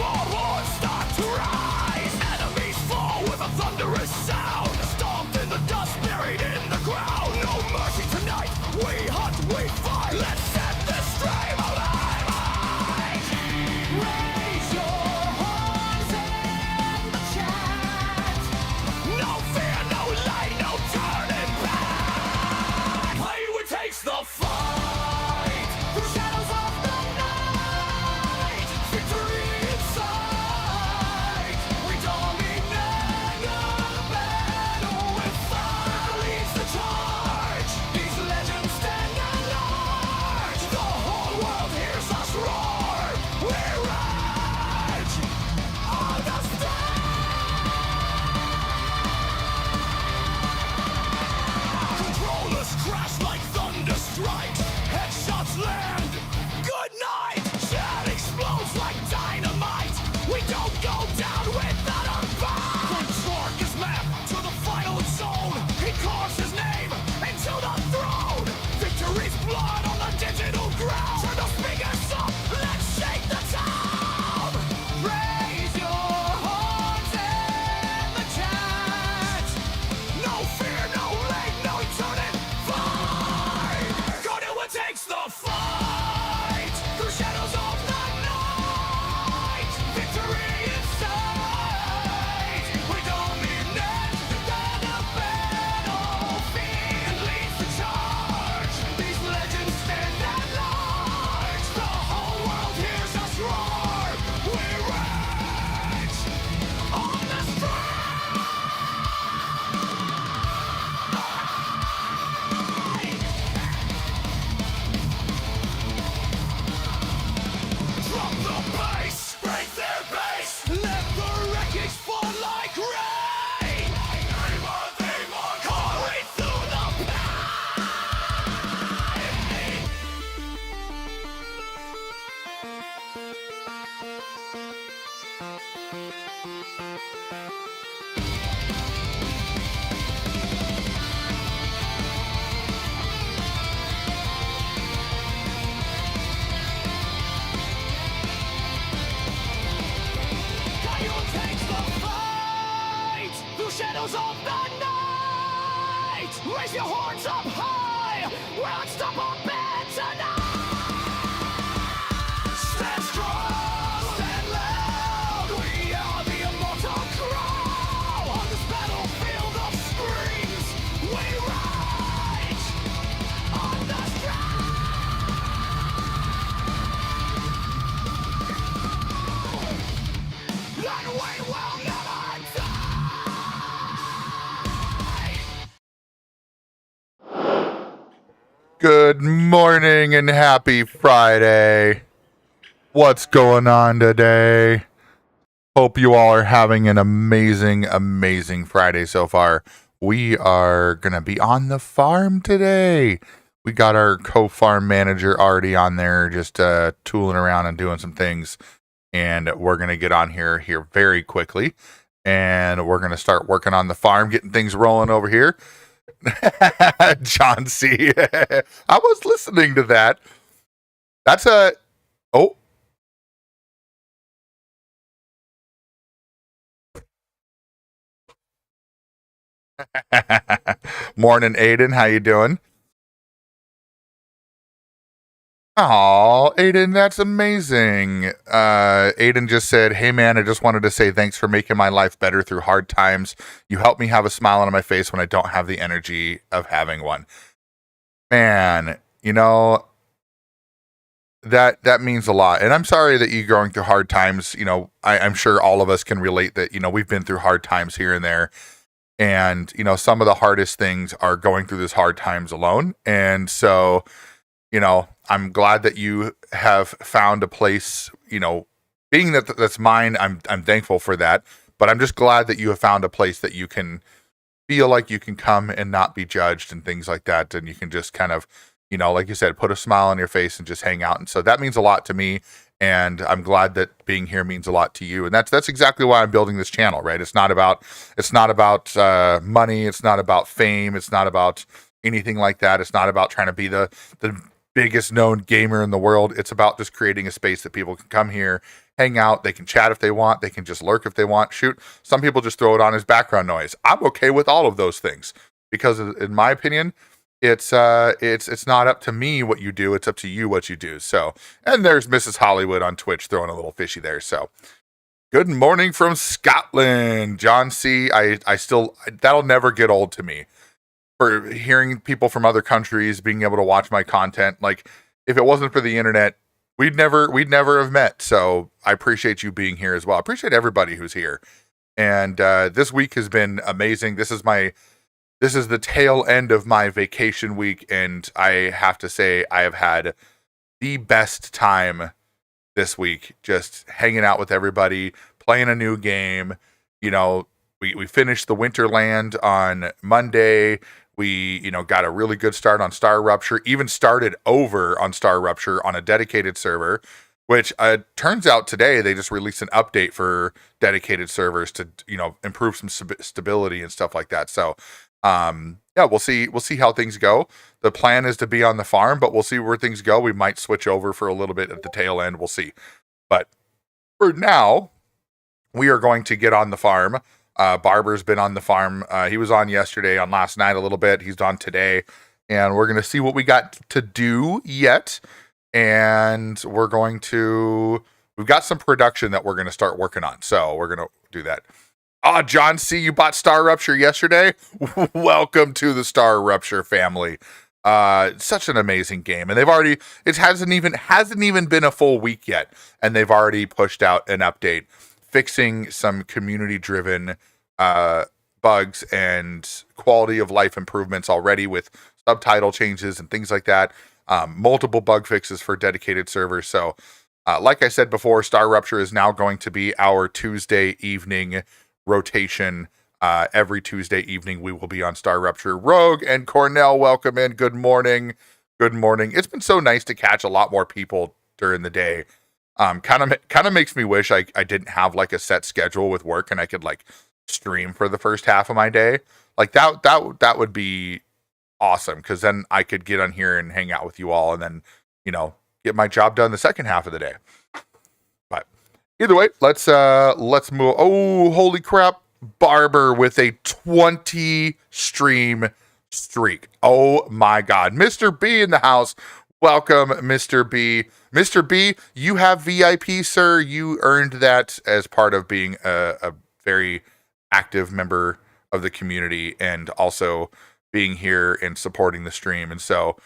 Goblins start to rise. Enemies fall with a thunderous sound. Stomped in the dust, buried in the ground. No mercy tonight. We hunt, we fight. Let's set this stream alive. Raise your horns in the chat. No fear, no light, no turning back. Haywood takes the fight. Through shadows of the night. Victory in sight. We dominate the battle with fire leads the charge. These legends stand at large. The whole world hears us roar. We rage on the Controllers crash like thunder strikes. Headshots land. Good night. Chat explodes like dynamite. We don't go down without our fight. Control is mapped to the final zone. He carves his name into the throne. Victory's blood on the digital ground. Turn the speakers up. Let's shake the town. Raise your horns in the chat. No fear, no leg, no turning fight. Godzilla takes the fight. Through shadows of the night. Victory in sight. We dominate the battlefield. Leads the charge. These legends stand at large. The whole world hears us roar. We rage on the Drop the bass, break their base. Let the wreckage fall like rain. Demon, calling through the pain. Coyote takes the fight through shadows of the night. Raise your horns up high. We're unstoppable tonight. Stand strong, stand loud. We are the immortal crow. On this battlefield of screams, we rage on the Then we will never die. Good morning and happy Friday. What's going on today? Hope you all are having an amazing, amazing Friday so far. We are going to be on the farm today. We got our co-farm manager already on there just tooling around and doing some things. And we're going to get on here very quickly. And we're going to start working on the farm, getting things rolling over here. John C. I was listening to that. That's a... Oh. Morning, Aiden. How you doing? Oh, Aiden, that's amazing. Aiden just said, "Hey man, I just wanted to say thanks for making my life better through hard times. You help me have a smile on my face when I don't have the energy of having one." Man, you know, that means a lot. And I'm sorry that you're going through hard times. You know, I'm sure all of us can relate that, you know, we've been through hard times here and there. And, you know, some of the hardest things are going through this hard times alone. And so, you know, I'm glad that you have found a place, you know, being that that's mine. I'm thankful for that, but I'm just glad that you have found a place that you can feel like you can come and not be judged and things like that. And you can just kind of, you know, like you said, put a smile on your face and just hang out. And so that means a lot to me. And I'm glad that being here means a lot to you. And that's exactly why I'm building this channel, right? It's not about money. It's not about fame. It's not about anything like that. It's not about trying to be the biggest known gamer in the world. It's about just creating a space that people can come here, hang out. They can chat if they want. They can just lurk if they want. Shoot, some people just throw it on as background noise. I'm okay with all of those things because, in my opinion, it's not up to me what you do. It's up to you what you do. So, and there's Mrs. Hollywood on Twitch throwing a little fishy there. So, good morning from Scotland, John C. I still, that'll never get old to me. For hearing people from other countries being able to watch my content, like if it wasn't for the internet, we'd never have met. So I appreciate you being here as well. I appreciate everybody who's here. And this week has been amazing. This is the tail end of my vacation week, and I have to say I have had the best time this week, just hanging out with everybody, playing a new game. You know, we finished the Winterland on Monday. We, got a really good start on Star Rupture, even started over on Star Rupture on a dedicated server, which turns out today they just released an update for dedicated servers to, improve some stability and stuff like that. So, yeah, we'll see how things go. The plan is to be on the farm, but we'll see where things go. We might switch over for a little bit at the tail end. We'll see. But for now, we are going to get on the farm. Barber's been on the farm. He was on yesterday, on last night a little bit. He's on today, and we're going to see what we got to do yet. And we've got some production that we're going to start working on. So we're going to do that. John C., you bought Star Rupture yesterday? Welcome to the Star Rupture family. Such an amazing game. And it hasn't even been a full week yet. And they've already pushed out an update, fixing some community-driven bugs and quality of life improvements already with subtitle changes and things like that. Multiple bug fixes for dedicated servers. So, like I said before, Star Rupture is now going to be our Tuesday evening rotation. Every Tuesday evening, we will be on Star Rupture. Rogue and Cornell, welcome in. Good morning. Good morning. It's been so nice to catch a lot more people during the day. Kind of makes me wish I didn't have like a set schedule with work and I could like stream for the first half of my day. Like that would be awesome, because then I could get on here and hang out with you all and then, get my job done the second half of the day. But either way, let's move. Oh, holy crap. Barber with a 20 stream streak. Oh my God. Mr. B in the house. Welcome, Mr. B. Mr. B, you have VIP, sir. You earned that as part of being a very active member of the community and also being here and supporting the stream. And so,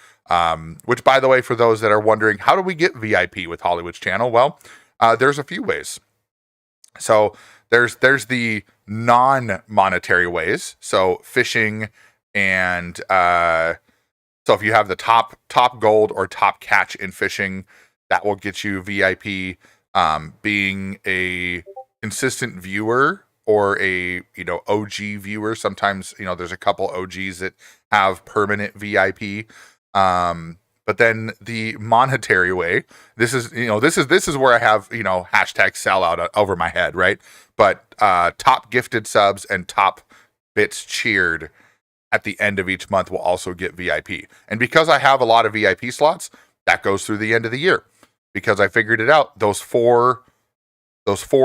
which, by the way, for those that are wondering, how do we get VIP with Hollywood's channel? Well, there's a few ways. So there's the non-monetary ways. So fishing and so if you have the top gold or top catch in fishing, that will get you VIP. Being a consistent viewer or a OG viewer, sometimes there's a couple OGs that have permanent VIP. But then the monetary way, this is where I have hashtag sellout over my head, right? But top gifted subs and top bits cheered at the end of each month will also get VIP. And because I have a lot of VIP slots, that goes through the end of the year. Because I figured it out, those four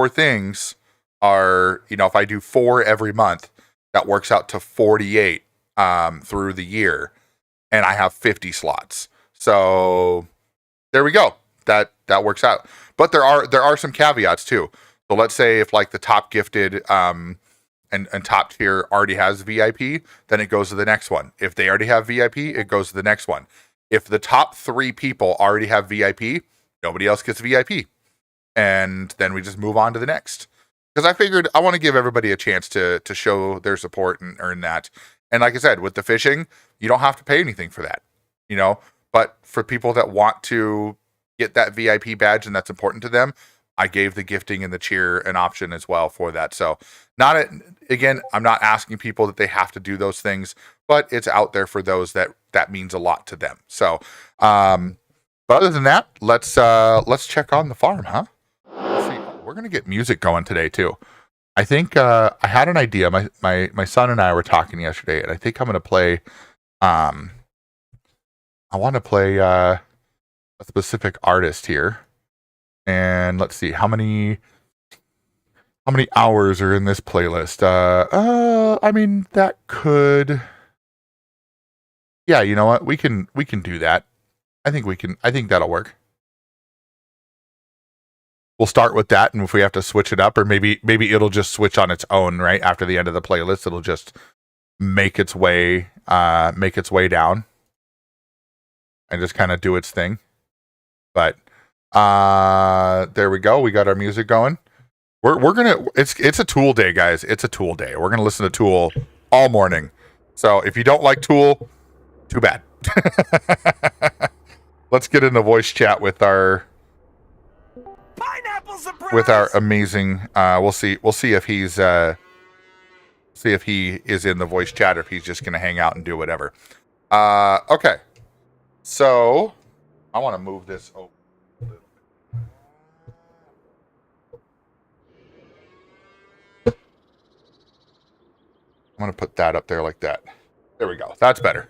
things are, if I do 4 every month, that works out to 48 through the year, and I have 50 slots. So there we go. That works out. But there are some caveats too. So let's say if like the top gifted and top tier already has VIP, then it goes to the next one. If they already have VIP, it goes to the next one. If the top 3 people already have VIP, nobody else gets VIP. And then we just move on to the next. Because I figured I want to give everybody a chance to show their support and earn that. And like I said, with the fishing, you don't have to pay anything for that, But for people that want to get that VIP badge and that's important to them, I gave the gifting and the cheer an option as well for that. So I'm not asking people that they have to do those things, but it's out there for those that means a lot to them. So, but other than that, let's check on the farm, huh? Let's see. We're going to get music going today too. I think I had an idea. My son and I were talking yesterday, and I think I'm going to play. I want to play a specific artist here. And let's see how many hours are in this playlist. I mean, that could, yeah, you know what? We can do that. I think that'll work. We'll start with that, and if we have to switch it up, or maybe it'll just switch on its own, right? After the end of the playlist, it'll just make its way down and just kind of do its thing. But there we go. We got our music going. We're gonna, it's a Tool day, guys. It's a Tool day. We're gonna listen to Tool all morning. So if you don't like Tool, too bad. Let's get in the voice chat with our amazing. We'll see if he's if he is in the voice chat, or if he's just gonna hang out and do whatever. Okay. So I want to move this over. I'm going to put that up there like that. There we go. That's better.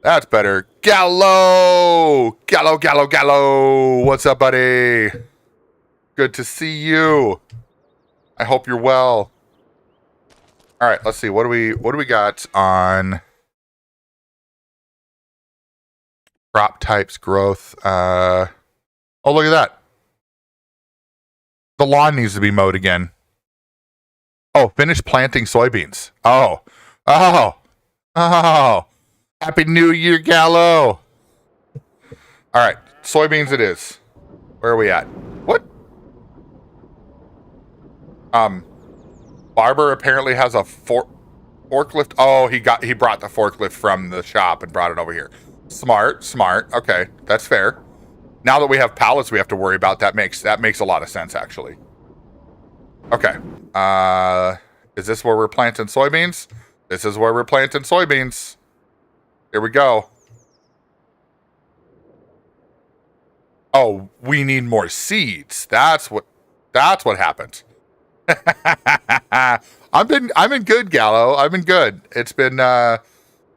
That's better. Gallo! Gallo! What's up, buddy? Good to see you. I hope you're well. All right, let's see. What do we got on crop types growth? Oh, look at that. The lawn needs to be mowed again. Oh, finish planting soybeans. Oh. Happy New Year, Gallo. All right, soybeans it is. Where are we at? What? Barber apparently has a forklift. Oh, he brought the forklift from the shop and brought it over here. Smart. Okay, that's fair. Now that we have pallets we have to worry about, that makes a lot of sense, actually. Okay. Is this where we're planting soybeans? This is where we're planting soybeans. Here we go. Oh, we need more seeds. That's what happened. I've been good, Gallo. I've been good. It's been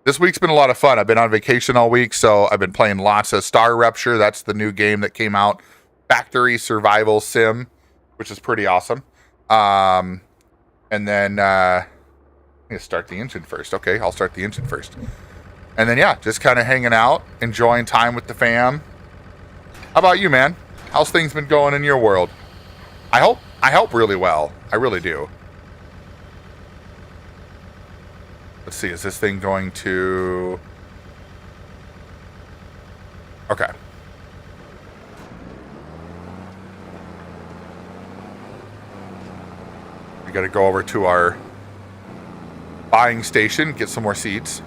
this week's been a lot of fun. I've been on vacation all week, so I've been playing lots of Star Rupture. That's the new game that came out. Factory Survival Sim, which is pretty awesome. And then I'm gonna start the engine first. Okay, I'll start the engine first. And then yeah, just kind of hanging out, enjoying time with the fam. How about you, man? How's things been going in your world? I hope really well. I really do. Let's see, is this thing going to... Okay. We gotta go over to our buying station, get some more seeds.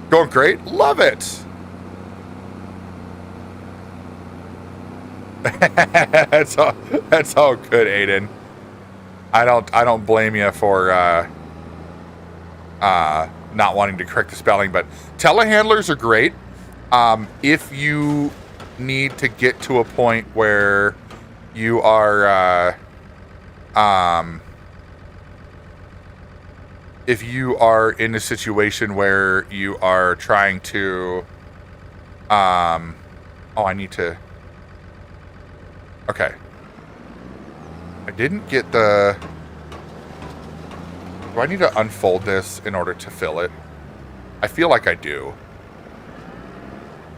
Going great. Love it. That's all good, Aiden. I don't blame you for not wanting to correct the spelling, but telehandlers are great. If you need to get to a point where you are if you are in a situation where you are trying to I need to... Okay. I didn't get the... Do I need to unfold this in order to fill it? I feel like I do.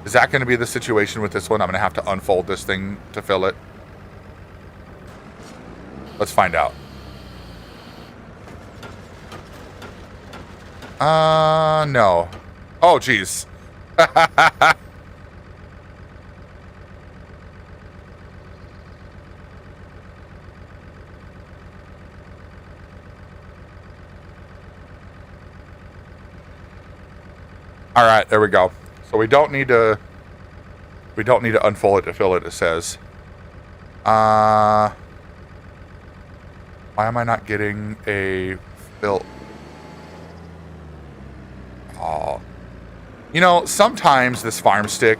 Is that going to be the situation with this one? I'm going to have to unfold this thing to fill it. Let's find out. No. Oh, geez. All right, there we go. So we don't need to unfold it to fill it, it says. Why am I not getting a fill? Oh. You know, sometimes this farm stick,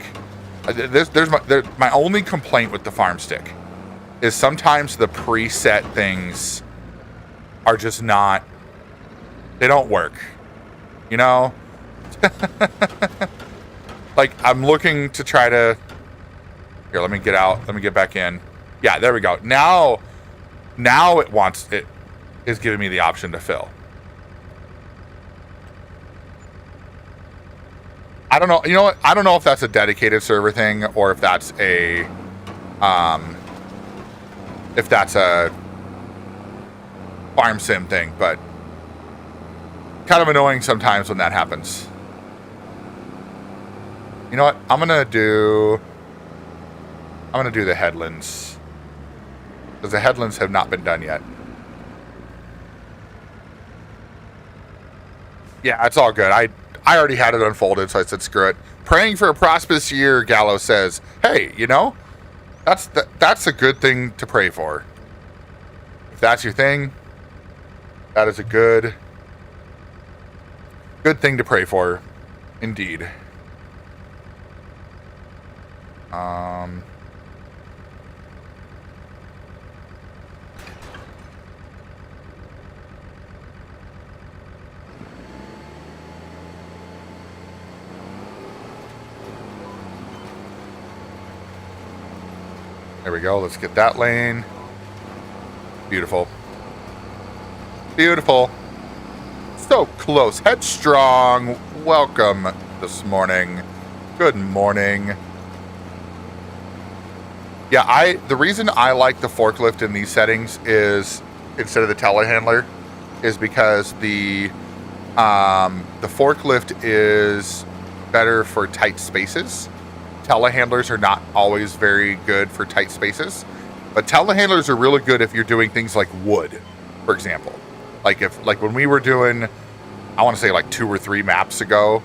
there's my only complaint with the farm stick is sometimes the preset things are just not, they don't work. You know? Like, I'm looking to try to Here, let me get out. Let me get back in. Yeah, there we go. Now it is giving me the option to fill. I don't know. You know what? I don't know if that's a dedicated server thing or if that's a farm sim thing, but kind of annoying sometimes when that happens. You know what? I'm gonna do the headlands, because the headlands have not been done yet. Yeah, it's all good. I already had it unfolded, so I said screw it. Praying for a prosperous year, Gallo says. Hey, you know, that's a good thing to pray for. If that's your thing, that is a good thing to pray for, indeed. There we go. Let's get that lane. Beautiful. Beautiful. So close. Headstrong. Welcome this morning. Good morning. Yeah, the reason I like the forklift in these settings is, instead of the telehandler, is because the forklift is better for tight spaces. Telehandlers are not always very good for tight spaces, but telehandlers are really good if you're doing things like wood, for example. Like when we were doing, I want to say like 2 or 3 maps ago,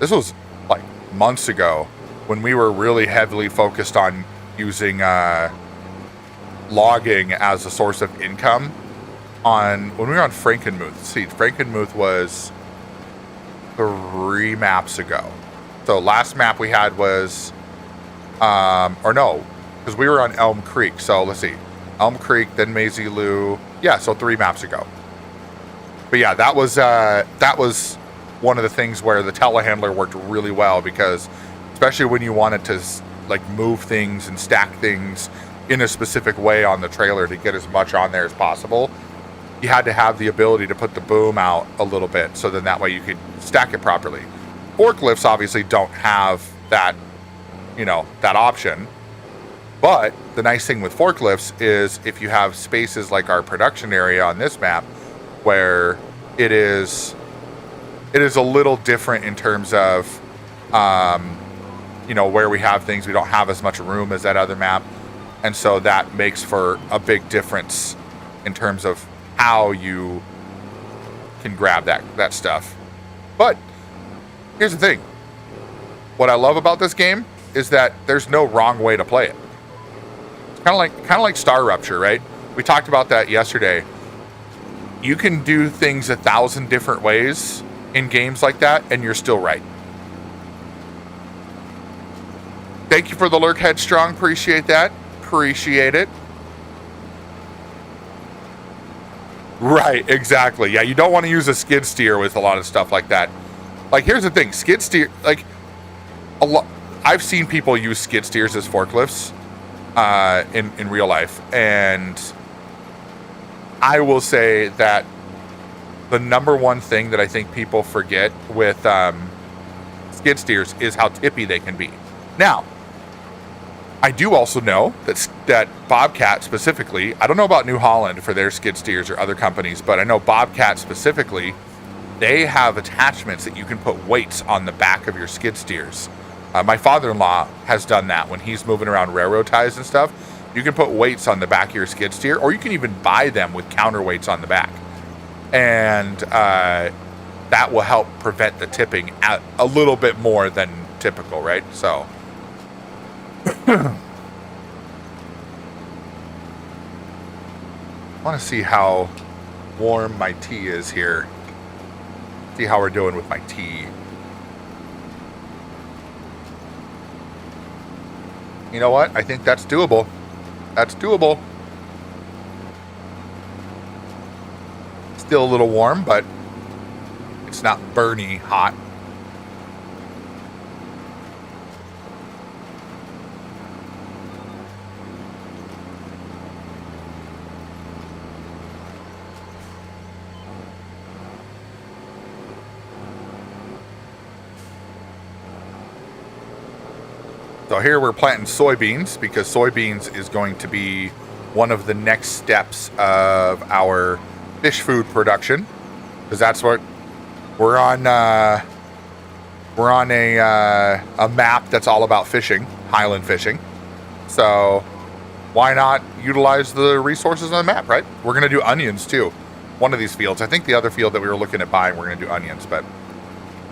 this was like months ago, when we were really heavily focused on using logging as a source of income when we were on Frankenmuth. See, Frankenmuth was 3 maps ago. So last map we had was, or no, because we were on Elm Creek. So let's see, Elm Creek, then Maisie Lou. Yeah, so 3 maps ago. But yeah, that was one of the things where the telehandler worked really well, because especially when you wanted to like move things and stack things in a specific way on the trailer to get as much on there as possible, you had to have the ability to put the boom out a little bit, so then that way you could stack it properly. Forklifts obviously don't have that, that option. But the nice thing with forklifts is if you have spaces like our production area on this map, where it is a little different in terms of, where we have things, we don't have as much room as that other map. And so that makes for a big difference in terms of how you can grab that stuff. But here's the thing. What I love about this game is that there's no wrong way to play it. It's kind of like Star Rupture, right? We talked about that yesterday. You can do things 1,000 different ways in games like that, and you're still right. Thank you for the lurk, Headstrong. Appreciate that. Appreciate it. Right, exactly. Yeah, you don't want to use a skid steer with a lot of stuff like that. Like, here's the thing, skid steer, like, I've seen people use skid steers as forklifts in real life, and I will say that the number one thing that I think people forget with skid steers is how tippy they can be. Now, I do also know that Bobcat specifically, I don't know about New Holland for their skid steers or other companies, but I know Bobcat specifically, they have attachments that you can put weights on the back of your skid steers. My father-in-law has done that when he's moving around railroad ties and stuff. You can put weights on the back of your skid steer, or you can even buy them with counterweights on the back. And that will help prevent the tipping a little bit more than typical, right? So I want to see how warm my tea is here. See how we're doing with my tea. You know what? I think that's doable. That's doable. Still a little warm, but it's not burny hot. So here we're planting soybeans because soybeans is going to be one of the next steps of our fish food production, because that's what we're on. We're on a map that's all about fishing, highland fishing. So why not utilize the resources on the map, right? We're going to do onions too. One of these fields. I think the other field that we were looking at buying, we're going to do onions, but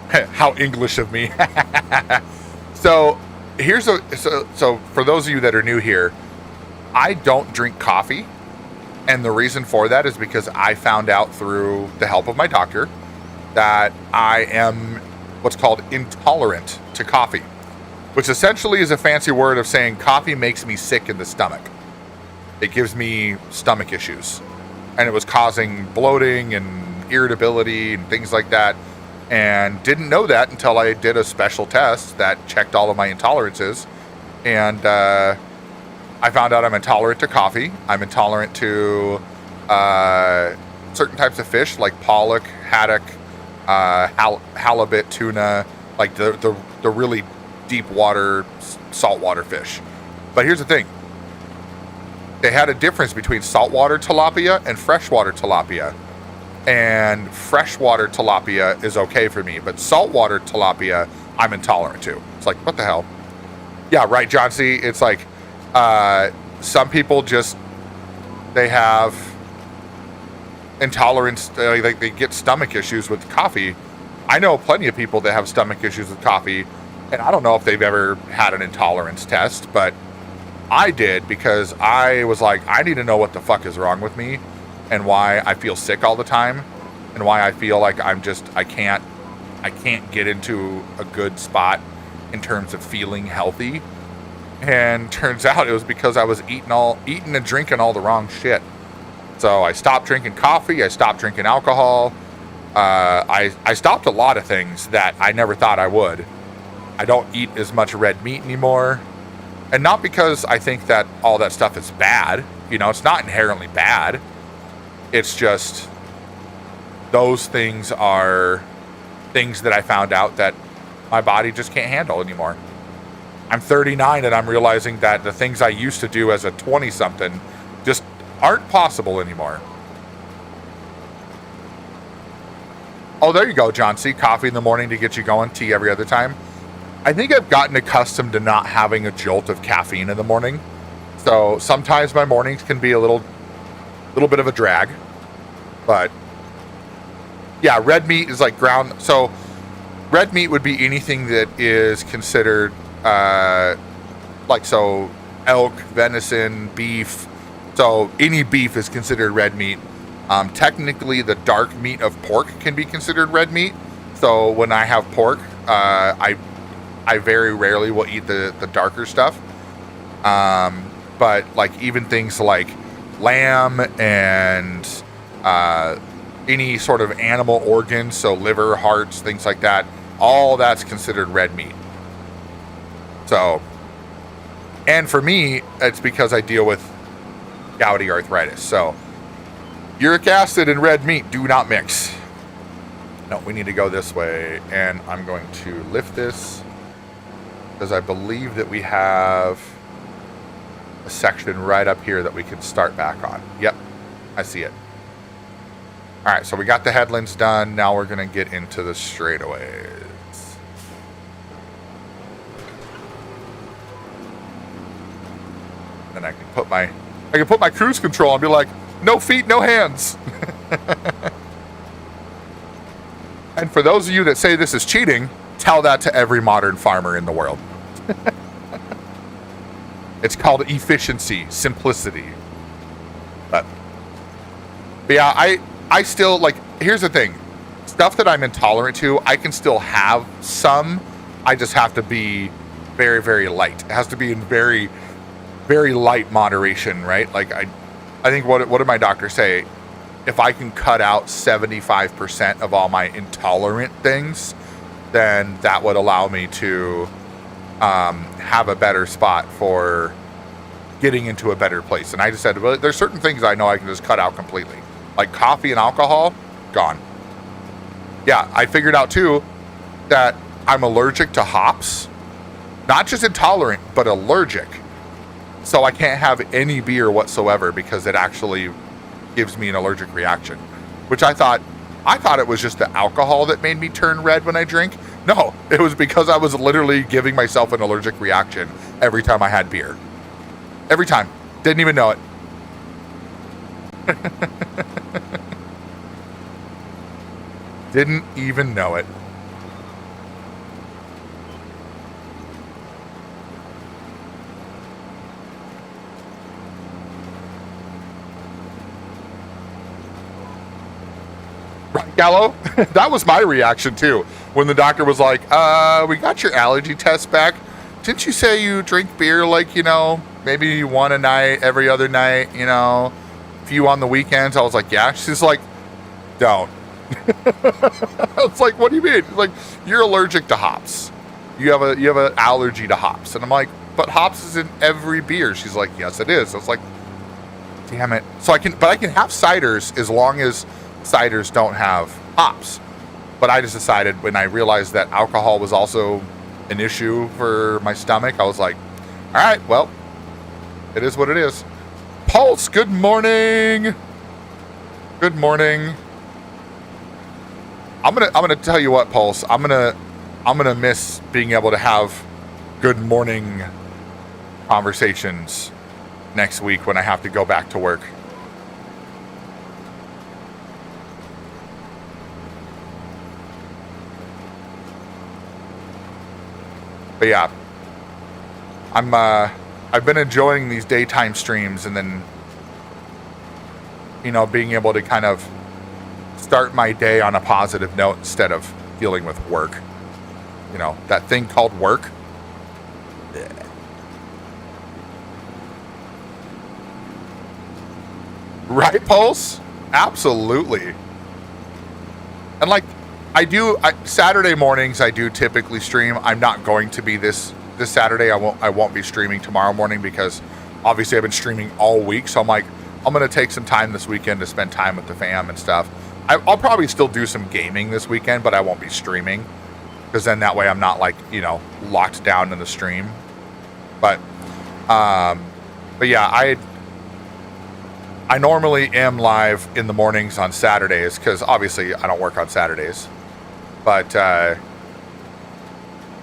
how English of me. So so for those of you that are new here, I don't drink coffee. And the reason for that is because I found out through the help of my doctor that I am what's called intolerant to coffee, which essentially is a fancy word of saying coffee makes me sick in the stomach. It gives me stomach issues, and it was causing bloating and irritability and things like that, and didn't know that until I did a special test that checked all of my intolerances, and I found out I'm intolerant to coffee. I'm intolerant to certain types of fish like pollock, haddock, halibut, tuna, like the really deep water, saltwater fish. But here's the thing. They had a difference between saltwater tilapia and freshwater tilapia. And freshwater tilapia is okay for me, but saltwater tilapia, I'm intolerant to. It's like, what the hell? Yeah, right, John C. It's like, some people just, they have intolerance, they get stomach issues with coffee. I know plenty of people that have stomach issues with coffee, and I don't know if they've ever had an intolerance test, but I did, because I was like, I need to know what the fuck is wrong with me and why I feel sick all the time and why I feel like I can't get into a good spot in terms of feeling healthy. And turns out it was because I was eating and drinking all the wrong shit. So I stopped drinking coffee. I stopped drinking alcohol. I stopped a lot of things that I never thought I would. I don't eat as much red meat anymore. And not because I think that all that stuff is bad. You know, it's not inherently bad. It's just those things are things that I found out that my body just can't handle anymore. I'm 39 and I'm realizing that the things I used to do as a 20-something just aren't possible anymore. Oh, there you go, John C. Coffee in the morning to get you going, tea every other time. I think I've gotten accustomed to not having a jolt of caffeine in the morning. So sometimes my mornings can be a little bit of a drag. But yeah, red meat is like ground. So red meat would be anything that is considered so elk, venison, beef. So any beef is considered red meat. Technically, the dark meat of pork can be considered red meat. So when I have pork, I very rarely will eat the darker stuff. But like even things like lamb and any sort of animal organs, so liver, hearts, things like that, all that's considered red meat. So, and for me, it's because I deal with gouty arthritis. So, uric acid and red meat do not mix. No, we need to go this way. And I'm going to lift this because I believe that we have a section right up here that we can start back on. Yep, I see it. All right, so we got the headlands done. Now we're going to get into the straightaways. Then I can put my cruise control and be like, no feet, no hands. And for those of you that say this is cheating, tell that to every modern farmer in the world. It's called efficiency, simplicity. But yeah, I still, like, here's the thing. Stuff that I'm intolerant to, I can still have some. I just have to be very, very light. It has to be in very, very light moderation, right? Like, I think, what did my doctor say? If I can cut out 75% of all my intolerant things, then that would allow me to have a better spot for getting into a better place. And I just said, well, there's certain things I know I can just cut out completely. Like coffee and alcohol, gone. Yeah, I figured out too that I'm allergic to hops. Not just intolerant, but allergic. So I can't have any beer whatsoever because it actually gives me an allergic reaction. Which I thought it was just the alcohol that made me turn red when I drink. No, it was because I was literally giving myself an allergic reaction every time I had beer. Every time. Didn't even know it. Didn't even know it. Right, Gallo? That was my reaction too. When the doctor was like, we got your allergy test back. Didn't you say you drink beer like, maybe one a night, every other night, a few on the weekends? I was like, yeah. She's like, don't. I was like, what do you mean? She's like, you're allergic to hops. You have an allergy to hops. And I'm like, but hops is in every beer. She's like, yes, it is. I was like, damn it. So I can have ciders as long as ciders don't have hops. But I just decided when I realized that alcohol was also an issue for my stomach, I was like, all right, well, it is what it is. Pulse, good morning. Good morning. I'm gonna tell you what, Pulse. I'm gonna miss being able to have good morning conversations next week when I have to go back to work. But yeah, I've been enjoying these daytime streams, and then being able to kind of start my day on a positive note instead of dealing with work. That thing called work. Right, Pulse? Absolutely. And Saturday mornings I do typically stream. I'm not going to be this Saturday. I won't be streaming tomorrow morning because obviously I've been streaming all week. So I'm like, I'm going to take some time this weekend to spend time with the fam and stuff. I'll probably still do some gaming this weekend, but I won't be streaming because then that way I'm not locked down in the stream. But yeah, I normally am live in the mornings on Saturdays because obviously I don't work on Saturdays. But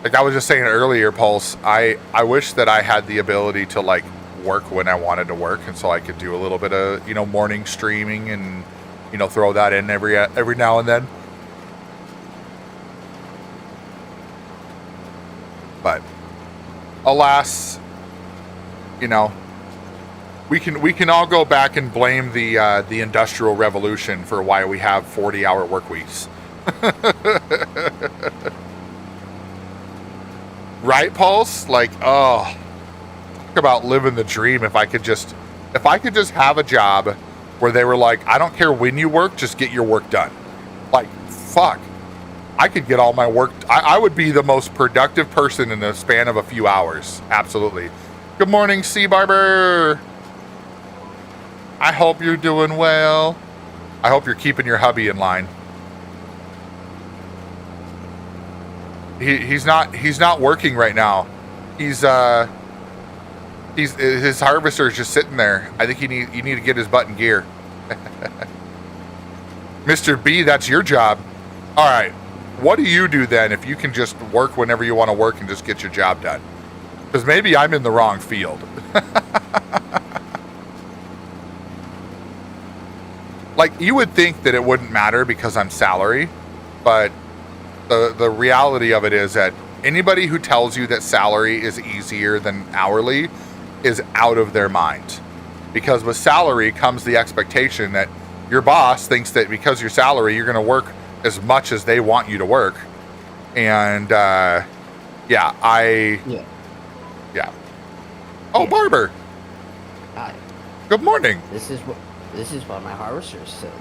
like I was just saying earlier, Pulse, I wish that I had the ability to work when I wanted to work, and so I could do a little bit of morning streaming and throw that in every now and then. But alas, we can all go back and blame the Industrial Revolution for why we have 40-hour work weeks. Right, Pulse? Talk about living the dream. If I could just have a job where they were like, I don't care when you work, just get your work done. Fuck. I could get all my work. I would be the most productive person in the span of a few hours. Absolutely. Good morning, Sea Barber. I hope you're doing well. I hope you're keeping your hubby in line. He's not working right now. His harvester is just sitting there. I think you need to get his butt in gear. Mr. B, that's your job. All right. What do you do then if you can just work whenever you want to work and just get your job done? Because maybe I'm in the wrong field. You would think that it wouldn't matter because I'm salary, but the reality of it is that anybody who tells you that salary is easier than hourly is out of their mind. Because with salary comes the expectation that your boss thinks that because you're salary, you're going to work as much as they want you to work. And yeah. Oh, yeah. Barber. Hi. Good morning. This is what my harvester said.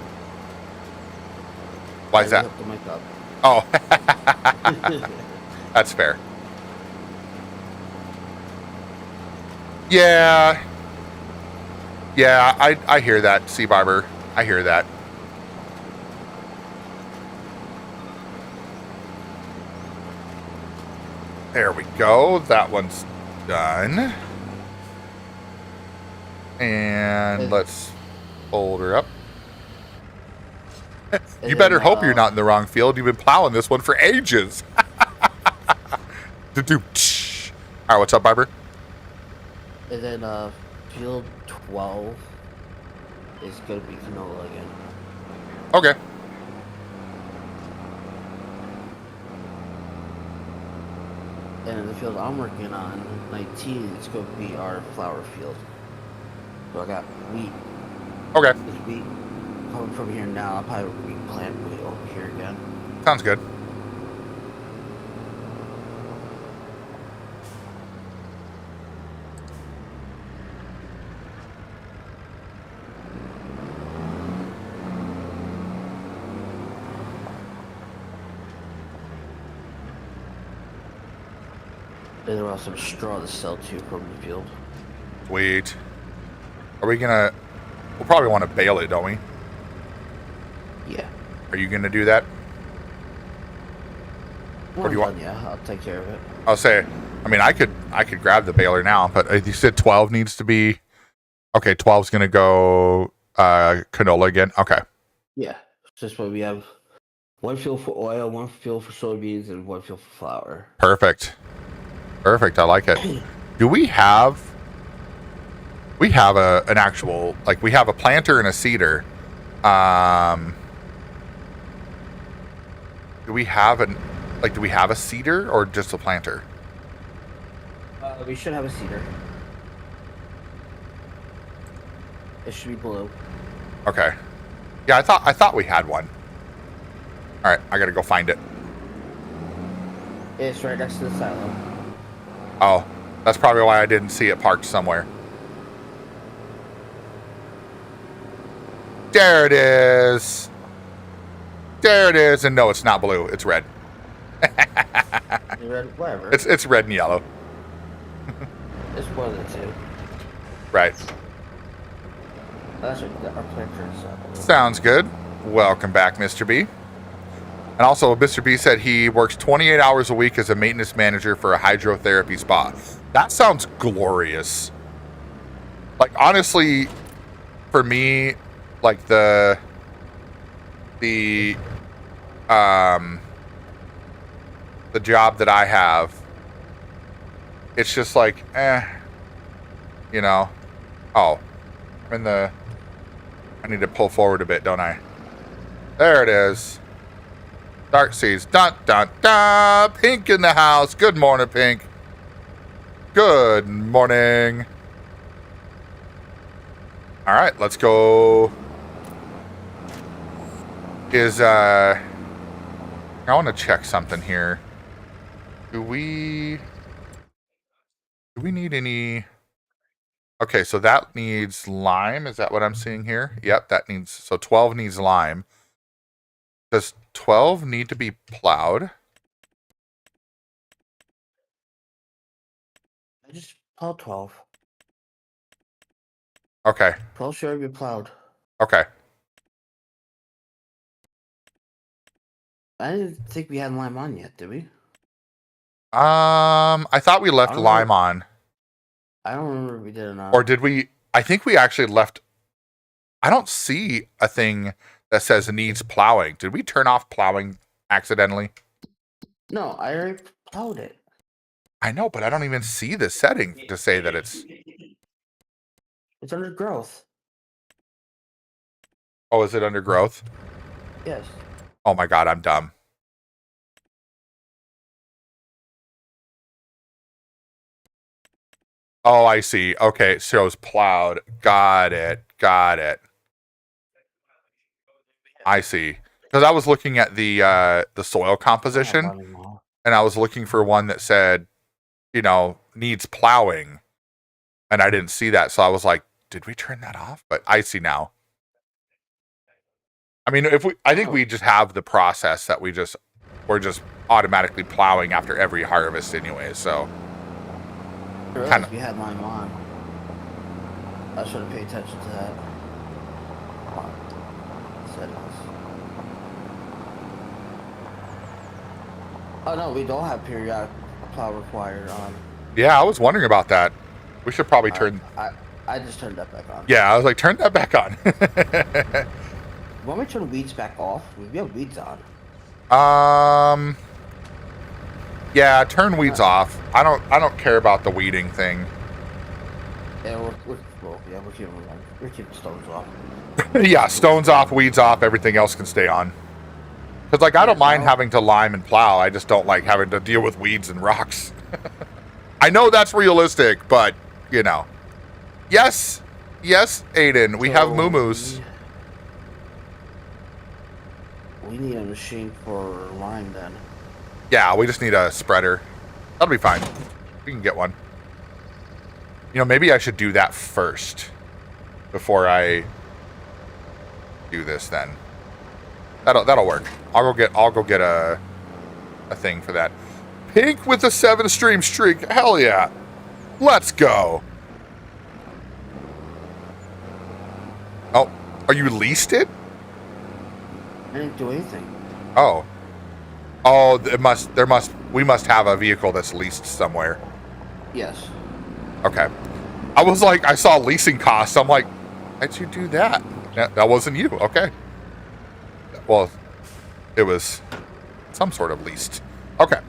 Why is that? Hooked the mic up. Oh, that's fair. Yeah, I hear that, Sea Barber. I hear that. There we go. That one's done. And let's fold her up. You better hope you're not in the wrong field. You've been plowing this one for ages. All right, what's up, Barber? And then field 12 is gonna be canola again. Okay. And in the field I'm working on, 19, it's gonna be our flower field. So I got wheat. Okay. This wheat coming from here now. I'll probably replant wheat over here again. Sounds good. And there was some straw to sell too from the field. Sweet. Are we gonna... We'll probably want to bale it, don't we? Yeah. Are you gonna do that? Well, do you want- yeah, I'll take care of it. I'll say... I mean, I could grab the baler now, but you said 12 needs to be... Okay, 12's gonna go canola again. Okay. Yeah. Just what we have. One field for oil, one field for soybeans, and one field for flour. Perfect. Perfect. I like it. Do we have... We have an actual... Like, we have a planter and a seeder. Do we have an... Like, do we have a seeder or just a planter? We should have a seeder. It should be blue. Okay. Yeah, I thought we had one. All right, I gotta go find it. It's right next to the silo. Oh, that's probably why I didn't see it parked somewhere. There it is. There it is. And no, it's not blue. It's red. Red, whatever. It's red and yellow. It's one of the two. Right. That's what our planter is. Sounds good. Welcome back, Mr. B. And also, Mr. B said he works 28 hours a week as a maintenance manager for a hydrotherapy spa. That sounds glorious. Like, honestly, for me, like the job that I have, it's just like, you know. Oh, I need to pull forward a bit, don't I? There it is. Dark Seas. Dun, dun, dun. Pink in the house. Good morning, Pink. Good morning. All right, let's go. I want to check something here. Do we need any... Okay, so that needs lime. Is that what I'm seeing here? Yep, that needs... So 12 needs lime. Does 12 need to be plowed? I just plowed 12. Okay. 12 should already be plowed. Okay. I didn't think we had lime on yet, did we? I thought we left I don't lime know. on. I don't remember if we did or not. Or did we? I think we actually left. I don't see a thing that says needs plowing. Did we turn off plowing accidentally? No, I already plowed it. I know, but I don't even see the setting to say that it's... It's under growth. Oh, is it under growth? Yes. Oh my God, I'm dumb. Oh, I see. Okay, it shows plowed. Got it. Got it. I see. Because I was looking at the soil composition, and I was looking for one that said, you know, needs plowing, and I didn't see that. So I was like, did we turn that off? But I see now. I mean, I think we just have the process that we're just automatically plowing after every harvest anyway. So Kinda. We had lime on. I should have paid attention to that. Settings. Oh no, we don't have periodic plow required on. Yeah, I was wondering about that. We should probably turn. I just turned that back on. Yeah, I was like, turn that back on. Want me to turn weeds back off? We have weeds on. Yeah, turn weeds off. I don't care about the weeding thing. Yeah, we're keeping stones off. Yeah, stones off, weeds off, everything else can stay on. Because, like, I don't mind having to lime and plow. I just don't like having to deal with weeds and rocks. I know that's realistic, but, you know. Yes, Aiden, we have moo-moos. We need a machine for lime, then. Yeah, we just need a spreader. That'll be fine. We can get one. You know, maybe I should do that first before I do this. Then that'll work. I'll go get a thing for that. Pink with a 7-stream streak. Hell yeah! Let's go. Oh, are you leased it? I didn't do anything. Oh, we must have a vehicle that's leased somewhere. Yes. Okay. I was like, I saw leasing costs. I'm like, how'd you do that? That wasn't you. Okay. Well, it was some sort of leased. Okay.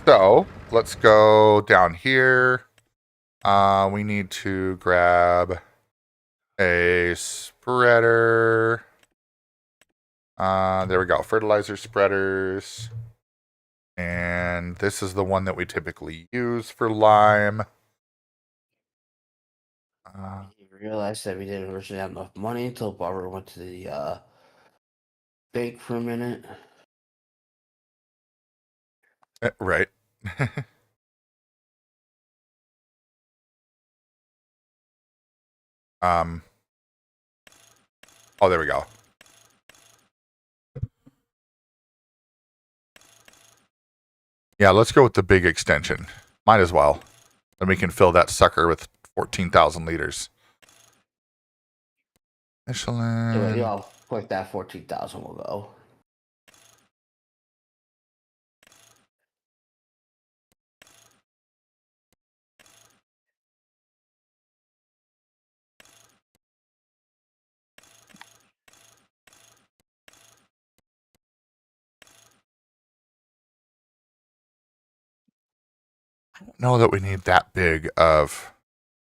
So let's go down here. We need to grab a spreader. There we go. Fertilizer spreaders. And this is the one that we typically use for lime. We realized that we didn't originally have enough money until Barbara went to the bank for a minute. Right. Oh, there we go. Yeah, let's go with the big extension. Might as well. Then we can fill that sucker with 14,000 liters. Michelin. Yeah, I'll click that 14,000 will go. I don't know that we need that big of...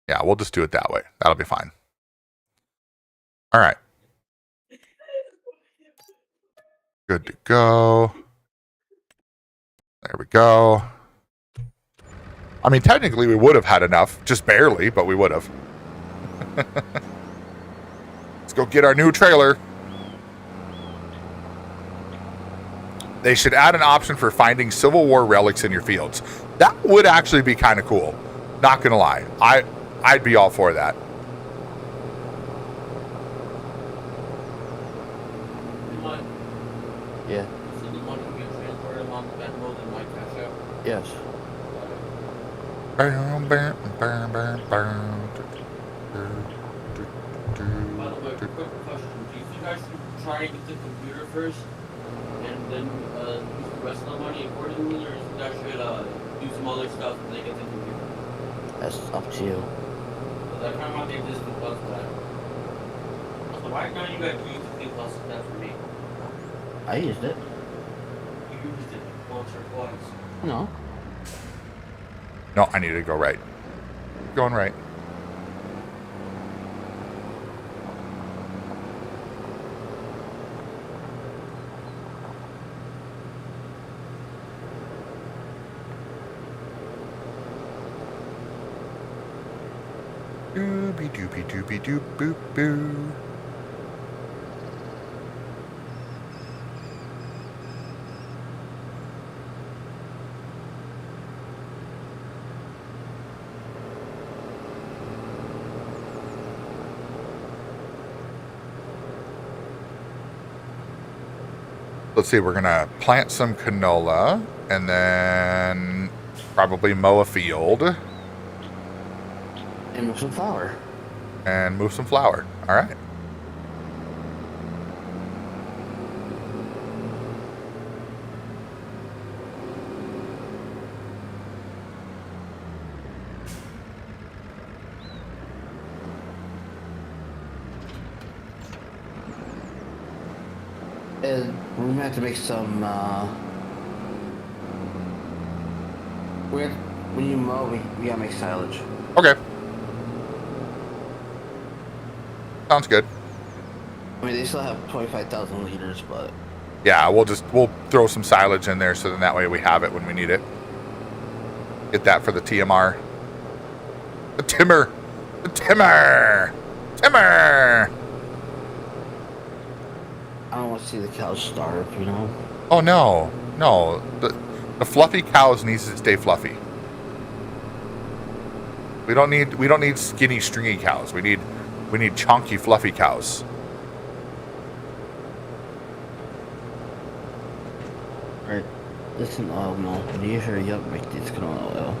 Yeah, we'll just do it that way. That'll be fine. All right. Good to go. There we go. I mean, technically we would have had enough. Just barely, but we would have. Let's go get our new trailer. They should add an option for finding Civil War relics in your fields. That would actually be kind of cool. Not gonna lie. I'd be all for that. Yeah. So the money can get transferred along the Venmo than my cash out? Yes. By the way, quick question. Do you think I should try and get the computer first and then use the rest of the money accordingly, or do you think I should do some other stuff and then get the computer? That's up to you. Because I kind of want to take this to plus back. So why can't you guys use the plus that for me? I used it. You used it once or twice. No. No, I need to go right. Going right. Doobie doobie doobie doop boop boo. Let's see, we're gonna plant some canola and then probably mow a field And move some flour. and move some flour. All right. And we're gonna have to make some. When you mow, we gotta make silage. Okay. Sounds good. I mean, they still have 25,000 liters, but Yeah, we'll throw some silage in there so then that way we have it when we need it. Get that for the TMR. The Timmer! The Timmer! Timmer! I don't want to see the cows starve, you know? Oh no. No. The fluffy cows needs to stay fluffy. We don't need skinny stringy cows. We need chunky fluffy cows. Alright. Listen, oil mill. When you hurry up, make this canola oil.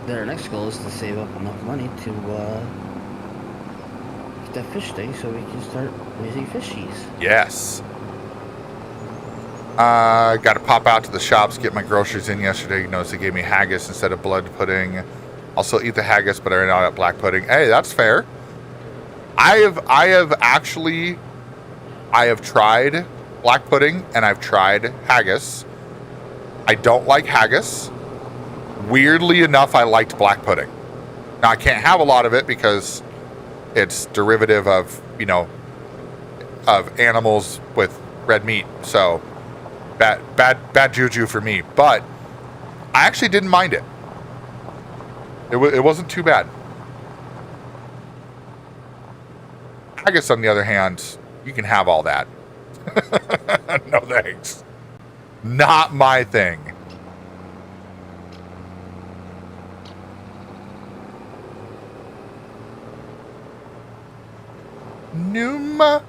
Then our next goal is to save up enough money to get that fish tank so we can start raising fishies. Yes. Got to pop out to the shops, get my groceries in yesterday. You notice they gave me haggis instead of blood pudding. I'll still eat the haggis, but I ran out of black pudding. Hey, that's fair. I have tried black pudding and I've tried haggis. I don't like haggis. Weirdly enough, I liked black pudding. Now I can't have a lot of it because it's derivative of, of animals with red meat. So bad juju for me. But I actually didn't mind it. It wasn't too bad. Haggis, on the other hand, you can have all that. No thanks. Not my thing. Numa.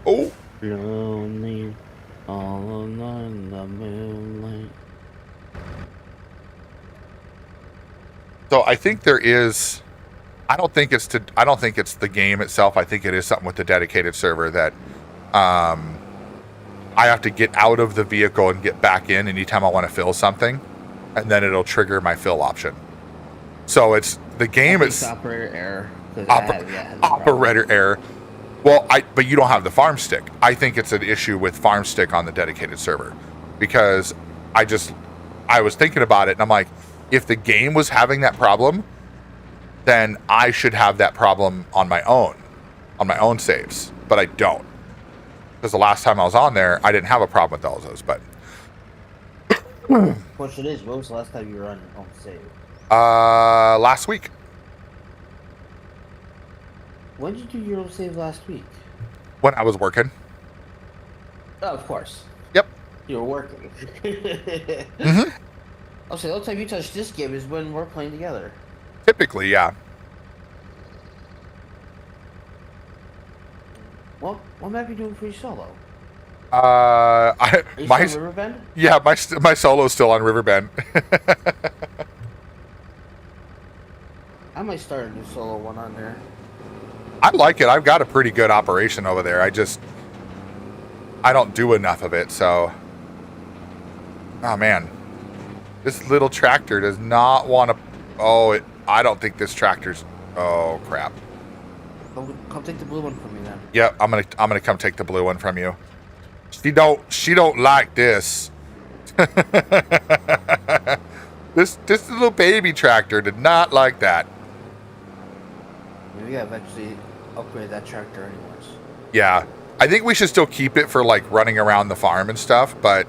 Oh. Lonely, all alone the moonlight. So I think there is. I don't think it's the game itself. I think it is something with the dedicated server that I have to get out of the vehicle and get back in anytime I want to fill something, and then it'll trigger my fill option. So it's the game. It's operator error. Operator error. Well, but you don't have the farm stick. I think it's an issue with farm stick on the dedicated server because I was thinking about it and I'm like, if the game was having that problem, then I should have that problem on my own saves, but I don't. Because the last time I was on there, I didn't have a problem with all of those, but. Question is, when was the last time you were on your own save? Last week. When did you do your own save last week? When I was working. Oh, of course. Yep. You were working. Mm-hmm. I'll say the only time you touch this game is when we're playing together. Typically, yeah. Well, what map are you doing for your solo? Are you still on Riverbend? Yeah, my solo's still on Riverbend. I might start a new solo one on there. I like it. I've got a pretty good operation over there. I don't do enough of it, so. Oh man, this little tractor does not want to. Oh, I don't think this tractor's. Oh crap. Come take the blue one from me then. Yep, I'm gonna come take the blue one from you. She don't like this. This little baby tractor did not like that. We gotta eventually upgrade that tractor anyways. Yeah, I think we should still keep it for like running around the farm and stuff, but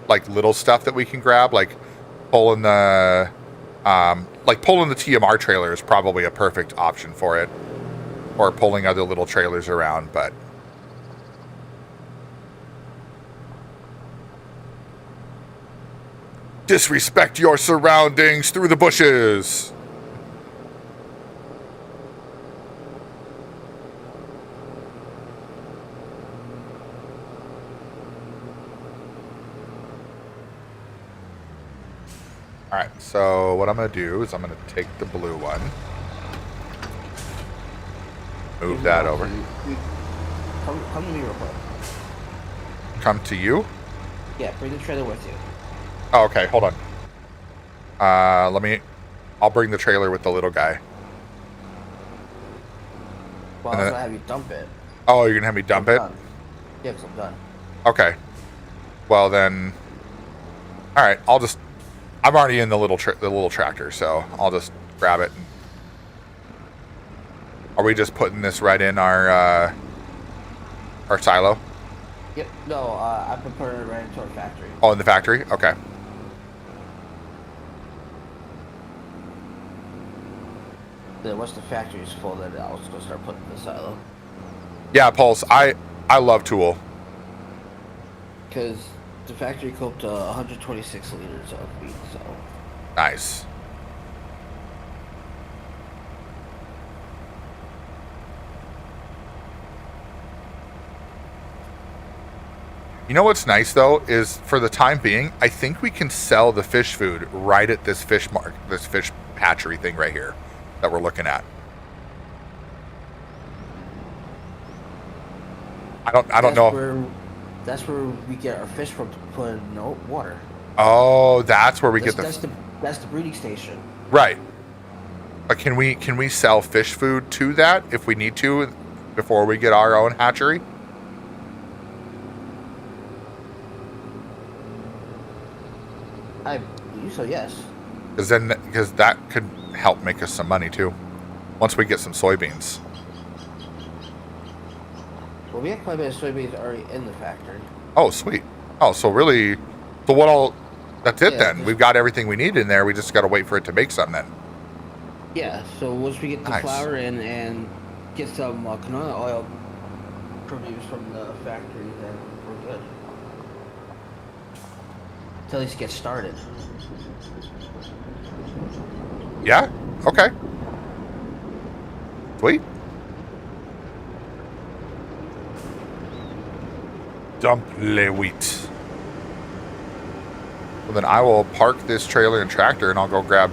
like little stuff that we can grab, like pulling the TMR trailer is probably a perfect option for it, or pulling other little trailers around, but. Disrespect your surroundings through the bushes. All right, so what I'm going to do is I'm going to take the blue one. Move that over. Come to me real quick. Come to you? Yeah, bring the trailer with you. Oh, okay, hold on. I'll bring the trailer with the little guy. Well, I was gonna have you dump it. Oh, you're gonna have me dump it? Done. Yeah, 'cause I'm done. Okay. Well then, all right. I'm already in the little tractor, so I'll just grab it. Are we just putting this right in our silo? Yep. No, I've been putting it right into our factory. Oh, in the factory? Okay. Then once the factory's full, then I'll just go start putting in the silo. Yeah, Pulse. I love Tool. Because the factory coped 126 liters of wheat, so. Nice. You know what's nice though is for the time being, I think we can sell the fish food right at this fish hatchery thing right here that we're looking at. I don't know. That's where we get our fish from to put in no water. Oh, that's where we get the. That's the breeding station. Right. But can we sell fish food to that if we need to before we get our own hatchery? I believe so, yes. Because that could help make us some money too. Once we get some soybeans. Well, we have quite a bit of soybeans already in the factory. Oh, sweet. Oh, so really, that's it then. We've got everything we need in there. We just got to wait for it to make some then. Yeah, so once we get the Nice. flour in and get some canola oil produced from the factory, then we're good. To at least get started. Yeah? Okay. Sweet. Dump le wheat. Well, then I will park this trailer and tractor, and I'll go grab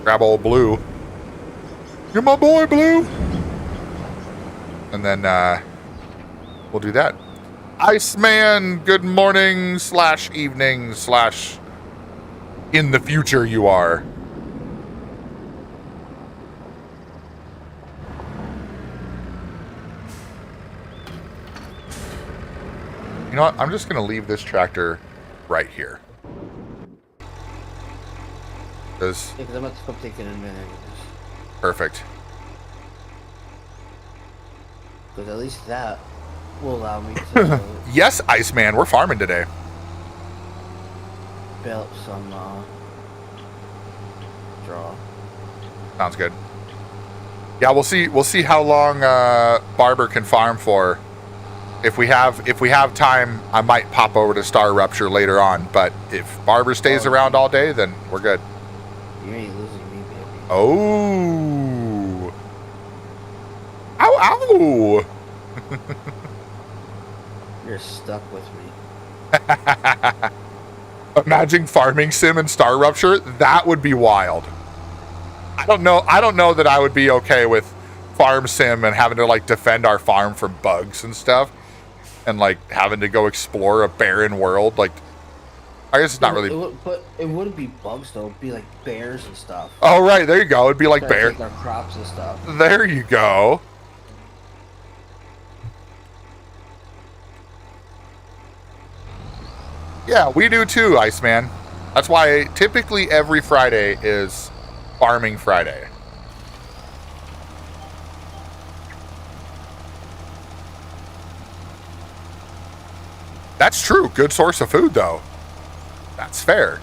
grab old Blue. You're my boy, Blue. And then we'll do that. Iceman, good morning / evening / in the future you are. You know what? I'm just going to leave this tractor right here. Yeah, because I'm about to come take it in a minute. Perfect. Because at least that will allow me to Yes, Iceman, we're farming today. build some draw. Sounds good. Yeah, we'll see how long Barber can farm for. If we have time, I might pop over to Star Rupture later on. But if Barber stays around all day, then we're good. You ain't losing me, baby. Oh. Ow, ow. You're stuck with me. Imagine farming sim in Star Rupture. That would be wild. I don't know that I would be okay with farm sim and having to like defend our farm from bugs and stuff, and like having to go explore a barren world. Like, I guess it's not really. But it wouldn't be bugs though. It'd be like bears and stuff. Oh right, there you go. It'd be like bear. Take our crops and stuff. There you go. Yeah, we do too, Iceman. That's why typically every Friday is Farming Friday. That's true. Good source of food, though. That's fair.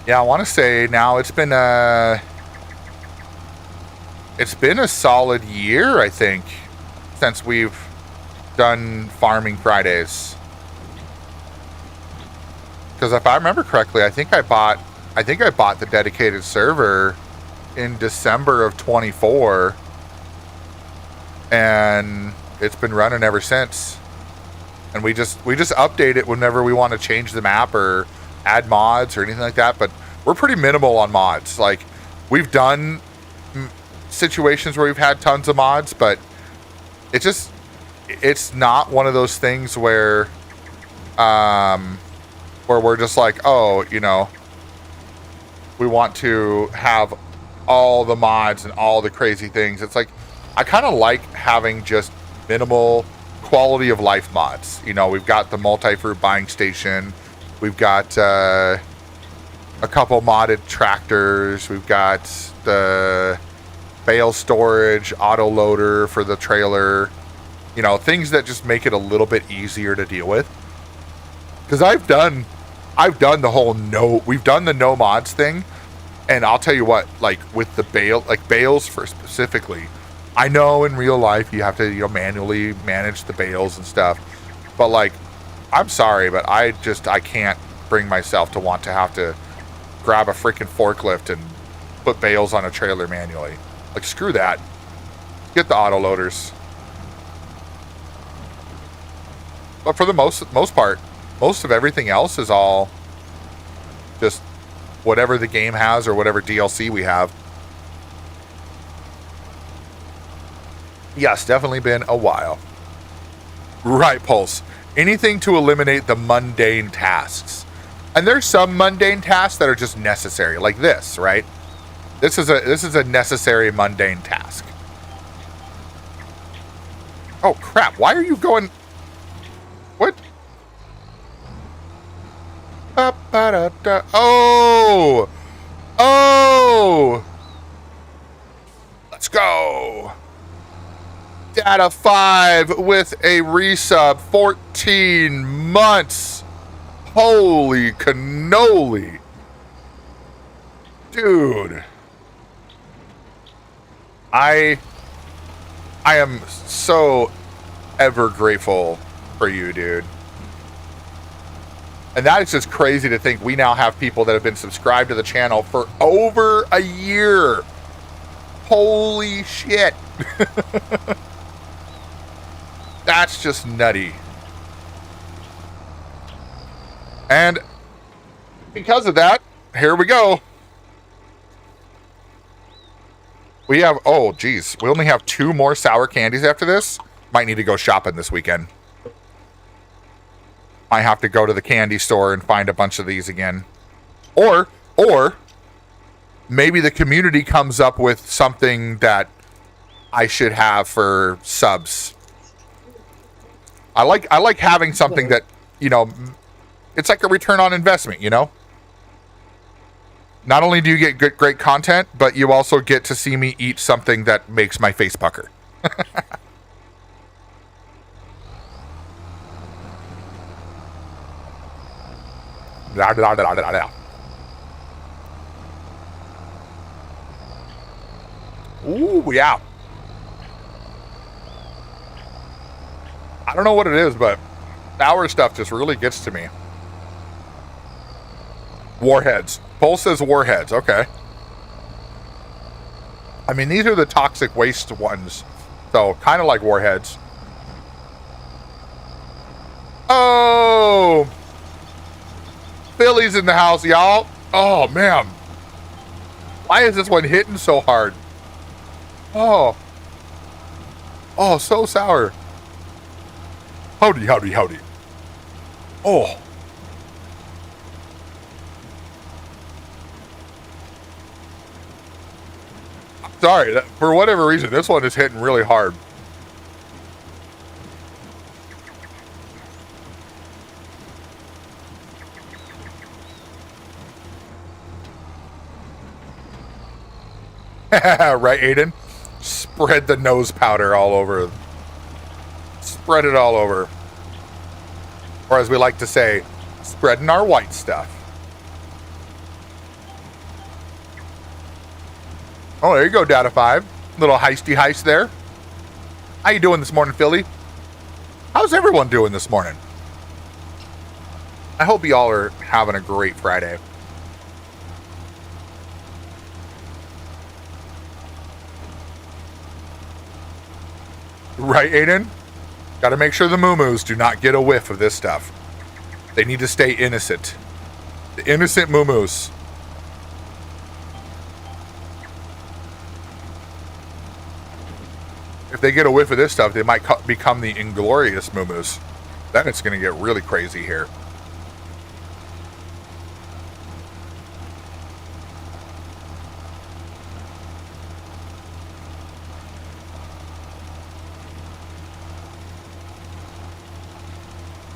Yeah, I want to say now it's been a solid year, I think, since we've done Farming Fridays. Because if I remember correctly, I think I bought the dedicated server in December of 24, and it's been running ever since. And we just update it whenever we want to change the map or add mods or anything like that. But we're pretty minimal on mods. Like, we've done situations where we've had tons of mods, but it's not one of those things where we're just like, oh, you know, we want to have all the mods and all the crazy things. It's like, I kind of like having just minimal quality of life mods. You know, we've got the multi-fruit buying station. We've got a couple modded tractors. We've got the bale storage, auto loader for the trailer. You know, things that just make it a little bit easier to deal with. Because I've done the whole we've done the no mods thing. And I'll tell you what, like with the bales for specifically, I know in real life you have to, you know, manually manage the bales and stuff. But like, I'm sorry, but I can't bring myself to want to have to grab a freaking forklift and put bales on a trailer manually. Like, screw that. Get the auto loaders. But for the most part, most of everything else is all just whatever the game has or whatever DLC we have. Yes, definitely been a while. Right, Pulse. Anything to eliminate the mundane tasks. And there's some mundane tasks that are just necessary, like this, right? This is a necessary mundane task. Oh crap, why are you going... What? Oh! Oh! Let's go! Data 5 with a resub, 14 months. Holy cannoli. Dude. I am so ever grateful for you, dude. And that is just crazy to think we now have people that have been subscribed to the channel for over a year. Holy shit. That's just nutty. And because of that, here we go. We have, oh geez, we only have 2 more sour candies after this. Might need to go shopping this weekend. I have to go to the candy store and find a bunch of these again. Or maybe the community comes up with something that I should have for subs. I like having something that, you know, it's like a return on investment, you know? Not only do you get great content, but you also get to see me eat something that makes my face pucker. Ooh, yeah. I don't know what it is, but sour stuff just really gets to me. Warheads. Pulse says warheads. Okay. I mean, these are the toxic waste ones. So, kind of like warheads. Oh! Philly's in the house, y'all. Oh, man. Why is this one hitting so hard? Oh. Oh, so sour. Howdy, howdy, howdy. Oh. Sorry, for whatever reason, this one is hitting really hard. Right, Aiden? Spread the nose powder all over. Spread it all over. Or as we like to say, spreading our white stuff. Oh, there you go, Data 5. Little heisty heist there. How you doing this morning, Philly? How's everyone doing this morning? I hope y'all are having a great Friday. Right, Aiden? Got to make sure the moo-moos do not get a whiff of this stuff. They need to stay innocent. The innocent moo-moos. If they get a whiff of this stuff, they might become the inglorious moo-moos. Then it's going to get really crazy here.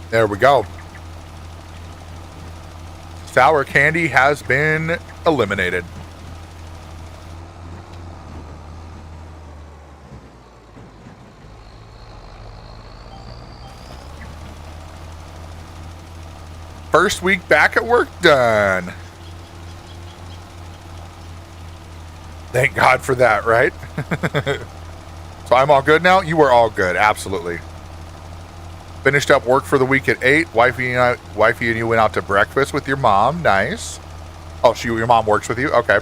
There we go. Sour candy has been eliminated. First week back at work done. Thank God for that, right? So I'm all good now? You were all good, absolutely. Finished up work for the week at 8. Wifey and you went out to breakfast with your mom. Nice. Oh, your mom works with you? Okay.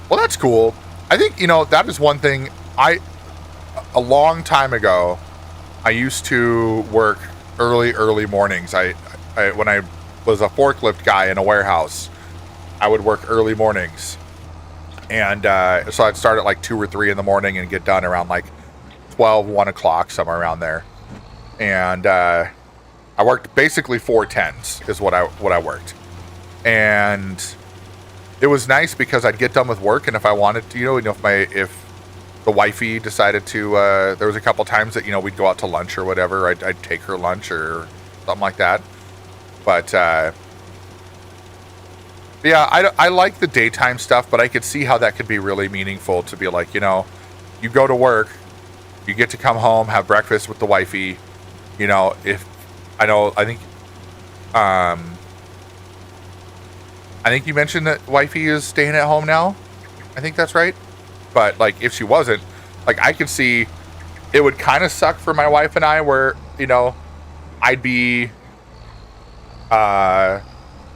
Well, that's cool. I think, that is one thing. A long time ago, I used to work early mornings. When I was a forklift guy in a warehouse, I would work early mornings. And so I'd start at like 2 or 3 in the morning and get done around like 12, 1 o'clock, somewhere around there. And I worked basically 4 10s is what I worked. And it was nice because I'd get done with work, and if I wanted to, if the wifey decided to, there was a couple times that, we'd go out to lunch or whatever. I'd take her lunch or something like that. But yeah, I like the daytime stuff, but I could see how that could be really meaningful to be like, you go to work, you get to come home, have breakfast with the wifey. I think you mentioned that wifey is staying at home now. I think that's right. But like, if she wasn't, like, I could see it would kind of suck for my wife and I, where I'd be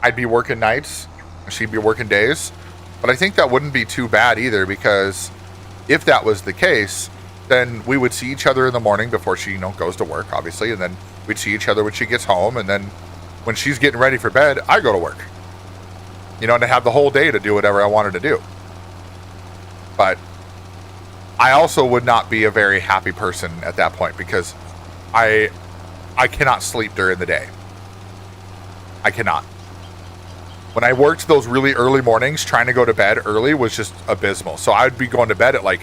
working nights, and she'd be working days. But I think that wouldn't be too bad either, because if that was the case, then we would see each other in the morning before she, goes to work, obviously, and then we'd see each other when she gets home, and then when she's getting ready for bed, I go to work. And I have the whole day to do whatever I wanted to do. But I also would not be a very happy person at that point, because I cannot sleep during the day. I cannot. When I worked those really early mornings, trying to go to bed early was just abysmal. So I'd be going to bed at like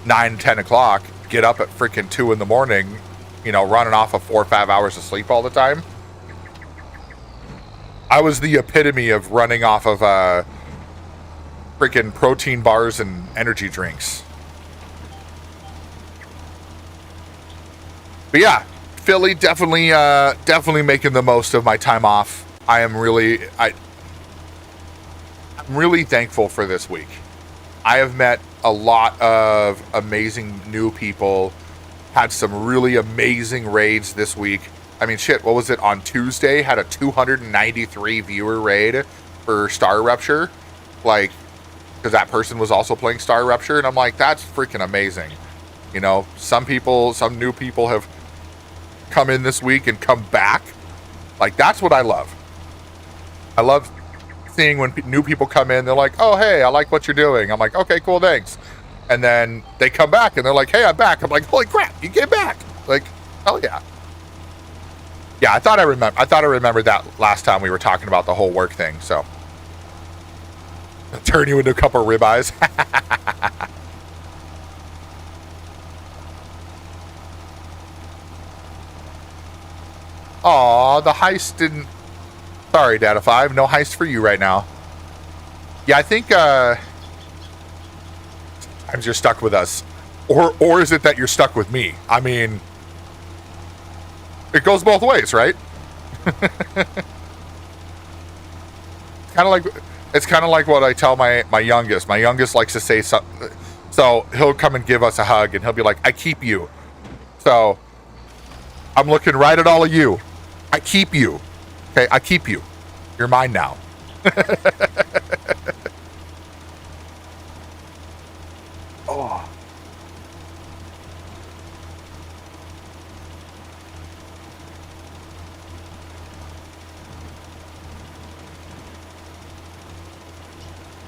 9, 10 o'clock, get up at freaking 2 in the morning, running off of 4 or 5 hours of sleep all the time. I was the epitome of running off of freaking protein bars and energy drinks. But yeah, Philly, definitely making the most of my time off. I'm really thankful for this week. I have met a lot of amazing new people, had some really amazing raids this week. I mean, shit, what was it? On Tuesday, had a 293 viewer raid for Star Rupture. Like, because that person was also playing Star Rupture. And I'm like, that's freaking amazing. Some new people have come in this week and come back. Like, that's what I love. I love seeing when new people come in, they're like, oh, hey, I like what you're doing. I'm like, okay, cool, thanks. And then they come back and they're like, hey, I'm back. I'm like, holy crap, you came back. Like, hell yeah. Yeah, I thought I remembered that last time we were talking about the whole work thing, so. I'll turn you into a couple of ribeyes. Aw, the heist didn't... Sorry, Data 5, no heist for you right now. Yeah, I think, sometimes you're stuck with us. Or is it that you're stuck with me? I mean... It goes both ways, right? It's kind of like what I tell my youngest. My youngest likes to say something. So he'll come and give us a hug, and he'll be like, I keep you. So I'm looking right at all of you. I keep you. Okay, I keep you. You're mine now. Oh.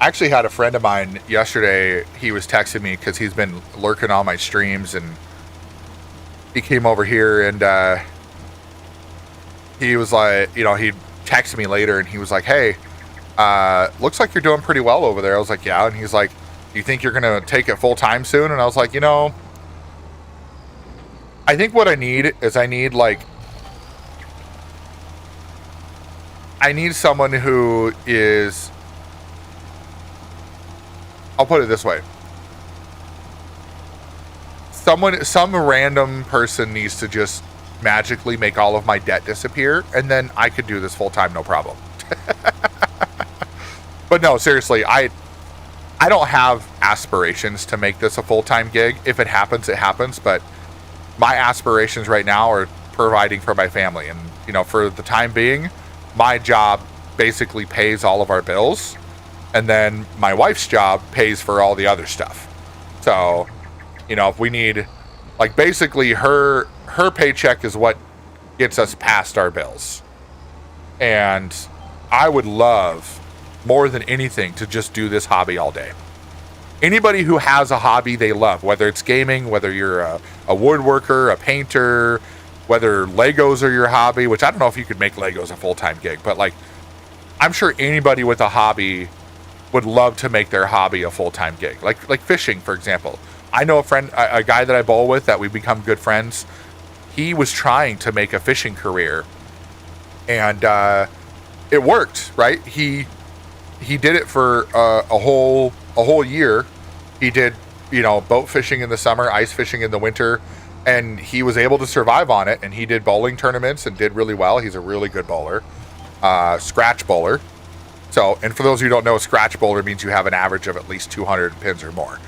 I actually had a friend of mine yesterday. He was texting me because he's been lurking on my streams, and he came over here and he was like, you know, he texted me later and he was like, hey, looks like you're doing pretty well over there. I was like, yeah. And he's like, do you think you're going to take it full time soon? And I was like, you know, I think what I need is I need someone who is, I'll put it this way. Some random person needs to just magically make all of my debt disappear, and then I could do this full time, no problem. But no, seriously, I don't have aspirations to make this a full time gig. If it happens, it happens. But my aspirations right now are providing for my family, and you know, for the time being, my job basically pays all of our bills, and then my wife's job pays for all the other stuff. So, you know, if we need, like, basically her paycheck is what gets us past our bills. And I would love more than anything to just do this hobby all day. Anybody who has a hobby they love, whether it's gaming, whether you're a woodworker, a painter, whether Legos are your hobby, which I don't know if you could make Legos a full-time gig, but like, I'm sure anybody with a hobby would love to make their hobby a full-time gig. Like fishing, for example. I know a guy that I bowl with that we've become good friends. He was trying to make a fishing career, and it worked, right? He did it for a whole year. He did, you know, boat fishing in the summer, ice fishing in the winter, and he was able to survive on it. And he did bowling tournaments and did really well. He's a really good bowler, scratch bowler. So, and for those who don't know, a scratch bowler means you have an average of at least 200 pins or more.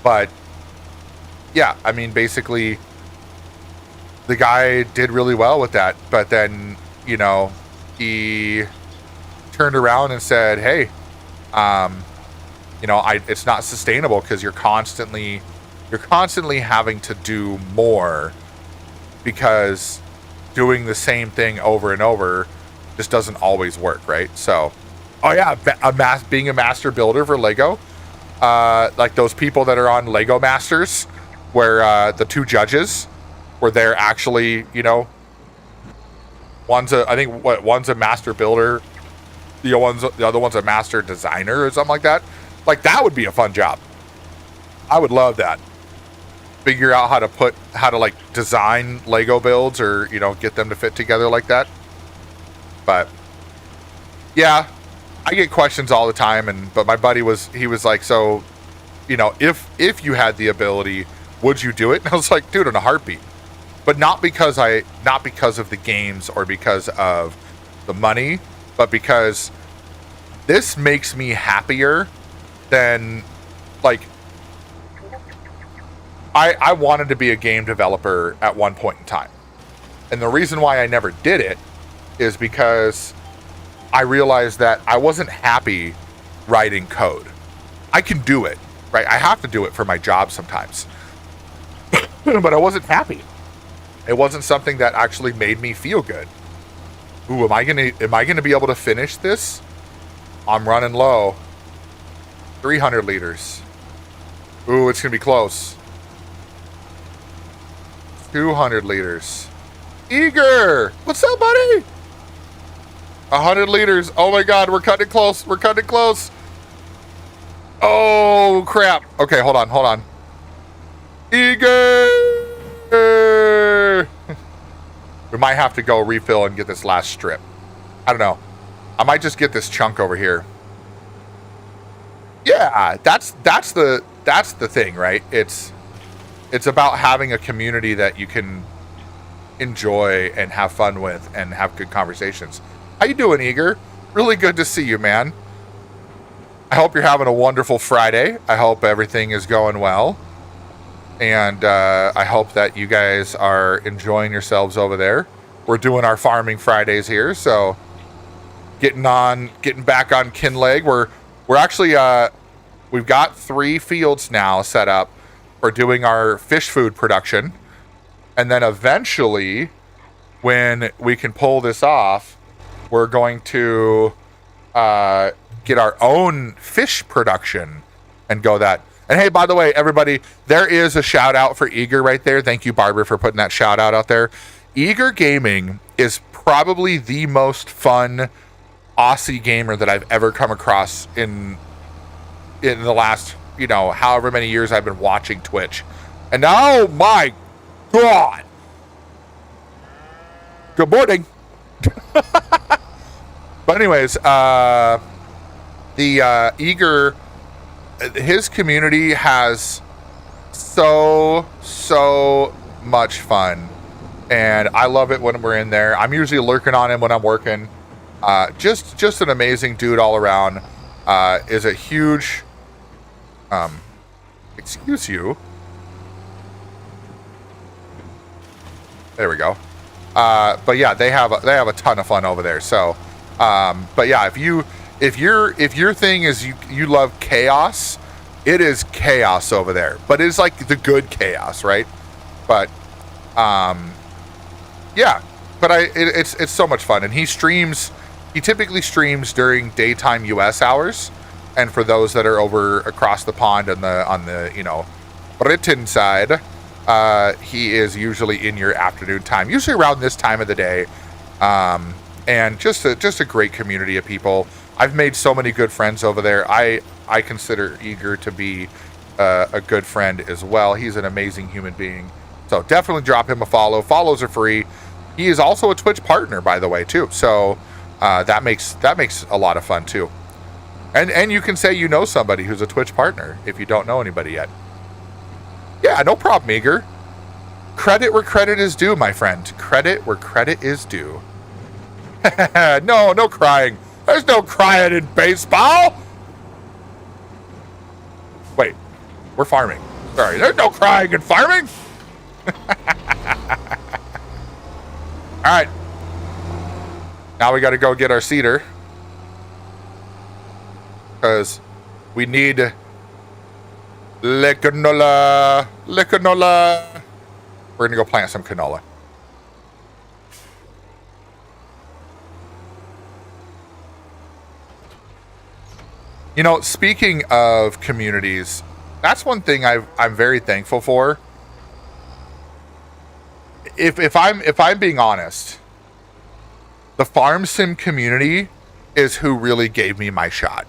But yeah, I mean, basically the guy did really well with that, but then, you know, he turned around and said, hey, you know, it's not sustainable because you're constantly having to do more, because doing the same thing over and over just doesn't always work, right? So, oh yeah, being a master builder for Lego, like those people that are on Lego Masters, where the two judges, where they're actually, you know, one's a master builder, the other one's a master designer or something like that. Like, that would be a fun job. I would love that. Figure out how to like design Lego builds, or, you know, get them to fit together like that. But yeah, I get questions all the time, but my buddy was like, so, you know, if you had the ability, would you do it? And I was like, dude, in a heartbeat. But not because of the games or because of the money, but because this makes me happier than, like, I wanted to be a game developer at one point in time. And the reason why I never did it is because I realized that I wasn't happy writing code. I can do it, right? I have to do it for my job sometimes. But I wasn't happy. It wasn't something that actually made me feel good. Ooh, am I gonna be able to finish this? I'm running low. 300 liters. Ooh, it's gonna be close. 200 liters. Eager! What's up, buddy? 100 liters. Oh my god, we're cutting it close. We're cutting it close. Oh, crap. Okay, hold on. Eager! We might have to go refill and get this last strip. I don't know. I might just get this chunk over here. Yeah, that's the thing, right? It's about having a community that you can enjoy and have fun with and have good conversations. How you doing, Eager? Really good to see you, man. I hope you're having a wonderful Friday. I hope everything is going well. And I hope that you guys are enjoying yourselves over there. We're doing our farming Fridays here, so getting back on Kinleg. We're actually we've got 3 fields now set up for doing our fish food production, and then eventually, when we can pull this off, we're going to get our own fish production and go that. And hey, by the way, everybody, there is a shout out for Eager right there. Thank you, Barbara, for putting that shout out there. Eager Gaming is probably the most fun Aussie gamer that I've ever come across in the last, however many years I've been watching Twitch. And oh my God. Good morning. But anyways, the Eager, his community has so much fun, and I love it when we're in there. I'm usually lurking on him when I'm working. Just an amazing dude all around. Is a huge excuse you. There we go. But yeah, they have a ton of fun over there. So, but yeah, if your thing is you love chaos, it is chaos over there. But it's like the good chaos, right? But yeah. But it's so much fun, and he streams. He typically streams during daytime U.S. hours, and for those that are over across the pond on the Britain side. He is usually in your afternoon time, usually around this time of the day, and just a great community of people. I've made so many good friends over there. I consider Eager to be a good friend as well. He's an amazing human being, so definitely drop him a follow. Follows are free. He is also a Twitch partner, by the way, too. So that makes a lot of fun too. And you can say you know somebody who's a Twitch partner if you don't know anybody yet. Yeah, no problem, Eager. Credit where credit is due, my friend. Credit where credit is due. No crying. There's no crying in baseball. Wait, we're farming. Sorry, there's no crying in farming. All right. Now we got to go get our cedar. Because we need... canola. We're gonna go plant some canola. Speaking of communities, that's one thing I'm very thankful for. If I'm being honest, the farm sim community is who really gave me my shot.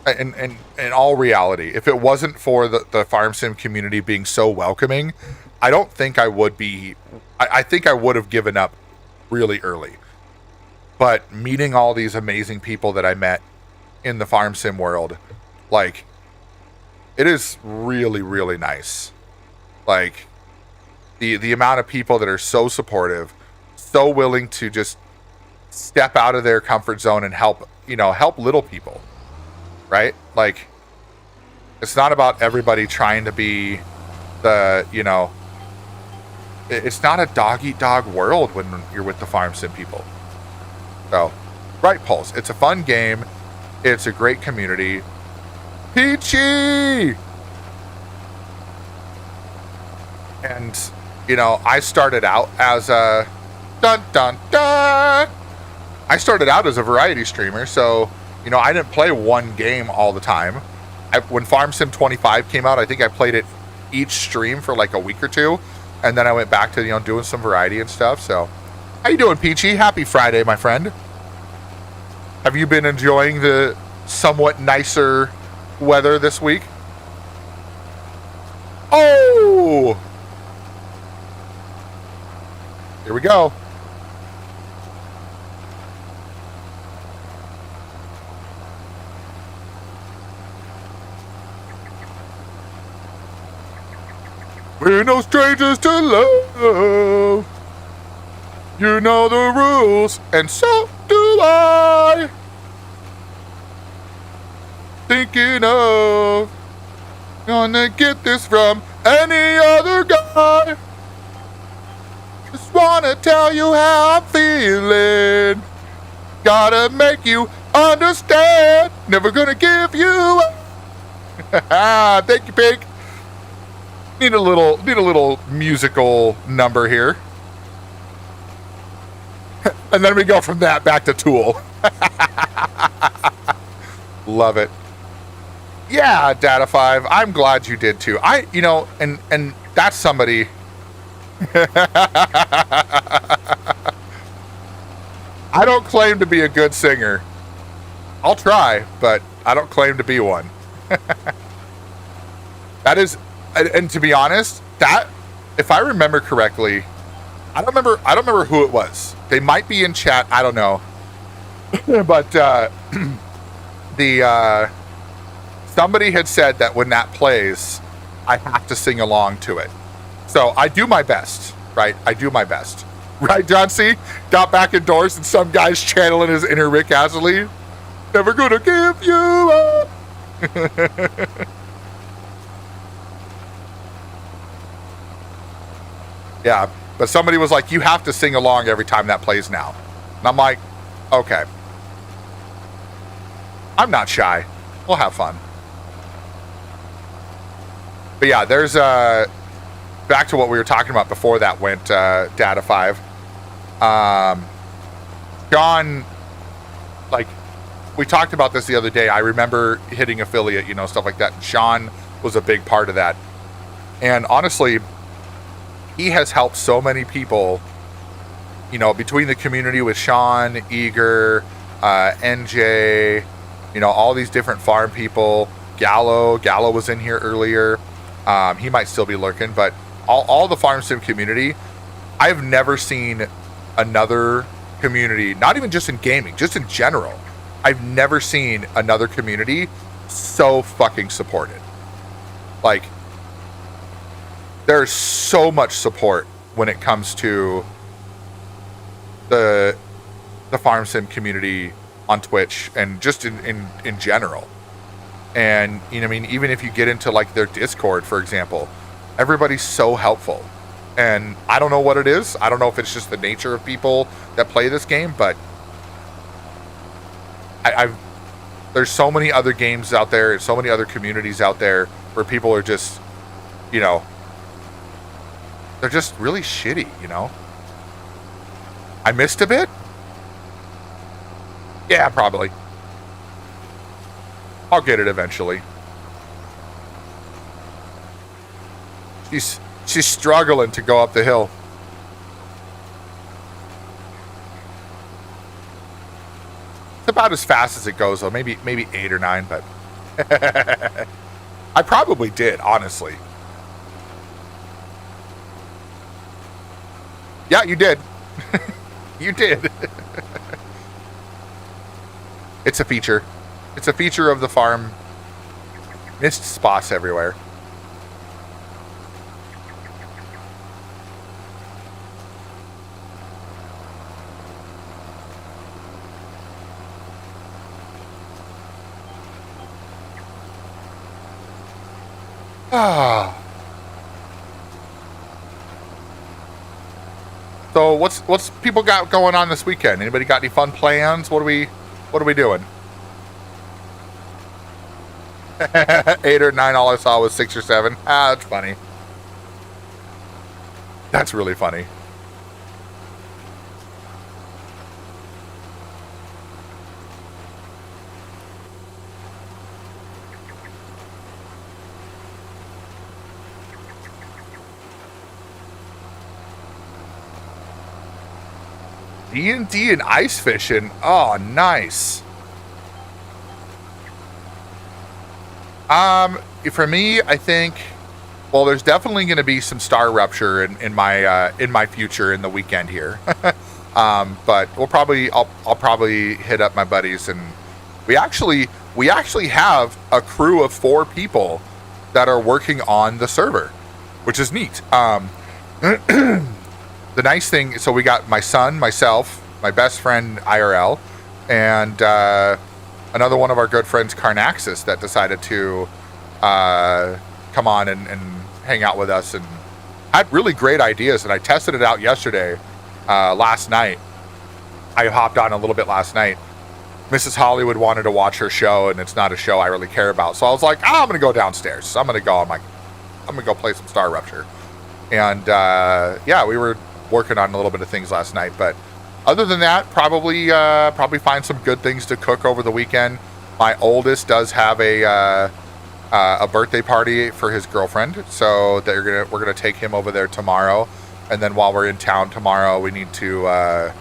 In all reality, if it wasn't for the farm sim community being so welcoming, I don't think I would be. I think I would have given up really early. But meeting all these amazing people that I met in the farm sim world, like, it is really, really nice. Like, the amount of people that are so supportive, so willing to just step out of their comfort zone and help little people. Right? Like, it's not about everybody trying to be it's not a dog-eat-dog world when you're with the farm sim people. So, right, Pulse. It's a fun game. It's a great community. Peachy! And, I started out as a... Dun, dun, dun! I started out as a variety streamer, so... I didn't play one game all the time. When Farm Sim 25 came out, I think I played it each stream for like a week or two. And then I went back to, doing some variety and stuff. So, how you doing, Peachy? Happy Friday, my friend. Have you been enjoying the somewhat nicer weather this week? Oh! Here we go. We're no strangers to love. You know the rules, and so do I. Thinking of gonna get this from any other guy. Just wanna tell you how I'm feeling. Gotta make you understand. Never gonna give you up. Thank you, Pig. Need a little musical number here. And then we go from that back to Tool. Love it. Yeah, Data 5. I'm glad you did too. And that's somebody. I don't claim to be a good singer. I'll try, but I don't claim to be one. That is, and to be honest, that, if I remember correctly, I don't remember who it was. They might be in chat. I don't know. But somebody had said that when that plays, I have to sing along to it. So I do my best, right? I do my best. Right, John C? Got back indoors and some guy's channeling his inner Rick Astley. Never gonna give you up. Yeah, but somebody was like, you have to sing along every time that plays now. And I'm like, okay. I'm not shy. We'll have fun. But yeah, there's back to what we were talking about before that went Data 5. John, like, we talked about this the other day. I remember hitting affiliate, stuff like that. And Sean was a big part of that. And honestly, he has helped so many people, between the community with Sean, Eager, NJ, all these different farm people. Gallo was in here earlier. He might still be lurking, but all the farm sim community, I've never seen another community, not even just in gaming, just in general. I've never seen another community so fucking supported. Like, there's so much support when it comes to the farm sim community on Twitch and just in general. And even if you get into like their Discord, for example, everybody's so helpful. And I don't know what it is. I don't know if it's just the nature of people that play this game, but there's so many other games out there and so many other communities out there where people are just, they're just really shitty, I missed a bit? Yeah, probably. I'll get it eventually. She's struggling to go up the hill. It's about as fast as it goes, though. Maybe 8 or 9, but I probably did, honestly. Yeah, you did. You did. It's a feature. It's a feature of the farm. Missed spots everywhere. So what's people got going on this weekend? Anybody got any fun plans? What are we doing? 8 or 9, all I saw was 6 or 7. That's funny. That's really funny. D&D and ice fishing. Oh, nice. For me, I think, well, there's definitely going to be some Star Rupture in my future in the weekend here. But I'll probably hit up my buddies, and we actually have a crew of 4 people that are working on the server, which is neat. The nice thing, so we got my son, myself, my best friend IRL, and another one of our good friends, Carnaxis, that decided to come on and hang out with us and had really great ideas. And I tested it out yesterday, last night. I hopped on a little bit last night. Mrs. Hollywood wanted to watch her show, and it's not a show I really care about. So I was like, I'm going to go downstairs. So I'm going to go play some Star Rupture. And yeah, we were working on a little bit of things last night, but Other than that, probably find some good things to cook over the weekend. My oldest does have a birthday party for his girlfriend, so we're gonna take him over there tomorrow. And then while we're in town tomorrow, we need to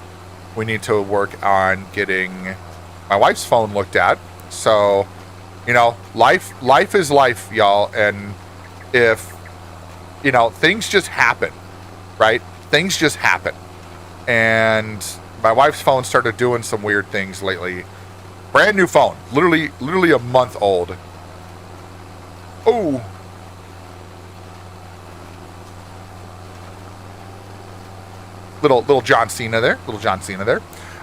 work on getting my wife's phone looked at. So, life is life, y'all. And if things just happen, right? Things just happen. And my wife's phone started doing some weird things lately. Brand new phone, literally a month old. Oh. Little John Cena there.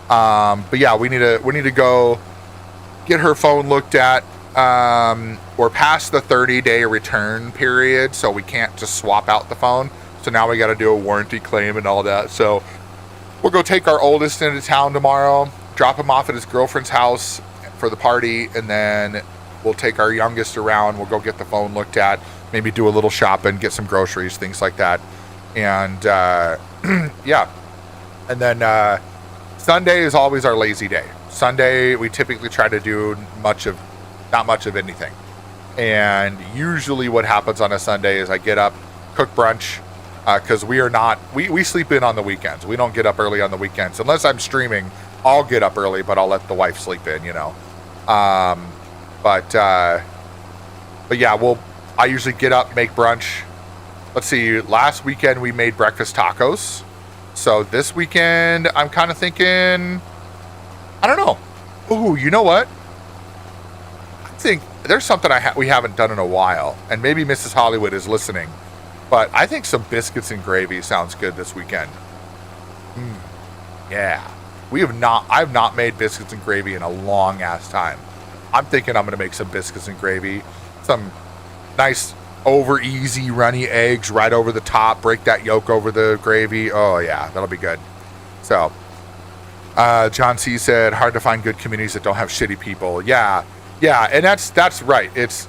But yeah, we need to go get her phone looked at. We're past the 30-day return period, so we can't just swap out the phone. So now we got to do a warranty claim and all that. So we'll go take our oldest into town tomorrow, drop him off at his girlfriend's house for the party, and then we'll take our youngest around. We'll go get the phone looked at, maybe do a little shopping, get some groceries, things like that. And yeah. And then Sunday is always our lazy day. Sunday, we typically try to do not much of anything. And usually what happens on a Sunday is I get up, cook brunch, because we sleep in on the weekends. We don't get up early on the weekends. Unless I'm streaming, I'll get up early, but I'll let the wife sleep in, But yeah, I usually get up, make brunch. Let's see, last weekend we made breakfast tacos. So this weekend, I'm kind of thinking, I don't know. Ooh, you know what? I think there's something we haven't done in a while, and maybe Mrs. Hollywood is listening. But I think some biscuits and gravy sounds good this weekend. Yeah. I've not made biscuits and gravy in a long ass time. I'm thinking I'm going to make some biscuits and gravy. Some nice over easy runny eggs right over the top. Break that yolk over the gravy. Oh yeah, that'll be good. So, John C. said, hard to find good communities that don't have shitty people. Yeah, and that's right. It's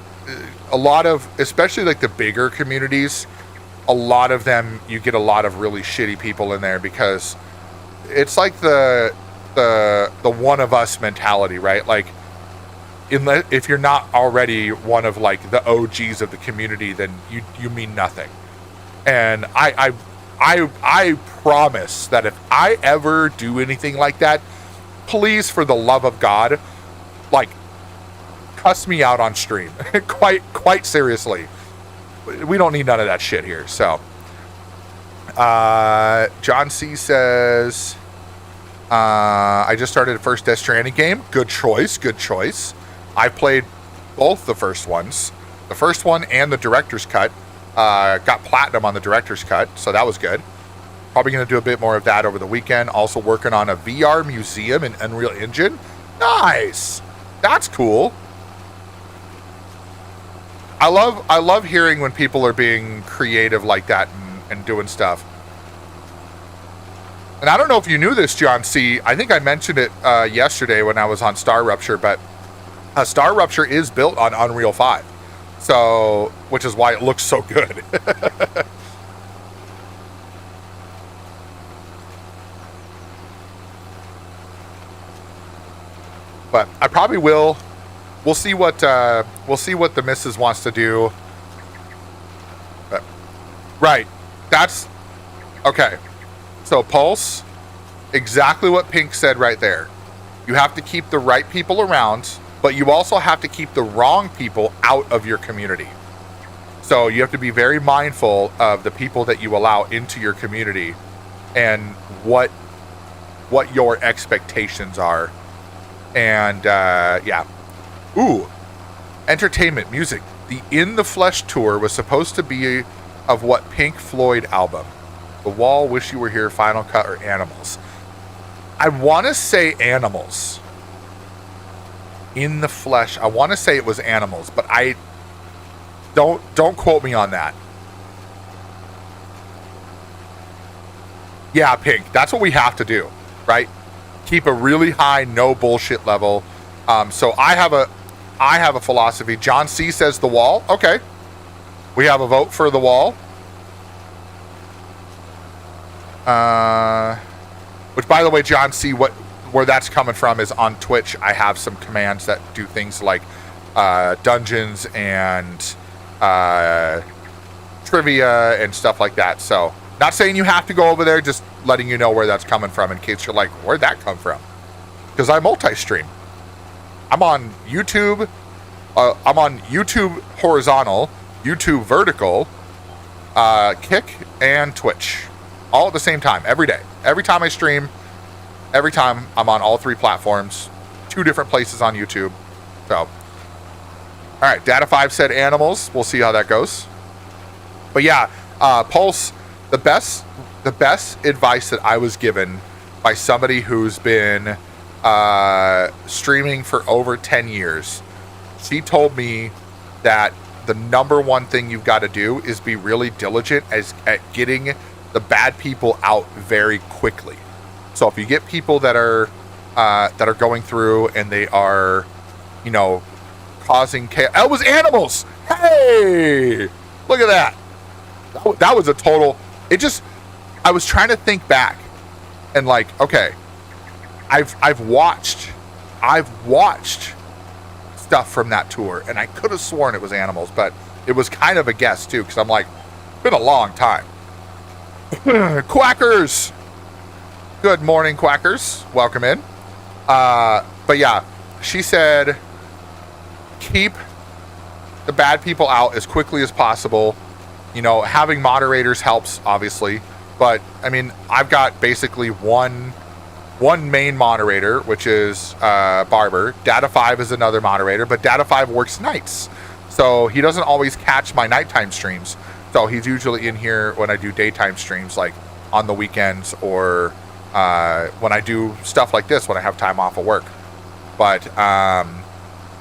a lot of, especially like the bigger communities, a lot of them, you get a lot of really shitty people in there because it's like the one of us mentality, right? Like, if you're not already one of like the OGs of the community, then you mean nothing. And I promise that if I ever do anything like that, please, for the love of God, like, cuss me out on stream. quite seriously. We don't need none of that shit here. So, John C. says, I just started the first Death Stranding game. Good choice. I played both the first ones. The first one and the director's cut. Got platinum on the director's cut, so that was good. Probably going to do a bit more of that over the weekend. Also working on a VR museum in Unreal Engine. Nice. That's cool. I love hearing when people are being creative like that and doing stuff. And I don't know if you knew this, John C. I think I mentioned it yesterday when I was on Star Rupture, but Star Rupture is built on Unreal 5. So, which is why it looks so good. But I probably will. We'll see what the missus wants to do. But, right. That's okay. So Pulse, exactly what Pink said right there. You have to keep the right people around, but you also have to keep the wrong people out of your community. So you have to be very mindful of the people that you allow into your community and what your expectations are. And yeah. Ooh, entertainment, music. The In the Flesh tour was supposed to be of what Pink Floyd album? The Wall, Wish You Were Here, Final Cut, or Animals? I want to say Animals. In the Flesh. I want to say it was Animals, but I don't quote me on that. Yeah, Pink. That's what we have to do, right? Keep a really high no bullshit level. So I have a philosophy. John C. says The Wall. Okay. We have a vote for The Wall. Which, by the way, John C, where that's coming from is on Twitch. I have some commands that do things like dungeons and trivia and stuff like that. So, not saying you have to go over there, just letting you know where that's coming from in case you're like, where'd that come from? Because I multi-stream. I'm on YouTube. I'm on YouTube horizontal, YouTube vertical, Kick, and Twitch. All at the same time, every day. Every time I stream, every time I'm on all 3 platforms, 2 different places on YouTube. So, all right, Data5 said animals. We'll see how that goes. But yeah, Pulse, the best advice that I was given by somebody who's been streaming for over 10 years, she told me that the number one thing you've got to do is be really diligent at getting the bad people out very quickly. So if you get people that are going through and they are, causing chaos. That was animals. Hey, look at that. That was a total. I was trying to think back, and like, okay, I've watched stuff from that tour, and I could have sworn it was animals, but it was kind of a guess too, because I'm like, it's been a long time. Quackers, good morning, Quackers. Welcome in. But yeah, she said, keep the bad people out as quickly as possible. Having moderators helps, obviously, but I mean, I've got basically one main moderator, which is Barber. Data5 is another moderator, but Data5 works nights, so he doesn't always catch my nighttime streams. So he's usually in here when I do daytime streams, like on the weekends or when I do stuff like this when I have time off of work. But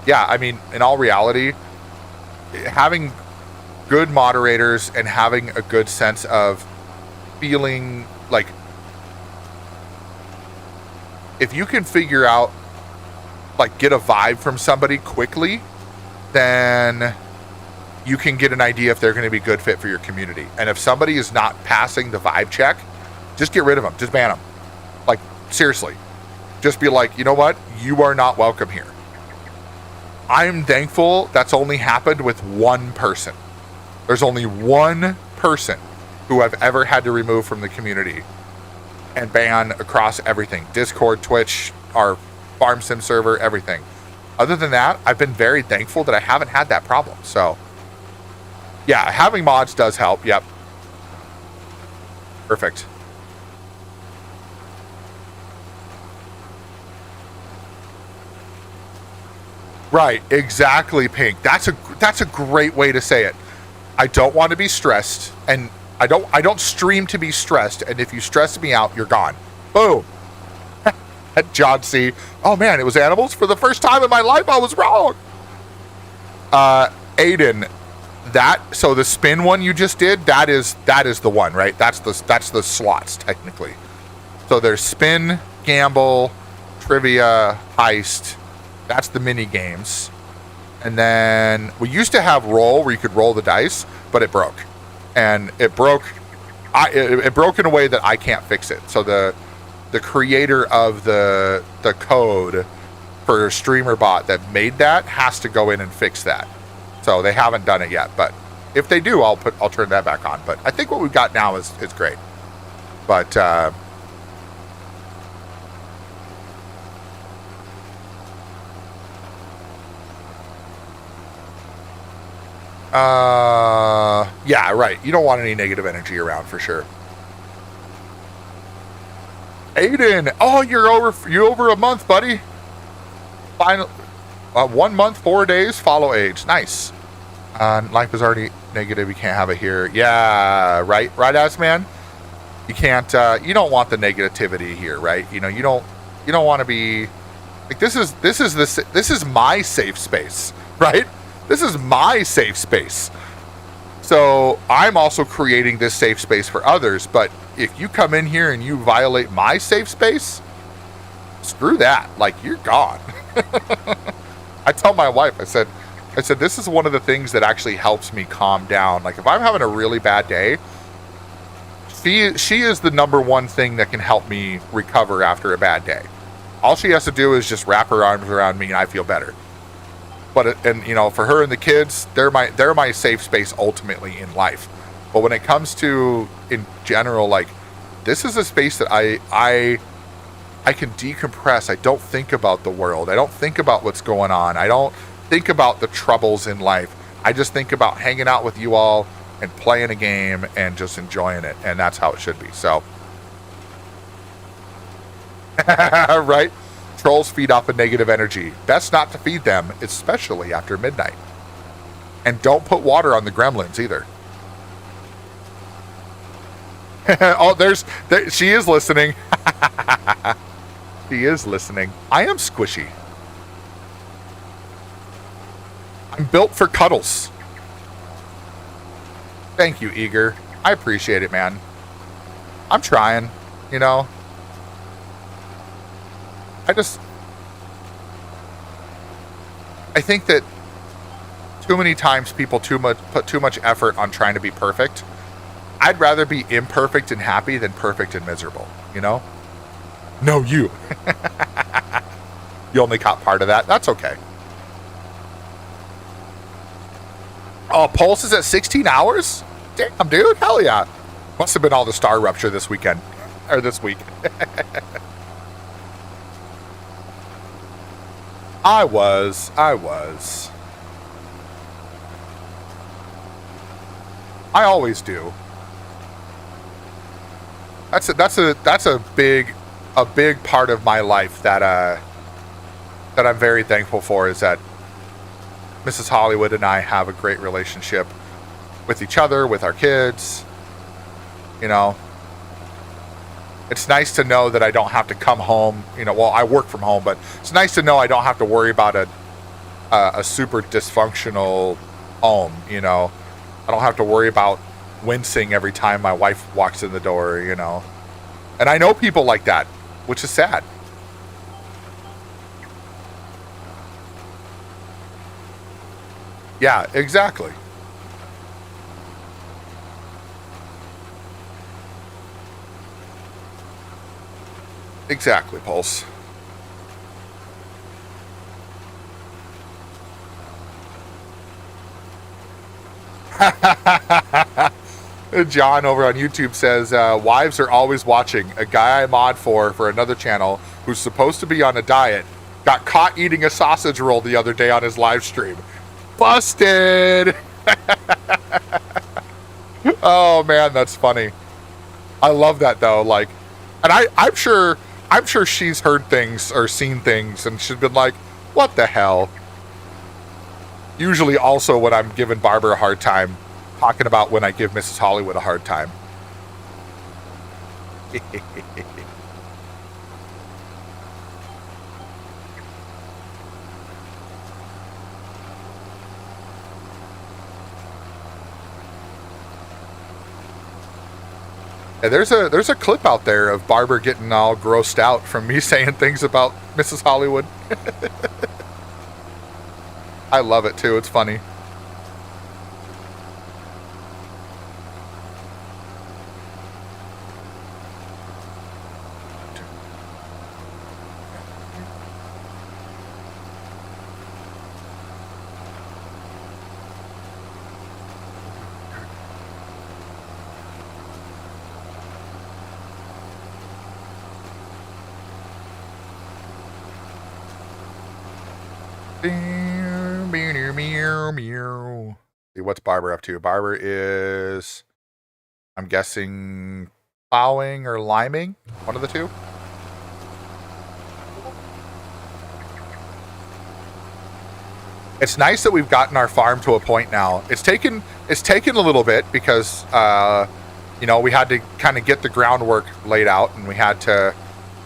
yeah, I mean, in all reality, having good moderators and having a good sense of feeling like, if you can figure out, like, get a vibe from somebody quickly, then you can get an idea if they're going to be a good fit for your community. And if somebody is not passing the vibe check, just get rid of them. Just ban them. Like, seriously. Just be like, you know what? You are not welcome here. I'm thankful that's only happened with one person. There's only one person who I've ever had to remove from the community and ban across everything. Discord, Twitch, our farm sim server, everything. Other than that, I've been very thankful that I haven't had that problem. So, yeah, having mods does help. Yep. Perfect. Right, exactly, Pink. That's a great way to say it. I don't want to be stressed, and I don't stream to be stressed, and if you stress me out, you're gone. Boom. John C. Oh man, it was animals? For the first time in my life, I was wrong. Aiden, so the spin one you just did, that is the one, right? That's the slots, technically. So there's spin, gamble, trivia, heist. That's the mini games. And then we used to have roll, where you could roll the dice, but it broke. And it broke in a way that I can't fix it. So the creator of the code for StreamerBot that made that has to go in and fix that. So they haven't done it yet, but if they do, I'll turn that back on. But I think what we've got now is great. But yeah, right. You don't want any negative energy around for sure. Aiden, oh, you're over a month, buddy. Final 1 month, 4 days, follow age. Nice. Life is already negative. You can't have it here. Yeah, right, ass man. You can't. You don't want the negativity here, right? You don't want to be like this is my safe space, right? This is my safe space. So I'm also creating this safe space for others. But if you come in here and you violate my safe space, screw that. Like, you're gone. I tell my wife, I said, this is one of the things that actually helps me calm down. Like, if I'm having a really bad day, she is the number one thing that can help me recover after a bad day. All she has to do is just wrap her arms around me and I feel better. But and you know, for her and the kids, they're my safe space ultimately in life. But when it comes to in general, like, this is a space that I can decompress. I don't think about the world. I don't think about what's going on. I don't think about the troubles in life. I just think about hanging out with you all and playing a game and just enjoying it. And that's how it should be. So, right? Trolls feed off of negative energy. Best not to feed them, especially after midnight. And don't put water on the gremlins either. Oh, she is listening. She is listening. I am squishy. I'm built for cuddles. Thank you, Eager. I appreciate it, man. I'm trying, you know. I think that too many times people put too much effort on trying to be perfect. I'd rather be imperfect and happy than perfect and miserable, you know? No, you. You only caught part of that. That's okay. Oh, Pulse is at 16 hours? Damn, dude. Hell yeah. Must have been all the star rupture this weekend. Or this week. I was. I always do. That's a big part of my life that I'm very thankful for, is that Mrs. Hollywood and I have a great relationship with each other, with our kids. You know, it's nice to know that I don't have to come home. You know, well, I work from home, but it's nice to know I don't have to worry about a super dysfunctional home. You know, I don't have to worry about wincing every time my wife walks in the door. You know, and I know people like that, which is sad. Yeah, exactly. Exactly, Pulse. John over on YouTube says, wives are always watching. A guy I mod for another channel who's supposed to be on a diet got caught eating a sausage roll the other day on his live stream. Busted! Oh man, that's funny. I love that though. Like, and I'm sure she's heard things or seen things and she's been like, what the hell? Usually also when I'm giving Barbara a hard time, talking about when I give Mrs. Hollywood a hard time. Yeah, there's a clip out there of Barbara getting all grossed out from me saying things about Mrs. Hollywood. I love it too. It's funny. See, what's Barbara up to? Barbara is, I'm guessing, plowing or liming. One of the two. It's nice that we've gotten our farm to a point now. It's taken a little bit because you know, we had to kind of get the groundwork laid out and we had to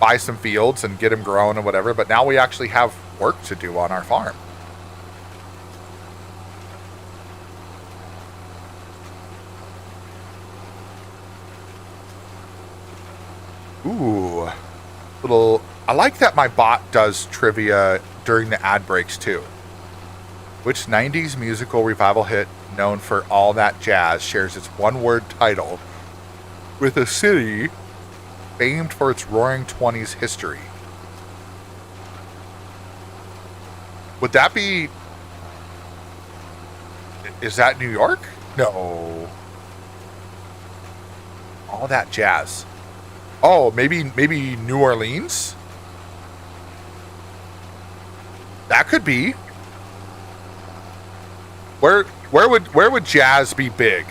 buy some fields and get them grown and whatever, but now we actually have work to do on our farm. Ooh, I like that my bot does trivia during the ad breaks too. Which 90s musical revival hit known for all that jazz shares its one-word title with a city famed for its roaring 20s history. Would that be... Is that New York? No. All that jazz. Oh, maybe New Orleans? That could be. Where would jazz be big?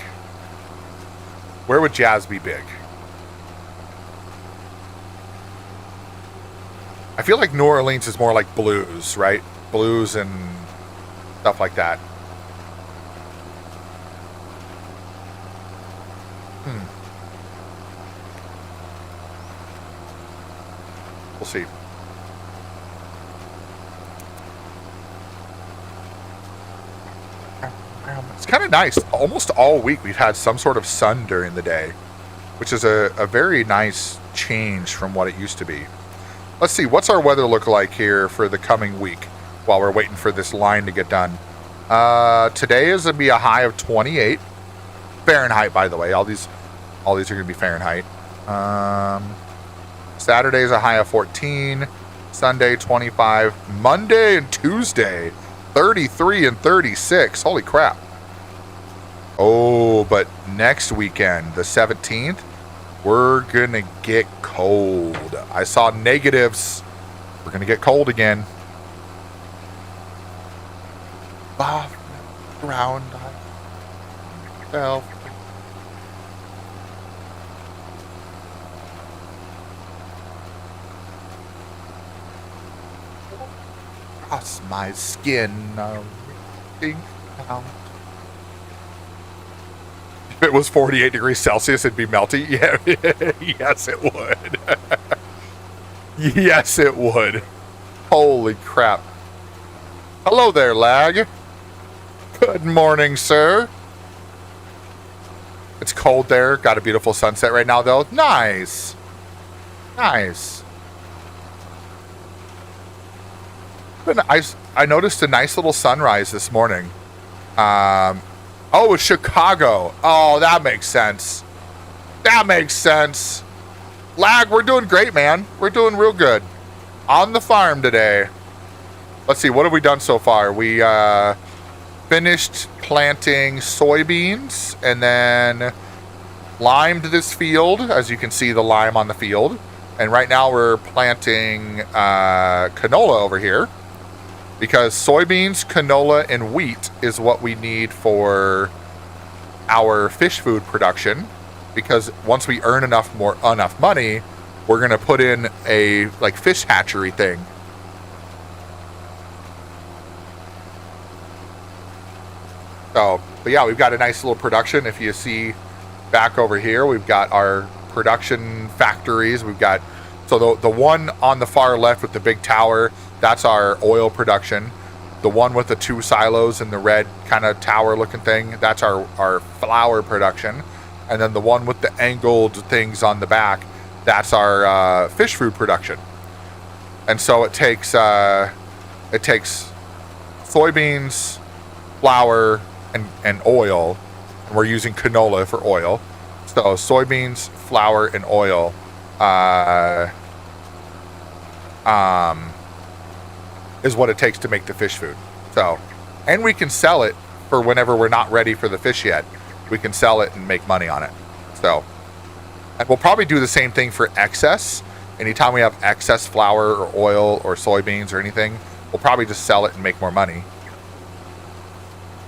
Where would jazz be big? I feel like New Orleans is more like blues, right? Blues and stuff like that. We'll see. It's kind of nice. Almost all week we've had some sort of sun during the day, which is a very nice change from what it used to be. Let's see, what's our weather look like here for the coming week while we're waiting for this line to get done? Today is going to be a high of 28. Fahrenheit, by the way. All these are going to be Fahrenheit. Saturday is a high of 14. Sunday, 25. Monday and Tuesday, 33 and 36. Holy crap. Oh, but next weekend, the 17th, we're going to get cold. I saw negatives. We're going to get cold again. Off the ground I fell. Across my skin, a pink cloud. If it was 48 degrees Celsius, it'd be melty. Yeah, yes, it would. Yes, it would. Holy crap. Hello there, lag. Good morning, sir. It's cold there. Got a beautiful sunset right now, though. Nice. Nice. I noticed a nice little sunrise this morning. Oh, it's Chicago. Oh, that makes sense. That makes sense. Lag, we're doing great, man. We're doing real good. On the farm today. Let's see, what have we done so far? We finished planting soybeans and then limed this field. As you can see, the lime on the field. And right now we're planting canola over here. Because soybeans, canola, and wheat is what we need for our fish food production. Because once we earn enough money, we're gonna put in a fish hatchery thing. So, but yeah, we've got a nice little production. If you see back over here, we've got our production factories. We've got the one on the far left with the big tower. That's our oil production. The one with the two silos and the red kind of tower looking thing, that's our flour production. And then the one with the angled things on the back, that's our fish food production. And so it takes soybeans, flour, and oil. And we're using canola for oil. So soybeans, flour, and oil. Is what it takes to make the fish food. So, and we can sell it for whenever we're not ready for the fish yet. We can sell it and make money on it. So, and we'll probably do the same thing for excess. Anytime we have excess flour or oil or soybeans or anything, we'll probably just sell it and make more money.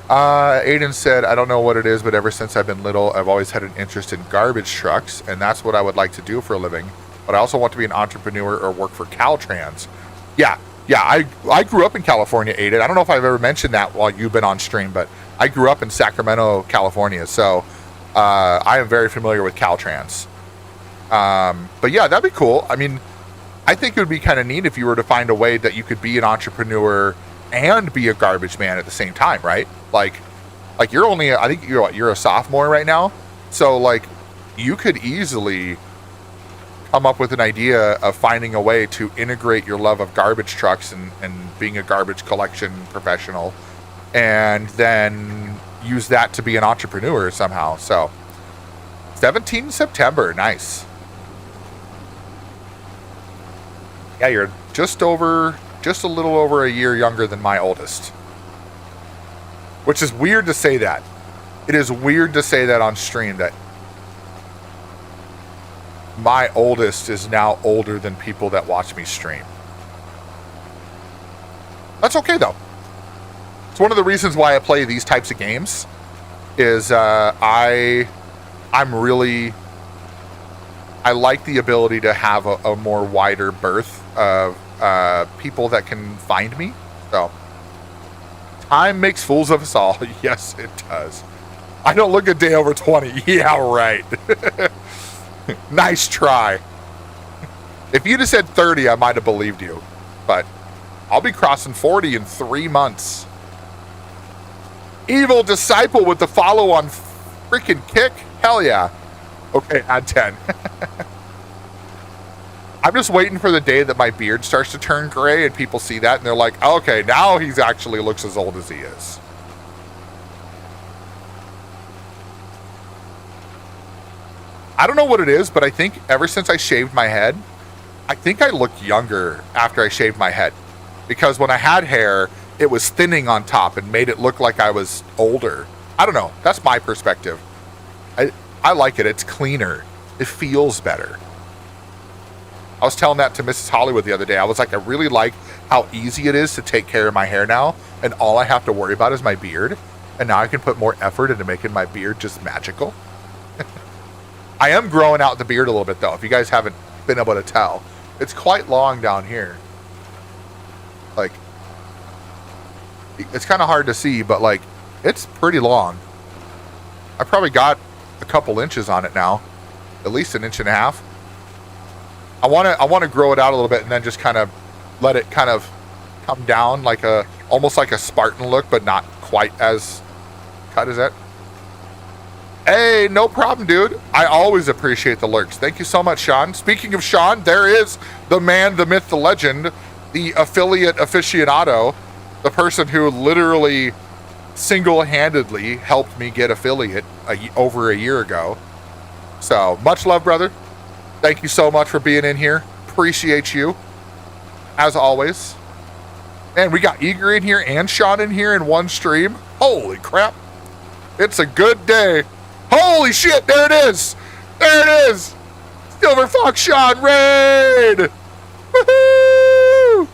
Aiden said, I don't know what it is, but ever since I've been little, I've always had an interest in garbage trucks, and that's what I would like to do for a living. But I also want to be an entrepreneur or work for Caltrans. Yeah, I grew up in California, Aiden. I don't know if I've ever mentioned that while you've been on stream, but I grew up in Sacramento, California, so I am very familiar with Caltrans. But yeah, that'd be cool. I mean, I think it would be kind of neat if you were to find a way that you could be an entrepreneur and be a garbage man at the same time, right? Like you're only, I think you're a sophomore right now, so you could easily come up with an idea of finding a way to integrate your love of garbage trucks and being a garbage collection professional, and then use that to be an entrepreneur somehow. So 17 September. Nice. Yeah, you're just a little over a year younger than my oldest. Which is weird to say that. It is weird to say that on stream, that my oldest is now older than people that watch me stream. That's okay, though. It's one of the reasons why I play these types of games. Is I like the ability to have a more wider berth of people that can find me. So, time makes fools of us all. Yes, it does. I don't look a day over 20. Yeah, right. Nice try. If you'd have said 30, I might have believed you. But I'll be crossing 40 in 3 months. Evil Disciple with the follow on freaking Kick. Hell yeah. Okay, add 10. I'm just waiting for the day that my beard starts to turn gray and people see that and they're like, okay, now he's actually looks as old as he is. I don't know what it is, but I think ever since I shaved my head, I think I look younger after I shaved my head. Because when I had hair, it was thinning on top and made it look like I was older. I don't know. That's my perspective. I like it. It's cleaner. It feels better. I was telling that to Mrs. Hollywood the other day. I was like, I really like how easy it is to take care of my hair now. And all I have to worry about is my beard. And now I can put more effort into making my beard just magical. I am growing out the beard a little bit, though, if you guys haven't been able to tell. It's quite long down here. Like, it's kind of hard to see, but, like, it's pretty long. I probably got a couple inches on it now. At least an inch and a half. I want to grow it out a little bit and then just kind of let it kind of come down like almost like a Spartan look, but not quite as cut as that. Hey, no problem, dude. I always appreciate the lurks. Thank you so much, Sean. Speaking of Sean, there is the man, the myth, the legend, the affiliate aficionado, the person who literally single-handedly helped me get affiliate over a year ago. So, much love, brother. Thank you so much for being in here. Appreciate you, as always. And we got Eager in here and Sean in here in one stream. Holy crap. It's a good day. Holy shit, there it is. There it is. Silver Fox Sean raid. Woohoo!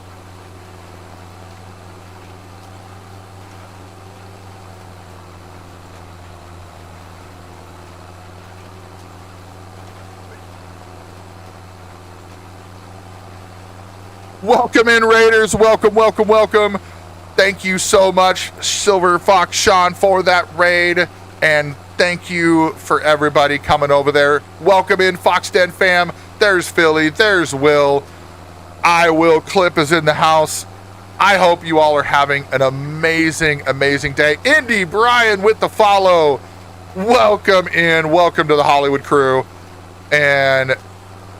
Welcome in, Raiders. Welcome, welcome, welcome. Thank you so much, Silver Fox Sean, for that raid. And thank you for everybody coming over there. Welcome in, Fox Den fam. There's Philly. There's Will. I Will Clip is in the house. I hope you all are having an amazing, amazing day. Indy Brian with the follow. Welcome in. Welcome to the Hollywood crew. And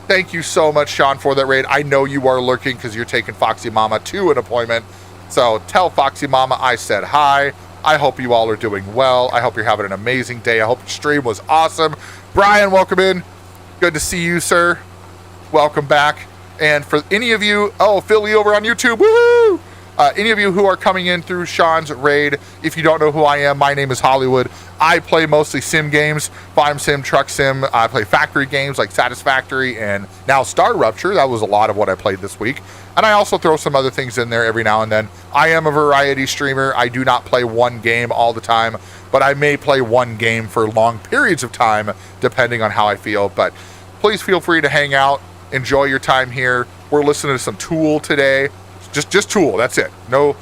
thank you so much, Sean, for that raid. I know you are lurking because you're taking Foxy Mama to an appointment. So tell Foxy Mama I said hi. I hope you all are doing well. I hope you're having an amazing day. I hope your stream was awesome. Brian, welcome in. Good to see you, sir. Welcome back. And for any of you, Philly over on YouTube, woohoo! Any of you who are coming in through Sean's raid, if you don't know who I am, my name is Hollywood. I play mostly sim games, farm sim, truck sim. I play factory games like Satisfactory and now Star Rupture. That was a lot of what I played this week. And I also throw some other things in there every now and then. I am a variety streamer. I do not play one game all the time, but I may play one game for long periods of time, depending on how I feel. But please feel free to hang out. Enjoy your time here. We're listening to some Tool today. Just Tool. That's it. No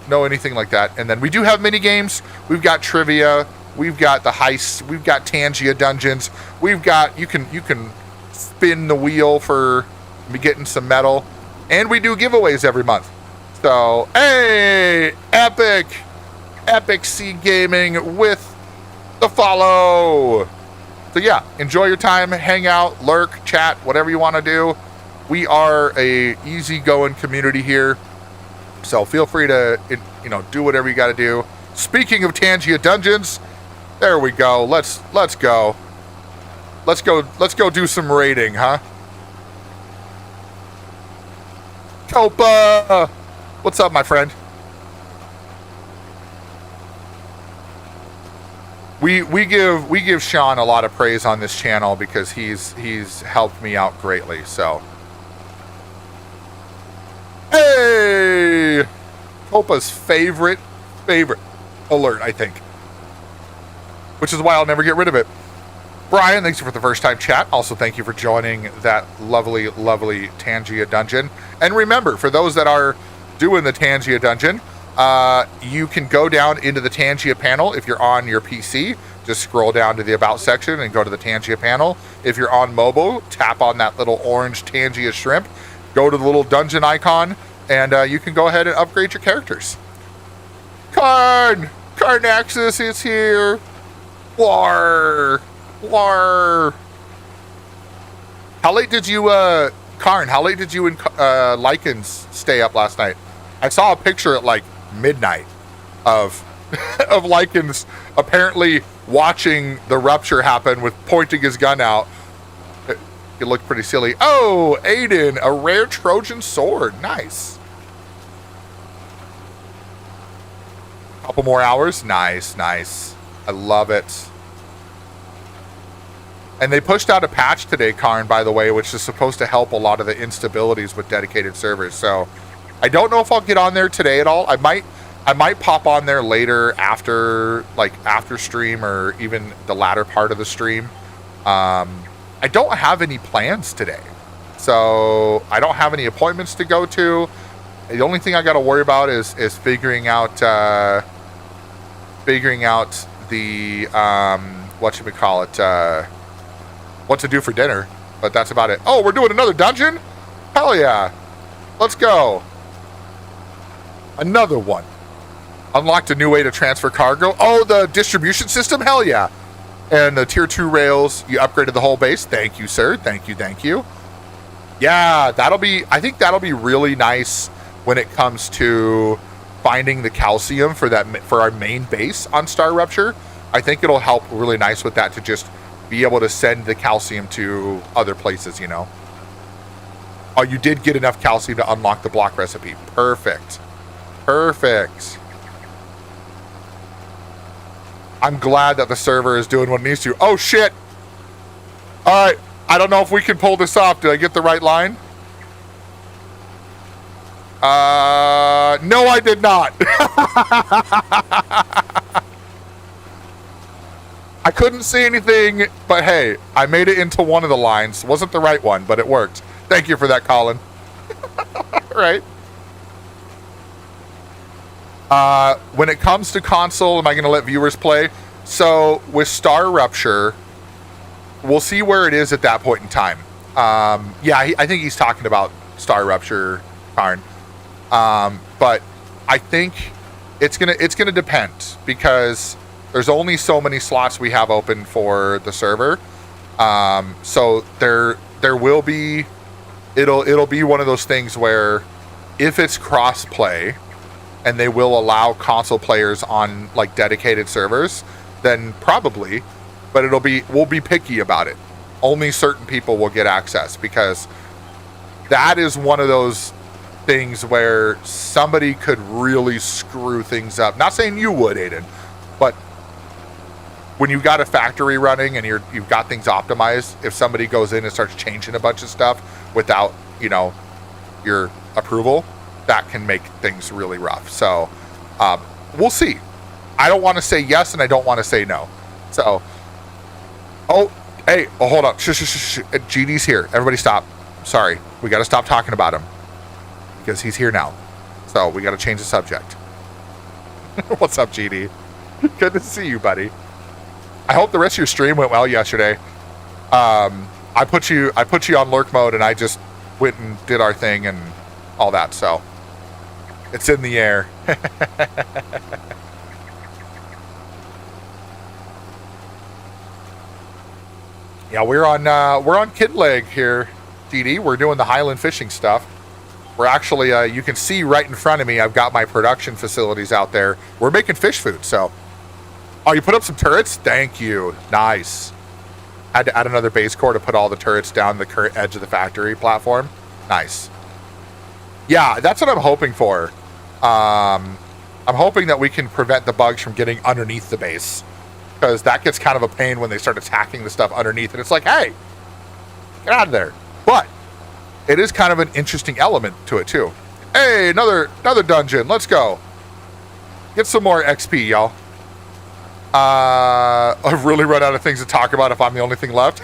anything like that. And then we do have mini games. We've got trivia. We've got the heists. We've got Tangia dungeons. We've got you can spin the wheel for getting some metal. And we do giveaways every month. So, hey, Epic C Gaming with the follow. So yeah, enjoy your time, hang out, lurk, chat, whatever you want to do. We are a easygoing community here. So feel free to, do whatever you got to do. Speaking of Tangia Dungeons, there we go. Let's go. Let's go do some raiding, huh? Copa! What's up, my friend? We give Sean a lot of praise on this channel because he's helped me out greatly. So, hey, Copa's favorite alert, I think, which is why I'll never get rid of it. Brian, thanks for the first time chat. Also, thank you for joining that lovely Tangia dungeon. And remember, for those that are doing the Tangia dungeon, you can go down into the Tangia panel if you're on your PC. Just scroll down to the About section and go to the Tangia panel. If you're on mobile, tap on that little orange Tangia shrimp, go to the little dungeon icon, and you can go ahead and upgrade your characters. Carnaxus is here. War. How late did you, Karn, how late did you and Lycans stay up last night? I saw a picture at like midnight of of Lycans apparently watching the rupture happen with pointing his gun out. It looked pretty silly. Oh, Aiden, a rare Trojan sword. Nice. Couple more hours. Nice. I love it. And they pushed out a patch today, Karn, by the way, which is supposed to help a lot of the instabilities with dedicated servers. So I don't know if I'll get on there today at all. I might pop on there later after stream or even the latter part of the stream. I don't have any plans today. So I don't have any appointments to go to. The only thing I got to worry about is figuring out the what to do for dinner, but that's about it. Oh, we're doing another dungeon? Hell yeah. Let's go. Another one. Unlocked a new way to transfer cargo. Oh, the distribution system? Hell yeah. And the tier 2 rails, you upgraded the whole base. Thank you, sir. Thank you. Yeah, I think that'll be really nice when it comes to finding the calcium for our main base on Star Rupture. I think it'll help really nice with that to just be able to send the calcium to other places, you know. Oh, you did get enough calcium to unlock the block recipe. Perfect. I'm glad that the server is doing what it needs to. Oh, shit. All right. I don't know if we can pull this off. Did I get the right line? No, I did not. I couldn't see anything, but hey, I made it into one of the lines. Wasn't the right one, but it worked. Thank you for that, Colin. Right. When it comes to console, am I going to let viewers play? So with Star Rupture, we'll see where it is at that point in time. I think he's talking about Star Rupture, Karn. But I think it's gonna depend because there's only so many slots we have open for the server. So there will be, it'll be one of those things where if it's cross play and they will allow console players on like dedicated servers, then probably, but we'll be picky about it. Only certain people will get access because that is one of those things where somebody could really screw things up. Not saying you would, Aiden, but when you've got a factory running and you've got things optimized, if somebody goes in and starts changing a bunch of stuff without, your approval, that can make things really rough. So we'll see. I don't want to say yes and I don't want to say no. So, hold up. Shh. GD's here. Everybody stop. Sorry. We got to stop talking about him because he's here now. So we got to change the subject. What's up, GD? Good to see you, buddy. I hope the rest of your stream went well yesterday. I put you on lurk mode and I just went and did our thing and all that. So it's in the air. Yeah, we're on Kid Leg here, DD. We're doing the Highland fishing stuff. We're actually, you can see right in front of me, I've got my production facilities out there. We're making fish food, so. Oh, you put up some turrets? Thank you. Nice. I had to add another base core to put all the turrets down the current edge of the factory platform. Nice. Yeah, that's what I'm hoping for. I'm hoping that we can prevent the bugs from getting underneath the base, because that gets kind of a pain when they start attacking the stuff underneath, and it's like, hey, get out of there. But it is kind of an interesting element to it too. Hey, another dungeon. Let's go. Get some more XP, y'all. I've really run out of things to talk about if I'm the only thing left.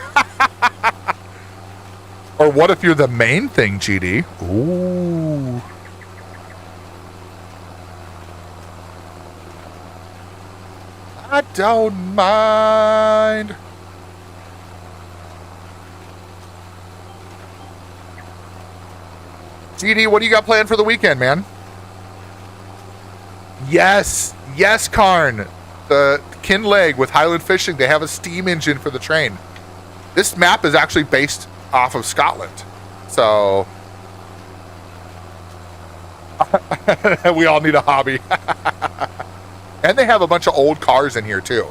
Or what if you're the main thing, GD? Ooh. I don't mind. GD, what do you got planned for the weekend, man? Yes, Karn. The Kinleg with Highland Fishing, they have a steam engine for the train. This map is actually based off of Scotland. So we all need a hobby. And they have a bunch of old cars in here too.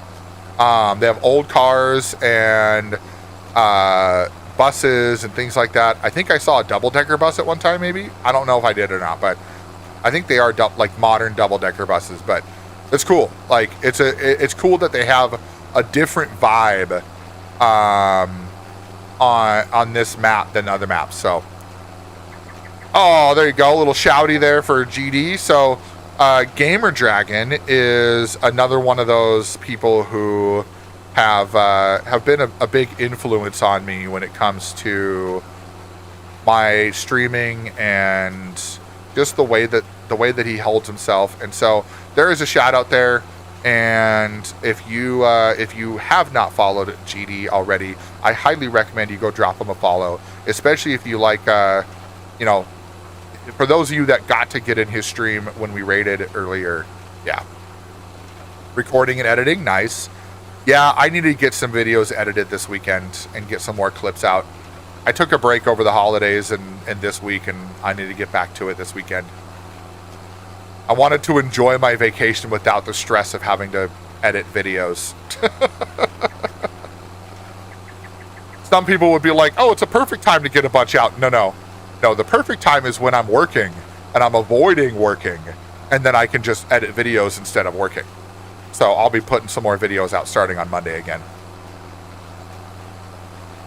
They have old cars and buses and things like that. I think I saw a double-decker bus at one time, maybe. I don't know if I did or not, but I think they are like modern double-decker buses. But it's cool. Like it's cool that they have a different vibe on this map than other maps. So, oh, there you go, a little shouty there for GD. So, Gamer Dragon is another one of those people who have been a big influence on me when it comes to my streaming and just the way that he holds himself. And so there is a shout out there. And if you have not followed GD already, I highly recommend you go drop him a follow, especially if you like, for those of you that got to get in his stream when we raided earlier. Yeah. Recording and editing, nice. Yeah, I need to get some videos edited this weekend and get some more clips out. I took a break over the holidays and this week, and I need to get back to it this weekend. I wanted to enjoy my vacation without the stress of having to edit videos. Some people would be like, oh, it's a perfect time to get a bunch out. No, the perfect time is when I'm working and I'm avoiding working, and then I can just edit videos instead of working. So I'll be putting some more videos out starting on Monday again.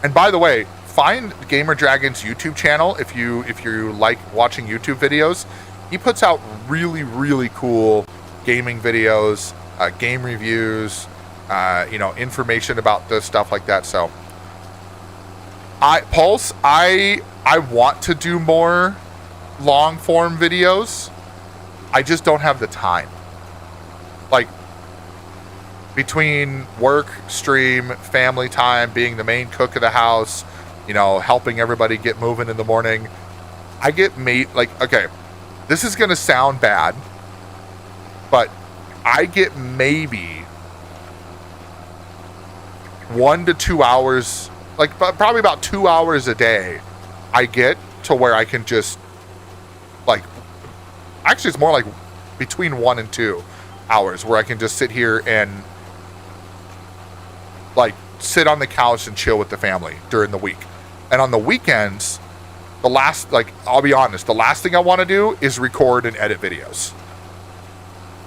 And by the way, find Gamer Dragon's YouTube channel if you like watching YouTube videos. He puts out really, really cool gaming videos, game reviews, information about the stuff like that. So, Pulse, I want to do more long form videos. I just don't have the time. Like, between work, stream, family time, being the main cook of the house, helping everybody get moving in the morning, I get okay, this is going to sound bad, but I get maybe 1 to 2 hours, probably about 2 hours a day, I get to where I can just, actually it's more like between 1 and 2 hours where I can just sit here and, sit on the couch and chill with the family during the week. And on the weekends, I'll be honest, the last thing I want to do is record and edit videos.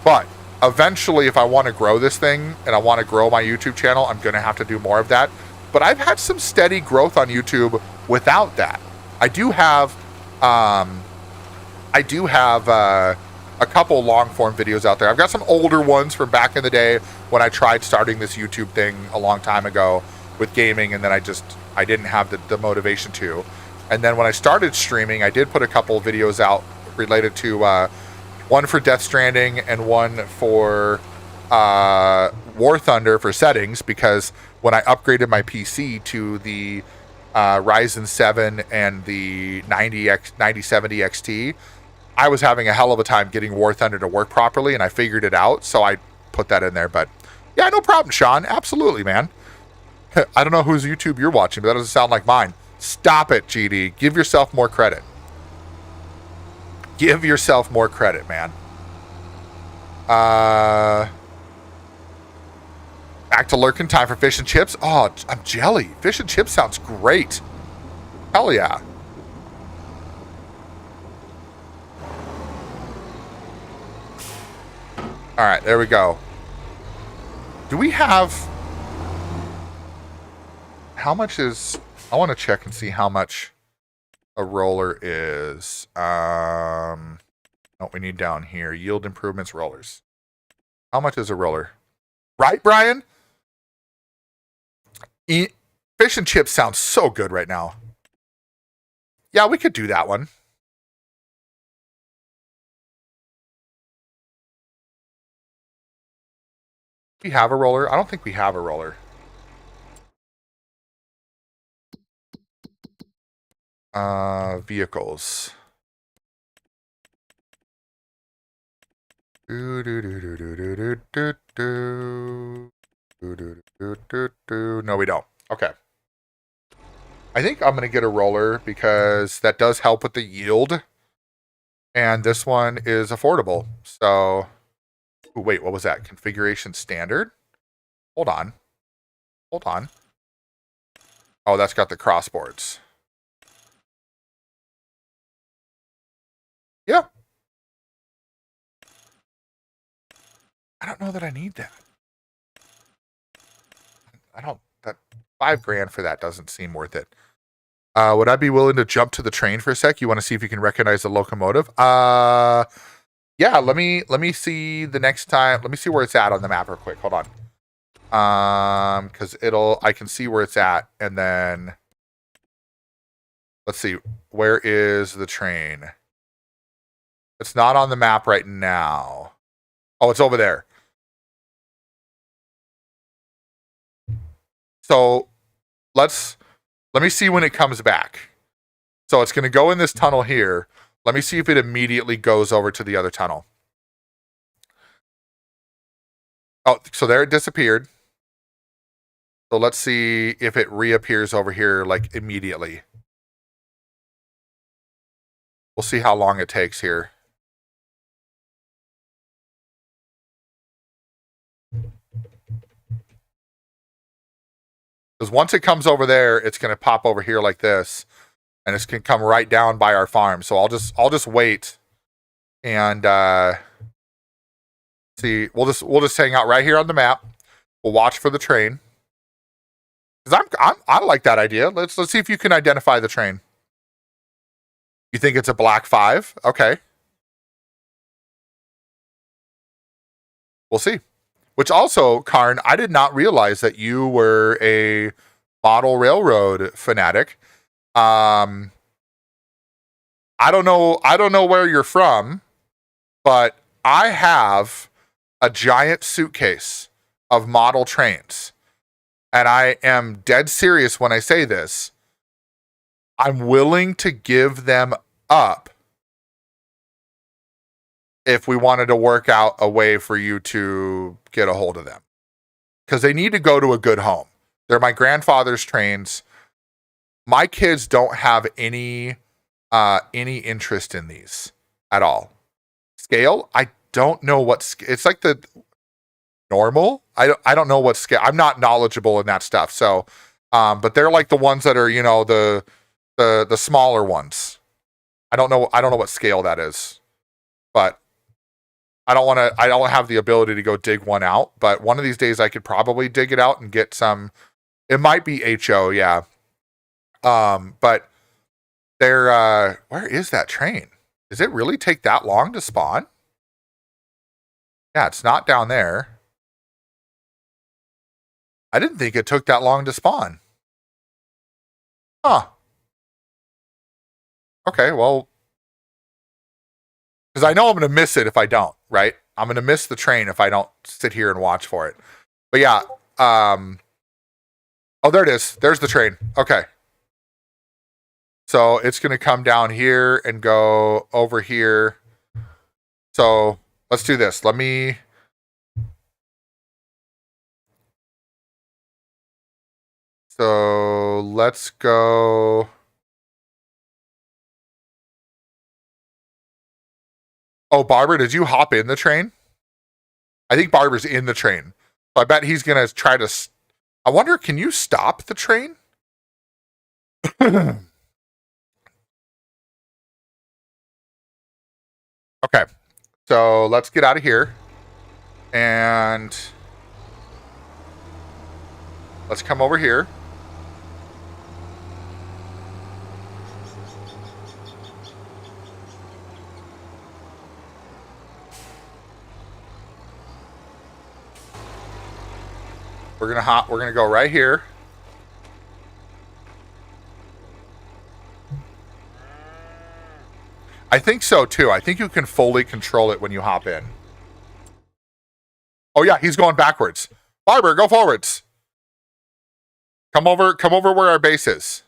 But eventually, if I want to grow this thing and I want to grow my YouTube channel, I'm going to have to do more of that. But I've had some steady growth on YouTube without that. I do have a couple long form videos out there. I've got some older ones from back in the day when I tried starting this YouTube thing a long time ago with gaming, and then I didn't have the motivation to. And then when I started streaming, I did put a couple videos out related to one for Death Stranding and one for War Thunder for settings, because when I upgraded my PC to the Ryzen 7 and the 9070 XT, I was having a hell of a time getting War Thunder to work properly, and I figured it out, so I put that in there. But yeah, no problem, Sean. Absolutely, man. I don't know whose YouTube you're watching, but that doesn't sound like mine. Stop it, GD. Give yourself more credit. Give yourself more credit, man. Back to lurking, time for fish and chips. Oh, I'm jelly. Fish and chips sounds great. Hell yeah. All right, there we go. Do we have... How much is... I want to check and see how much a roller is. What we need down here. Yield improvements rollers. How much is a roller? Right, Brian? Fish and chips sounds so good right now. Yeah, we could do that one. We have a roller? I don't think we have a roller. Vehicles. No, we don't. Okay. I think I'm going to get a roller because that does help with the yield. And this one is affordable. So, ooh, wait, what was that? Configuration standard? Hold on. Hold on. Oh, that's got the crossboards. Yeah. I don't know that I need that. That $5,000 for that doesn't seem worth it. Would I be willing to jump to the train for a sec? You want to see if you can recognize the locomotive? Yeah, let me see the next time. Let me see where it's at on the map real quick. Hold on. Because I can see where it's at, and then let's see. Where is the train? It's not on the map right now. Oh, it's over there. So let me see when it comes back. So it's going to go in this tunnel here. Let me see if it immediately goes over to the other tunnel. Oh, so there it disappeared. So let's see if it reappears over here like immediately. We'll see how long it takes here. Because once it comes over there, it's going to pop over here like this, and it's going to come right down by our farm. So I'll just wait and see. We'll just hang out right here on the map. We'll watch for the train. Because I like that idea. Let's see if you can identify the train. You think it's a black 5? Okay. We'll see. Which also, Karn, I did not realize that you were a model railroad fanatic. I don't know where you're from, but I have a giant suitcase of model trains. And I am dead serious when I say this. I'm willing to give them up if we wanted to work out a way for you to get a hold of them. Because they need to go to a good home. They're my grandfather's trains. My kids don't have any interest in these at all. Scale, I don't know what it's like the normal. I don't know what scale. I'm not knowledgeable in that stuff. So, but they're like the ones that are, the smaller ones. I don't know what scale that is, but I don't have the ability to go dig one out, but one of these days I could probably dig it out and get some. It might be HO, yeah. But they're where is that train? Does it really take that long to spawn? Yeah, it's not down there. I didn't think it took that long to spawn. Huh. Okay, well, because I know I'm going to miss it if I don't, right? I'm going to miss the train if I don't sit here and watch for it. But yeah, oh, there it is. There's the train. Okay. So it's going to come down here and go over here. So let's do this. So let's go. Oh, Barbara, did you hop in the train? I think Barbara's in the train. I bet he's going to try to... I wonder, can you stop the train? Okay. So let's get out of here. And let's come over here. We're gonna go right here. I think so too. I think you can fully control it when you hop in. Oh yeah, he's going backwards. Barber, go forwards. Come over where our base is.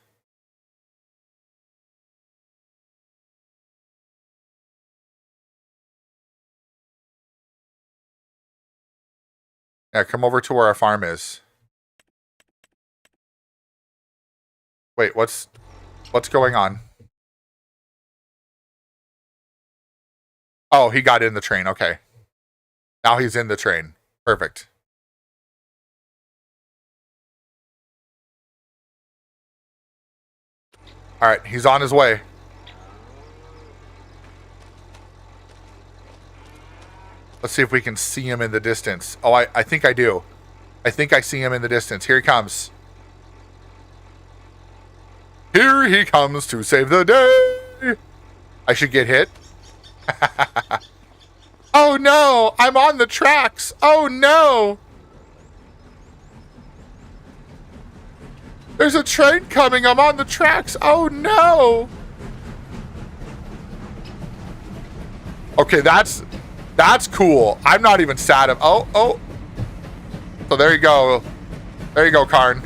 Yeah, come over to where our farm is. Wait, what's going on? Oh, he got in the train. Okay. Now he's in the train. Perfect. All right, he's on his way. Let's see if we can see him in the distance. Oh, I think I do. I think I see him in the distance. Here he comes. Here he comes to save the day. I should get hit. Oh no, I'm on the tracks. Oh no. There's a train coming. I'm on the tracks. Oh no. Okay, that's cool. I'm not even sad of... Oh. So there you go. There you go, Karn.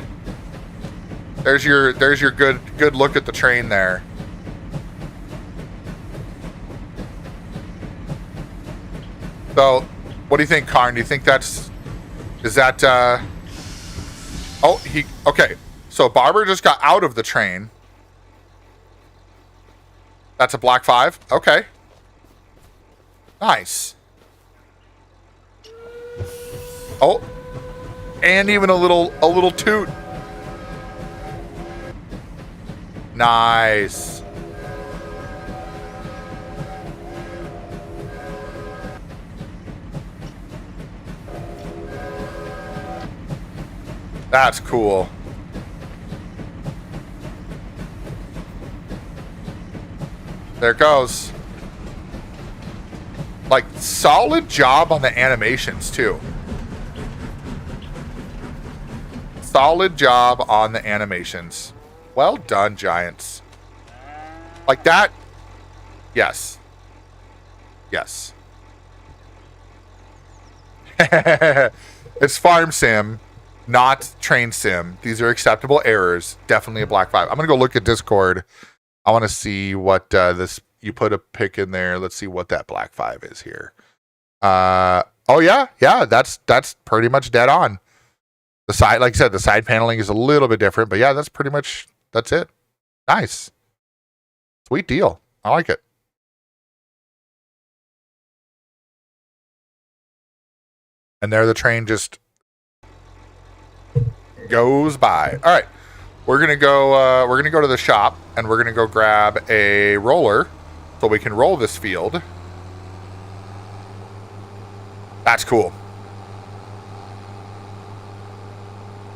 There's your good look at the train there. So, what do you think, Karn? Do you think is that okay. So Barber just got out of the train. That's a Black 5. Okay. Nice. Oh, and even a little toot. Nice. That's cool. There it goes. Like, solid job on the animations, too. Solid job on the animations. Well done, Giants. Like that. Yes. Yes. It's farm sim, not train sim. These are acceptable errors. Definitely a Black 5. I'm going to go look at Discord. I want to see what this... You put a pic in there. Let's see what that Black 5 is here. Oh, yeah. Yeah, that's pretty much dead on. The side, like I said, the side paneling is a little bit different, but yeah, that's it. Nice. Sweet deal. I like it. And there the train just goes by. All right. We're gonna go to the shop and we're gonna go grab a roller so we can roll this field. That's cool.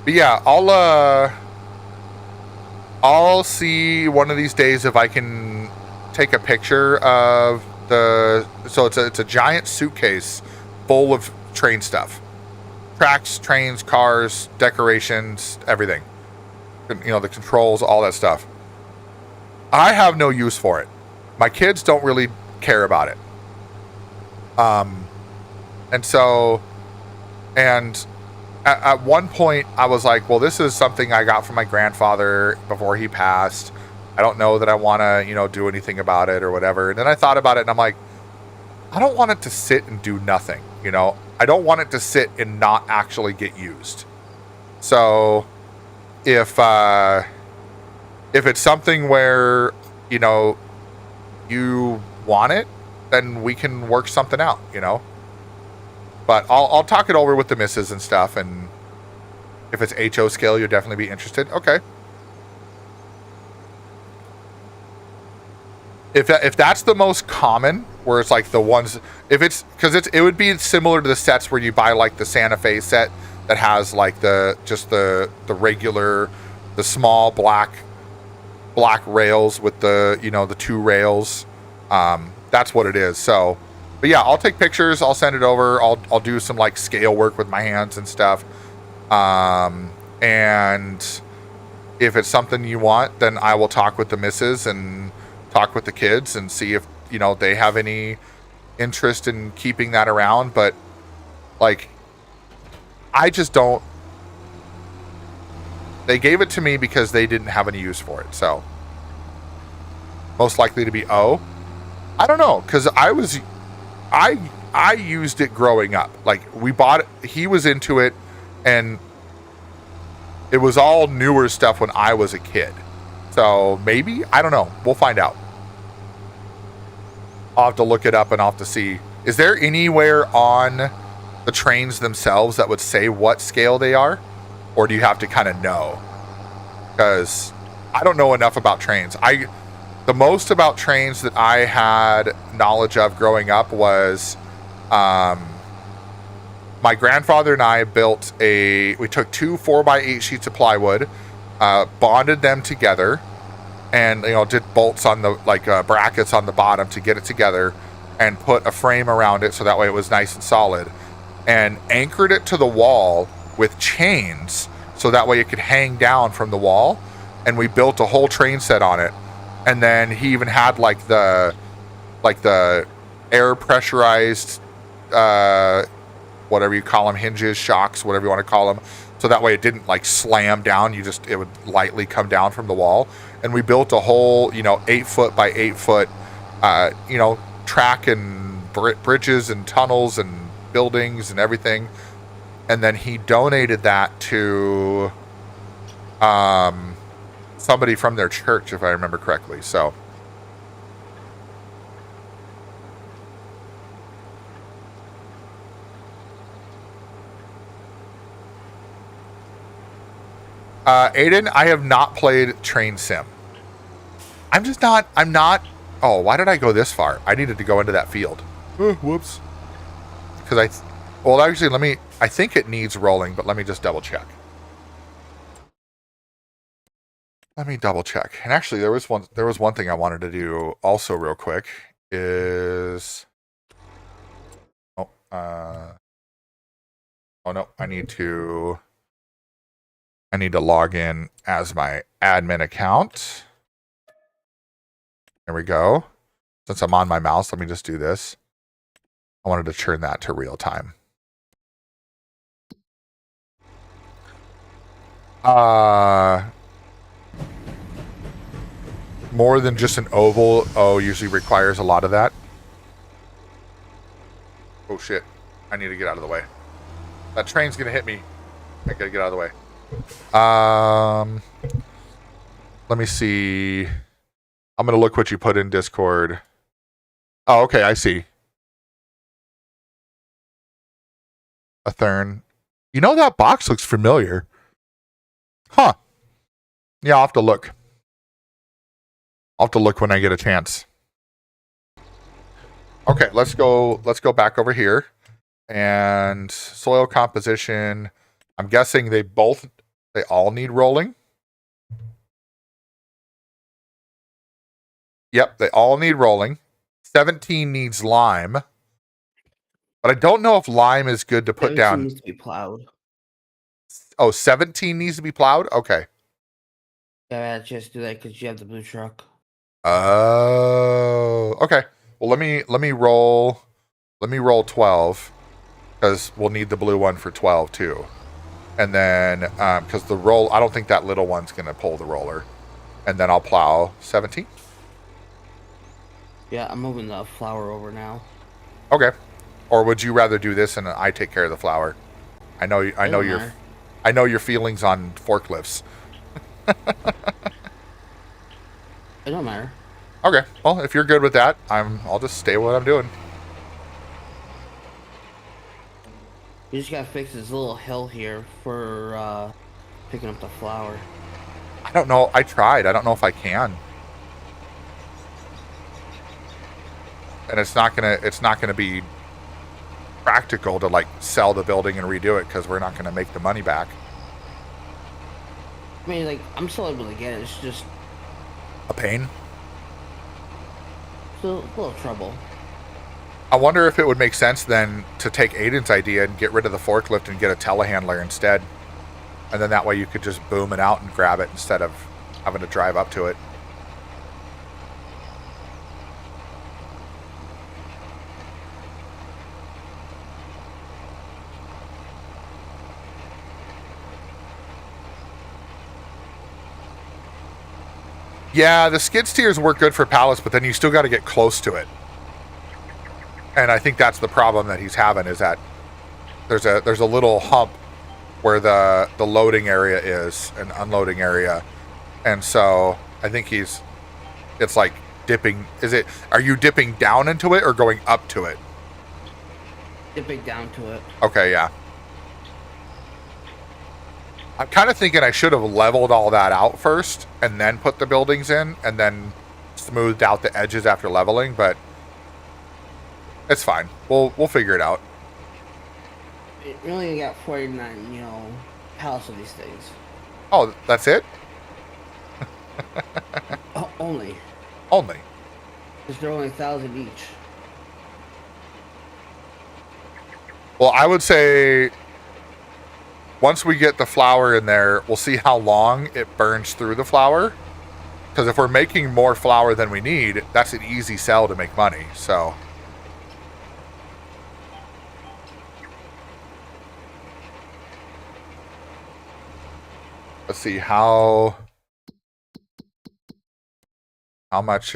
But yeah, I'll see one of these days if I can take a picture of so it's a giant suitcase full of train stuff. Tracks, trains, cars, decorations, everything. You know, the controls, all that stuff. I have no use for it. My kids don't really care about it. And at one point I was like, well, this is something I got from my grandfather before he passed. I don't know that I want to, do anything about it or whatever. And then I thought about it and I'm like, I don't want it to sit and do nothing. I don't want it to sit and not actually get used. So if it's something where, you want it, then we can work something out, But I'll talk it over with the misses and stuff, and if it's HO scale, you'll definitely be interested. Okay. If that's the most common, where it's like the ones, if it's, because it would be similar to the sets where you buy like the Santa Fe set that has like the regular, the small black rails with the, you know, the 2 rails. That's what it is. So, but yeah, I'll take pictures. I'll send it over. I'll do some like scale work with my hands and stuff. And if it's something you want, then I will talk with the missus and talk with the kids and see if, you know, they have any interest in keeping that around. But like, I just don't. They gave it to me because they didn't have any use for it. So most likely to be O. I don't know, because I used it growing up. Like, we bought it, he was into it, and it was all newer stuff when I was a kid. So maybe, I don't know. We'll find out. I'll have to look it up and I'll have to see. Is there anywhere on the trains themselves that would say what scale they are? Or do you have to kind of know? Because I don't know enough about trains. The most about trains that I had knowledge of growing up was my grandfather and I we took 2 4x8 sheets of plywood, bonded them together, and, you know, did bolts on the, like, brackets on the bottom to get it together, and put a frame around it so that way it was nice and solid, and anchored it to the wall with chains so that way it could hang down from the wall, and we built a whole train set on it. And then he even had like the air pressurized, whatever you call them, hinges, shocks, whatever you want to call them. So that way it didn't like slam down. It would lightly come down from the wall. And we built a whole, 8 foot by 8 foot, track and bridges and tunnels and buildings and everything. And then he donated that to, somebody from their church, if I remember correctly. So Aiden, I have not played Train Sim. I'm not. Oh, why did I go this far? I needed to go into that field. Whoops. Because actually, I think it needs rolling, but let me just double check. Let me double check. And actually, there was one thing I wanted to do also real quick is, oh no, I need to log in as my admin account. There we go. Since I'm on my mouse, let me just do this. I wanted to turn that to real time. More than just an oval, usually requires a lot of that. Oh shit. I need to get out of the way. That train's gonna hit me. I gotta get out of the way. Let me see. I'm gonna look what you put in Discord. Oh, okay, I see. A Thurn. You know, that box looks familiar. Huh. Yeah, I'll have to look. I'll have to look when I get a chance. Okay, let's go back over here. And soil composition. I'm guessing they all need rolling. Yep, they all need rolling. 17 needs lime. But I don't know if lime is good to put down. Needs to be plowed. Oh, 17 needs to be plowed? Okay. Yeah, just do that because you have the blue truck. Oh, okay. Well, let me roll 12 because we'll need the blue one for 12 too. And then because the roll, I don't think that little one's gonna pull the roller. And then I'll plow 17. Yeah, I'm moving the flower over now. Okay. Or would you rather do this and I take care of the flower? I know your feelings on forklifts. It don't matter. Okay. Well, if you're good with that, I'll just stay what I'm doing. You just gotta fix this little hill here for picking up the flour. I don't know. I tried. I don't know if I can. And it's not gonna be practical to like sell the building and redo it because we're not gonna make the money back. I mean, like, I'm still able to get it. It's just A pain. still a little trouble. I wonder if it would make sense then to take Aiden's idea and get rid of the forklift and get a telehandler instead. And then that way you could just boom it out and grab it instead of having to drive up to it. Yeah, the skid steers work good for pallets, but then you still got to get close to it. And I think that's the problem that he's having is that there's a little hump where the loading area is, an unloading area. And so I think it's like dipping. Are you dipping down into it or going up to it? Dipping down to it. Okay, yeah. I'm kind of thinking I should have leveled all that out first and then put the buildings in and then smoothed out the edges after leveling, but it's fine. We'll figure it out. We only got 49, pallets of these things. Oh, that's it? Only. Only. Because they're only 1,000 each. Well, I would say once we get the flour in there, we'll see how long it burns through the flour. Because if we're making more flour than we need, that's an easy sell to make money. So let's see how much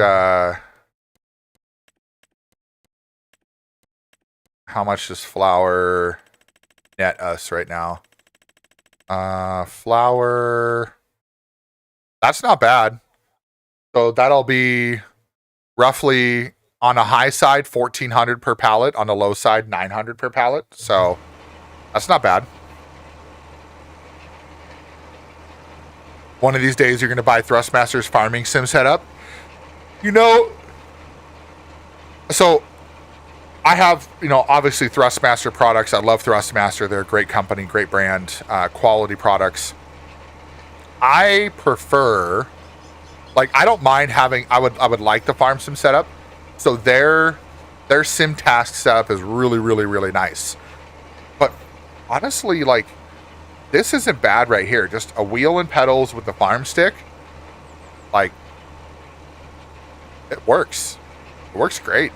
does flour net us right now? Flour, that's not bad. So that'll be roughly on a high side 1,400 per pallet, on the low side 900 per pallet. So that's not bad. One of these days you're going to buy Thrustmaster's farming sim setup. So I have, obviously Thrustmaster products. I love Thrustmaster. They're a great company, great brand, quality products. I prefer, I don't mind having, I would like the farm sim setup. So their sim task setup is really, really, really nice. But honestly, this isn't bad right here. Just a wheel and pedals with the farm stick. It works. It works great.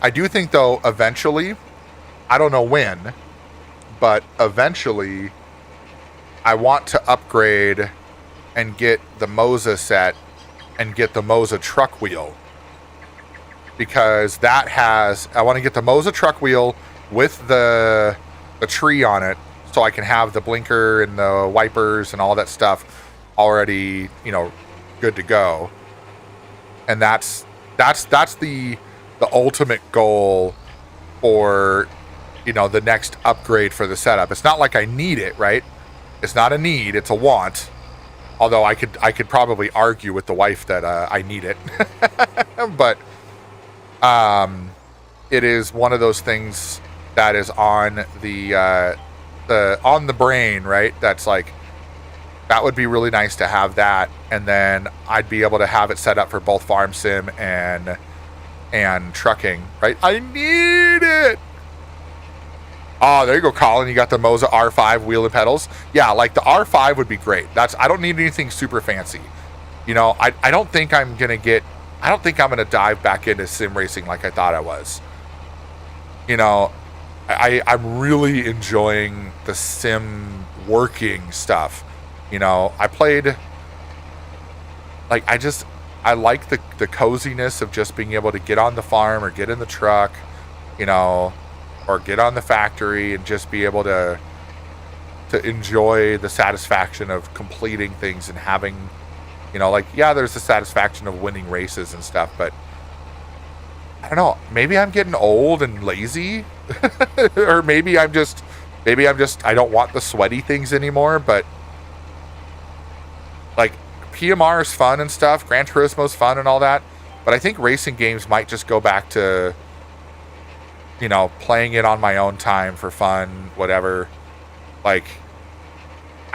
I do think, though, eventually, I don't know when, but eventually, I want to upgrade and get the Moza set and get the Moza truck wheel. Because I want to get the Moza truck wheel with the tree on it so I can have the blinker and the wipers and all that stuff already, good to go. And that's the ultimate goal for, the next upgrade for the setup. It's not like I need it, right? It's not a need, it's a want. Although I could probably argue with the wife that I need it. But it is one of those things that is on the brain, right? That's that would be really nice to have that, and then I'd be able to have it set up for both farm sim and trucking, right? I need it. Oh, there you go, Colin. You got the Moza R5 wheel and pedals. Yeah, the R5 would be great. I don't need anything super fancy. I don't think I'm going to dive back into sim racing like I thought I was. I'm really enjoying the sim working stuff. I played, I like the coziness of just being able to get on the farm or get in the truck, or get on the factory and just be able to to enjoy the satisfaction of completing things and having, you know, like, yeah, there's the satisfaction of winning races and stuff, but I don't know, maybe I'm getting old and lazy or maybe I'm just I don't want the sweaty things anymore, but like PMR is fun and stuff, Gran Turismo's fun and all that, but I think racing games might just go back to, you know, playing it on my own time for fun, whatever. Like,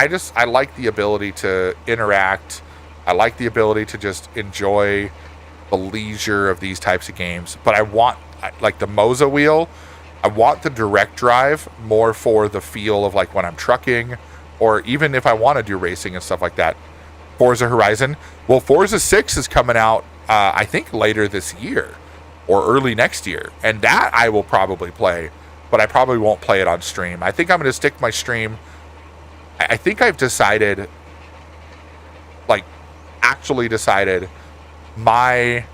I like the ability to interact. I like the ability to just enjoy the leisure of these types of games. But I want, like the Moza wheel, I want the direct drive more for the feel of like when I'm trucking, or even if I want to do racing and stuff like that. Forza Horizon. Well, Forza 6 is coming out, I think later this year or early next year. And that I will probably play, but I probably won't play it on stream. I think I'm going to stick my stream. I think I've decided, like, actually decided my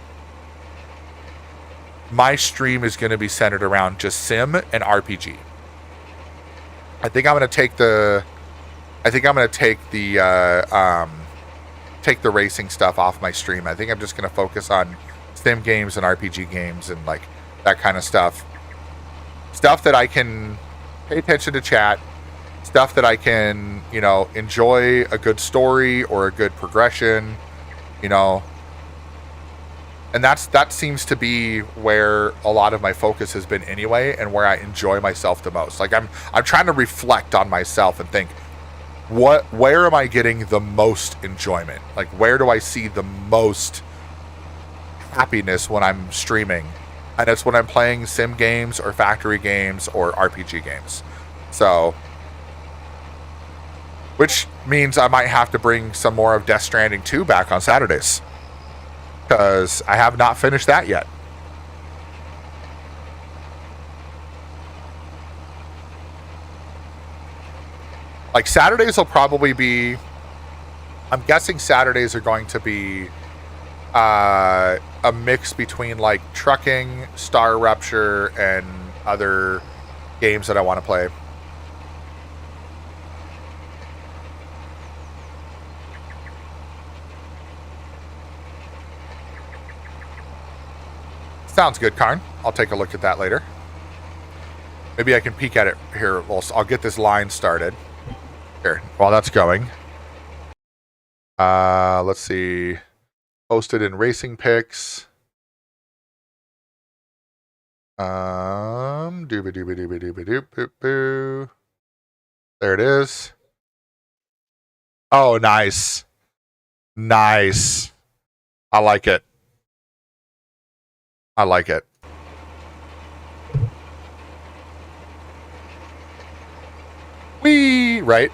stream is going to be centered around just sim and RPG. I think I'm going to take the take the racing stuff off my stream. I think I'm just going to focus on sim games and RPG games and like that kind of stuff. Stuff that I can pay attention to chat, stuff that I can, you know, enjoy a good story or a good progression, you know. And that seems to be where a lot of my focus has been anyway, and where I enjoy myself the most. Like I'm trying to reflect on myself and think, where am I getting the most enjoyment? Like, where do I see the most happiness when I'm streaming? And it's when I'm playing sim games or factory games or RPG games. So, which means I might have to bring some more of Death Stranding 2 back on Saturdays, because I have not finished that yet. Like, Saturdays will probably be, I'm guessing Saturdays are going to be a mix between like trucking, Star Rupture, and other games that I want to play. Sounds good, Karn. I'll take a look at that later. Maybe I can peek at it here. Well, I'll get this line started. Here, while that's going. Let's see. Posted in Racing Picks. Dooba. There it is. Oh, nice. Nice. I like it. I like it. Whee! Right?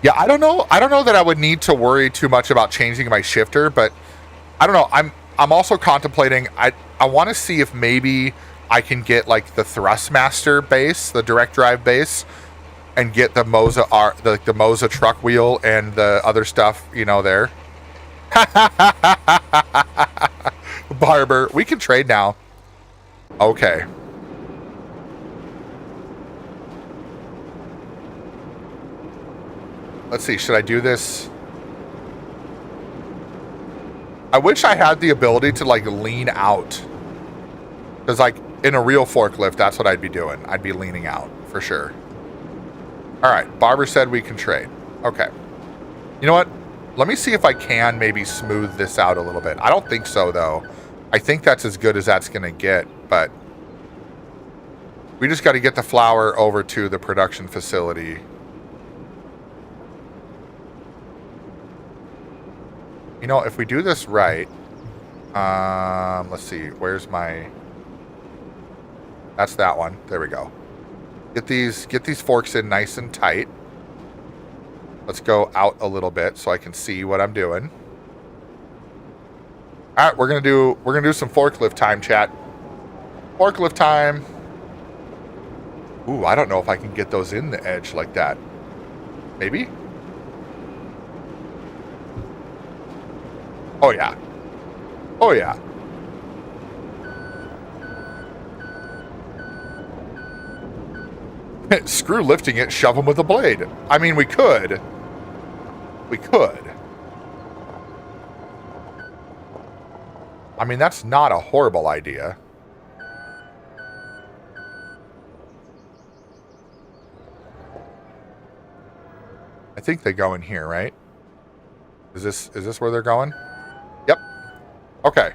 Yeah, I don't know that I would need to worry too much about changing my shifter, but I don't know. I'm also contemplating, I want to see if maybe I can get like the Thrustmaster base, the direct drive base, and get the Moza the Moza truck wheel and the other stuff, you know, there. Barber, we can trade now. Okay. Let's see, should I do this? I wish I had the ability to like lean out. Because like in a real forklift, that's what I'd be doing. I'd be leaning out for sure. All right, Barber said we can trade. Okay. You know what? Let me see if I can maybe smooth this out a little bit. I don't think so though. I think that's as good as that's going to get, but we just got to get the flour over to the production facility. You know, if we do this right, let's see, where's my, that's that one. There we go. Get these forks in nice and tight. Let's go out a little bit so I can see what I'm doing. All right, we're gonna do some forklift time, chat. Forklift time. Ooh, I don't know if I can get those in the edge like that. Maybe. Oh yeah. Oh yeah. Screw lifting it, shove them with a blade. I mean, we could. We could. I mean, that's not a horrible idea. I think they go in here, right? Is this where they're going? Yep. Okay.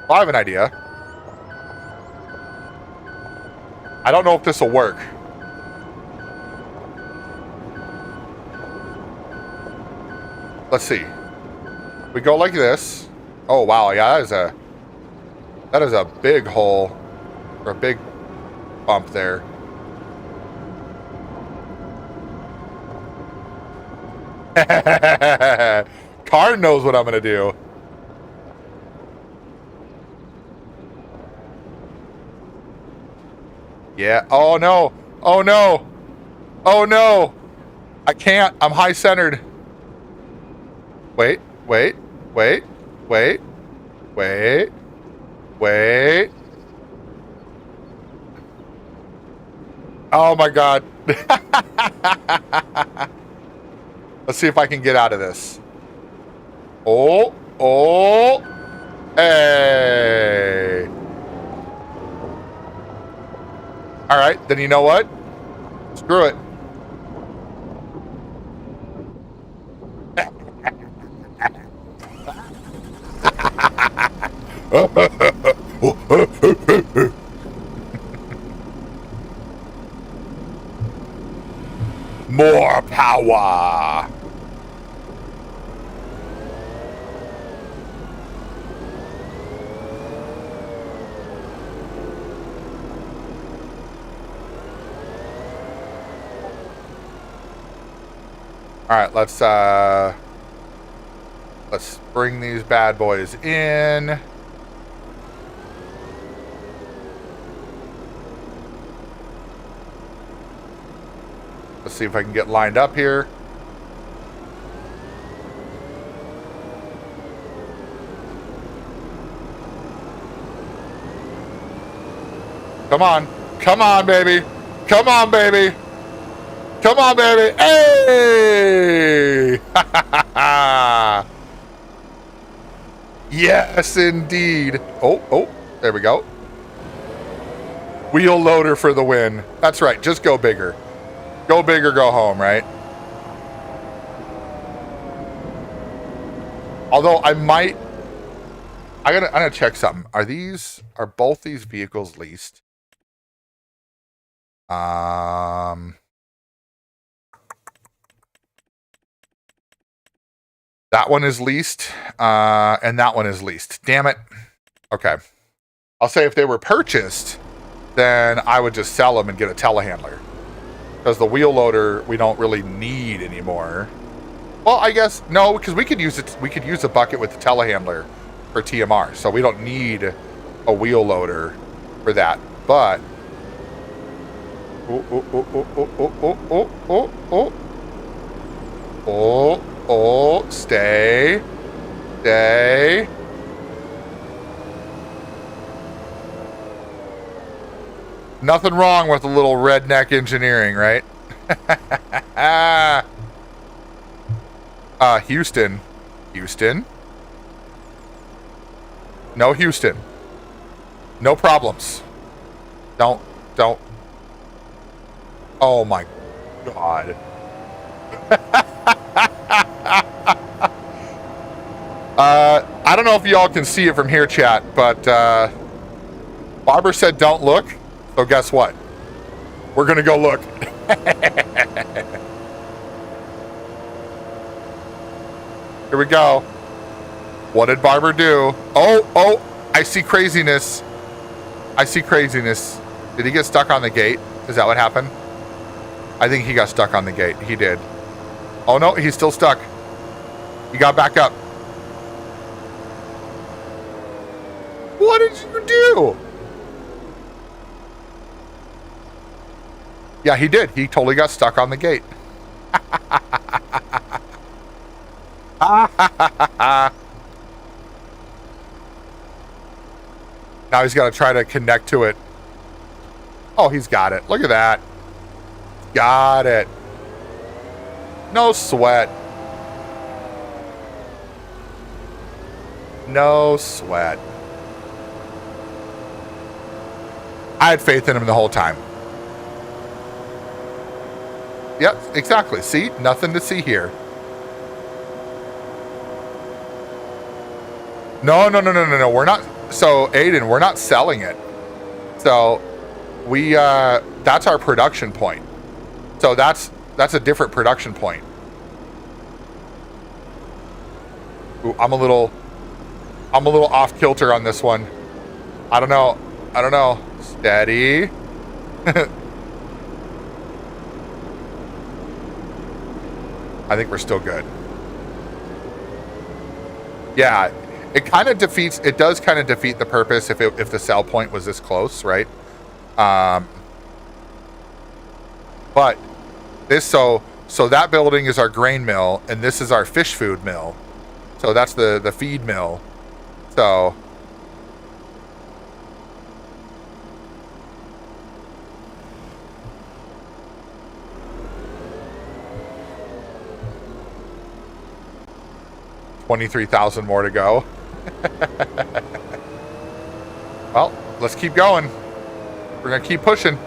Well, I have an idea. I don't know if this will work. Let's see. We go like this. Oh wow, yeah, that is a big hole or a big bump there. Car knows what I'm gonna do. Yeah. Oh no. Oh no. Oh no. I can't. I'm high centered. Wait. Wait. Wait. Wait. Wait. Wait. Oh my God. Let's see if I can get out of this. Oh. Oh. Hey. All right, then you know what? Screw it. More power. All right, let's bring these bad boys in. Let's see if I can get lined up here. Come on. Come on, baby. Come on, baby. Come on, baby. Hey! Yes, indeed. Oh, there we go. Wheel loader for the win. That's right. Just go bigger. Go big or go home, right? Although I'm gonna check something. Are both these vehicles leased? That one is leased, and that one is leased. Damn it. Okay. I'll say if they were purchased, then I would just sell them and get a telehandler. Because the wheel loader we don't really need anymore. Well, I guess no, because we could use it. We could use a bucket with the telehandler for TMR, so we don't need a wheel loader for that. But stay. Nothing wrong with a little redneck engineering, right? Houston. No, Houston. No problems. Don't. Oh my God. I don't know if y'all can see it from here, chat, but Barber said don't look. So guess what? We're gonna go look. Here we go. What did Barber do? Oh, I see craziness. Did he get stuck on the gate? Is that what happened? I think he got stuck on the gate. He did. Oh no, he's still stuck. He got back up. What did you do? Yeah, he did. He totally got stuck on the gate. Now he's got to try to connect to it. Oh, he's got it. Look at that. Got it. No sweat. No sweat. I had faith in him the whole time. Yep, exactly. See? Nothing to see here. No. We're not. So, Aiden, we're not selling it. So, that's our production point. So, that's a different production point. Ooh, I'm a little off kilter on this one. I don't know. Steady. I think we're still good. Yeah, it does kind of defeat the purpose if the sell point was this close, right? But this, so that building is our grain mill, and this is our fish food mill. So that's the feed mill. So $23,000 more to go. Well, let's keep going. We're gonna keep pushing.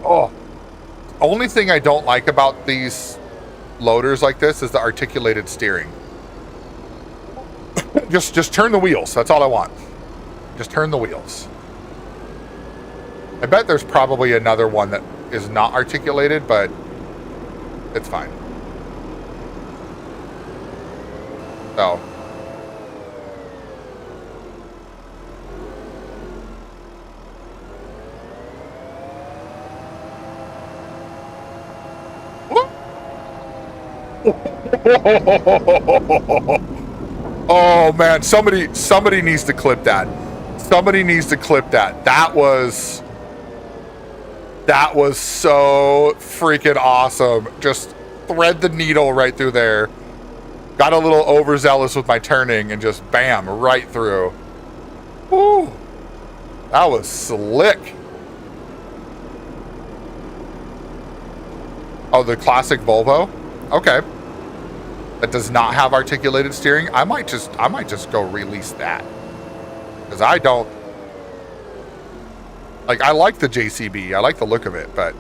Oh, only thing I don't like about these loaders like this is the articulated steering. just turn the wheels. That's all I want. Just turn the wheels. I bet there's probably another one that is not articulated, but it's fine. So. Oh man, somebody needs to clip that. Somebody needs to clip that. That was so freaking awesome. Just thread the needle right through there. Got a little overzealous with my turning and just bam, right through. Woo! That was slick. Oh, the classic Volvo? Okay. That does not have articulated steering. I might just go release that. Because I don't like, I like the JCB. I like the look of it, but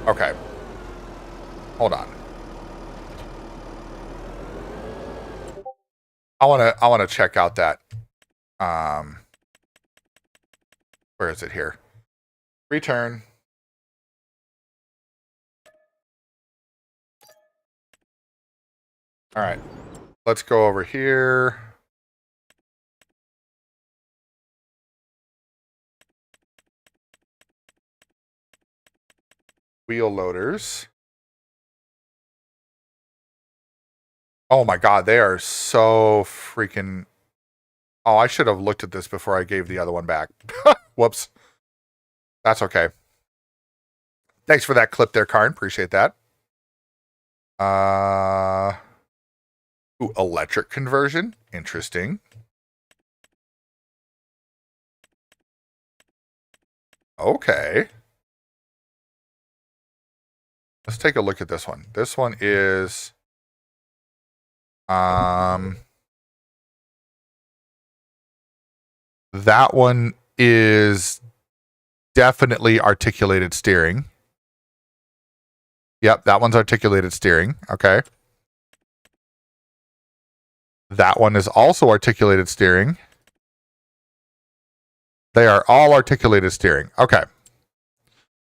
okay. Hold on. I want to check out that. Where is it here? Return. All right. Let's go over here. Wheel loaders. Oh my God, they are so freaking... Oh, I should have looked at this before I gave the other one back. Whoops. That's okay. Thanks for that clip there, Karn. Appreciate that. Ooh, electric conversion. Interesting. Okay. Let's take a look at this one. This one is... that one is definitely articulated steering. Yep, that one's articulated steering. Okay. That one is also articulated steering. They are all articulated steering. Okay.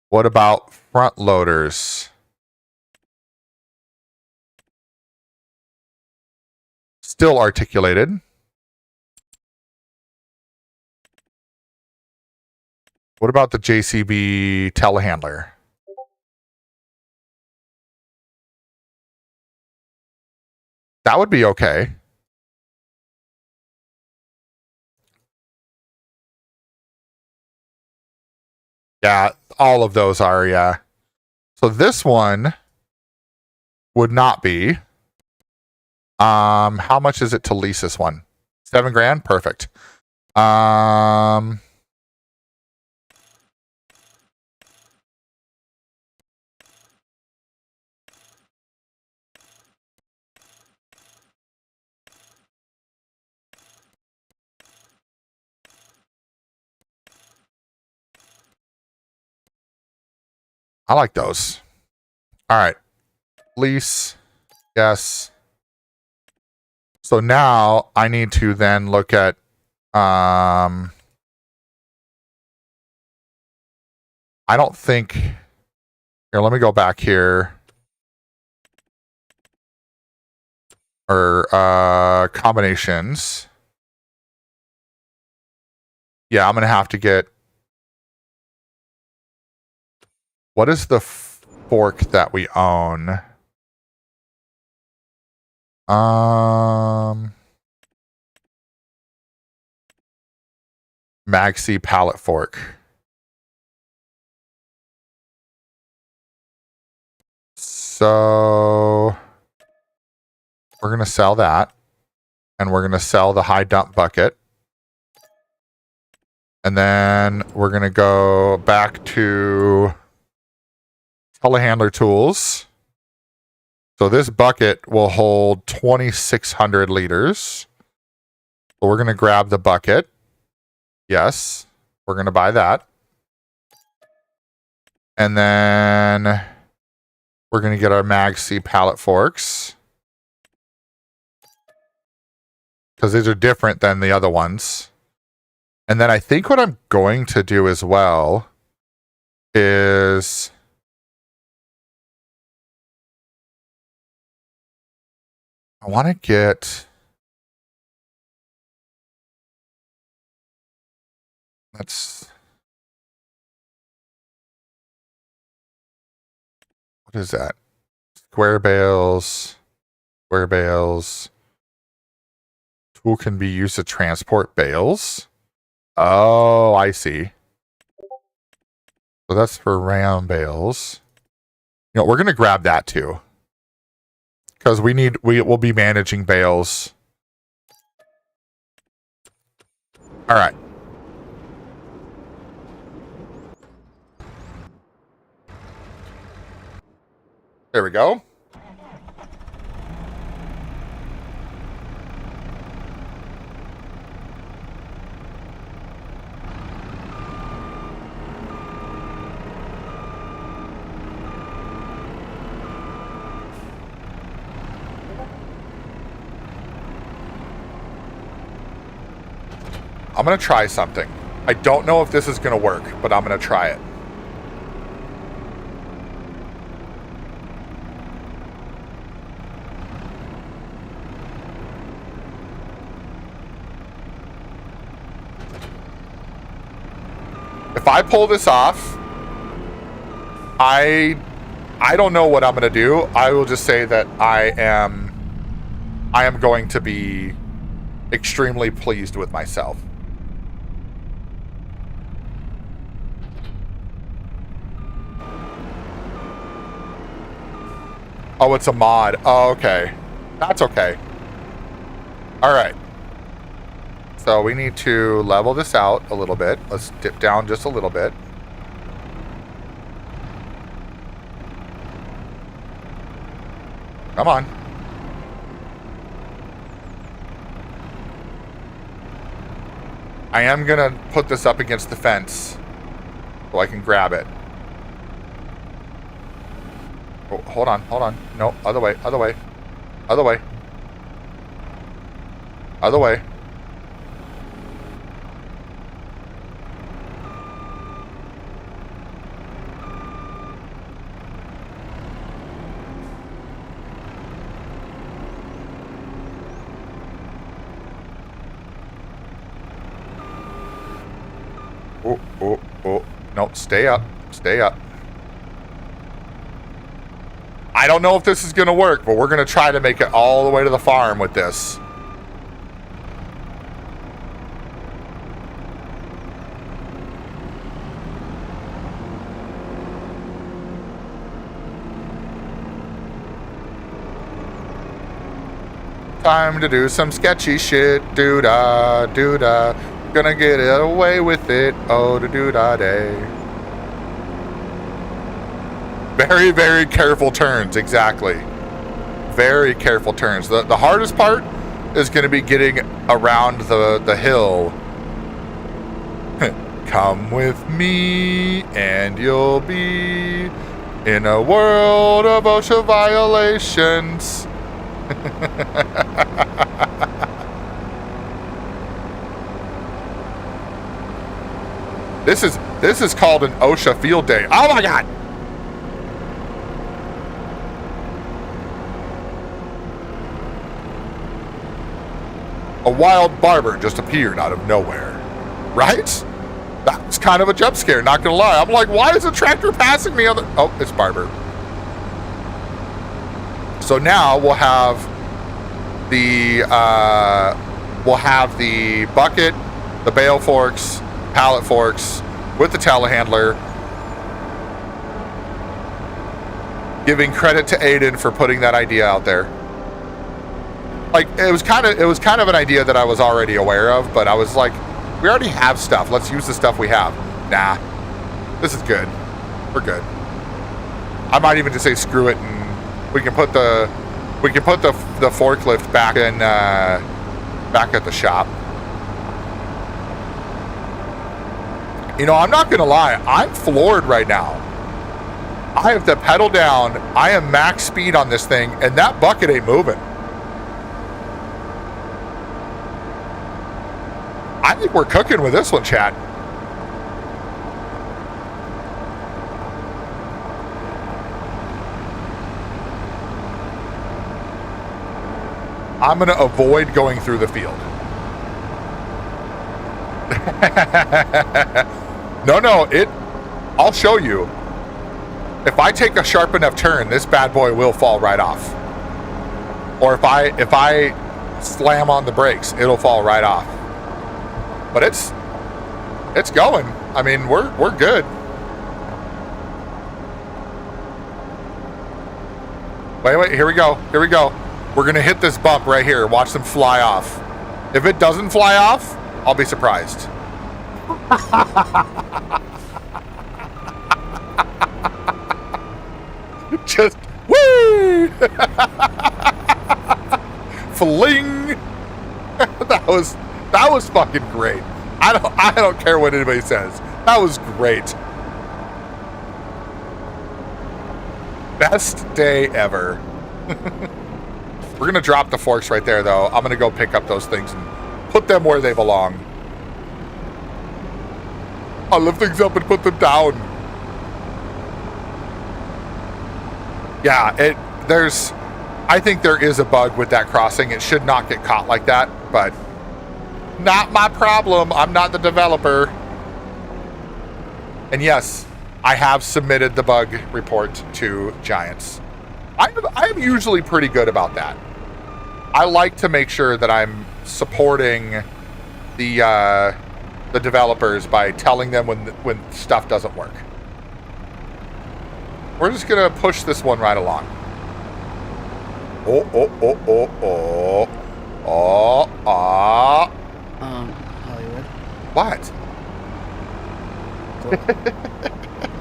What about front loaders? Still articulated. What about the JCB telehandler? That would be okay. Yeah, all of those are, yeah. So this one would not be. How much is it to lease this one? $7,000? Perfect. I like those. All right. Lease. Yes. So now I need to then look at I don't think here, let me go back here. Or combinations. Yeah, I'm gonna have to get, what is the fork that we own? Magsi pallet fork. So we're going to sell that. And we're going to sell the high dump bucket. And then we're going to go back to telehandler tools. So this bucket will hold 2,600 liters. So we're going to grab the bucket. Yes, we're going to buy that. And then we're going to get our Magsi pallet forks. Because these are different than the other ones. And then I think what I'm going to do as well is I want to get, let's, what is that? Square bales, square bales. Tool can be used to transport bales. Oh, I see. So that's for round bales. You know, we're going to grab that too. Because we will be managing bales. All right. There we go. I'm going to try something. I don't know if this is going to work, but I'm going to try it. If I pull this off, I don't know what I'm going to do. I will just say that I am going to be extremely pleased with myself. Oh, it's a mod. Oh, okay. That's okay. All right. So we need to level this out a little bit. Let's dip down just a little bit. Come on. I am going to put this up against the fence so I can grab it. Oh, hold on, hold on. No, other way, other way. Other way. Other way. Oh, oh, oh. No, stay up. Stay up. I don't know if this is going to work, but we're going to try to make it all the way to the farm with this. Time to do some sketchy shit. Doo-da, doo-da. Gonna get it away with it. Oh, da doo-da day. Very, very careful turns. Exactly. Very careful turns. The hardest part is going to be getting around the hill. Come with me and you'll be in a world of OSHA violations. This is called an OSHA field day. Oh my God. A wild barber just appeared out of nowhere. Right? That's kind of a jump scare, not gonna lie. I'm like, why is a tractor passing me on the... Oh, it's Barber. So now we'll have the bucket, the bale forks, pallet forks with the telehandler. Giving credit to Aiden for putting that idea out there. Like it was kind of an idea that I was already aware of, but I was like, we already have stuff. Let's use the stuff we have. Nah, this is good. We're good. I might even just say screw it, and we can put the forklift back in back at the shop. You know, I'm not gonna lie, I'm floored right now. I have the pedal down. I am max speed on this thing, and that bucket ain't moving. I think we're cooking with this one, Chad. I'm going to avoid going through the field. No, I'll show you. If I take a sharp enough turn, this bad boy will fall right off. Or if I slam on the brakes, it'll fall right off. But it's going. I mean, we're good. Wait, here we go. We're going to hit this bump right here. Watch them fly off. If it doesn't fly off, I'll be surprised. Just, whee! Fling! That was fucking great. I don't care what anybody says. That was great. Best day ever. We're gonna drop the forks right there, though. I'm gonna go pick up those things and put them where they belong. I'll lift things up and put them down. Yeah, I think there is a bug with that crossing. It should not get caught like that, but not my problem. I'm not the developer. And yes, I have submitted the bug report to Giants. I'm usually pretty good about that. I like to make sure that I'm supporting the developers by telling them when stuff doesn't work. We're just gonna push this one right along. Hollywood. What?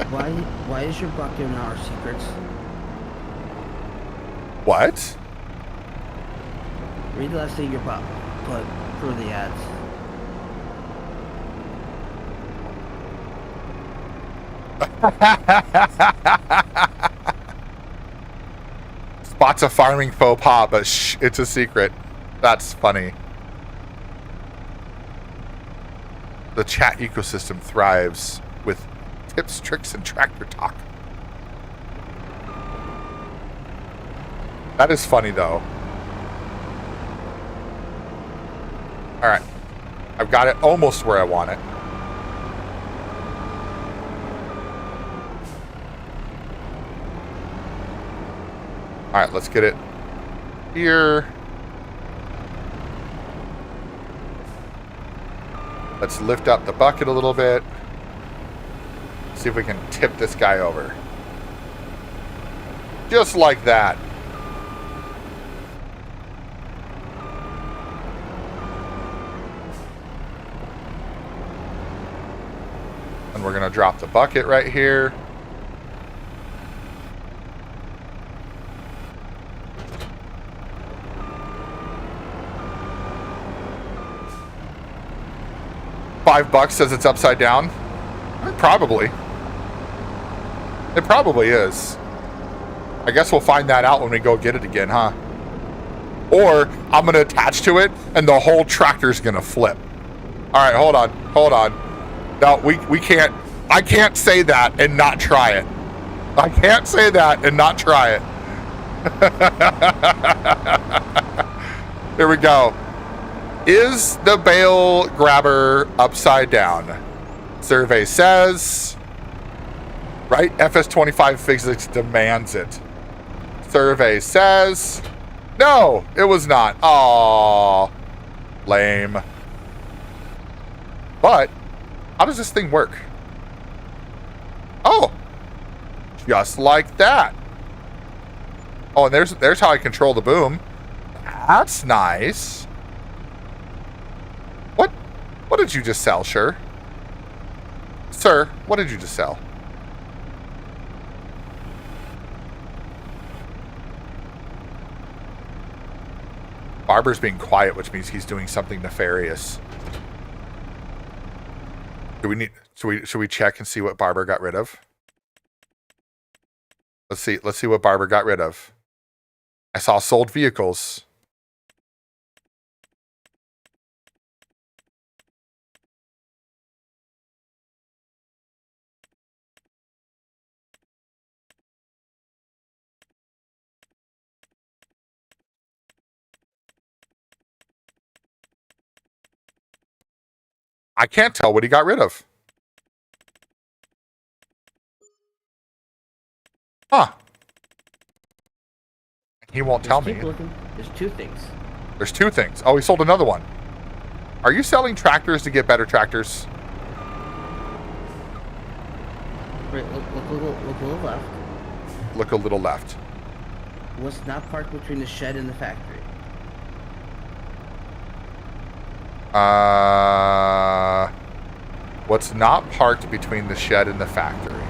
Why is your bucket in our secrets? What? Read the last thing your put for the ads. Spot's a farming faux pas, but it's a secret. That's funny. The chat ecosystem thrives with tips, tricks, and tractor talk. That is funny, though. All right. I've got it almost where I want it. All right, let's get it here. Let's lift up the bucket a little bit. See if we can tip this guy over. Just like that. And we're going to drop the bucket right here. $5 says it's upside down. Probably. It probably is. I guess we'll find that out when we go get it again, huh? Or I'm going to attach to it and the whole tractor's going to flip. All right, hold on. Hold on. No, we can't. I can't say that and not try it. I can't say that and not try it. Here we go. Is the bale grabber upside down? Survey says, right? FS25 physics demands it. Survey says, no, it was not. Aww, lame. But how does this thing work? Oh, just like that. Oh, and there's how I control the boom. That's nice. What did you just sell, sir? Sir, what did you just sell? Barber's being quiet, which means he's doing something nefarious. Should we check and see what Barber got rid of? Let's see what Barber got rid of. I saw sold vehicles. I can't tell what he got rid of. Huh. He won't tell me. There's two things. There's two things. Oh, he sold another one. Are you selling tractors to get better tractors? Wait, look a little left. Look a little left. What's not parked between the shed and the factory? What's not parked between the shed and the factory?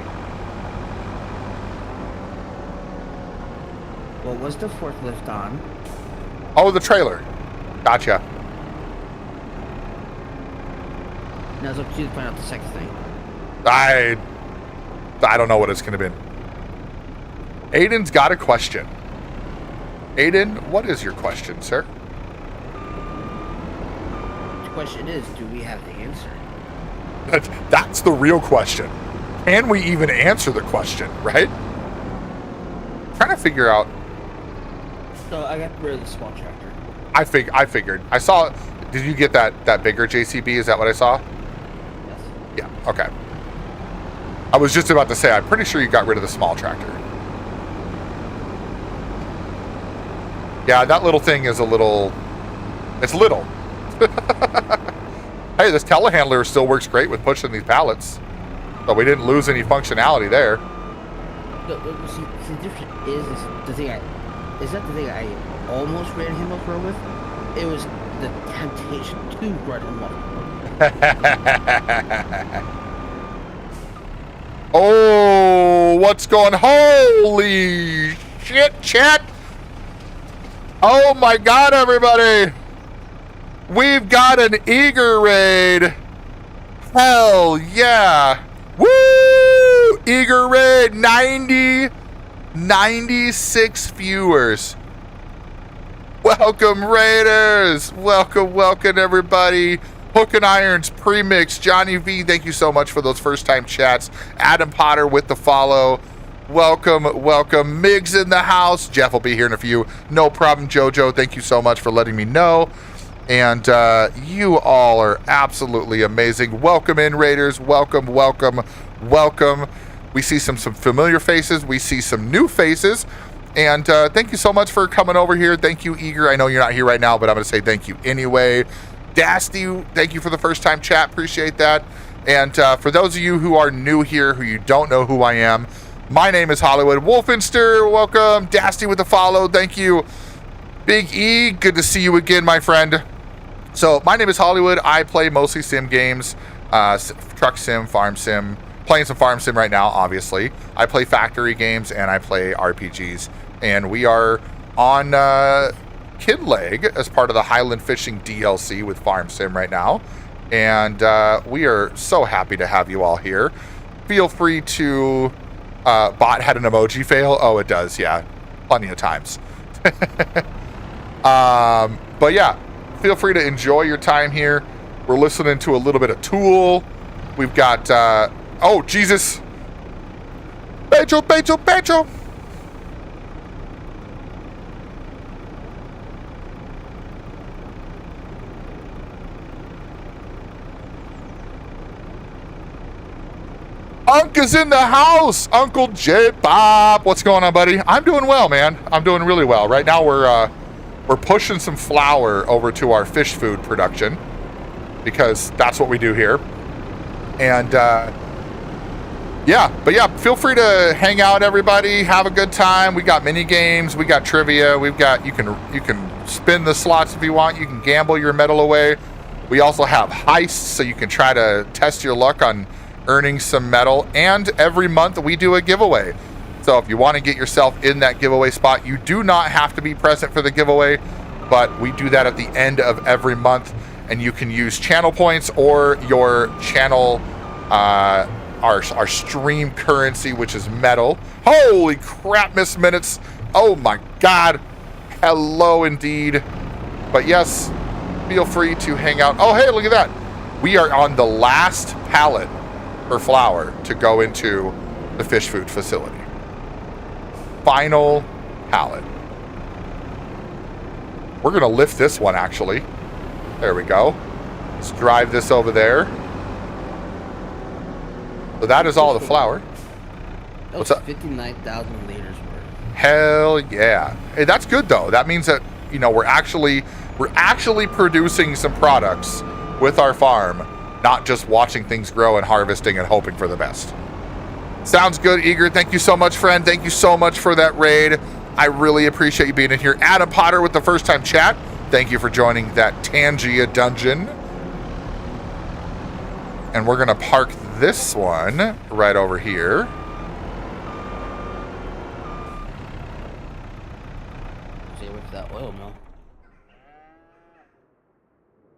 What was the forklift on? Oh, the trailer. Gotcha. Now it's up to you to find out the second thing. I don't know what it's going to be. Aiden's got a question. Aiden, what is your question, sir? The question is, do we have the answer? That's the real question. Can we even answer the question, right? I'm trying to figure out. So I got rid of the small tractor. I figured. I saw. Did you get that bigger JCB? Is that what I saw? Yes. Yeah. Okay. I was just about to say. I'm pretty sure you got rid of the small tractor. Yeah, that little thing is a little. It's little. Hey, this telehandler still works great with pushing these pallets. So we didn't lose any functionality there. See, the difference is the thing is that the thing I almost ran him over with? It was the temptation to run him over. Oh, what's going? Holy shit, chat! Oh my God, everybody! We've got an Eager raid. Hell yeah. Woo! Eager raid, 96 viewers. Welcome, Raiders. Welcome, everybody. Hook and Irons, Premix, Johnny V, thank you so much for those first-time chats. Adam Potter with the follow. Welcome. Migs in the house. Jeff will be here in a few. No problem, Jojo. Thank you so much for letting me know. And you all are absolutely amazing. Welcome in, Raiders. Welcome. We see some familiar faces. We see some new faces. And thank you so much for coming over here. Thank you, Eager. I know you're not here right now, but I'm going to say thank you anyway. Dasty, thank you for the first time chat. Appreciate that. And for those of you who are new here, who you don't know who I am, my name is Hollywood Wolfenster. Welcome. Dasty with the follow. Thank you. Big E, good to see you again, my friend. So my name is Hollywood. I play mostly sim games, truck sim, farm sim, playing some farm sim right now, obviously. I play factory games and I play RPGs. And we are on Kid Leg as part of the Highland Fishing DLC with Farm Sim right now. And we are so happy to have you all here. Feel free to... bot had an emoji fail? Oh, it does, yeah. Plenty of times. But yeah, feel free to enjoy your time here. We're listening to a little bit of Tool. We've got... oh, Jesus! Pecho! Unc is in the house. Uncle J-Pop. What's going on, buddy? I'm doing well, man. I'm doing really well. Right now we're pushing some flour over to our fish food production because that's what we do here. And yeah, feel free to hang out, everybody. Have a good time. We got mini games. We got trivia. We've got you can spin the slots if you want. You can gamble your metal away. We also have heists, so you can try to test your luck on earning some metal, and every month we do a giveaway. So if you want to get yourself in that giveaway spot, you do not have to be present for the giveaway, but we do that at the end of every month, and you can use channel points or your channel our stream currency, which is metal. Holy crap, Miss Minutes. Oh my god. Hello indeed. But yes, feel free to hang out. Oh hey, look at that. We are on the last pallet for flour to go into the fish food facility. Final pallet. We're gonna lift this one actually. There we go. Let's drive this over there. So that is all the flour. That What's was up? 59,000 liters worth. Hell yeah. Hey, that's good though. That means that, you know, we're actually producing some products with our farm, not just watching things grow and harvesting and hoping for the best. Sounds good, Eager. Thank you so much, friend. Thank you so much for that raid. I really appreciate you being in here. Adam Potter with the first time chat. Thank you for joining that Tangia dungeon. And we're gonna park this one right over here. Stay away from that oil mill.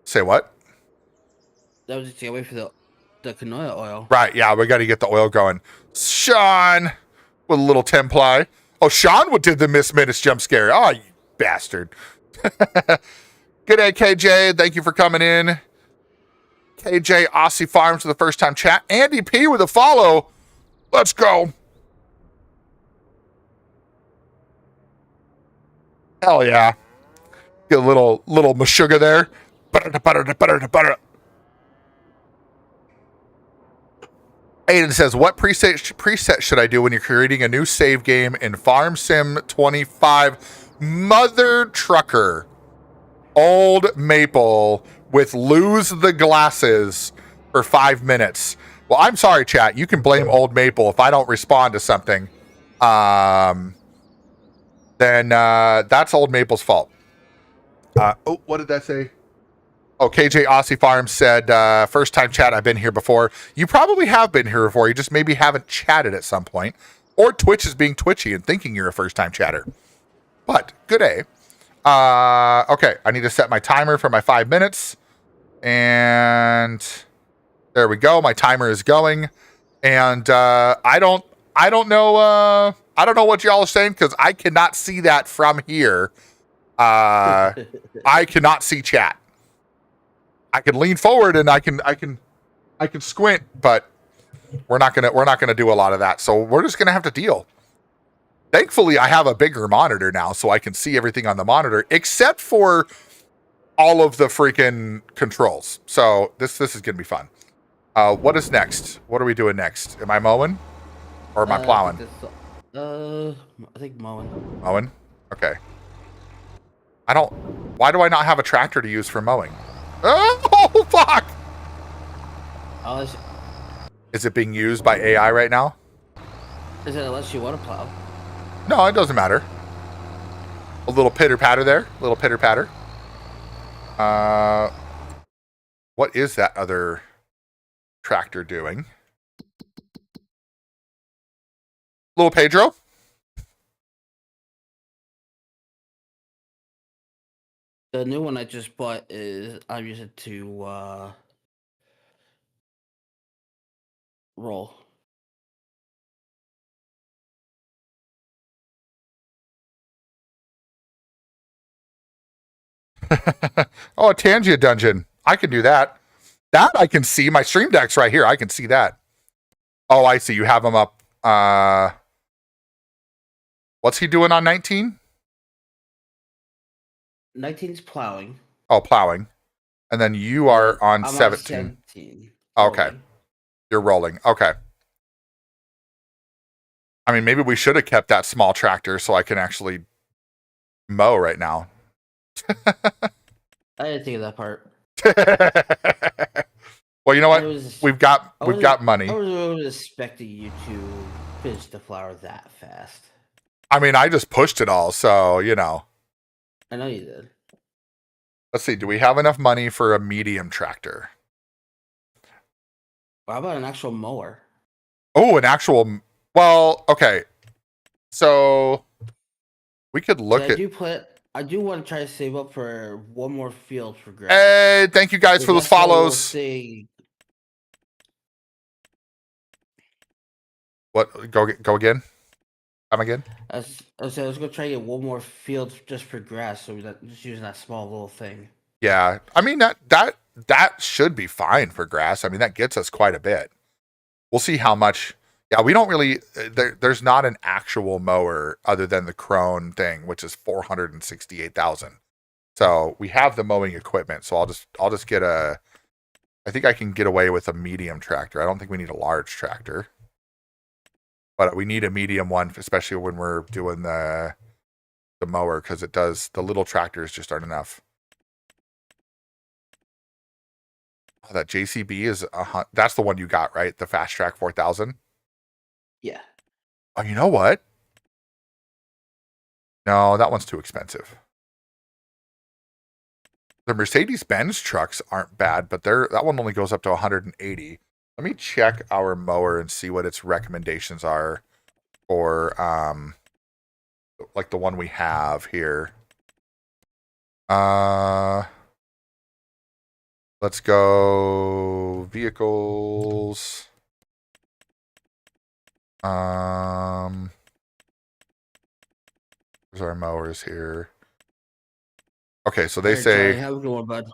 Say what? That was to stay away from the canola oil. Right, yeah, we got to get the oil going. Sean with a little Templi. Oh, Sean did the Miss Minutes jump scare. Oh, you bastard. Good day, KJ. Thank you for coming in. KJ Aussie Farms for the first time chat. Andy P with a follow. Let's go. Hell yeah. Get a little mashuga there. Butter. Aiden says, what preset should I do when you're creating a new save game in Farm Sim 25? Mother Trucker. Old Maple with lose the glasses for 5 minutes. Well, I'm sorry, chat. You can blame Old Maple if I don't respond to something. Then that's Old Maple's fault. Oh, what did that say? Oh, KJ Aussie Farms said, first time chat, I've been here before. You probably have been here before. You just maybe haven't chatted at some point. Or Twitch is being twitchy and thinking you're a first time chatter. But, good day. Okay, I need to set my timer for my 5 minutes. And there we go. My timer is going. And I don't know what y'all are saying because I cannot see that from here. I cannot see chat. I can lean forward and I can squint, but we're not gonna do a lot of that. So we're just gonna have to deal. Thankfully, I have a bigger monitor now, so I can see everything on the monitor, except for all of the freaking controls. So this is gonna be fun. What is next? What are we doing next? Am I mowing or am I plowing? I think mowing. Mowing? Okay. Why do I not have a tractor to use for mowing? Oh, fuck! Unless, Is it being used by AI right now? is it unless you want to plow? No, it doesn't matter. A little pitter patter there. A little pitter patter. What is that other tractor doing? Little Pedro? The new one I just bought is I'm using to roll. Oh, a Tangia dungeon. I can do that. That I can see. My stream deck's right here. I can see that. Oh, I see. You have them up. What's he doing on 19? 19's plowing. Oh, plowing. And then you are on I'm 17. On 17. Okay. Rolling. You're rolling. Okay. I mean, maybe we should have kept that small tractor so I can actually mow right now. I didn't think of that part. Well, you know what? We've got money. I was expecting you to finish the flower that fast. I mean, I just pushed it all, so you know. I know you did. Let's see. Do we have enough money for a medium tractor? How about an actual mower? Oh, an actual. Well, okay. So we could look at. I do want to try to save up for one more field for grass. Hey, thank you guys for those follows. What? Go again? Come again? I was gonna try to get one more field just for grass, so that just using that small little thing. Yeah, I mean that should be fine for grass. I mean that gets us quite a bit. We'll see how much. Yeah, we don't really. There's not an actual mower other than the Krone thing, which is 468,000. So we have the mowing equipment. So I'll just get a. I think I can get away with a medium tractor. I don't think we need a large tractor, but we need a medium one, especially when we're doing the mower, because it does the little tractors just aren't enough. Oh, that JCB is that's the one you got, right? The Fast Track 4000. Yeah. Oh, you know what? No, that one's too expensive. The Mercedes-Benz trucks aren't bad, but that one only goes up to 180. Let me check our mower and see what its recommendations are for like the one we have here. Let's go vehicles. There's our mowers here. Okay, so they say. Johnny, have a good one, bud.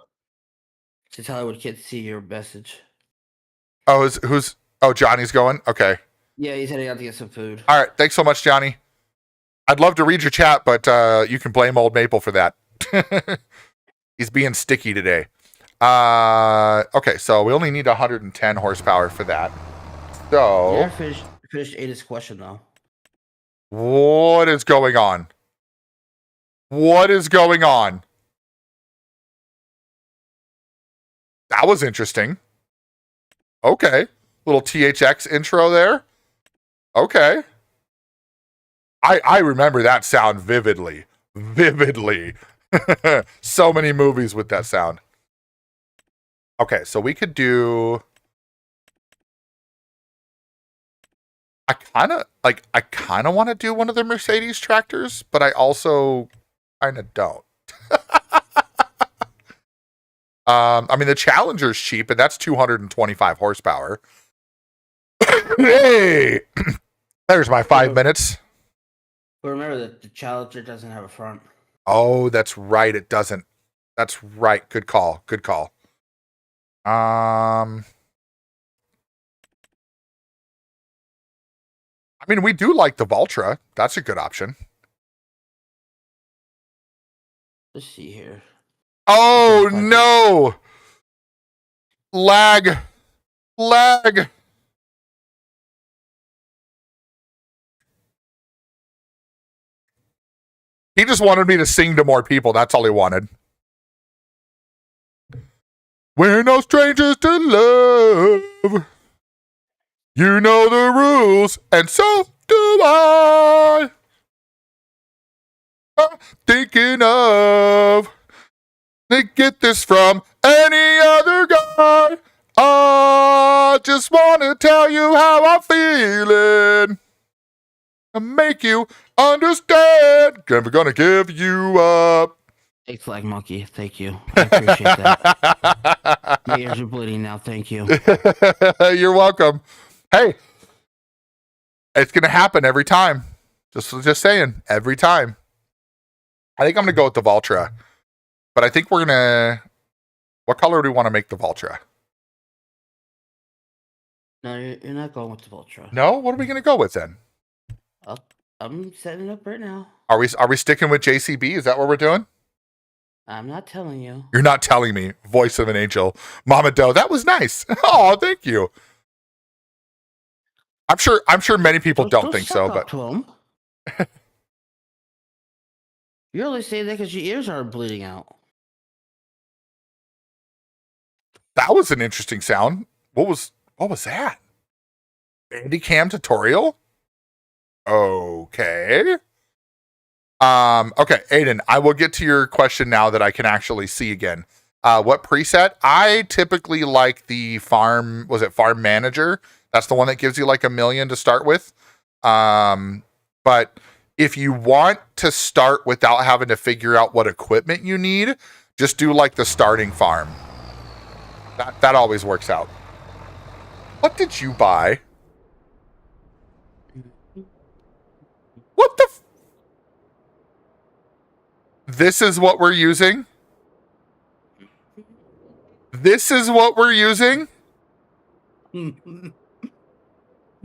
Since Hollywood can't see your message. Oh, who's? Oh, Johnny's going. Okay. Yeah, he's heading out to get some food. All right. Thanks so much, Johnny. I'd love to read your chat, but you can blame Old Maple for that. He's being sticky today. Okay, so we only need 110 horsepower for that. So. Yeah, finished Ada's question though. What is going on? What is going on? That was interesting. Okay. Little THX intro there. Okay. I remember that sound vividly. Vividly. So many movies with that sound. Okay, so we could do. I kind of want to do one of the Mercedes tractors, but I also kind of don't. I mean, the Challenger's cheap, and that's 225 horsepower. Hey, there's my 5 minutes. But remember that the Challenger doesn't have a front. Oh, that's right. It doesn't. That's right. Good call. Good call. I mean, we do like the Valtra. That's a good option. Let's see here. Oh, no. Lag. Lag. He just wanted me to sing to more people. That's all he wanted. We're no strangers to love. You know the rules, and so do I. I'm thinking of to get this from any other guy. I just want to tell you how I'm feeling and make you understand. I'm gonna give you up. Thanks, Flag Monkey. Thank you. I appreciate that. My ears are bleeding now. Thank you. You're welcome. Hey, it's gonna happen every time. Just saying, every time. I think I'm gonna go with the Valtra, but I think we're gonna. What color do we want to make the Valtra? No, you're not going with the Voltron. No, what are we gonna go with then? I'm setting it up right now. Are we sticking with JCB? Is that what we're doing? I'm not telling you. You're not telling me. Voice of an angel, Mama Doe. That was nice. Oh, thank you. I'm sure many people don't think so, but to him. You only say that because your ears are bleeding out. that was an interesting sound. What was that? Bandicam tutorial? Okay. Okay, Aiden, I will get to your question now that I can actually see again. What preset? I typically like the farm manager? That's the one that gives you like $1 million to start with. But if you want to start without having to figure out what equipment you need, just do like the starting farm. That always works out. What did you buy? What the This is what we're using? This is what we're using?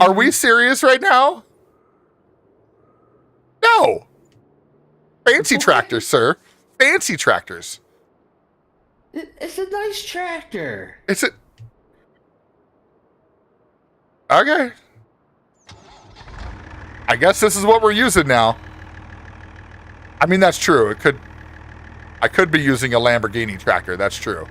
Are we serious right now? No. Fancy tractors, sir. Fancy tractors. It's a nice tractor. Okay. I guess this is what we're using now. I mean, that's true. I could be using a Lamborghini tractor. That's true.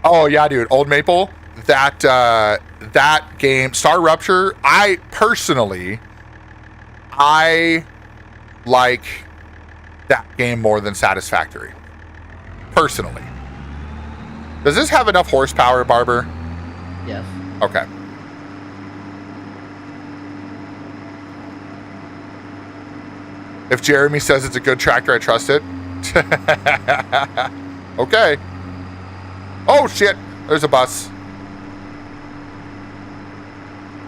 Oh yeah, dude. Old Maple. That game, Star Rupture. I like that game more than Satisfactory. Personally. Does this have enough horsepower, Barber? Yes. Okay. If Jeremy says it's a good tractor, I trust it. Okay. Oh, shit. There's a bus.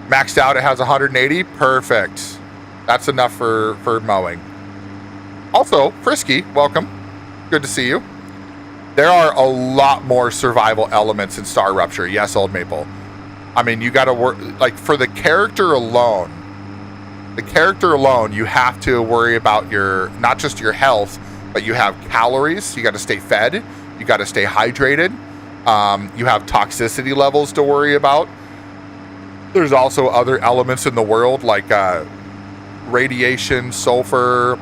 Maxed out, it has 180. Perfect. That's enough for mowing. Also, Frisky, welcome. Good to see you. There are a lot more survival elements in Star Rupture. Yes, Old Maple. I mean, you got to work, like, for the character alone, you have to worry about not just your health, but you have calories. You got to stay fed. You got to stay hydrated. You have toxicity levels to worry about. There's also other elements in the world like radiation, sulfur,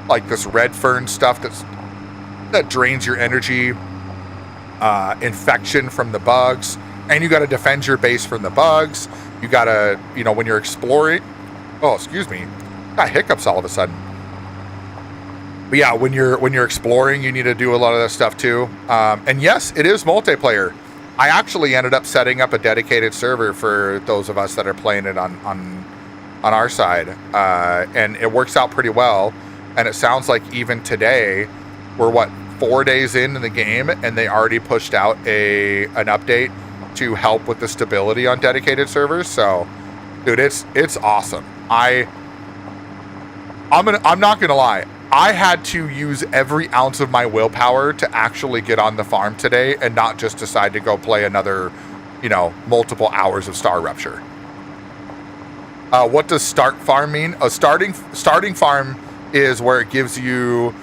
like this red fern stuff that drains your energy, infection from the bugs, and you got to defend your base from the bugs. You got to, when you're exploring. Oh, excuse me. Got hiccups all of a sudden. But yeah, when you're exploring, you need to do a lot of that stuff too. And yes, it is multiplayer. I actually ended up setting up a dedicated server for those of us that are playing it on our side, and it works out pretty well. And it sounds like even today, we're 4 days into the game, and they already pushed out an update to help with the stability on dedicated servers. So, dude, it's awesome. I'm not gonna lie. I had to use every ounce of my willpower to actually get on the farm today and not just decide to go play another, multiple hours of Star Rupture. What does start farm mean? A starting farm is where it gives you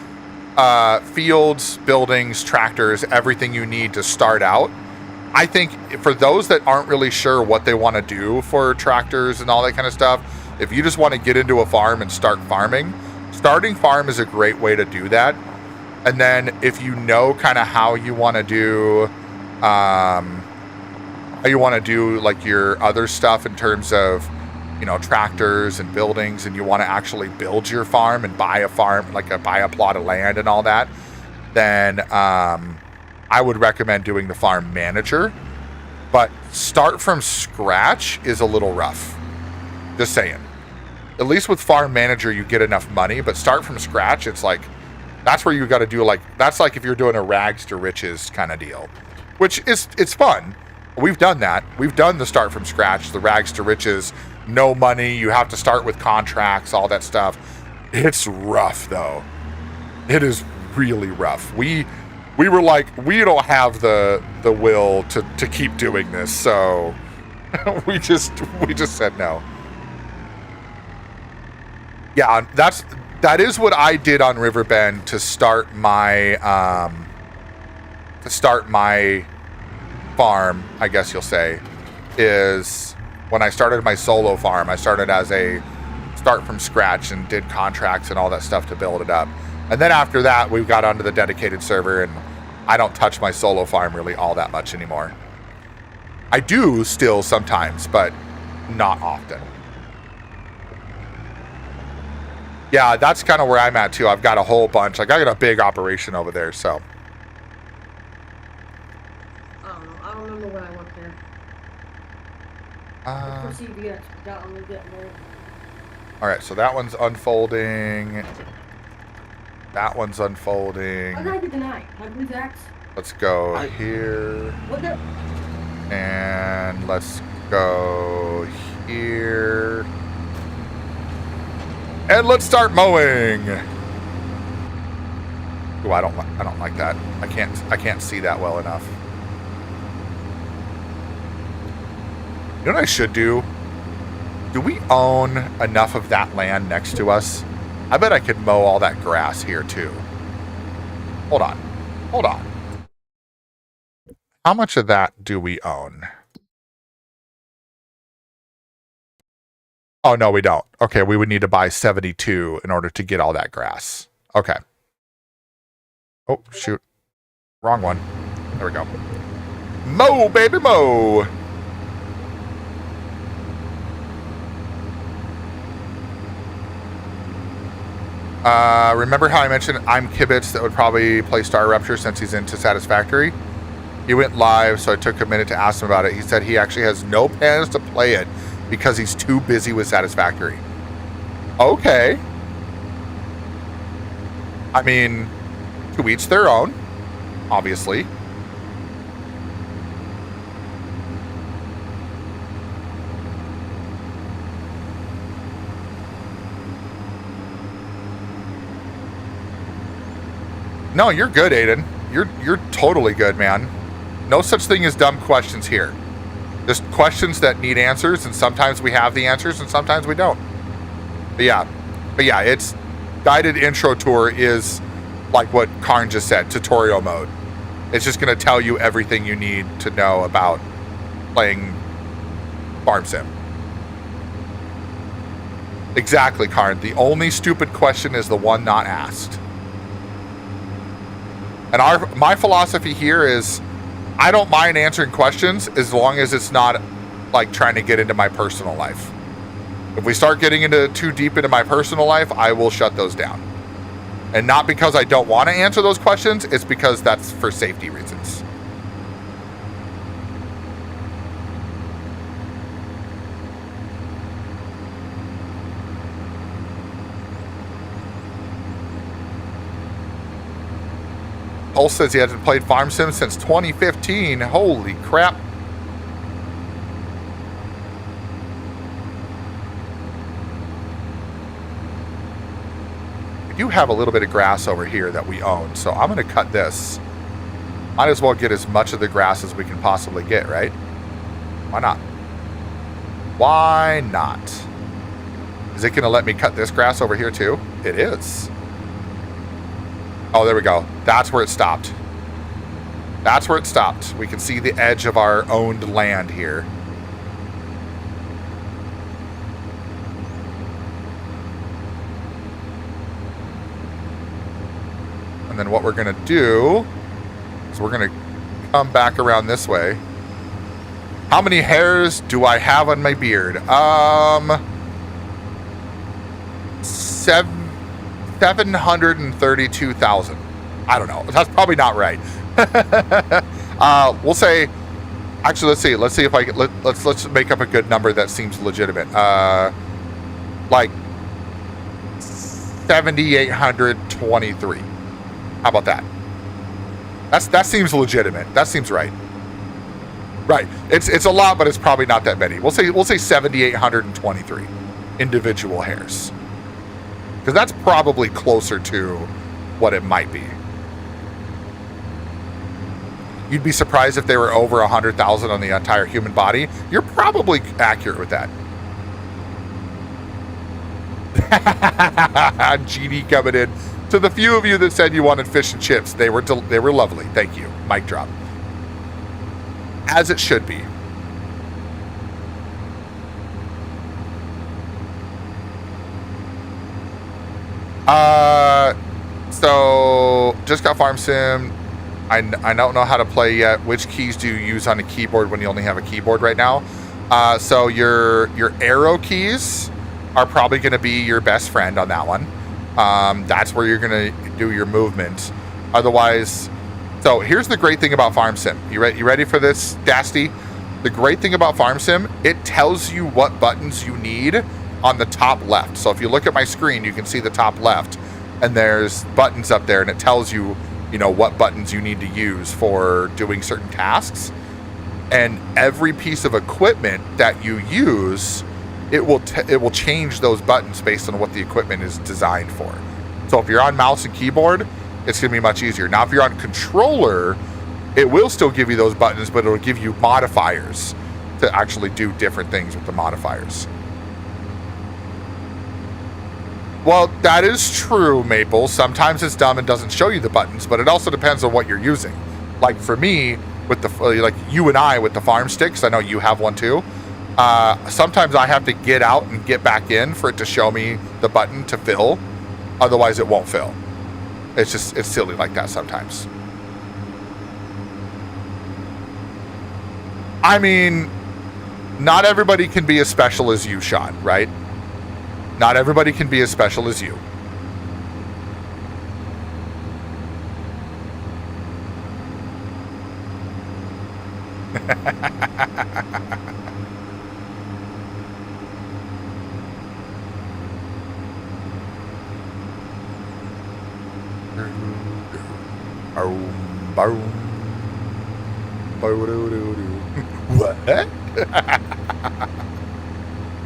fields, buildings, tractors, everything you need to start out. I think for those that aren't really sure what they want to do for tractors and all that kind of stuff, If you just want to get into a farm and start farming, starting farm is a great way to do that. And then if you know kind of how you want to do, like your other stuff in terms of, tractors and buildings, and you want to actually build your farm and buy a farm, buy a plot of land and all that, then I would recommend doing the farm manager. But start from scratch is a little rough. Just saying. At least with farm manager, you get enough money, but start from scratch, it's like, that's where you got to do that's like if you're doing a rags to riches kind of deal, which it's fun. We've done that. We've done the start from scratch, the rags to riches, no money. You have to start with contracts, all that stuff. It's rough though. It is really rough. We were like, we don't have the will to keep doing this. So we just said no. Yeah, that is what I did on Riverbend to start my farm, I guess you'll say, is when I started my solo farm. I started as a start from scratch and did contracts and all that stuff to build it up. And then after that, we got onto the dedicated server, and I don't touch my solo farm really all that much anymore. I do still sometimes, but not often. Yeah, that's kind of where I'm at too. I've got a whole bunch. I got a big operation over there, so. I don't know. I don't remember when I went there. All right, so that one's unfolding. That one's unfolding. How did I get denied? Can I please ask? Let's go here. What the? And let's go here. And let's start mowing. Ooh, I don't like that. I can't see that well enough. You know what I should do? Do we own enough of that land next to us? I bet I could mow all that grass here too. Hold on. How much of that do we own? Oh, no, we don't. Okay, we would need to buy 72 in order to get all that grass. Okay. Oh, shoot. Wrong one. There we go. Mow, baby, mow. Remember how I mentioned I'm Kibitz that would probably play Star Rupture since he's into Satisfactory? He went live, so I took a minute to ask him about it. He said he actually has no plans to play it because he's too busy with Satisfactory. Okay. I mean, to each their own, obviously. No, you're good, Aiden. You're totally good, man. No such thing as dumb questions here. Just questions that need answers, and sometimes we have the answers, and sometimes we don't. But yeah, it's guided intro tour is like what Karn just said, tutorial mode. It's just going to tell you everything you need to know about playing Farm Sim. Exactly, Karn. The only stupid question is the one not asked. And my philosophy here is I don't mind answering questions as long as it's not like trying to get into my personal life. If we start getting too deep into my personal life, I will shut those down. And not because I don't want to answer those questions, it's because that's for safety reasons. Pulse says he hasn't played Farm Sim since 2015. Holy crap. We do have a little bit of grass over here that we own, so I'm going to cut this. Might as well get as much of the grass as we can possibly get, right? Why not? Why not? Is it going to let me cut this grass over here too? It is. Oh, there we go. That's where it stopped. That's where it stopped. We can see the edge of our owned land here. And then what we're going to do is we're going to come back around this way. How many hairs do I have on my beard? 732,000. I don't know. That's probably not right. We'll say, actually, let's see. Let's see if I can, let's make up a good number that seems legitimate. Like 7,823. How about that? That seems legitimate. That seems right. Right. It's a lot, but it's probably not that many. We'll say 7,823 individual hairs. Because that's probably closer to what it might be. You'd be surprised if they were over 100,000 on the entire human body. You're probably accurate with that. GD coming in. To the few of you that said you wanted fish and chips, they were lovely. Thank you. Mic drop. As it should be. So just got Farm Sim. I don't know how to play yet. Which keys do you use on a keyboard when you only have a keyboard right now? So your arrow keys are probably going to be your best friend on that one. That's where you're going to do your movement. Otherwise, so here's the great thing about Farm Sim. You ready for this, Dasty? The great thing about Farm Sim, it tells you what buttons you need on the top left. So if you look at my screen, you can see the top left, and there's buttons up there, and it tells you, what buttons you need to use for doing certain tasks. And every piece of equipment that you use, it will change those buttons based on what the equipment is designed for. So if you're on mouse and keyboard, it's going to be much easier. Now, if you're on controller, it will still give you those buttons, but it'll give you modifiers to actually do different things with the modifiers. Well, that is true, Maple. Sometimes it's dumb and doesn't show you the buttons, but it also depends on what you're using. Like for me, with the like you and I with the farm sticks, I know you have one too. Sometimes I have to get out and get back in for it to show me the button to fill. Otherwise, it won't fill. It's silly like that sometimes. I mean, not everybody can be as special as you, Sean, right? Not everybody can be as special as you. What?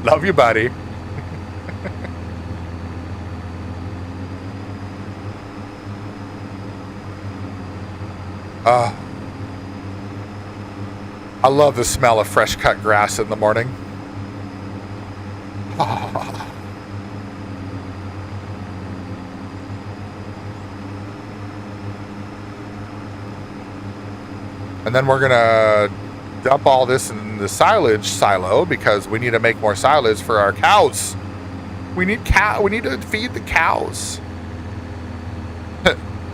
Love you, buddy. I love the smell of fresh cut grass in the morning. And then we're gonna dump all this in the silage silo because we need to make more silage for our cows. We need to feed the cows.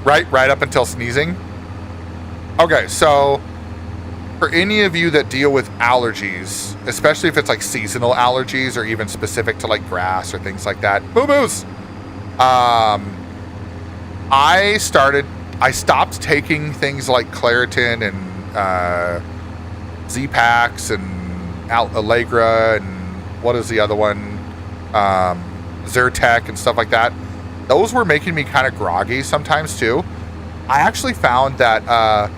right up until sneezing. Okay, so for any of you that deal with allergies, especially if it's like seasonal allergies or even specific to like grass or things like that, boo-boos. I stopped taking things like Claritin and Z-Packs and Allegra and what is the other one? Zyrtec and stuff like that. Those were making me kind of groggy sometimes too. I actually found that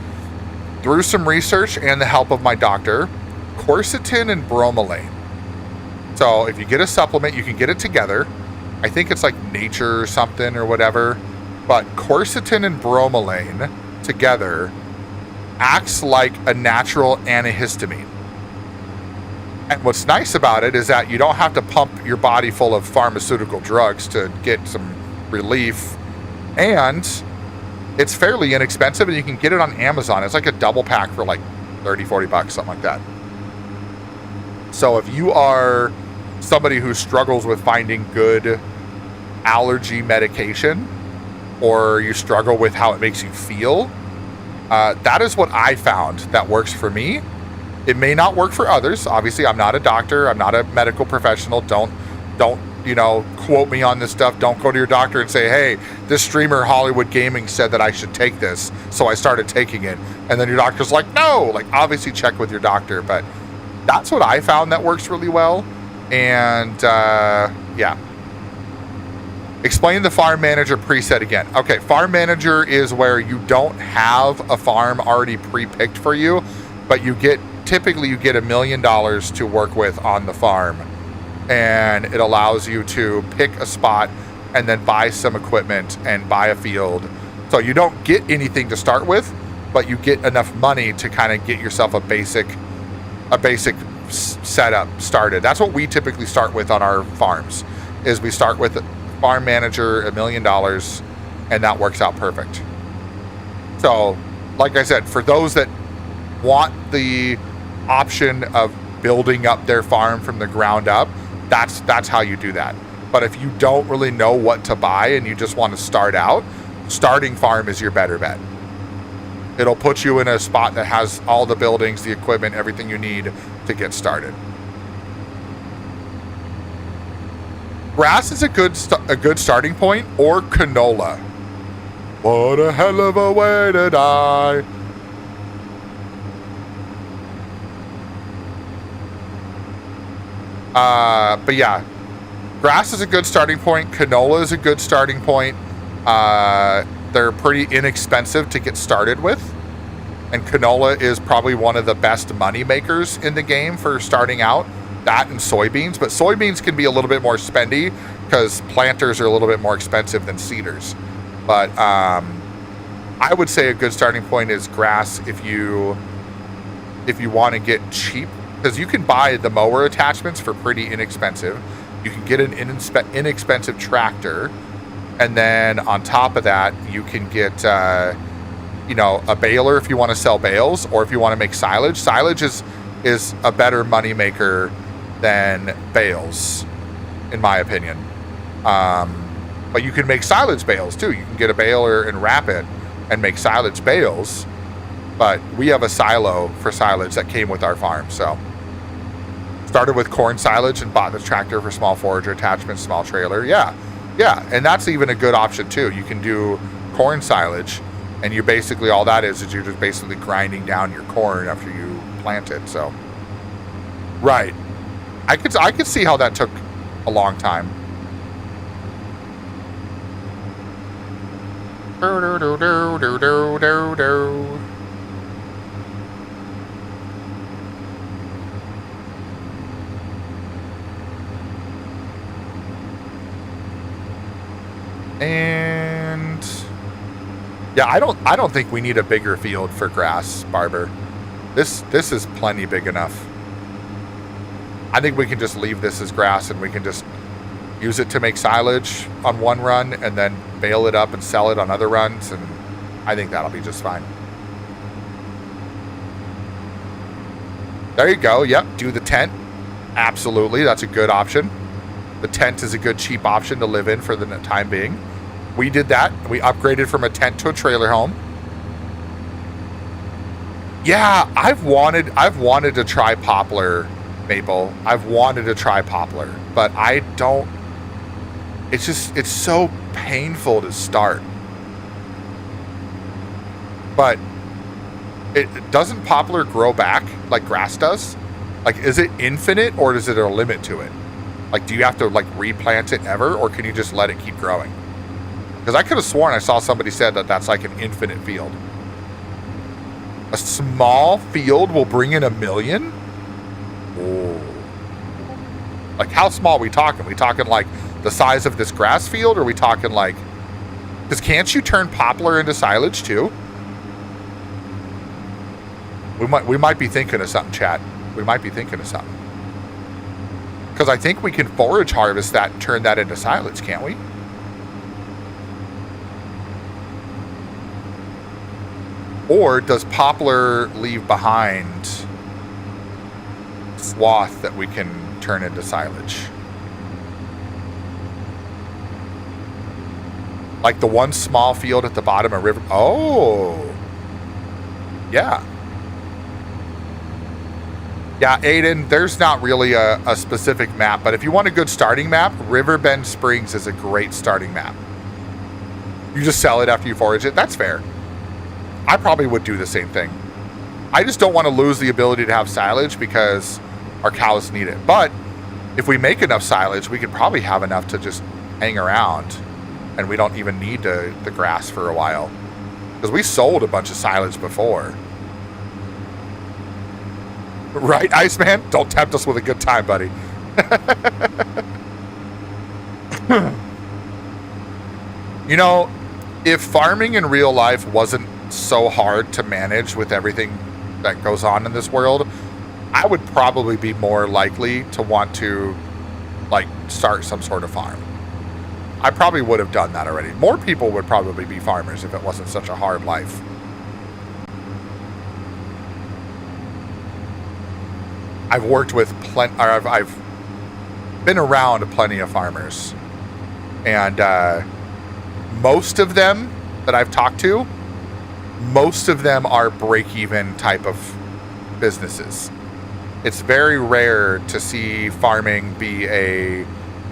through some research and the help of my doctor, quercetin and bromelain. So if you get a supplement, you can get it together. I think it's like Nature or something or whatever. But quercetin and bromelain together acts like a natural antihistamine. And what's nice about it is that you don't have to pump your body full of pharmaceutical drugs to get some relief. And it's fairly inexpensive, and you can get it on Amazon. It's like a double pack for like $30-40, something like that. So if you are somebody who struggles with finding good allergy medication, or you struggle with how it makes you feel, that is what I found that works for me. It may not work for others. Obviously, I'm not a doctor. I'm not a medical professional. Don't quote me on this stuff. Don't go to your doctor and say, hey, this streamer Hollywood Gaming said that I should take this, so I started taking it. And then your doctor's like, no. Like, obviously check with your doctor. But that's what I found that works really well. And, yeah. Explain the farm manager preset again. Okay, farm manager is where you don't have a farm already pre-picked for you, but typically you get $1 million to work with on the farm. And it allows you to pick a spot and then buy some equipment and buy a field. So you don't get anything to start with, but you get enough money to kind of get yourself a basic setup started. That's what we typically start with on our farms, is we start with farm manager, $1 million, and that works out perfect. So, like I said, for those that want the option of building up their farm from the ground up, that's how you do that. But if you don't really know what to buy and you just want to start out, starting farm is your better bet. It'll put you in a spot that has all the buildings, the equipment, everything you need to get started. Grass is a good starting point, or canola. What a hell of a way to die. But yeah, grass is a good starting point. Canola is a good starting point. They're pretty inexpensive to get started with. And canola is probably one of the best money makers in the game for starting out. That and soybeans. But soybeans can be a little bit more spendy because planters are a little bit more expensive than seeders. But I would say a good starting point is grass if you want to get cheap. Because you can buy the mower attachments for pretty inexpensive. You can get an inexpensive tractor. And then on top of that, you can get, a baler if you want to sell bales, or if you want to make silage. Silage is a better money maker than bales, in my opinion. But you can make silage bales too. You can get a baler and wrap it and make silage bales. But we have a silo for silage that came with our farm, so. Started with corn silage and bought the tractor for small forager attachment, small trailer. Yeah, and that's even a good option too. You can do corn silage, and you basically, all that is you're just basically grinding down your corn after you plant it. So, right, I could see how that took a long time. And yeah, I don't think we need a bigger field for grass, Barber. This is plenty big enough. I think we can just leave this as grass, and we can just use it to make silage on one run and then bale it up and sell it on other runs, and I think that'll be just fine. There you go. Yep, do the tent. Absolutely, that's a good option. The tent is a good cheap option to live in for the time being. We did that. We upgraded from a tent to a trailer home. Yeah, I've wanted to try poplar, Maple. I've wanted to try poplar, but I don't. It's so painful to start. But it doesn't poplar grow back like grass does? Like, is it infinite, or is it a limit to it? Like, do you have to like replant it ever, or can you just let it keep growing? Because I could have sworn I saw somebody said that that's like an infinite field. A small field will bring in $1 million? Oh. Like, how small are we talking? Are we talking like the size of this grass field, or are we talking like... Because can't you turn poplar into silage too? We might be thinking of something, chat. We might be thinking of something. Because I think we can forage harvest that and turn that into silage, can't we? Or does poplar leave behind swath that we can turn into silage? Like the one small field at the bottom of River. Oh. Yeah. Yeah, Aiden, there's not really a specific map, but if you want a good starting map, Riverbend Springs is a great starting map. You just sell it after you forage it. That's fair. I probably would do the same thing. I just don't want to lose the ability to have silage because our cows need it. But if we make enough silage, we could probably have enough to just hang around, and we don't even need the grass for a while. Because we sold a bunch of silage before. Right, Iceman? Don't tempt us with a good time, buddy. You know, if farming in real life wasn't so hard to manage with everything that goes on in this world, I would probably be more likely to want to, like, start some sort of farm. I probably would have done that already. More people would probably be farmers if it wasn't such a hard life. I've worked with I've been around plenty of farmers, and most of them that I've talked to, most of them are break-even type of businesses. It's very rare to see farming be a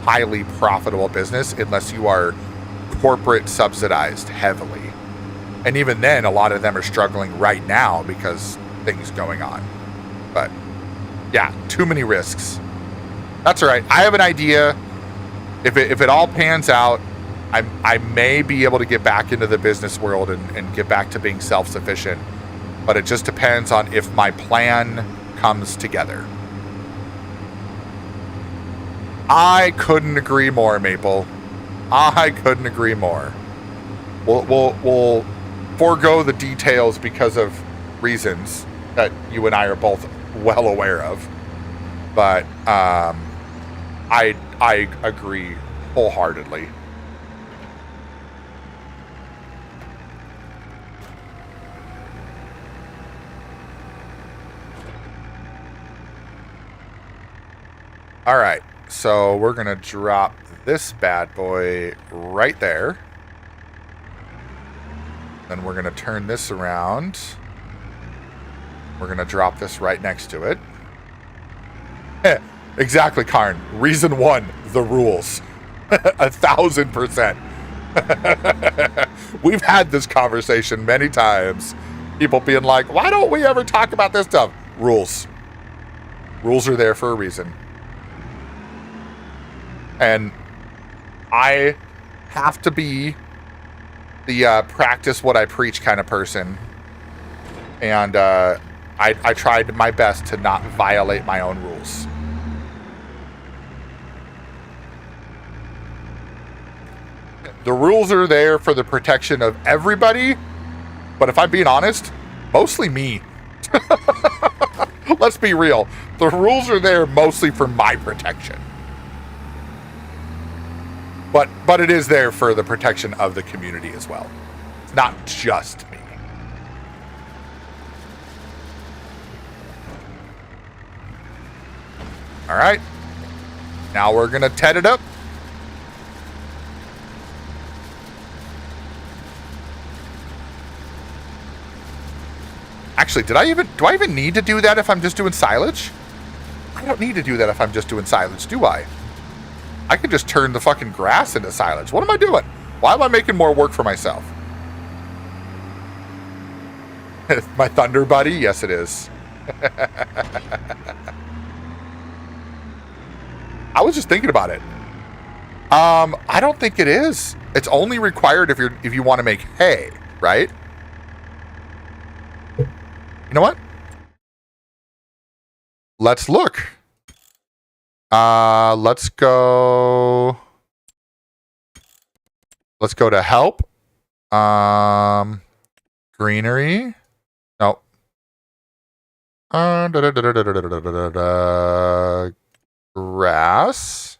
highly profitable business unless you are corporate subsidized heavily. And even then, a lot of them are struggling right now because things going on. But yeah, too many risks. That's all right. I have an idea. If it all pans out, I may be able to get back into the business world and get back to being self-sufficient. But it just depends on if my plan comes together. I couldn't agree more, Maple. I couldn't agree more. We'll forego the details because of reasons that you and I are both well aware of, but I agree wholeheartedly. All right, so we're gonna drop this bad boy right there. Then we're gonna turn this around. We're going to drop this right next to it. Exactly, Karn. Reason one, the rules. 1,000%. We've had this conversation many times. People being like, why don't we ever talk about this stuff? Rules. Rules are there for a reason. And I have to be the practice what I preach kind of person. And I tried my best to not violate my own rules. The rules are there for the protection of everybody, but if I'm being honest, mostly me. Let's be real. The rules are there mostly for my protection. But it is there for the protection of the community as well. It's not just me. All right. Now we're going to tet it up. Actually, do I even need to do that if I'm just doing silage? I don't need to do that if I'm just doing silage, do I? I can just turn the fucking grass into silage. What am I doing? Why am I making more work for myself? My thunder buddy? Yes, it is. I was just thinking about it. I don't think it is. It's only required if you want to make hay, right? You know what? Let's look. Let's go to help. Greenery. No. Grass.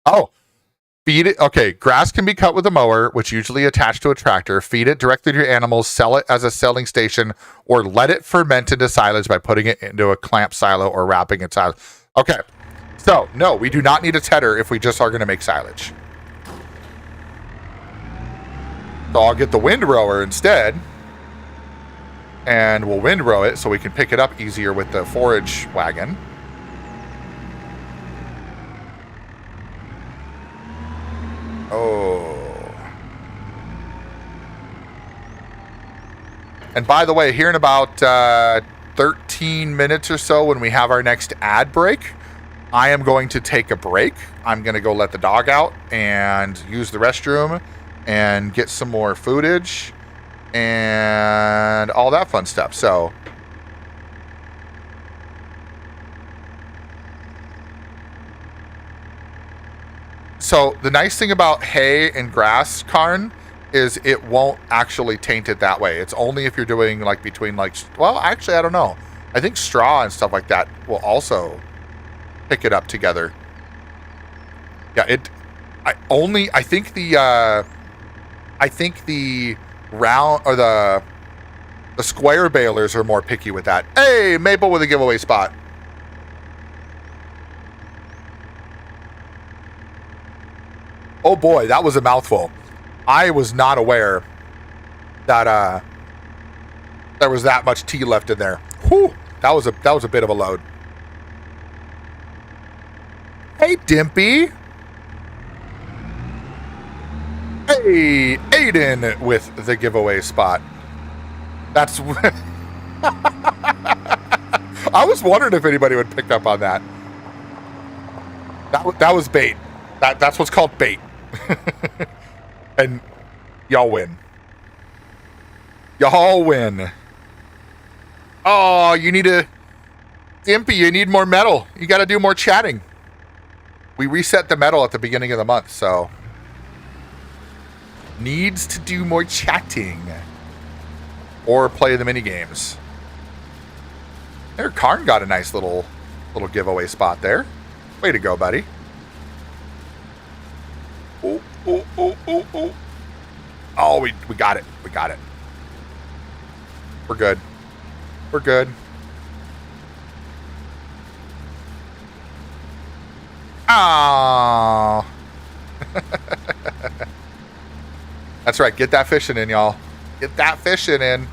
Oh, Feed it. Okay, grass can be cut with a mower, which usually attached to a tractor. Feed it directly to your animals, sell it as a selling station, or let it ferment into silage by putting it into a clamp silo or wrapping it silage. Okay, so no, we do not need a tedder if we just are going to make silage. So I'll get the windrower instead, and we'll windrow it so we can pick it up easier with the forage wagon. Oh. And by the way, here in about 13 minutes or so, when we have our next ad break, I am going to take a break. I'm going to go let the dog out and use the restroom and get some more foodage and all that fun stuff. So the nice thing about hay and grass, Karn, is it won't actually taint it that way. It's only if you're doing like between like, well, actually, I don't know. I think straw and stuff like that will also pick it up together. Yeah, I think the round or the square balers are more picky with that. Hey, Maple with a giveaway spot. Oh boy, that was a mouthful. I was not aware that there was that much tea left in there. Whew, that was a bit of a load. Hey, Dimpy. Hey, Aiden with the giveaway spot. That's. I was wondering if anybody would pick up on that. That was bait. That's what's called bait. And y'all win. Y'all win. Oh, you need Dimpy, you need more metal. You got to do more chatting. We reset the metal at the beginning of the month, so needs to do more chatting or play the mini games. There, Karn got a nice little giveaway spot there. Way to go, buddy. Oh, we got it. We got it. We're good. We're good. Oh. That's right. Get that fishing in, y'all. Get that fishing in.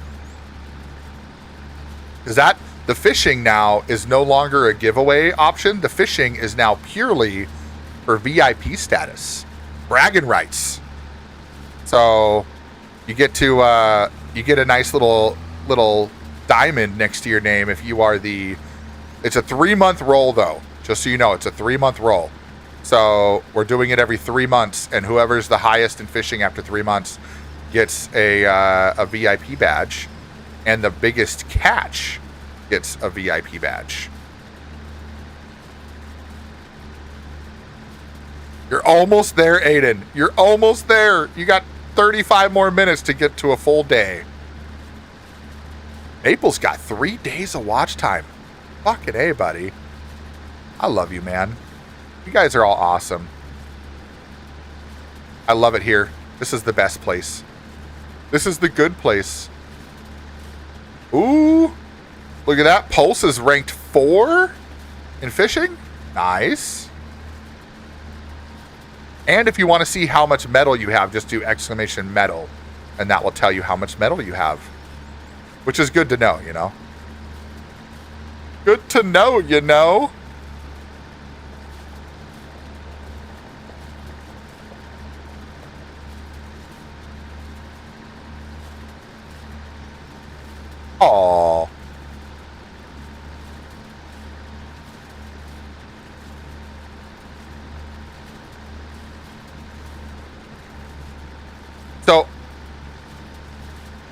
Is that the fishing now is no longer a giveaway option? The fishing is now purely for VIP status. Bragging rights. So you get to you get a nice little diamond next to your name if you are the. It's a 3-month roll though, just so you know. It's a 3-month roll. So we're doing it every 3 months, and whoever's the highest in fishing after 3 months gets a VIP badge, and the biggest catch gets a VIP badge. You're almost there, Aiden. You're almost there. You got 35 more minutes to get to a full day. Maple's got 3 days of watch time. Fucking A, buddy. I love you, man. You guys are all awesome. I love it here. This is the best place. This is the good place. Ooh. Look at that. Pulse is ranked 4 in fishing. Nice. And if you want to see how much metal you have, just do exclamation metal, and that will tell you how much metal you have, which is good to know, you know. Good to know, you know. Aww. So,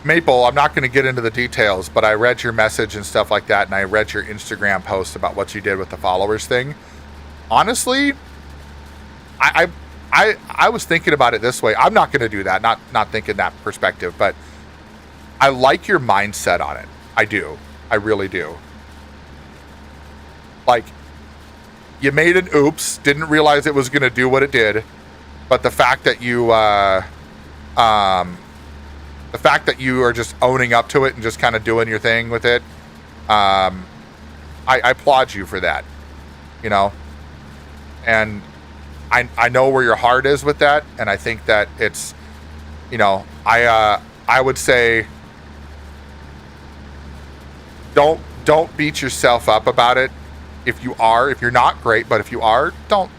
Maple, I'm not going to get into the details, but I read your message and stuff like that, and I read your Instagram post about what you did with the followers thing. Honestly, I was thinking about it this way. I'm not going to do that, not thinking that perspective, but I like your mindset on it. I do. I really do. Like, you made an oops, didn't realize it was going to do what it did, But the fact that you are just owning up to it and just kind of doing your thing with it, I applaud you for that. You know, and I know where your heart is with that, and I think that it's, you know, I would say don't beat yourself up about it. If you're not great, but if you are, don't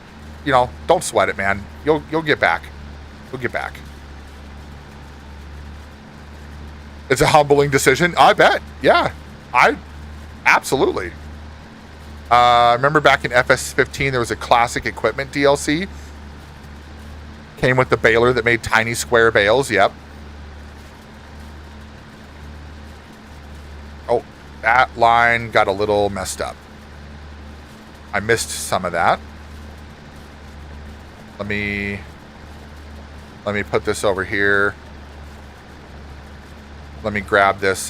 sweat it, man. You'll get back. You'll get back. It's a humbling decision, I bet. Yeah, absolutely. I remember back in FS15, there was a classic equipment DLC. Came with the baler that made tiny square bales. Yep. Oh, that line got a little messed up. I missed some of that. Let me put this over here. Let me grab this.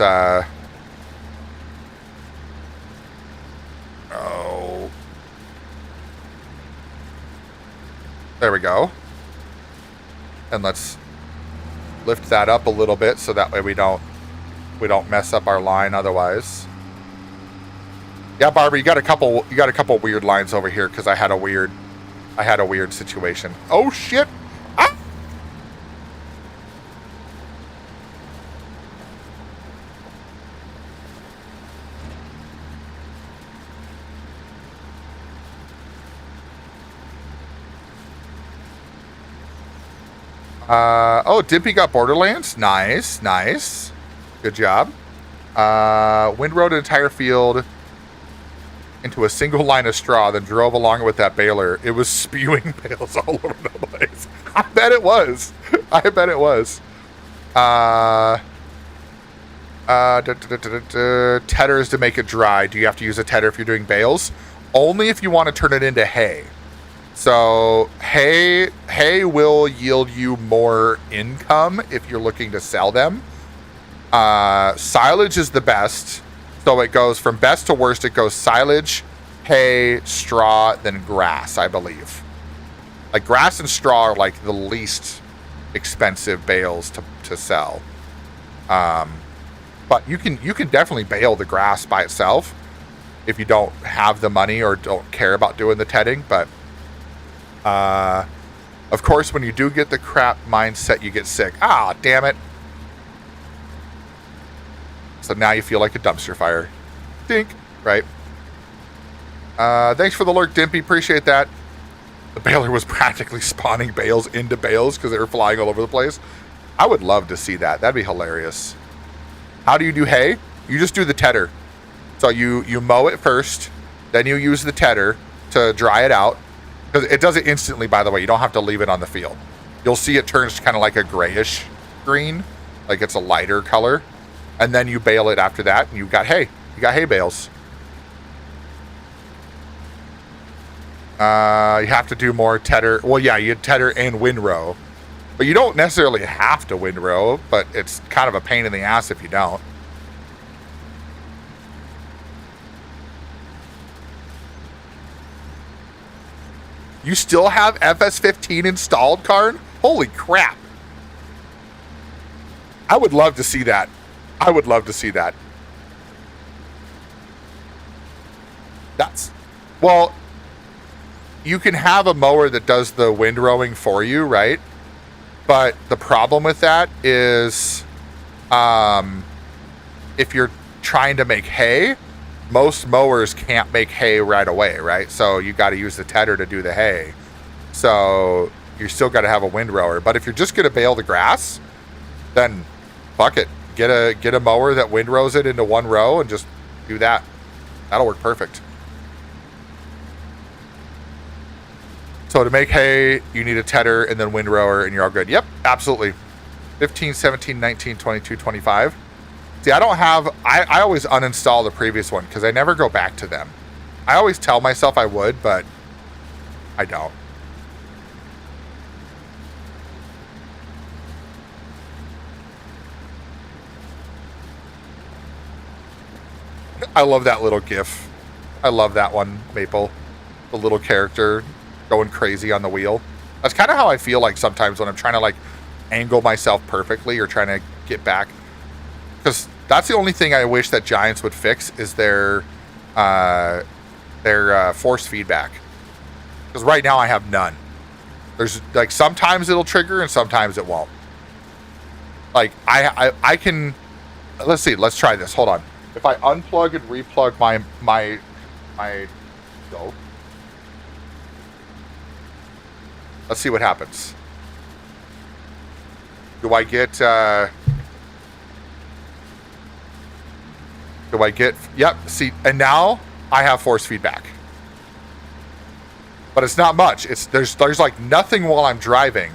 There we go. And let's lift that up a little bit so that way we don't mess up our line otherwise. Yeah, Barbara, you got a couple weird lines over here because I had a weird situation. Oh shit. Oh, Dimpy got Borderlands. Nice. Good job. Windrowed an entire field into a single line of straw, then drove along with that baler. It was spewing bales all over the place. I bet it was. Tedders to make it dry. Do you have to use a tedder if you're doing bales? Only if you want to turn it into hay. So hay will yield you more income if you're looking to sell them. Silage is the best. So it goes from best to worst. It goes silage, hay, straw, then grass, I believe. Like grass and straw are like the least expensive bales to sell. But you can definitely bale the grass by itself if you don't have the money or don't care about doing the tedding. But of course, when you do get the crap mindset, you get sick. Ah, damn it. So now you feel like a dumpster fire. Dink, right? Thanks for the lurk, Dimpy. Appreciate that. The baler was practically spawning bales into bales because they were flying all over the place. I would love to see that. That'd be hilarious. How do you do hay? You just do the tedder. So you mow it first, then you use the tedder to dry it out. Because it does it instantly, by the way. You don't have to leave it on the field. You'll see it turns kind of like a grayish green, like it's a lighter color. And then you bale it after that, and you've got hay. You got hay bales. You have to do more tedder. Well, yeah, you tedder and windrow. But you don't necessarily have to windrow, but it's kind of a pain in the ass if you don't. You still have FS15 installed, Karn? Holy crap. I would love to see that. Well, you can have a mower that does the windrowing for you, right? But the problem with that is if you're trying to make hay, most mowers can't make hay right away, right? So you got to use the tedder to do the hay. So you still got to have a windrower. But if you're just going to bale the grass, then fuck it. Get a mower that windrows it into one row and just do that. That'll work perfect. So to make hay, you need a tedder and then windrower, and you're all good. Yep, absolutely. 15, 17, 19, 22, 25. See, I don't have... I always uninstall the previous one because I never go back to them. I always tell myself I would, but I don't. I love that little GIF. I love that one, Maple. The little character going crazy on the wheel. That's kind of how I feel like sometimes when I'm trying to like angle myself perfectly or trying to get back. Because that's the only thing I wish that Giants would fix is their force feedback. Because right now I have none. There's like sometimes it'll trigger and sometimes it won't. Like I can, let's see, let's try this. Hold on. If I unplug and replug my go. Let's see what happens. Do I get yep, see, and now I have force feedback. But it's not much. There's like nothing while I'm driving.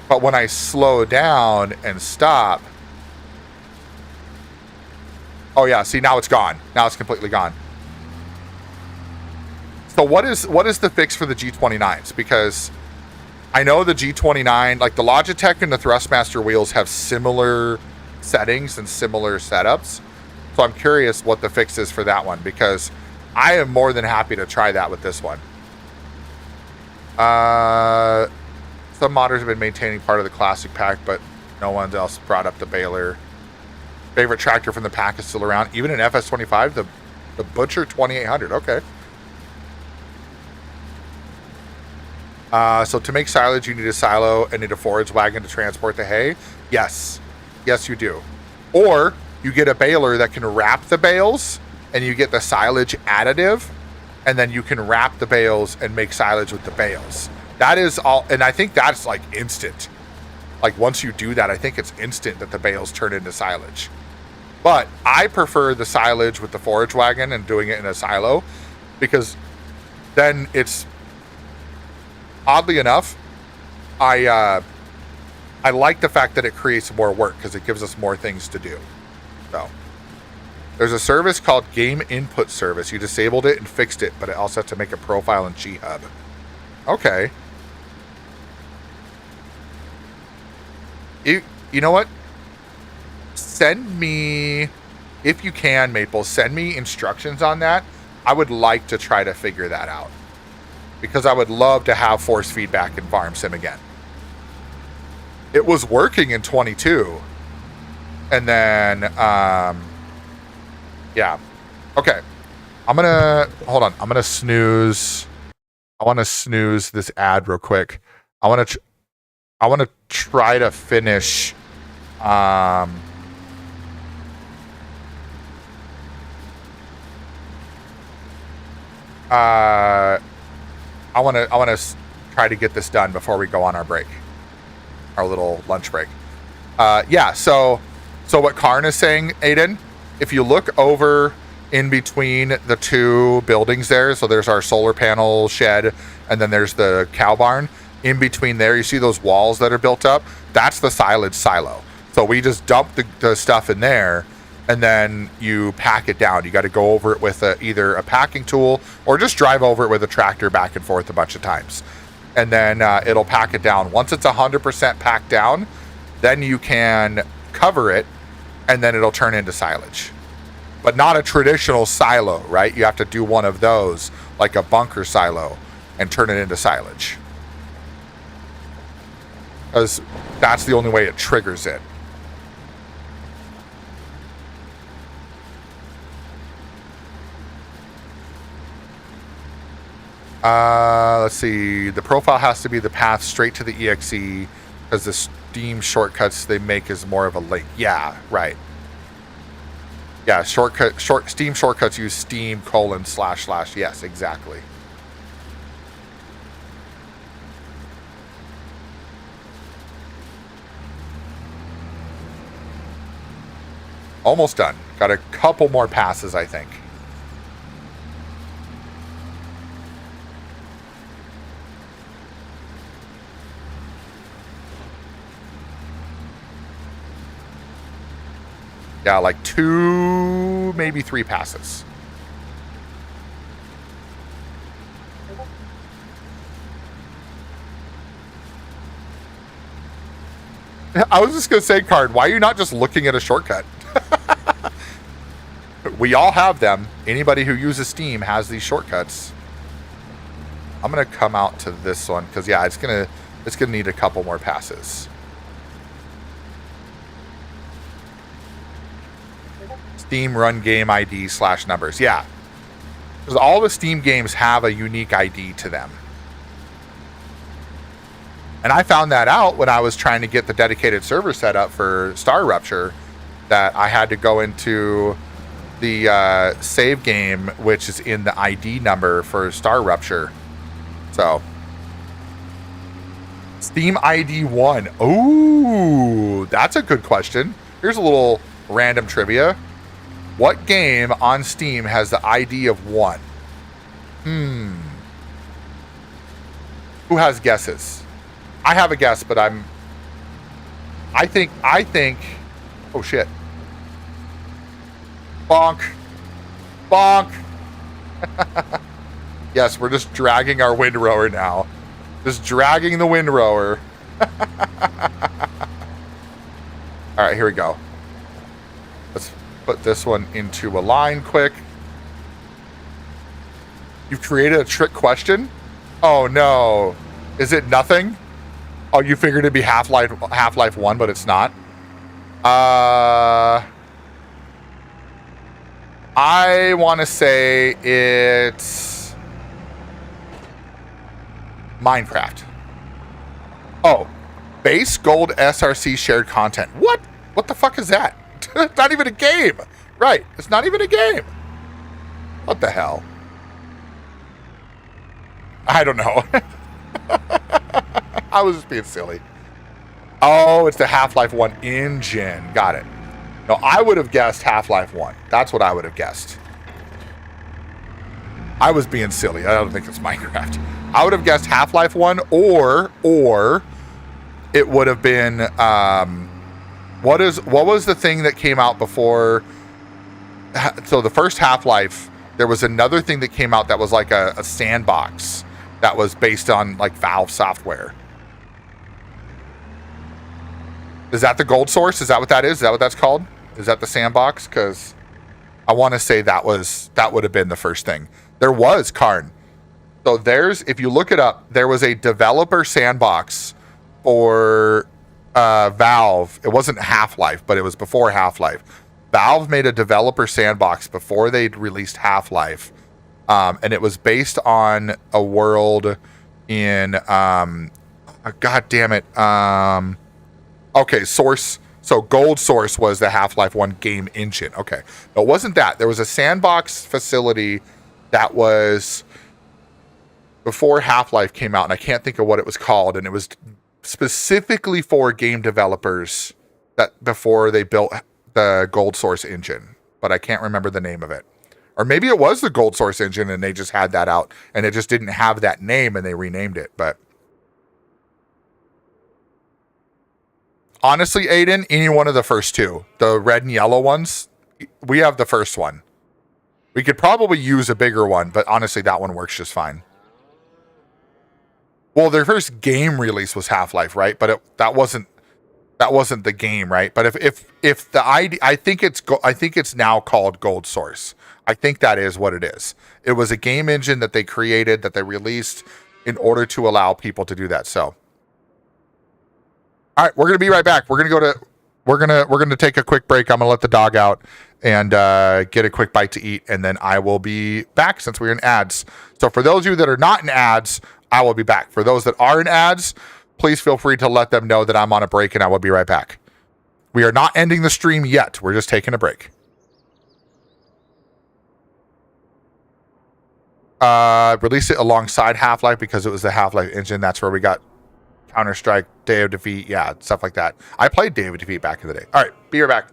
But when I slow down and stop, oh yeah, see, now it's gone. Now it's completely gone. So what is the fix for the G29s? Because I know the G29, like the Logitech and the Thrustmaster wheels have similar settings and similar setups. So I'm curious what the fix is for that one, because I am more than happy to try that with this one. Some modders have been maintaining part of the classic pack, but no one else brought up the baler. Favorite tractor from the pack is still around. Even in FS25, the Butcher 2800. Okay. So to make silage, you need a silo and need a forage wagon to transport the hay. Yes. Yes, you do. Or you get a baler that can wrap the bales and you get the silage additive, and then you can wrap the bales and make silage with the bales. That is all. And I think that's like instant. Like once you do that, I think it's instant that the bales turn into silage. But I prefer the silage with the forage wagon and doing it in a silo, because then it's, oddly enough, I like the fact that it creates more work because it gives us more things to do. So there's a service called Game Input Service. You disabled it and fixed it, but it also has to make a profile in G-Hub. Okay. You know what? Send me, if you can, Maple, send me instructions on that. I would like to try to figure that out, because I would love to have force feedback in Farm Sim again. It was working in 22. And then, yeah. Okay. Hold on. I'm going to snooze. I want to snooze this ad real quick. I want to try to finish, I want to try to get this done before we go on our break, our little lunch break. Yeah. So what Karn is saying, Aiden, if you look over in between the two buildings there, so there's our solar panel shed, and then there's the cow barn. In between there, you see those walls that are built up? That's the silage silo. So we just dump the stuff in there, and then you pack it down. You got to go over it with either a packing tool or just drive over it with a tractor back and forth a bunch of times. And then it'll pack it down. Once it's 100% packed down, then you can cover it, and then it'll turn into silage. But not a traditional silo, right? You have to do one of those, like a bunker silo, and turn it into silage. Because that's the only way it triggers it. Let's see. The profile has to be the path straight to the EXE, because the Steam shortcuts they make is more of a link. Yeah, right. Yeah, Steam shortcuts use Steam : / yes, exactly. Almost done. Got a couple more passes, I think. Yeah, like 2, maybe 3 passes. I was just going to say, Card, why are you not just looking at a shortcut? We all have them. Anybody who uses Steam has these shortcuts. I'm gonna come out to this one because yeah, it's gonna need a couple more passes. Steam run game ID / numbers. Yeah, because all the Steam games have a unique ID to them. And I found that out when I was trying to get the dedicated server set up for Star Rupture, that I had to go into the save game, which is in the ID number for Star Rupture. So, Steam ID 1. Ooh, that's a good question. Here's a little random trivia. What game on Steam has the ID of 1? Who has guesses? I have a guess, but I think, oh shit. Bonk. Bonk. Yes, we're just dragging our windrower now. Just dragging the windrower. All right, here we go. Let's put this one into a line quick. You've created a trick question? Oh no. Is it nothing? Oh, you figured it'd be Half-Life 1, but it's not. I want to say it's Minecraft. Oh, base gold SRC shared content. What? What the fuck is that? It's not even a game. Right. It's not even a game. What the hell? I don't know. I was just being silly. Oh, it's the Half-Life 1 engine. Got it. No, I would have guessed Half-Life 1. That's what I would have guessed. I was being silly. I don't think it's Minecraft. I would have guessed Half-Life 1 or it would have been what was the thing that came out before? So the first Half-Life, there was another thing that came out that was like a sandbox that was based on like Valve software. Is that the Gold Source? Is that what that is? Is that what that's called? Is that the sandbox? Because I want to say that would have been the first thing. There was Karn. So if you look it up, there was a developer sandbox for Valve. It wasn't Half-Life, but it was before Half-Life. Valve made a developer sandbox before they'd released Half-Life. And it was based on a world in, God damn it. Okay, Source. So Gold Source was the Half-Life 1 game engine. Okay. No, it wasn't that. There was a sandbox facility that was before Half-Life came out, and I can't think of what it was called. And it was specifically for game developers that before they built the Gold Source engine. But I can't remember the name of it. Or maybe it was the Gold Source engine and they just had that out and it just didn't have that name and they renamed it. But honestly, Aiden, any one of the first two, the red and yellow ones, we have the first one. We could probably use a bigger one, but honestly, that one works just fine. Well, their first game release was Half-Life, right? But that wasn't the game, right? But if the ID, I think it's now called Gold Source. I think that is what it is. It was a game engine that they created, that they released in order to allow people to do that. So, all right, we're gonna be right back. We're gonna take a quick break. I'm gonna let the dog out and get a quick bite to eat, and then I will be back since we're in ads. So for those of you that are not in ads, I will be back. For those that are in ads, please feel free to let them know that I'm on a break and I will be right back. We are not ending the stream yet. We're just taking a break. Released it alongside Half-Life because it was the Half-Life engine. That's where we got Counter-Strike, Day of Defeat, yeah, stuff like that. I played Day of Defeat back in the day. All right, be right back.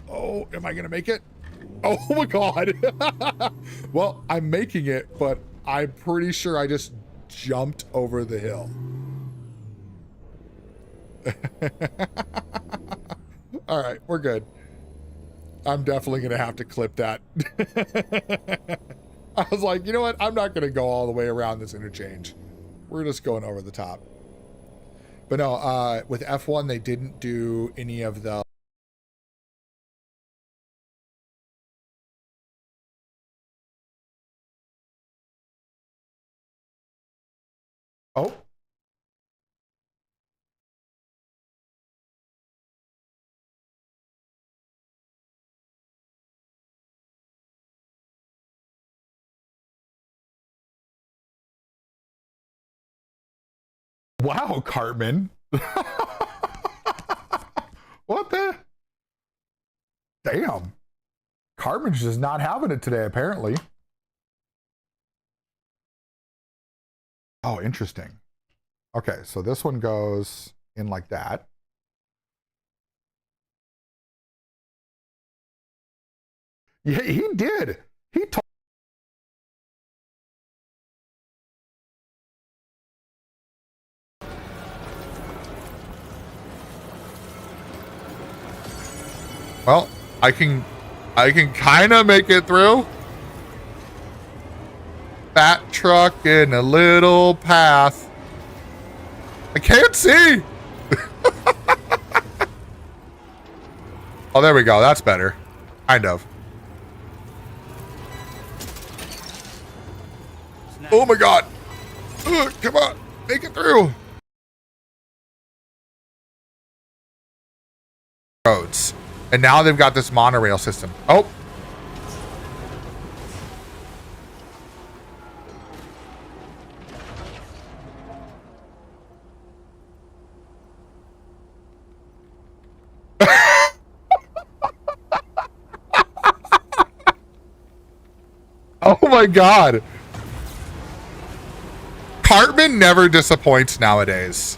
Oh, am I going to make it? Oh my God. Well, I'm making it, but I'm pretty sure I just jumped over the hill. All right, we're good. I'm definitely going to have to clip that. I was like, you know what? I'm not going to go all the way around this interchange. We're just going over the top. But no, with F1, they didn't do any of the Wow, Cartman. What the? Damn. Cartman's just not having it today, apparently. Oh, interesting. Okay, so this one goes in like that. Yeah, he did. He told. Well, I can kind of make it through. Fat truck in a little path. I can't see. Oh, there we go. That's better. Kind of. Oh my God. Ugh, come on. Make it through. Roads. And now they've got this monorail system. Oh. Oh my God. Cartman never disappoints nowadays.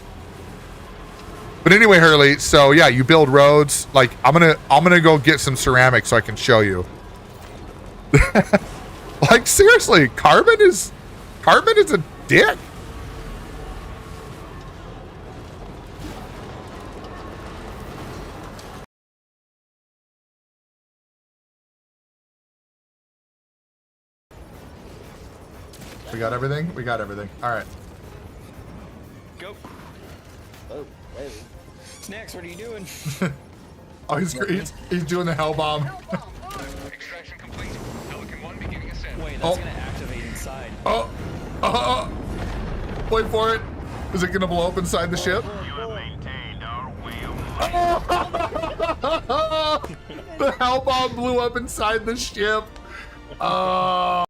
But anyway, Hurley, so yeah, you build roads. Like I'm gonna go get some ceramic so I can show you. Like seriously, Cartman is a dick. We got everything? We got everything. All right. Go. Oh, wait. Snacks, what are you doing? Oh, he's doing the hell bomb. Extraction complete. Pelican 1 beginning ascent. Wait, Oh. that's gonna activate inside. Oh. Wait for it. Is it gonna blow up inside the ship? You have maintained our wheel. The hell bomb blew up inside the ship. Oh.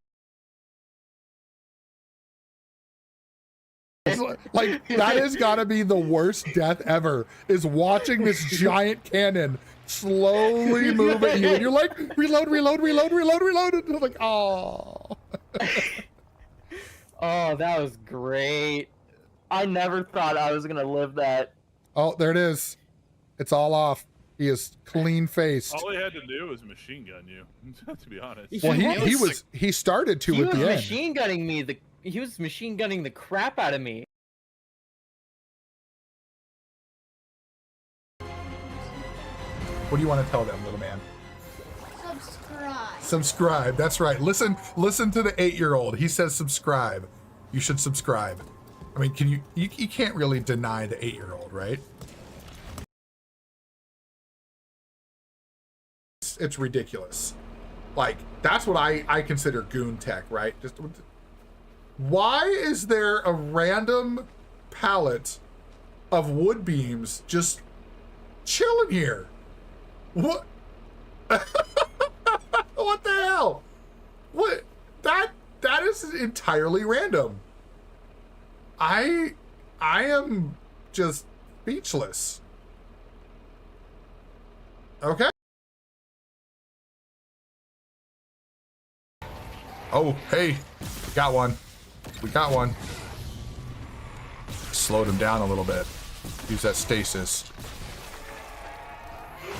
Like that has got to be the worst death ever, is watching this giant cannon slowly move at you and you're like reload and you're like, oh. Oh, that was great. I never thought I was gonna live that. Oh, there it is. It's all off. He is clean faced. All he had to do was machine gun you, to be honest. Well, he started to He at was the end. machine gunning me. He was machine gunning the crap out of me. What do you want to tell them, little man? Subscribe. Subscribe. That's right. Listen to the 8-year-old. He says subscribe. You should subscribe. I mean, you can't really deny the 8-year-old, right? It's ridiculous. Like, that's what I consider goon tech, right? Just why is there a random pallet of wood beams just chilling here? What? What the hell? What? That is entirely random. I am just speechless. Okay. Oh, hey, we got one. We got one. Slowed him down a little bit. Use that stasis.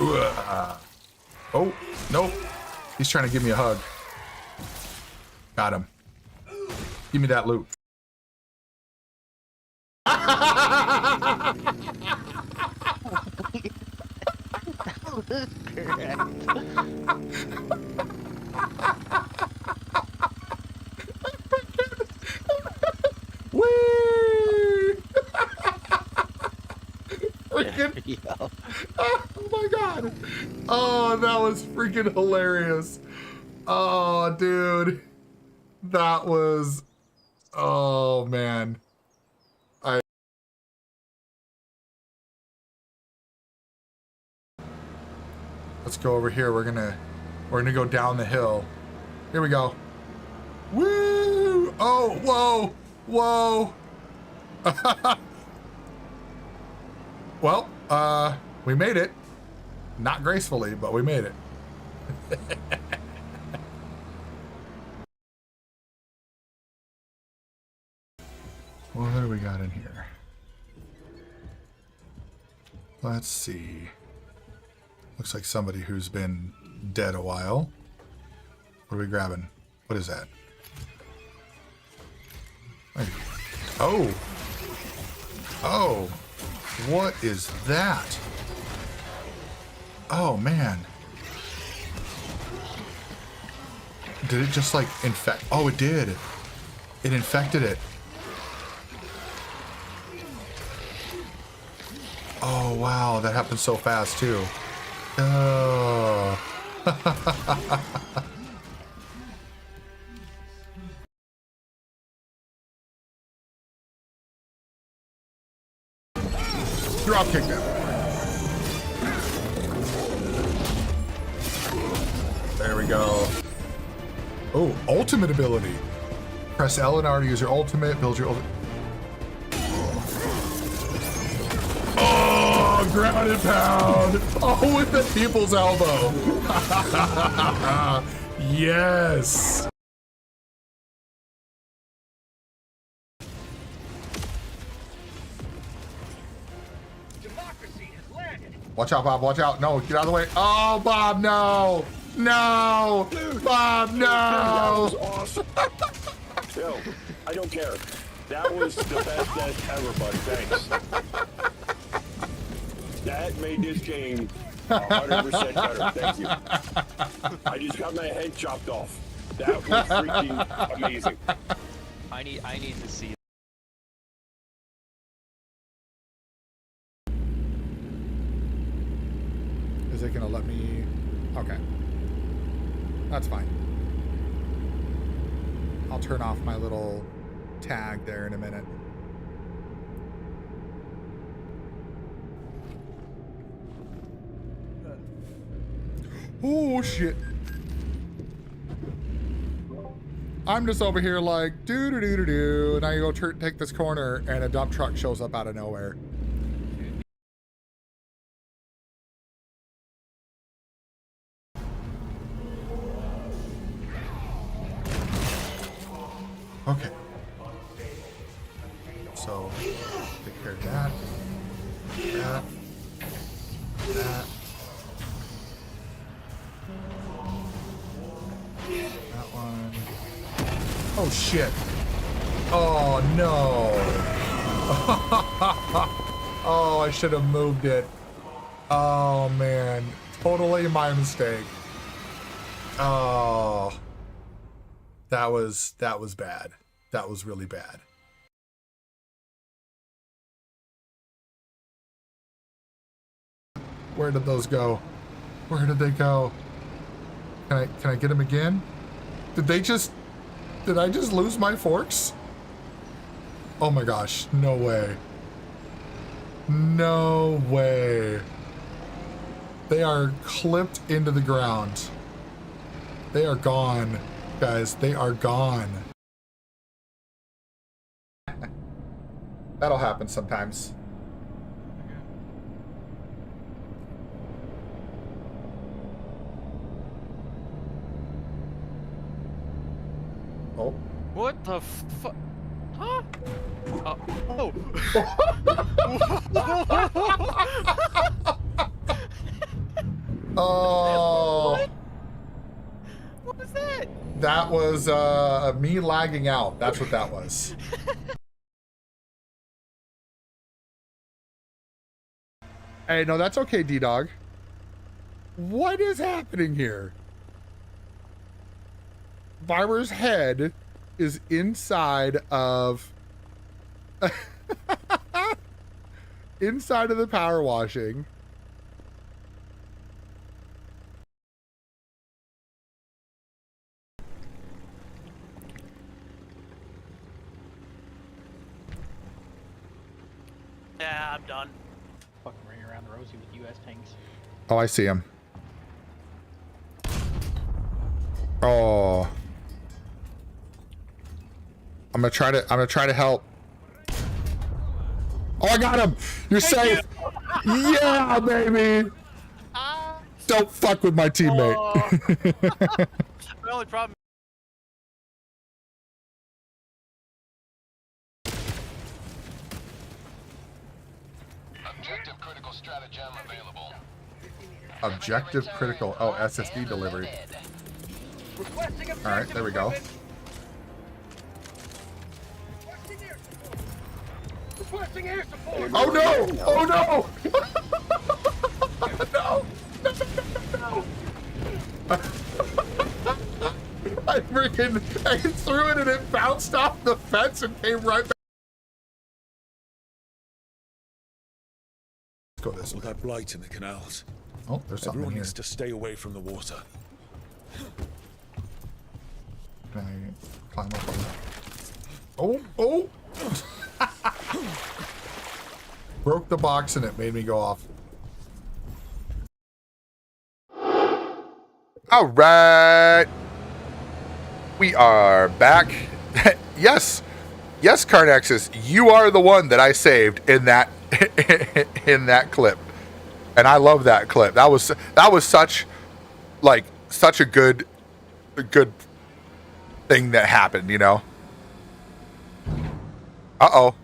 Oh, nope. He's trying to give me a hug. Got him. Give me that loot. Whee! Freaking. Oh my god. Oh, that was freaking hilarious. Oh, dude. That was. Oh, man. Let's go over here. We're gonna go down the hill. Here we go. Woo! Oh, whoa! Whoa! Well, we made it. Not gracefully, but we made it. What do we got in here? Let's see. Looks like somebody who's been dead a while. What are we grabbing? What is that? Oh! Oh! What is that? Oh, man. Did it just, like, infect? Oh, it did. It infected it. Oh, wow. That happened so fast, too. Oh. Drop kick them. There we go. Oh, ultimate ability. Press L and R to use your ultimate. Build your ultimate. Oh, ground and pound. Oh, with the people's elbow. Yes. Watch out, Bob. Watch out. No, get out of the way. Oh, Bob, no. No. Bob, no. That was awesome. Yo, I don't care. That was the best death ever, bud. Thanks. That made this game 100% better. Thank you. I just got my head chopped off. That was freaking amazing. I need to see. Is it gonna let me? Okay. That's fine. I'll turn off my little tag there in a minute. Oh shit. I'm just over here like do do do do do, and I go take this corner and a dump truck shows up out of nowhere. Okay. So, take care of that. That. That. That one. Oh, shit. Oh, no. Oh, I should have moved it. Oh, man. Totally my mistake. Oh. That was bad. That was really bad. Where did those go? Where did they go? Can I get them again? Did I just lose my forks? Oh my gosh, no way. No way. They are clipped into the ground. They are gone. Guys, they are gone. That'll happen sometimes. Oh. What the fuck? Huh? Oh. Oh. What was that? That was me lagging out. That's what that was. Hey, no, that's okay, D-Dog. What is happening here? Viber's head is inside of inside of the power washing. Yeah, I'm done. Fucking running around the Rosie with US tanks. Oh, I see him. Oh. I'm gonna try to help. Oh, I got him! You're safe! Yeah, baby. Don't fuck with my teammate. The only problem. Objective critical stratagem available. Objective critical. Oh, SSD delivery. All right, there we go. Oh no! Oh no! No! I threw it and it bounced off the fence and came right back. Let's go this way. That blight in the canals. Oh, there's something Everyone here. needs to stay away from the water. Can I climb up on that? Oh, oh! Broke the box and it made me go off. All right. We are back. Yes. Yes, Carnexus, you are the one that I saved in that in that clip. And I love that clip. That was such a good thing that happened, you know. Uh-oh.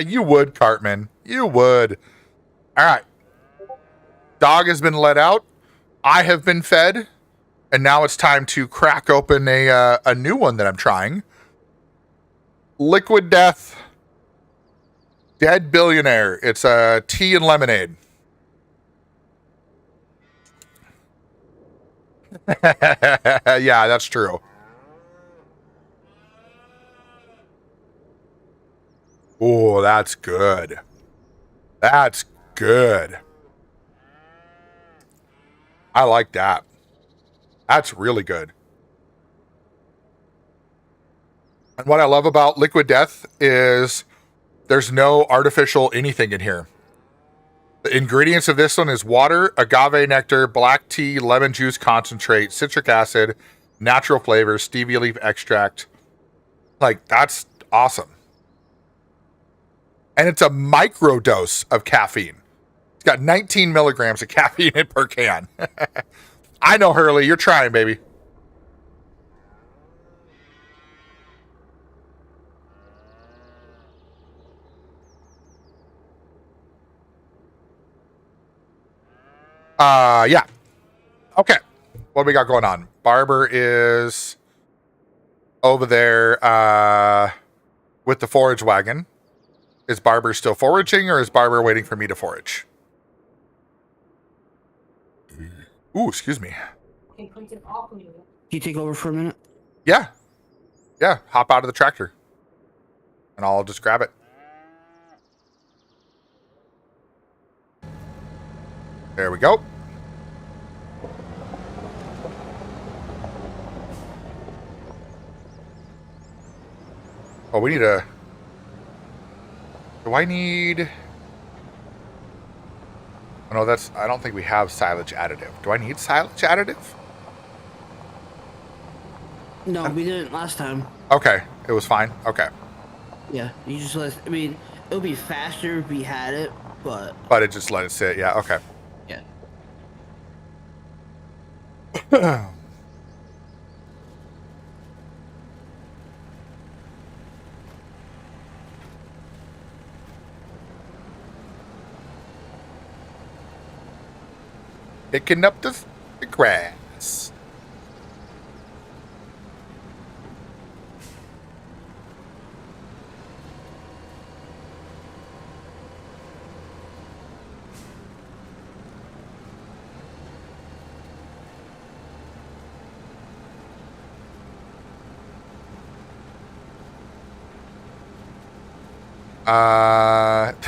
You would, Cartman. You would. All right. Dog has been let out. I have been fed. And now it's time to crack open a new one that I'm trying. Liquid Death. Dead Billionaire. It's a tea and lemonade. Yeah, that's true. Oh, that's good. That's good. I like that. That's really good. And what I love about Liquid Death is there's no artificial anything in here. The ingredients of this one is water, agave nectar, black tea, lemon juice concentrate, citric acid, natural flavors, stevia leaf extract. Like, that's awesome. And it's a micro dose of caffeine. It's got 19 milligrams of caffeine in per can. I know, Hurley. You're trying, baby. Yeah. Okay. What do we got going on? Barber is over there with the forage wagon. Is Barber still foraging, or is Barber waiting for me to forage? Ooh, excuse me. Can you take over for a minute? Yeah. Yeah, hop out of the tractor. And I'll just grab it. There we go. Oh, we need a... Do I need... Oh, no, that's... I don't think we have silage additive. Do I need silage additive? No, we didn't last time. Okay, it was fine. Okay. Yeah, you just let... I mean, it would be faster if we had it, but... But it just let it sit. Yeah, okay. Yeah. Picking up the grass.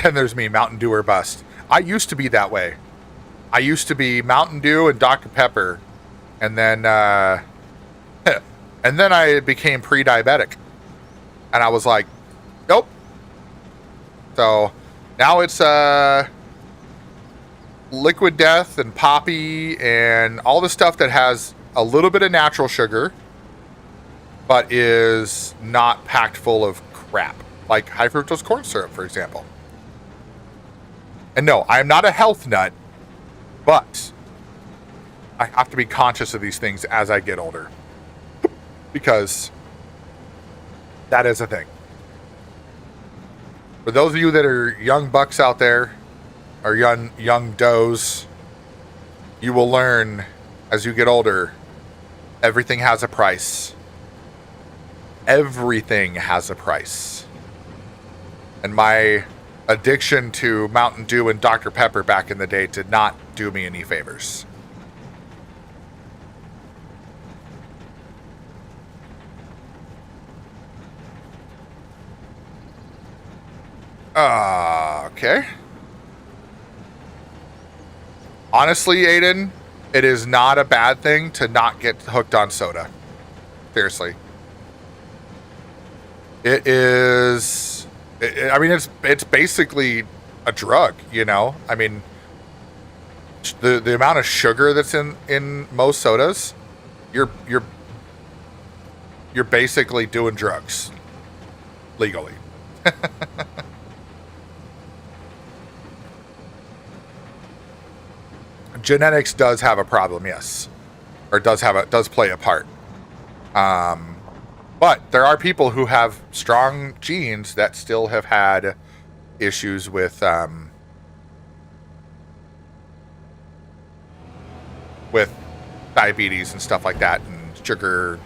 Then there's me, Mountain Dew or bust. I used to be that way. I used to be Mountain Dew and Dr. Pepper, and then I became pre-diabetic, and I was like, nope. So now it's Liquid Death and Poppy and all the stuff that has a little bit of natural sugar, but is not packed full of crap, like high fructose corn syrup, for example. And no, I am not a health nut, but I have to be conscious of these things as I get older, because that is a thing. For those of you that are young bucks out there, or young does, you will learn as you get older, everything has a price. Everything has a price. And my addiction to Mountain Dew and Dr. Pepper back in the day did not do me any favors. Okay. Honestly, Aiden, it is not a bad thing to not get hooked on soda. Seriously. It is... I mean, it's basically a drug, you know? I mean, the amount of sugar that's in most sodas, you're basically doing drugs. Legally. Genetics does have a problem, yes, or does play a part. But there are people who have strong genes that still have had issues with diabetes and stuff like that, and sugar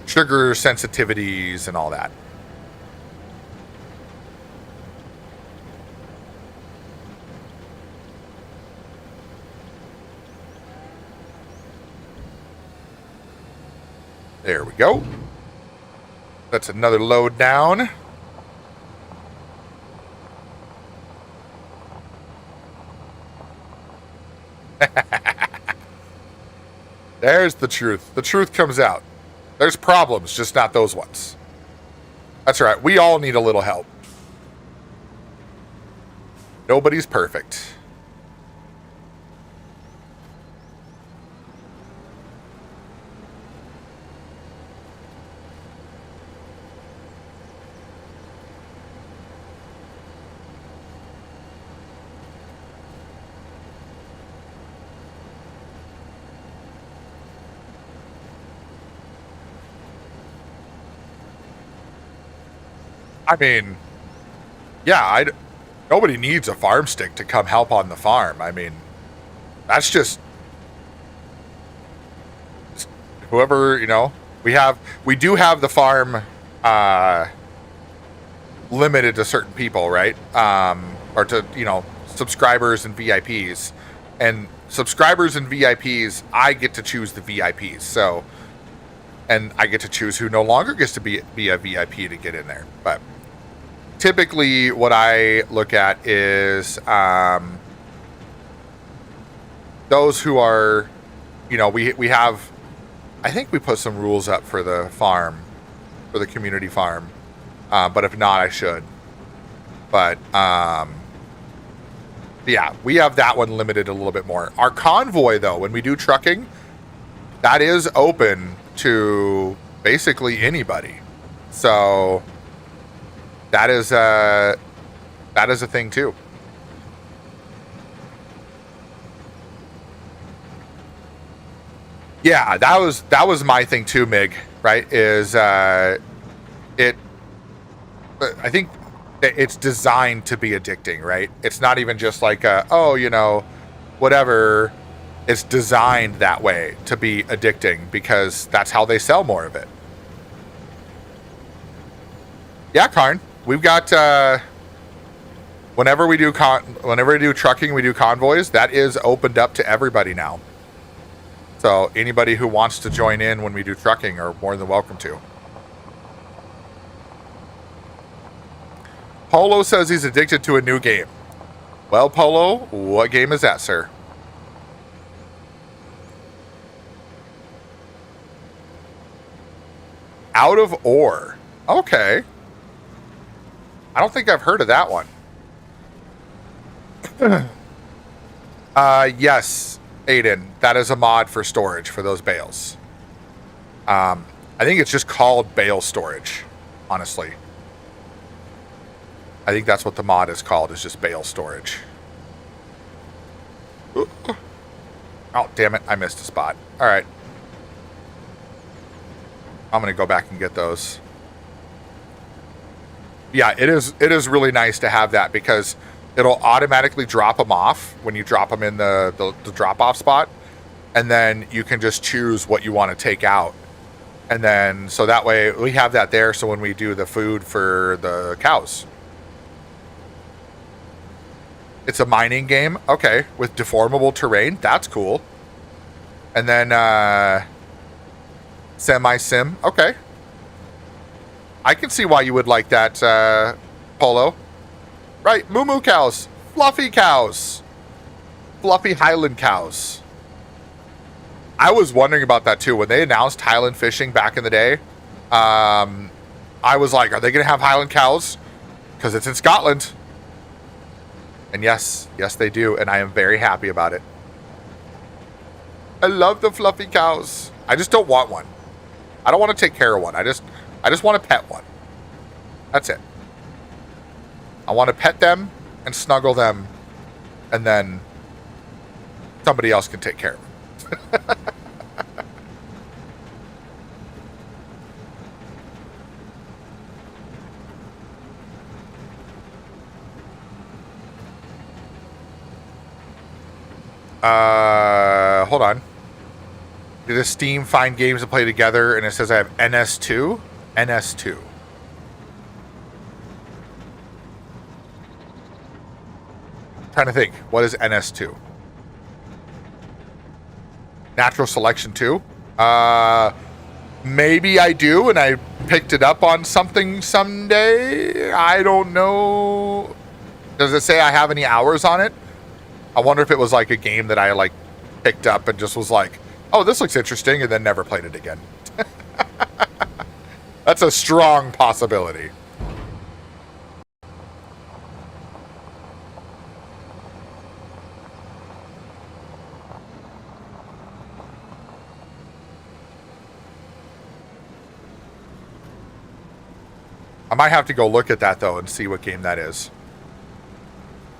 sensitivities and all that. There we go. That's another load down. There's the truth. The truth comes out. There's problems, just not those ones. That's right. We all need a little help. Nobody's perfect. I mean, yeah, nobody needs a farm stick to come help on the farm. I mean, that's just whoever, you know, we do have the farm limited to certain people, right? Or to, you know, subscribers and VIPs. And subscribers and VIPs, I get to choose the VIPs. So, and I get to choose who no longer gets to be a VIP to get in there. But typically what I look at is those who are, you know, we have, I think we put some rules up for the farm, for the community farm. But if not, I should. But yeah, we have that one limited a little bit more. Our convoy, though, when we do trucking, that is open to basically anybody. So that is a thing too. Yeah, that was my thing too, Mig. Right? Is I think it's designed to be addicting, right? It's not even just like oh, you know, whatever. It's designed that way to be addicting because that's how they sell more of it. Yeah, Karn. We've got whenever we do trucking, we do convoys. That is opened up to everybody now. So anybody who wants to join in when we do trucking are more than welcome to. Polo says he's addicted to a new game. Well, Polo, what game is that, sir? Out of Ore. Okay. I don't think I've heard of that one. Yes. Aiden, that is a mod for storage for those bales. I think it's just called bale storage, honestly. I think that's what the mod is called, is just bale storage. Ooh. Oh, damn it, I missed a spot. All right. I'm going to go back and get those. Yeah, it is really nice to have that because it'll automatically drop them off when you drop them in the drop-off spot. And then you can just choose what you want to take out. And then, so that way we have that there. So when we do the food for the cows. It's a mining game. Okay. With deformable terrain. That's cool. And then, semi-sim. Okay. I can see why you would like that, Polo. Right. Moo cows. Fluffy cows. Fluffy Highland cows. I was wondering about that too. When they announced Highland fishing back in the day, I was like, are they going to have Highland cows? Because it's in Scotland. And yes, they do. And I am very happy about it. I love the fluffy cows. I just don't want one. I don't want to take care of one. I just want to pet one. That's it. I want to pet them and snuggle them. And then somebody else can take care of them. Hold on. Did a Steam find games to play together? And it says I have NS2. NS2. Trying to think. What is NS2? Natural Selection 2? Maybe I do, and I picked it up on something someday. I don't know. Does it say I have any hours on it? I wonder if it was like a game that I like picked up and just was like, oh, this looks interesting, and then never played it again. That's a strong possibility. I might have to go look at that though and see what game that is.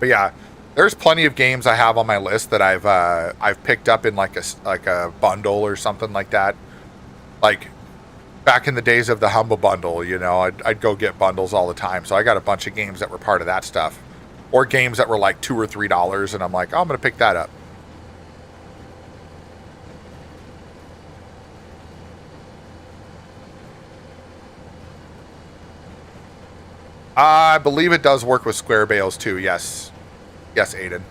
But yeah, there's plenty of games I have on my list that I've picked up in like a bundle or something like that. Like back in the days of the Humble Bundle, you know, I'd go get bundles all the time. So I got a bunch of games that were part of that stuff, or games that were like $2 or $3, and I'm like, oh, I'm gonna pick that up. I believe it does work with square bales too. Yes. Yes, Aiden.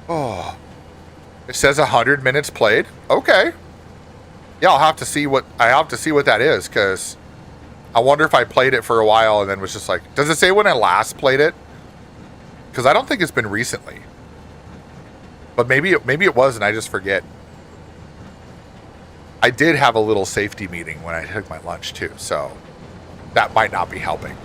Oh. It says 100 minutes played. Okay. Yeah, I'll have to see what that is, because I wonder if I played it for a while and then was just like, does it say when I last played it? Because I don't think it's been recently. But maybe it was and I just forget. I did have a little safety meeting when I took my lunch too, so that might not be helping.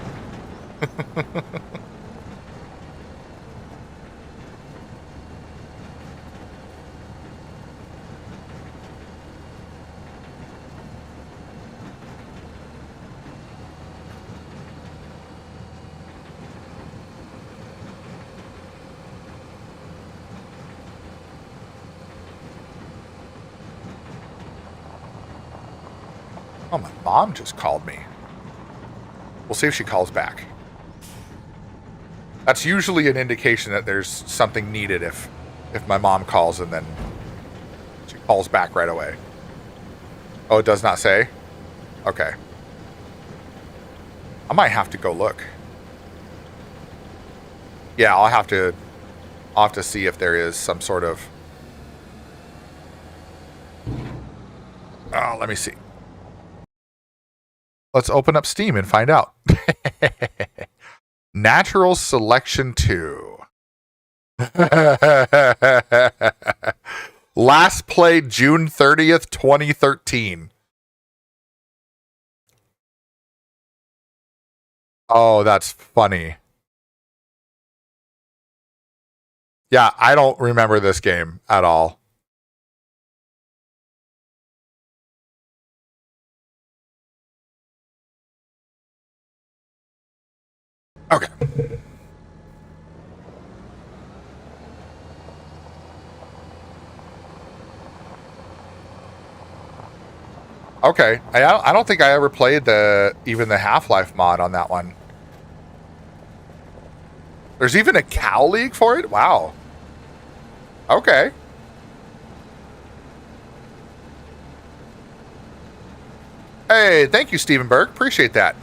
Oh, my mom just called me. We'll see if she calls back. That's usually an indication that there's something needed if my mom calls and then she calls back right away. Oh, it does not say? Okay. I might have to go look. Yeah, I'll have to see if there is some sort of... Oh, let me see. Let's open up Steam and find out. Natural Selection 2. Last played June 30th, 2013. Oh, that's funny. Yeah, I don't remember this game at all. Okay. Okay, I don't think I ever played even the Half-Life mod on that one. There's even a cow league for it? Wow. Okay. Hey, thank you, Stephen Burke. Appreciate that.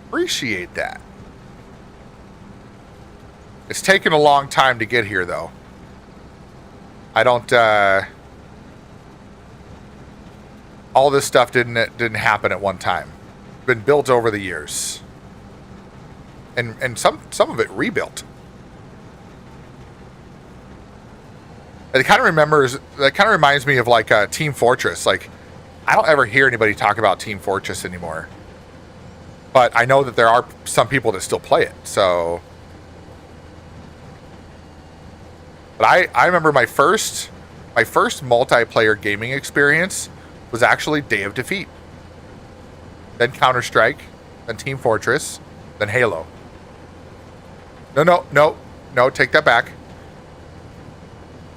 Appreciate that. It's taken a long time to get here, though. I don't, all this stuff didn't happen at one time. It's been built over the years. And some of it rebuilt. It kind of reminds me of like Team Fortress. Like, I don't ever hear anybody talk about Team Fortress anymore. But I know that there are some people that still play it, so. But I remember my first multiplayer gaming experience was actually Day of Defeat. Then Counter-Strike, then Team Fortress, then Halo. No, take that back.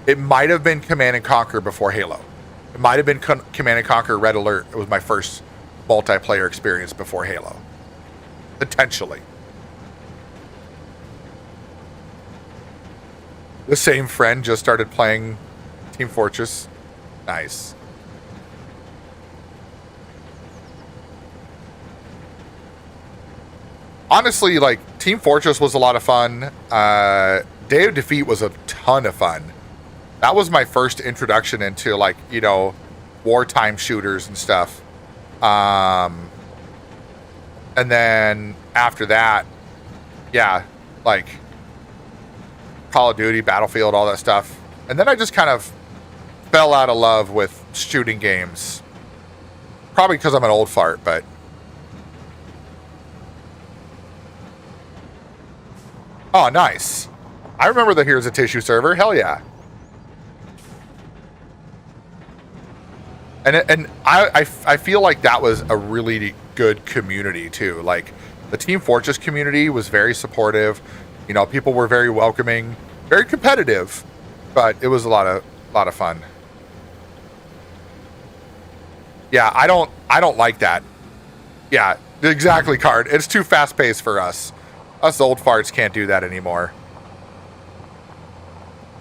It might have been Command & Conquer before Halo. It might have been Command & Conquer Red Alert. It was my first multiplayer experience before Halo. Potentially. The same friend just started playing Team Fortress. Nice. Honestly, like, Team Fortress was a lot of fun. Day of Defeat was a ton of fun. That was my first introduction into, like, you know, wartime shooters and stuff. And then after that, yeah, like Call of Duty, Battlefield, all that stuff. And then I just kind of fell out of love with shooting games. Probably because I'm an old fart, but. Oh, nice. I remember the Here's a Tissue server. Hell yeah. And I feel like that was a really good community too. Like, the Team Fortress community was very supportive. You know, people were very welcoming, very competitive, but it was a lot of fun. Yeah, I don't like that. Yeah, exactly, Card. It's too fast paced for us. Us old farts can't do that anymore.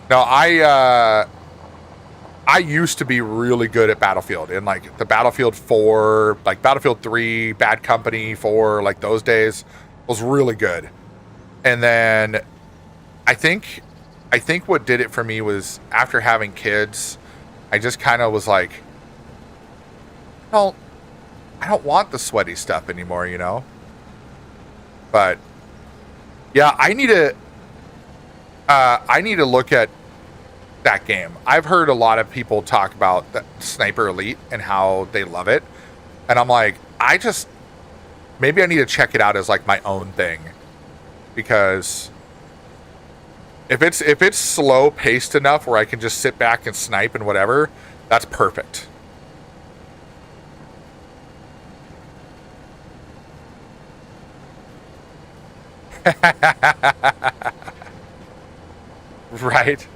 No, I used to be really good at Battlefield, and like the Battlefield 4, like Battlefield 3, Bad Company 4, like those days was really good. And then I think what did it for me was after having kids, I just kind of was like, well, I don't want the sweaty stuff anymore, you know? But yeah, I need to look at that game. I've heard a lot of people talk about the Sniper Elite and how they love it. And I'm like, maybe I need to check it out as like my own thing. Because if it's slow paced enough where I can just sit back and snipe and whatever, that's perfect. Right.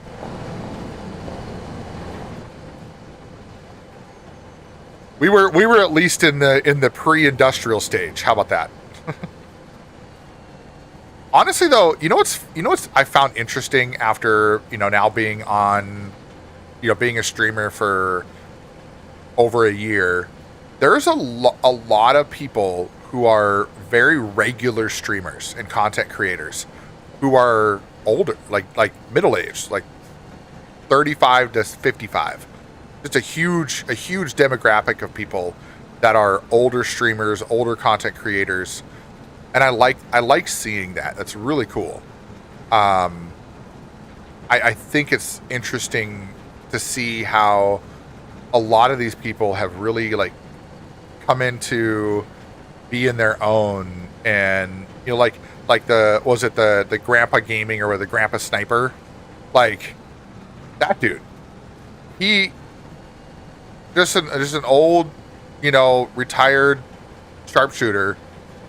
We were at least in the pre-industrial stage. How about that? Honestly, though, you know what's I found interesting after, you know, now being on, you know, being a streamer for over a year. There's a lot of people who are very regular streamers and content creators who are older, like middle-aged, like 35 to 55. It's a huge demographic of people that are older streamers, older content creators, and I like seeing that. That's really cool. I think it's interesting to see how a lot of these people have really like come into be in their own, and you know, like the Grandpa Gaming or the Grandpa Sniper, like that dude. He just an old, you know, retired sharpshooter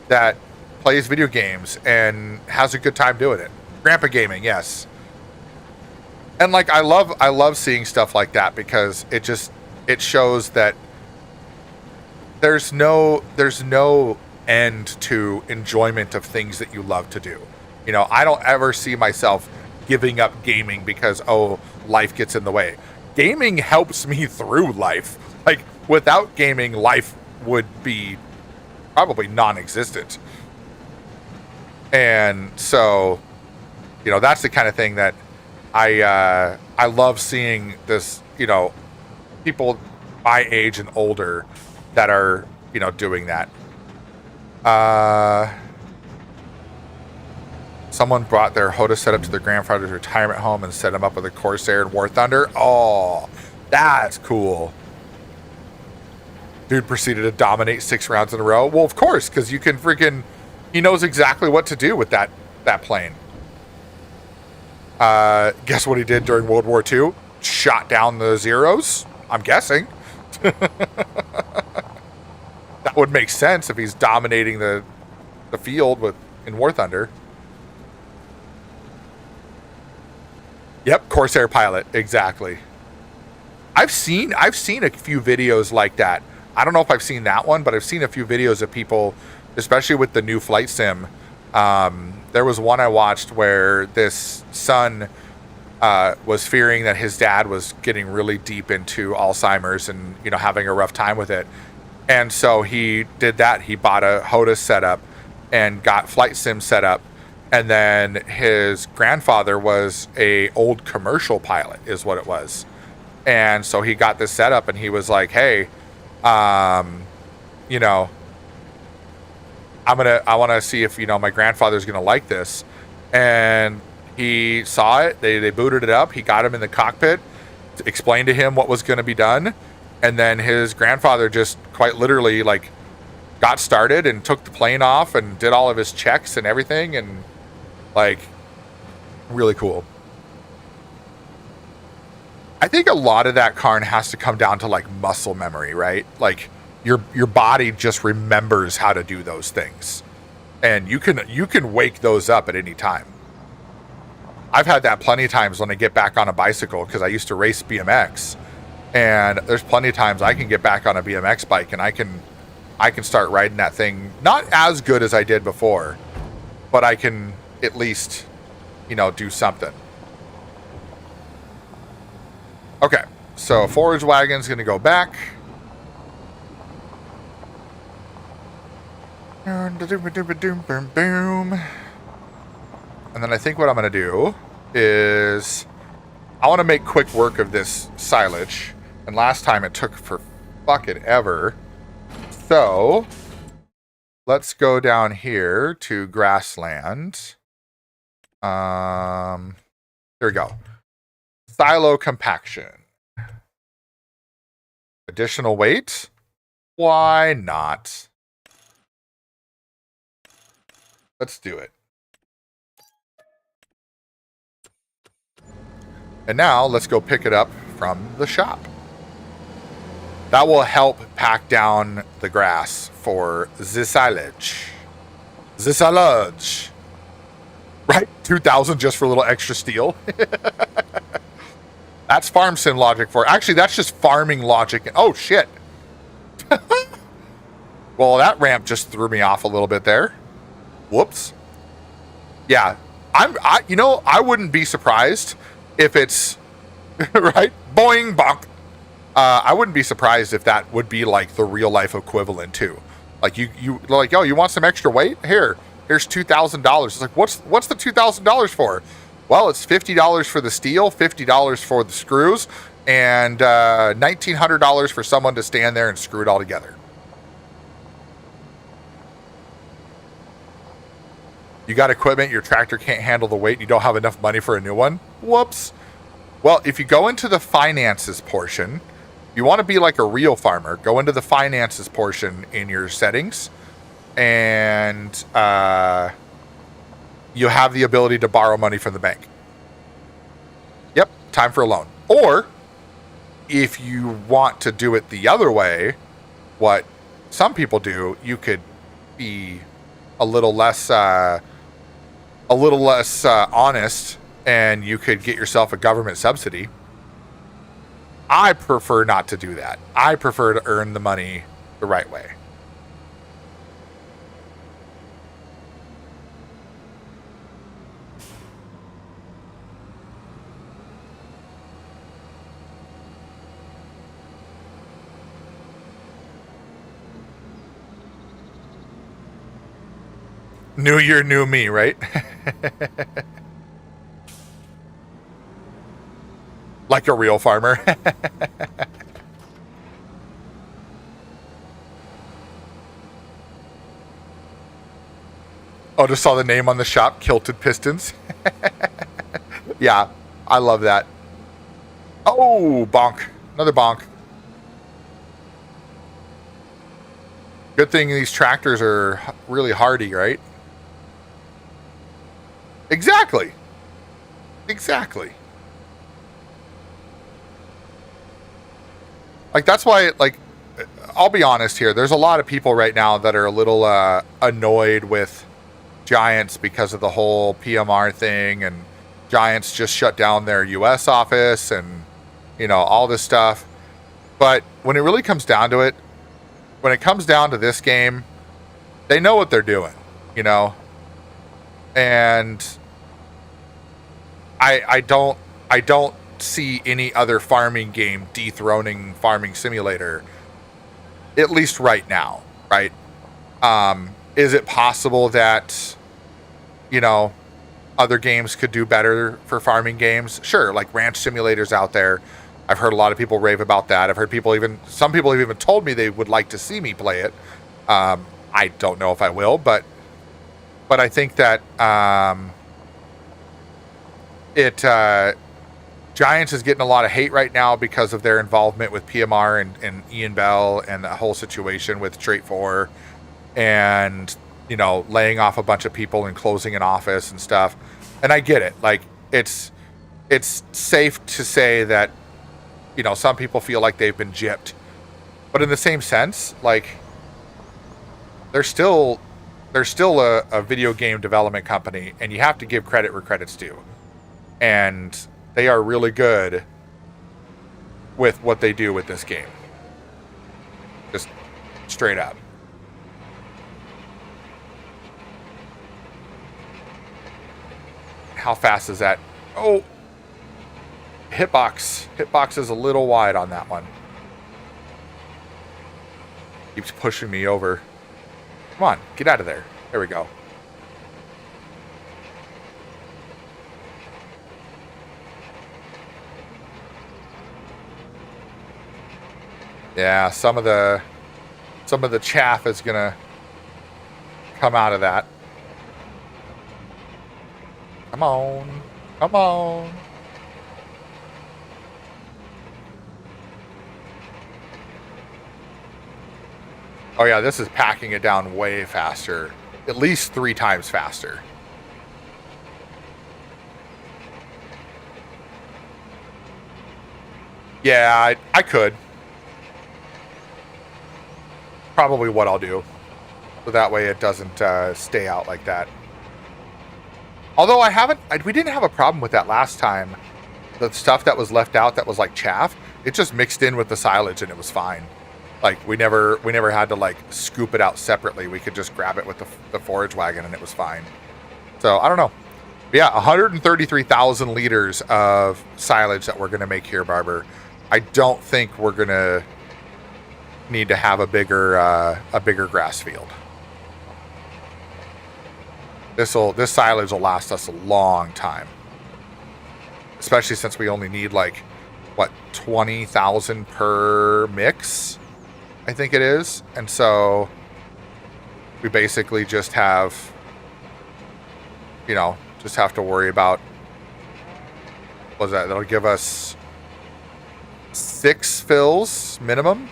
that plays video games and has a good time doing it. Grandpa Gaming, yes. And like I love seeing stuff like that because it shows that there's no end to enjoyment of things that you love to do. You know, I don't ever see myself giving up gaming because life gets in the way. Gaming helps me through life. Like without gaming, life would be probably non-existent. And so, you know, that's the kind of thing that I love seeing this, you know, people my age and older that are, you know, doing that. Someone brought their HOTA setup to their grandfather's retirement home and set him up with a Corsair and War Thunder. Oh, that's cool. Dude proceeded to dominate 6 rounds in a row. Well, of course, because you can freaking... He knows exactly what to do with that plane. Guess what he did during World War II? Shot down the Zeros, I'm guessing. That would make sense if he's dominating the field in War Thunder. Yep, Corsair pilot, exactly. I've seen a few videos like that. I don't know if I've seen that one, but I've seen a few videos of people, especially with the new flight sim. There was one I watched where this son was fearing that his dad was getting really deep into Alzheimer's and, you know, having a rough time with it. And so he did that. He bought a HOTA setup and got flight sim set up. And then his grandfather was a old commercial pilot, is what it was. And so he got this set up and he was like, hey, you know, I want to see if, you know, my grandfather's going to like this. And he saw it. They booted it up. He got him in the cockpit, explained to him what was going to be done. And then his grandfather just quite literally like got started and took the plane off and did all of his checks and everything. And like, really cool. I think a lot of that, Karn, has to come down to like muscle memory, right? Like your body just remembers how to do those things. And you can wake those up at any time. I've had that plenty of times when I get back on a bicycle because I used to race BMX. And there's plenty of times I can get back on a BMX bike and I can start riding that thing. Not as good as I did before, but I can at least, you know, do something. Okay, so forage wagon's going to go back. And then I think what I'm going to do is I want to make quick work of this silage. And last time it took for fucking ever. So let's go down here to grassland. There we go. Silo compaction. Additional weight? Why not? Let's do it. And now let's go pick it up from the shop. That will help pack down the grass for the silage. The silage. Right? 2,000 just for a little extra steel. That's farm sim logic for... Actually, that's just farming logic. Oh, shit. Well, that ramp just threw me off a little bit there. Whoops. Yeah. I wouldn't be surprised if it's... right? Boing, bonk. I wouldn't be surprised if that would be like the real life equivalent too. Like you like, oh, you want some extra weight? Here's $2,000. It's like, what's the $2,000 for? Well, it's $50 for the steel, $50 for the screws, and $1,900 for someone to stand there and screw it all together. You got equipment, your tractor can't handle the weight, you don't have enough money for a new one? Whoops. Well, if you go into the finances portion, you want to be like a real farmer, go into the finances portion in your settings, and you have the ability to borrow money from the bank. Yep, time for a loan. Or if you want to do it the other way, what some people do, you could be a little less honest, and you could get yourself a government subsidy. I prefer not to do that. I prefer to earn the money the right way. New year, new me, right? Like a real farmer. Oh, just saw the name on the shop, Kilted Pistons. Yeah, I love that. Oh, bonk. Another bonk. Good thing these tractors are really hardy, right? Exactly. Exactly. Like, that's why, like, I'll be honest here. There's a lot of people right now that are a little annoyed with Giants because of the whole PMR thing, and Giants just shut down their U.S. office and, you know, all this stuff. But when it really comes down to it, when it comes down to this game, they know what they're doing, you know? And I don't see any other farming game dethroning Farming Simulator, at least right now, right? Is it possible that, you know, other games could do better for farming games? Sure, like Ranch Simulator's out there. I've heard a lot of people rave about that. I've heard some people have even told me they would like to see me play it. I don't know if I will, but I think that Giants is getting a lot of hate right now because of their involvement with PMR and Ian Bell and the whole situation with Trait 4 and, you know, laying off a bunch of people and closing an office and stuff. And I get it. Like, it's safe to say that, you know, some people feel like they've been gypped. But in the same sense, like, they're still a video game development company, and you have to give credit where credit's due. And they are really good with what they do with this game. Just straight up. How fast is that? Oh, hitbox. Hitbox is a little wide on that one. Keeps pushing me over. Come on, get out of there. There we go. Yeah, some of the chaff is gonna come out of that. Come on. Come on. Oh yeah, this is packing it down way faster. At least 3 times faster. Yeah, I could. Probably what I'll do. So that way it doesn't stay out like that. Although we didn't have a problem with that last time. The stuff that was left out that was like chaff, it just mixed in with the silage and it was fine. Like, we never had to, like, scoop it out separately. We could just grab it with the forage wagon and it was fine. So, I don't know. But yeah, 133,000 liters of silage that we're going to make here, Barber. I don't think we're going to need to have a bigger grass field. This silage will last us a long time. Especially since we only need, like, what, 20,000 per mix? I think it is. And so we basically just have, you know, just have to worry about, what was that? That'll give us 6 fills minimum.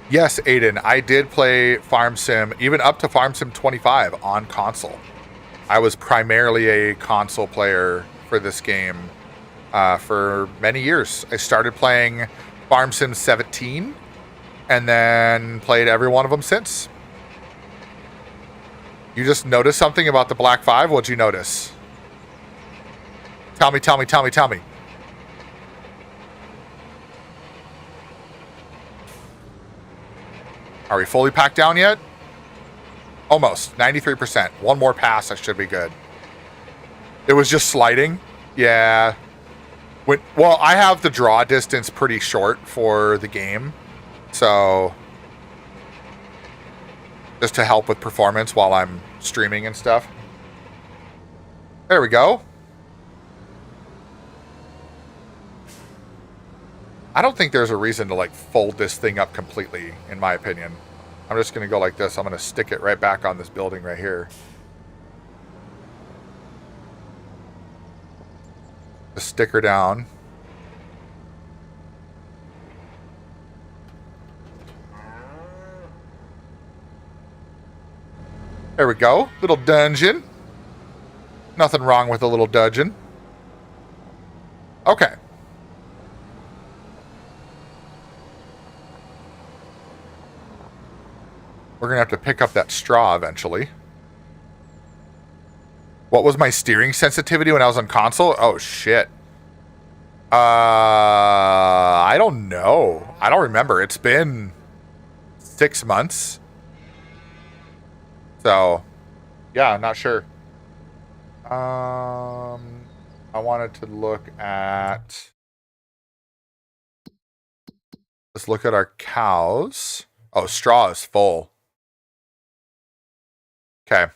Yes, Aiden, I did play Farm Sim, even up to Farm Sim 25 on console. I was primarily a console player for this game for many years. I started playing Farm Sim 17 and then played every one of them since. You just noticed something about the Black 5? What'd you notice? Tell me. Are we fully packed down yet? Almost. 93%. One more pass, I should be good. It was just sliding? Yeah. Well, I have the draw distance pretty short for the game. So, just to help with performance while I'm streaming and stuff. There we go. I don't think there's a reason to like fold this thing up completely, in my opinion. I'm just going to go like this. I'm going to stick it right back on this building right here. The sticker down. There we go. Little dungeon. Nothing wrong with a little dungeon. Okay. We're going to have to pick up that straw eventually. What was my steering sensitivity when I was on console? Oh, shit. I don't know. I don't remember. It's been 6 months. So, yeah, I'm not sure. I wanted to look at... Let's look at our cows. Oh, straw is full. Okay.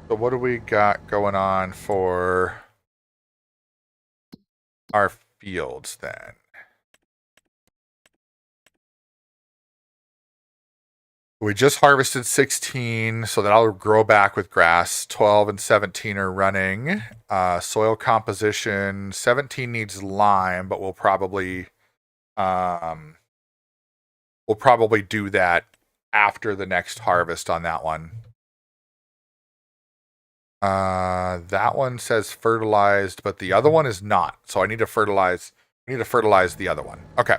So what do we got going on for our fields then? We just harvested 16, so that'll grow back with grass. 12 and 17 are running. Soil composition, 17 needs lime, but we'll probably do that after the next harvest on that one. That one says fertilized, but the other one is not. So I need to fertilize. We need to fertilize the other one. Okay.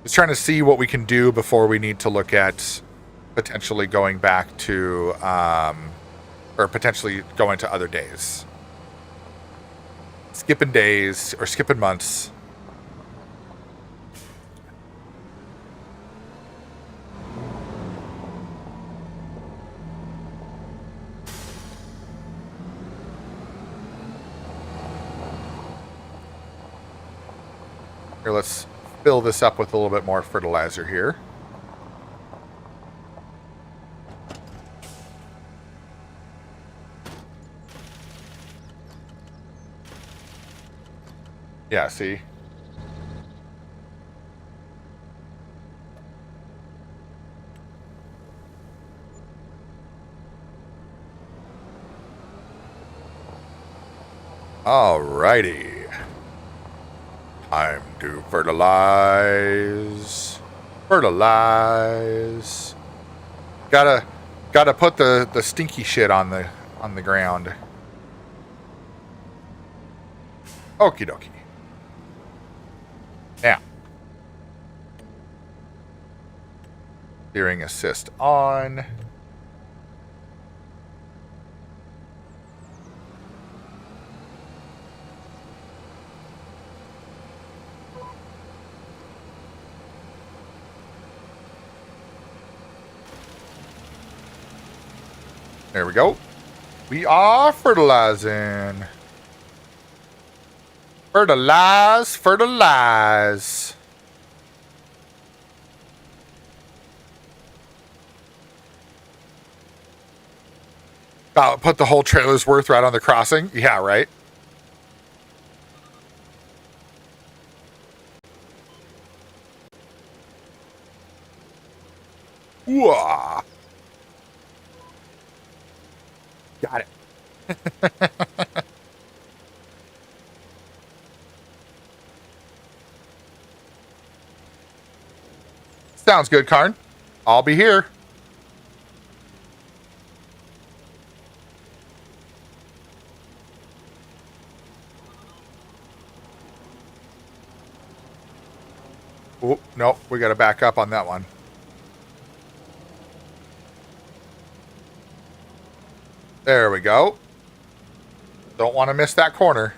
Just trying to see what we can do before we need to look at potentially going back to, or potentially going to other days. Skipping days or skipping months. Here, let's fill this up with a little bit more fertilizer here. Yeah, see? Alrighty. Time to fertilize. Fertilize. Gotta put the stinky shit on the ground. Okie dokie. Now. Steering assist on. There we go. We are fertilizing. Fertilize, fertilize. Put the whole trailer's worth right on the crossing? Yeah, right? Whoa. Got it. Sounds good, Karn. I'll be here. Oh, no, we got to back up on that one. There we go. Don't want to miss that corner.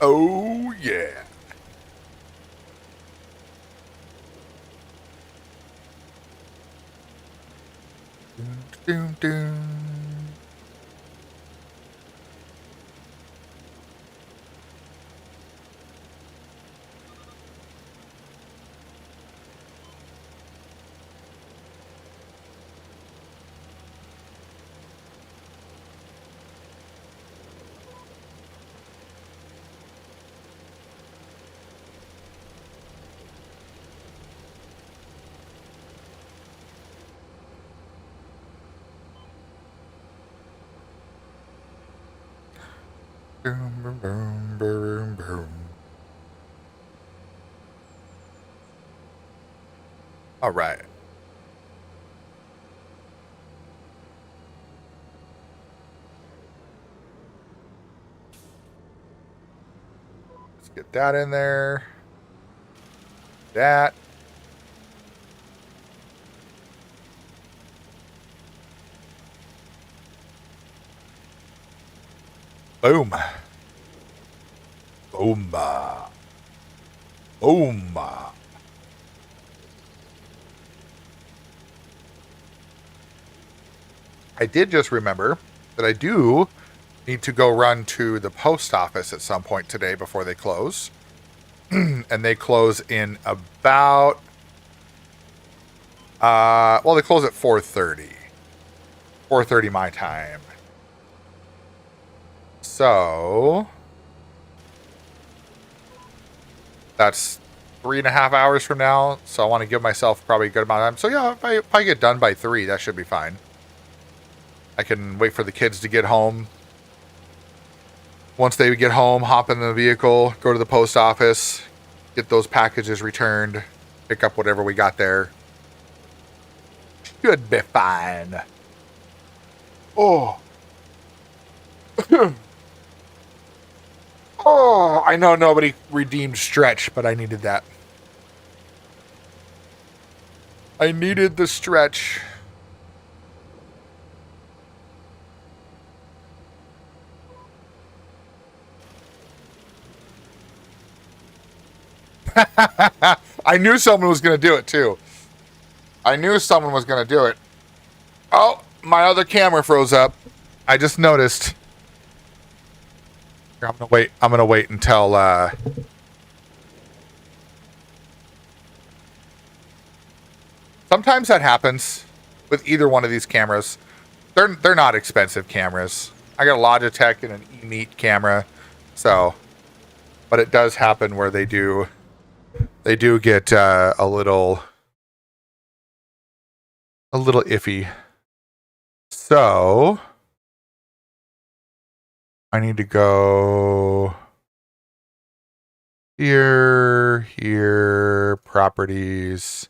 Oh, yeah. Doom, doom, doom. Boom, boom, boom, boom, boom. All right. Let's get that in there. That. Boom. Boomba. Boomba. I did just remember that I do need to go run to the post office at some point today before they close. And they close in about... well, they close at 4:30. 4:30 my time. So that's 3.5 hours from now. So I want to give myself probably a good amount of time. So yeah, if I get done by 3, that should be fine. I can wait for the kids to get home. Once they get home, hop in the vehicle, go to the post office, get those packages returned, pick up whatever we got there. Should be fine. Oh. Oh, I know nobody redeemed stretch, but I needed that. I needed the stretch. I knew someone was going to do it, too. I knew someone was going to do it. Oh, my other camera froze up. I just noticed. Here, I'm gonna wait until sometimes that happens with either one of these cameras. They're not expensive cameras. I got a Logitech and an eMeet camera, so but it does happen where they do get a little iffy. So I need to go here, properties,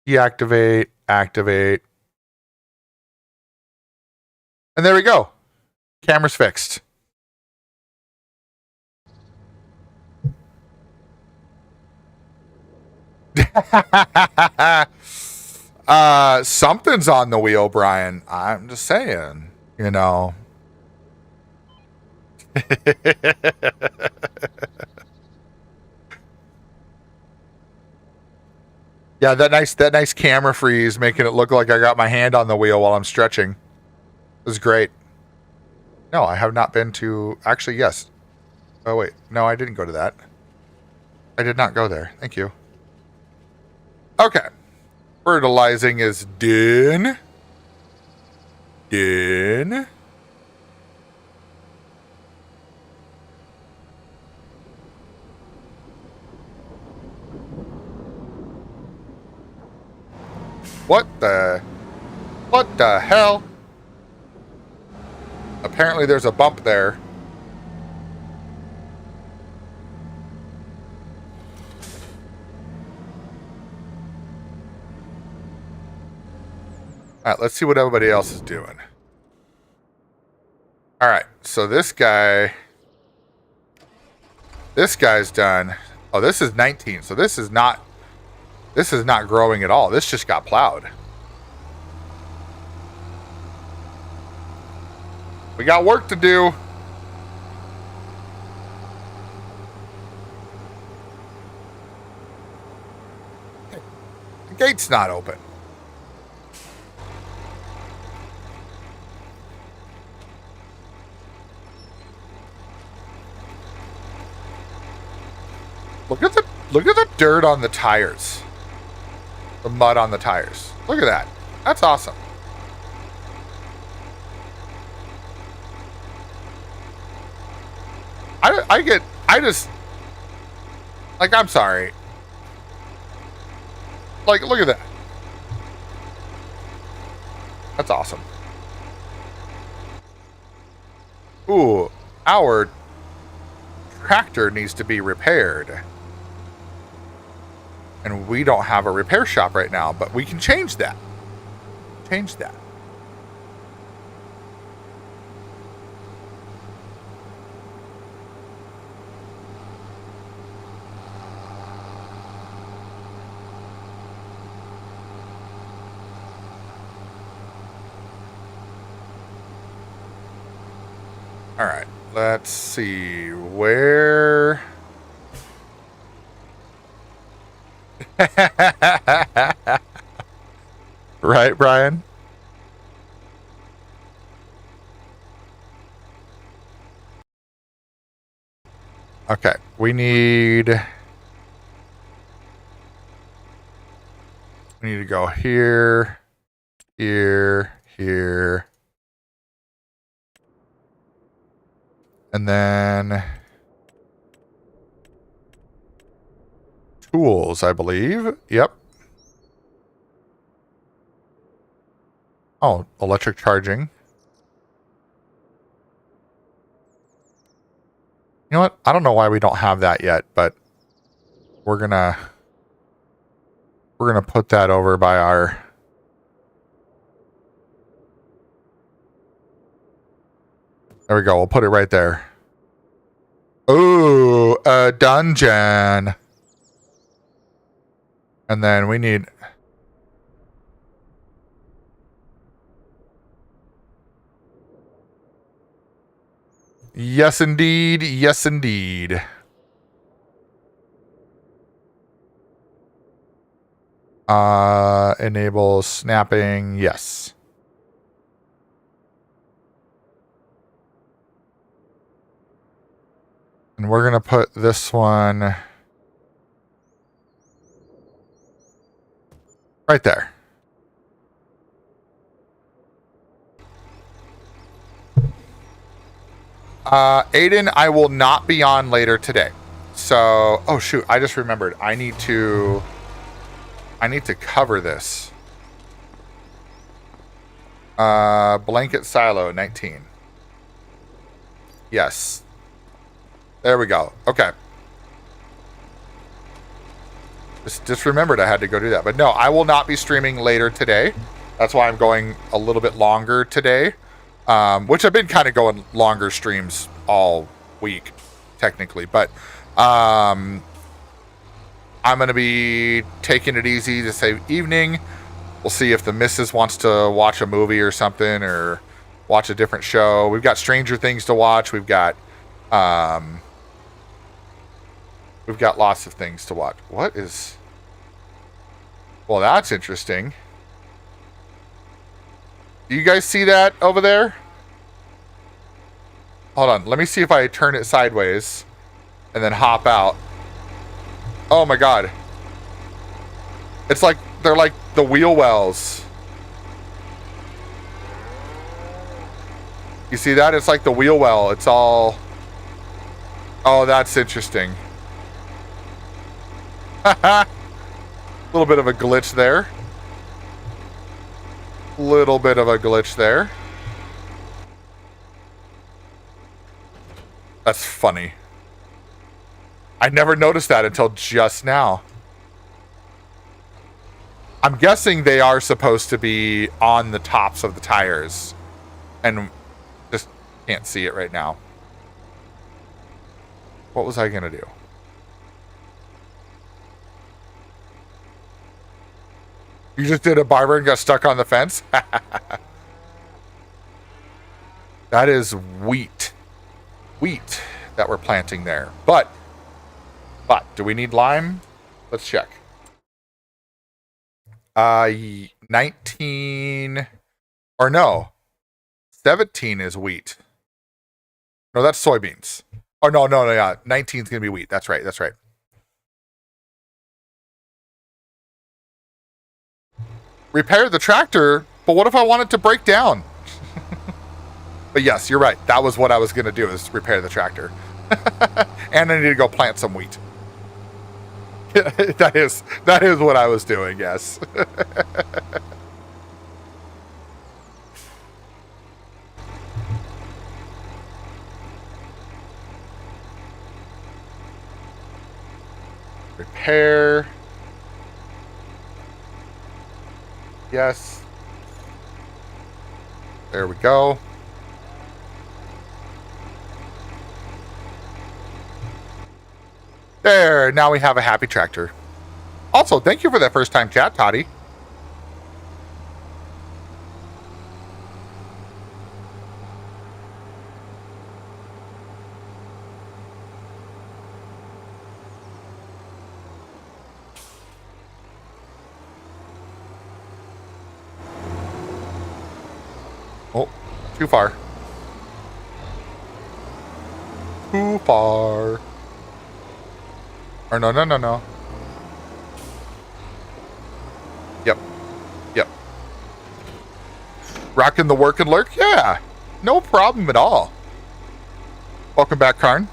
deactivate, activate. And there we go. Camera's fixed. Something's on the wheel, Brian. I'm just saying, you know. Yeah, that nice camera freeze, making it look like I got my hand on the wheel while I'm stretching. It was great. No, I have not been to... Actually, yes. Oh, wait. No, I didn't go to that. I did not go there. Thank you. Okay. Fertilizing is done. Done. What the hell? Apparently there's a bump there. Alright, let's see what everybody else is doing. Alright, so this guy's done. Oh, this is 19, so this is not growing at all. This just got plowed. We got work to do. The gate's not open. Look at the dirt on the tires. The mud on the tires. Look at that. That's awesome. I'm sorry. Like, look at that. That's awesome. Ooh, our tractor needs to be repaired. And we don't have a repair shop right now, but we can change that. Change that. All right, let's see where. Right, Brian? Okay, we need to go here, here, here. And then tools, I believe. Yep. Oh, electric charging. You know what? I don't know why we don't have that yet, but we're gonna put that over by our. There we go. We'll put it right there. Ooh, a dungeon. And then we need. Yes, indeed. Yes, indeed. Enable snapping. Yes. And we're going to put this one right there. Aiden, I will not be on later today. So, oh shoot, I just remembered. I need to cover this. Blanket silo 19. Yes. There we go. Okay. Just remembered I had to go do that. But no, I will not be streaming later today. That's why I'm going a little bit longer today. Which I've been kind of going longer streams all week, technically. But I'm going to be taking it easy to say evening. We'll see if the missus wants to watch a movie or something or watch a different show. We've got Stranger Things to watch. We've got lots of things to watch. What is... Well, that's interesting. Do you guys see that over there? Hold on. Let me see if I turn it sideways and then hop out. Oh my god. It's like, they're like the wheel wells. You see that? It's like the wheel well. It's all... Oh, that's interesting. A little bit of a glitch there. Little bit of a glitch there. That's funny. I never noticed that until just now. I'm guessing they are supposed to be on the tops of the tires. And just can't see it right now. What was I gonna do? You just did a barber and got stuck on the fence? That is wheat. Wheat that we're planting there. But, do we need lime? Let's check. 19, or no, 17 is wheat. No, that's soybeans. Oh, no, yeah. 19 is going to be wheat. That's right. Repair the tractor, but what if I want it to break down? But yes, you're right. That was what I was going to do, is repair the tractor. And I need to go plant some wheat. That is what I was doing, yes. Repair. Yes. There we go. There, now we have a happy tractor. Also, thank you for that first time chat, Toddy. Oh, too far. Too far. Or no. Yep. Rocking the work and lurk? Yeah. No problem at all. Welcome back, Karn.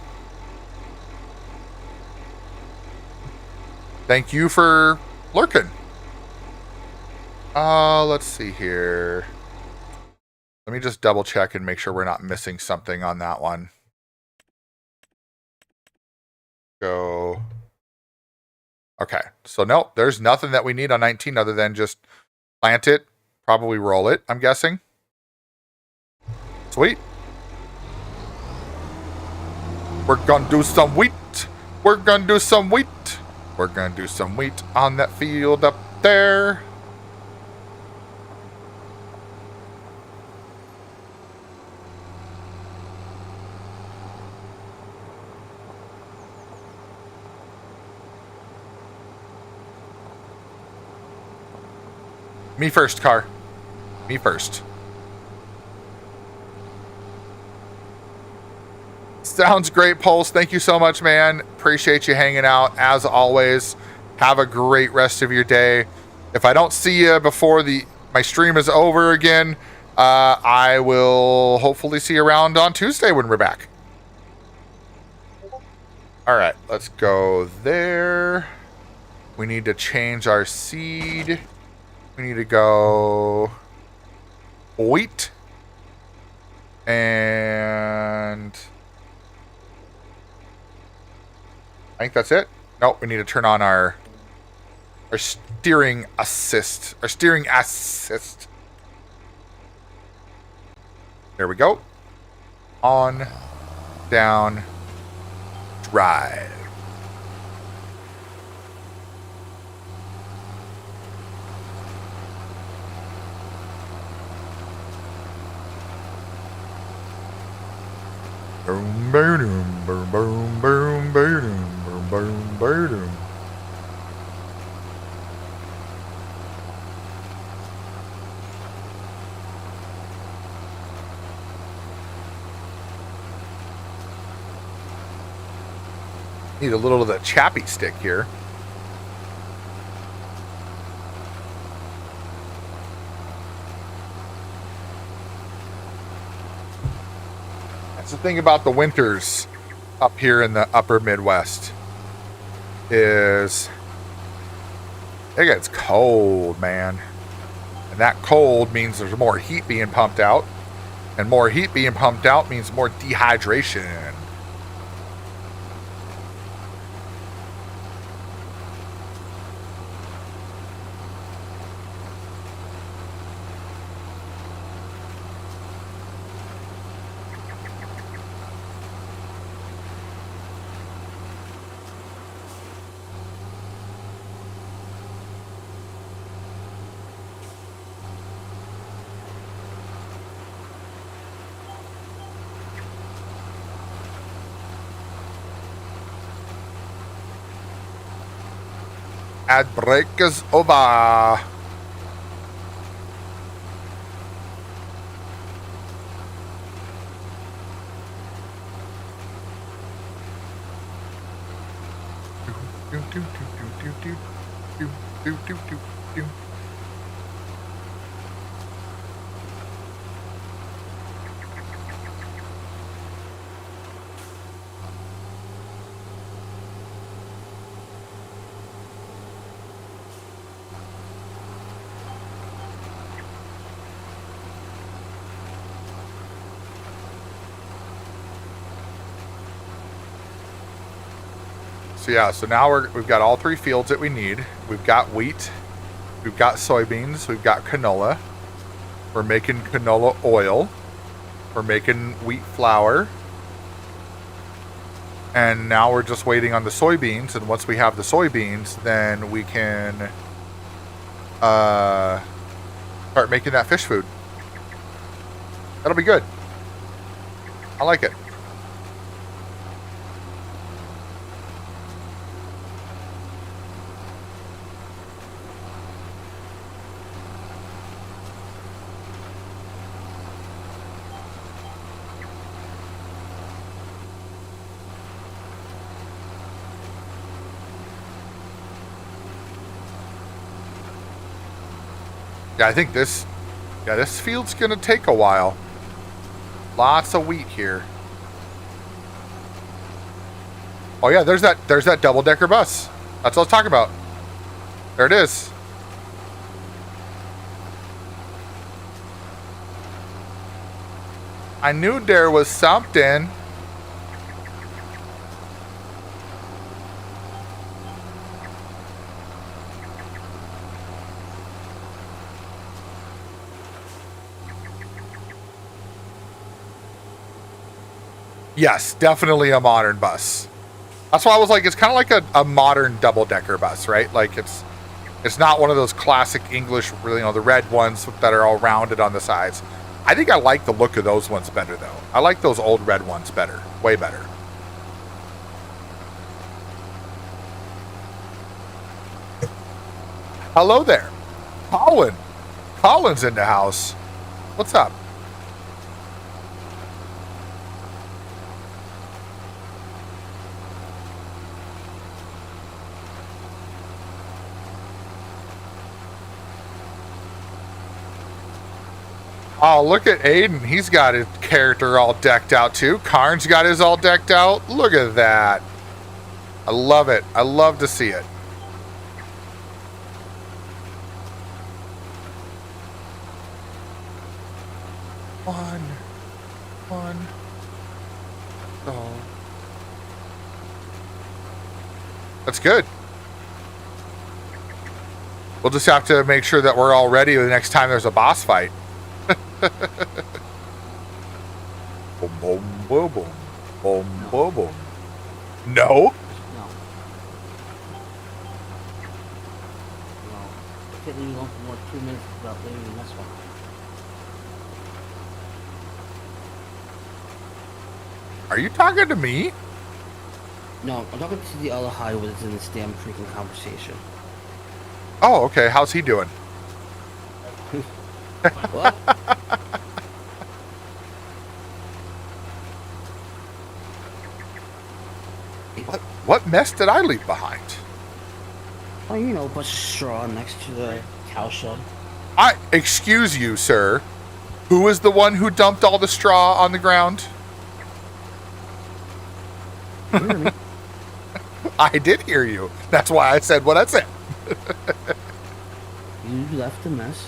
Thank you for lurking. Let's see here. Let me just double check and make sure we're not missing something on that one. Go. Okay, so no, there's nothing that we need on 19 other than just plant it, probably roll it, I'm guessing. Sweet. We're gonna do some wheat. We're gonna do some wheat. We're gonna do some wheat on that field up there. Me first, car. Me first. Sounds great, Pulse. Thank you so much, man. Appreciate you hanging out, as always. Have a great rest of your day. If I don't see you before my stream is over again, I will hopefully see you around on Tuesday when we're back. All right, let's go there. We need to change our seed. We need to go wheat and I think that's it. Nope, we need to turn on our steering assist. Our steering assist. There we go. On, down, drive. Boom, boom, boom, boom, boom, boom, boom, boom. Need a little of the chappy stick here. That's the thing about the winters up here in the upper Midwest is it gets cold, man. And that cold means there's more heat being pumped out. And more heat being pumped out means more dehydration. Ad break is over. So yeah, so now we've got all three fields that we need. We've got wheat, we've got soybeans, we've got canola. We're making canola oil. We're making wheat flour. And now we're just waiting on the soybeans. And once we have the soybeans, then we can start making that fish food. That'll be good. I like it. Yeah, I think this field's gonna take a while. Lots of wheat here. Oh yeah, there's that double-decker bus. That's what I was talking about. There it is. I knew there was something. Yes, definitely a modern bus. That's why I was like, it's kind of like a modern double-decker bus, right? Like it's not one of those classic English, really, the red ones that are all rounded on the sides. I think I like the look of those ones better, though. I like those old red ones better, way better. Hello there, Colin. Colin's in the house. What's up? Oh, look at Aiden. He's got his character all decked out, too. Karn's got his all decked out. Look at that. I love it. I love to see it. One. Oh. That's good. We'll just have to make sure that we're all ready the next time there's a boss fight. Boom, boom, boom, boom. Boom, boom, boom. No? No. I can't leave you alone for more 2 minutes without leaving this one. Are you talking to me? No, I'm talking to the other Hollywood that's in this damn freaking conversation. Oh, okay. How's he doing? What? What mess did I leave behind? Oh, you know, a bunch of straw next to the cow shed. Excuse you, sir. Who was the one who dumped all the straw on the ground? I did hear you. That's why I said what I said. You left a mess.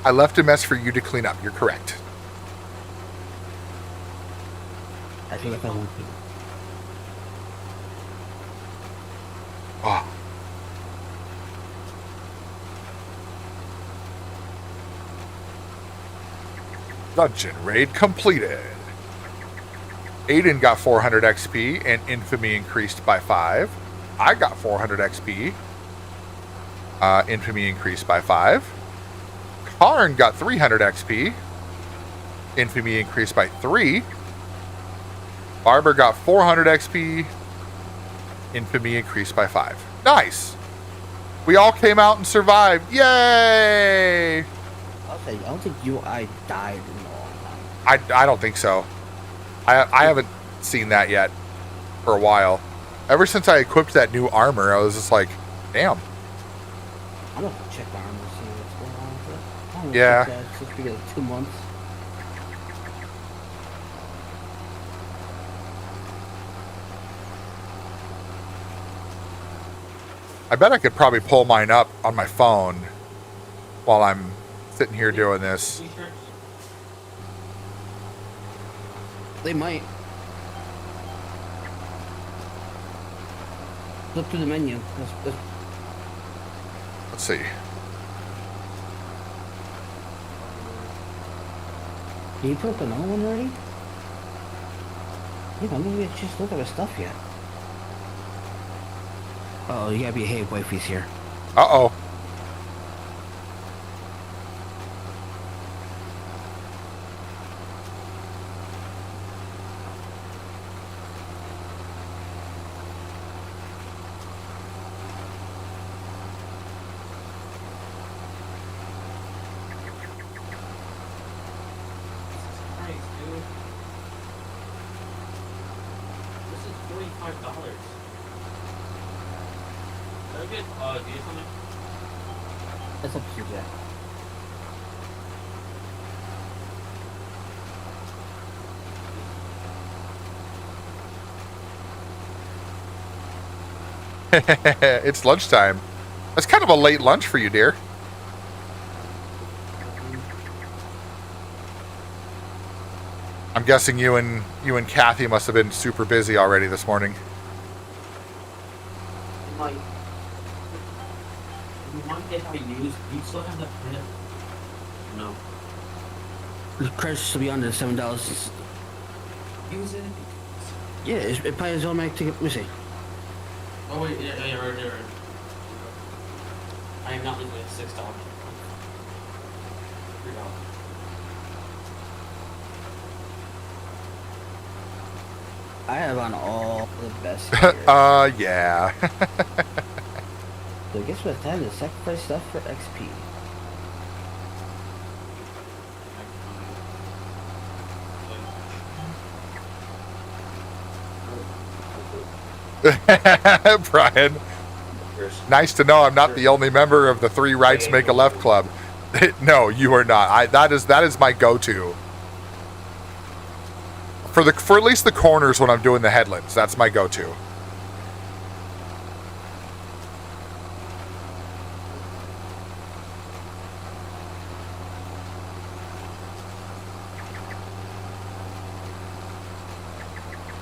I left a mess for you to clean up. You're correct. I feel like I won't be. Oh. Dungeon raid completed. Aiden got 400 XP and infamy increased by 5. I got 400 XP. Infamy increased by 5. Karn got 300 XP. Infamy increased by 3. Barber got 400 XP. Infamy increased by 5. Nice. We all came out and survived. Yay! I don't think you or I died in a long time. I don't think so. I haven't seen that yet for a while. Ever since I equipped that new armor, I was just like, damn. I'm gonna check the armor and see what's going on with it. I don't Yeah. check that since we got 2 months. I bet I could probably pull mine up on my phone while I'm sitting here doing this. They might. Look through the menu. Let's see. Did you put up another one already? Yeah, maybe it's just look at the stuff yet. Uh-oh, you gotta behave, wifey's here. Uh-oh. That's up to you, Jack. It's lunchtime. That's kind of a late lunch for you, dear. I'm guessing you and Kathy must have been super busy already this morning. Like, you might get how used. Do you still have that credit? No. The credits should be under $7. Use it. Yeah, it pays automatic ticket. Let me see. Oh wait, yeah, right. I am not leaving it $6. $3. I have on all the best. Yeah. So guess what time to sacrifice stuff for XP. Brian, nice to know I'm not the only member of the Three Rights Make a Left Club. No, you are not. That is my go-to. For at least the corners when I'm doing the headlands, that's my go-to.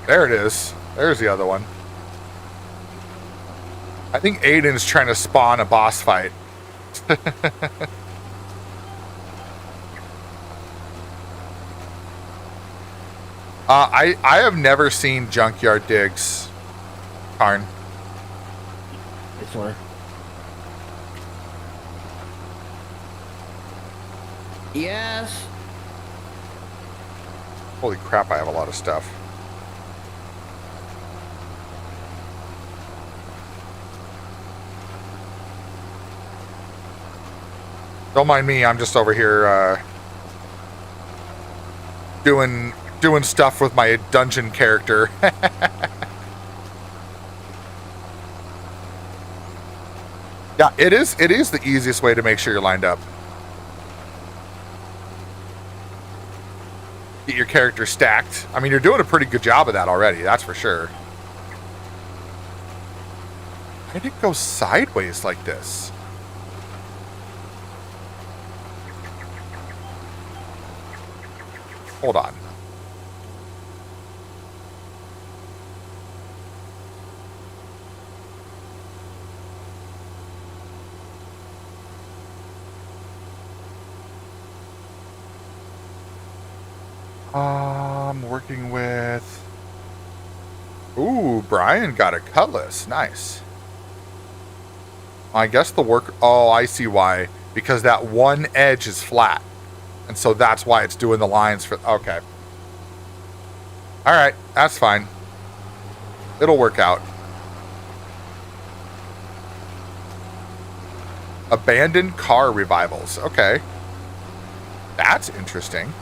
There it is. There's the other one. I think Aiden's trying to spawn a boss fight. I have never seen Junkyard Digs, Karn. It's where. Yes. Holy crap, I have a lot of stuff. Don't mind me, I'm just over here doing stuff with my dungeon character. Yeah, it is the easiest way to make sure you're lined up. Get your character stacked. I mean, you're doing a pretty good job of that already, that's for sure. Why did it go sideways like this? Hold on. Working with... Ooh, Brian got a cutlass. Nice. I guess the work... Oh, I see why. Because that one edge is flat. And so that's why it's doing the lines for... Okay. Alright, that's fine. It'll work out. Abandoned car revivals. Okay. That's interesting.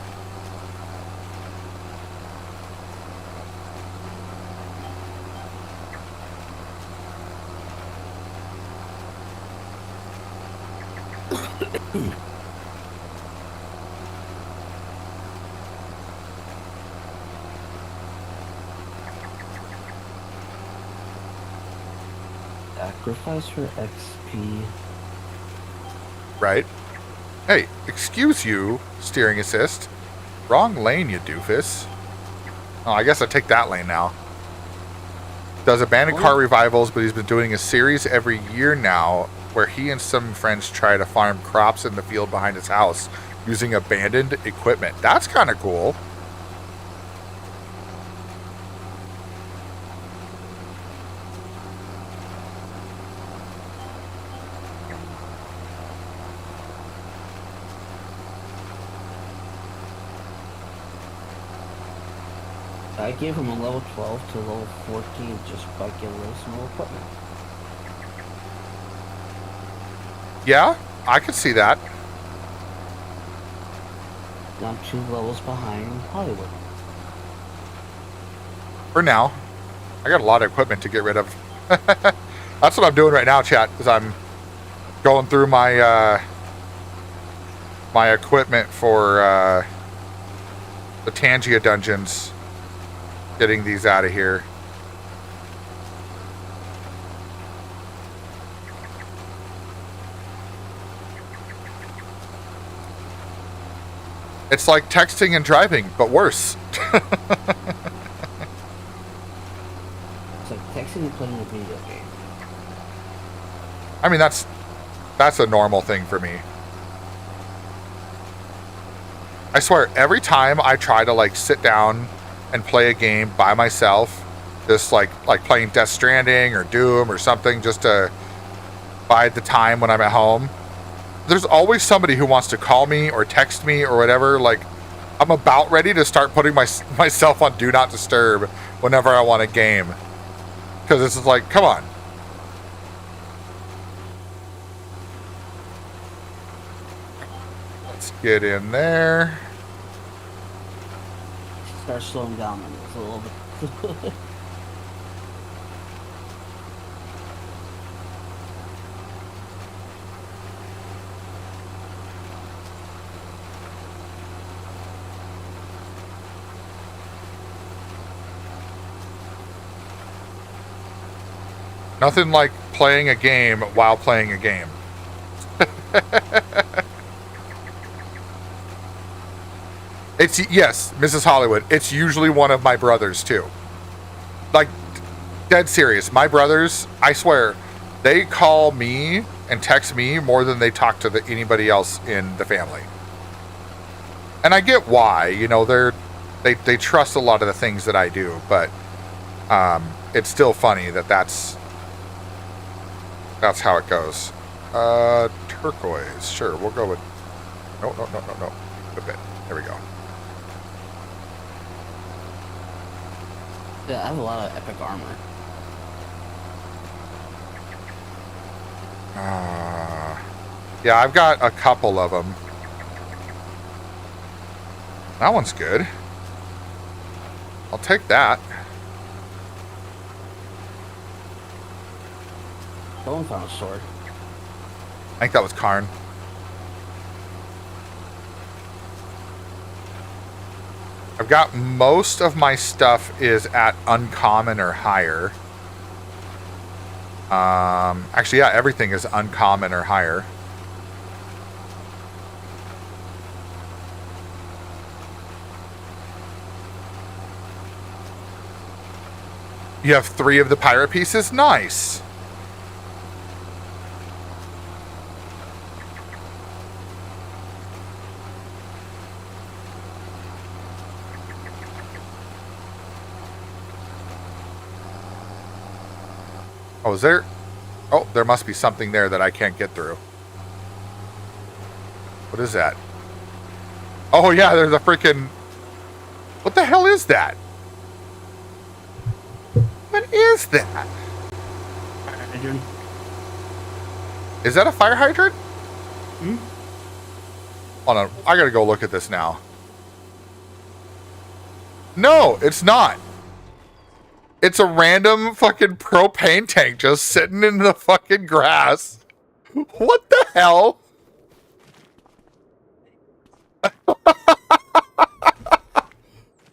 Sacrifice for XP. Right. Hey, excuse you, steering assist. Wrong lane, you doofus. Oh, I guess I take that lane now. Does abandoned car revivals, but he's been doing a series every year now where he and some friends try to farm crops in the field behind his house using abandoned equipment. That's kind of cool. I gave him a level 12 to level 14 just by getting rid of some more equipment. Yeah, I could see that. Now I'm 2 levels behind Hollywood. For now. I got a lot of equipment to get rid of. That's what I'm doing right now, chat, is I'm going through my my equipment for the Tangia dungeons. Getting these out of here. It's like texting and driving, but worse. It's like texting and playing a video game. I mean, that's a normal thing for me. I swear, every time I try to like sit down and play a game by myself, just like playing Death Stranding or Doom or something, just to bide the time when I'm at home, there's always somebody who wants to call me or text me or whatever. Like, I'm about ready to start putting myself on Do Not Disturb whenever I want a game, because it's just like, come on. Let's get in there. Start slowing down on this a little bit. Nothing like playing a game while playing a game. Yes, Mrs. Hollywood, it's usually one of my brothers too. Like, dead serious. My brothers, I swear, they call me and text me more than they talk to anybody else in the family. And I get why, you know, they trust a lot of the things that I do, but it's still funny that's how it goes. Turquoise, sure, we'll go with... No. A bit. There we go. Yeah, I have a lot of epic armor. Yeah, I've got a couple of them. That one's good. I'll take that. Someone found a sword. I think that was Karn. I've got most of my stuff is at uncommon or higher. Actually, yeah, everything is uncommon or higher. You have 3 of the pirate pieces? Nice. Oh, is there? Oh, there must be something there that I can't get through. What is that? Oh, yeah, there's a freaking... What the hell is that? What is that? Fire hydrant. Is that a fire hydrant? Hmm? Hold on, I gotta go look at this now. No, it's not. It's a random fucking propane tank just sitting in the fucking grass. What the hell?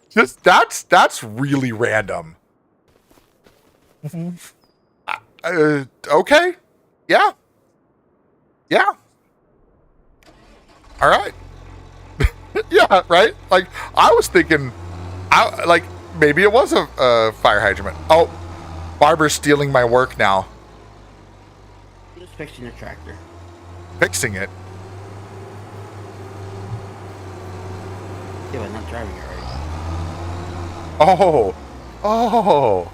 Just that's really random. Okay. Yeah. Yeah. All right. Yeah, right? Like, I was thinking, maybe it was a fire hydrant. Oh, Barbara's stealing my work now. Just fixing the tractor. Fixing it? Yeah, but not driving it right. Oh. Oh.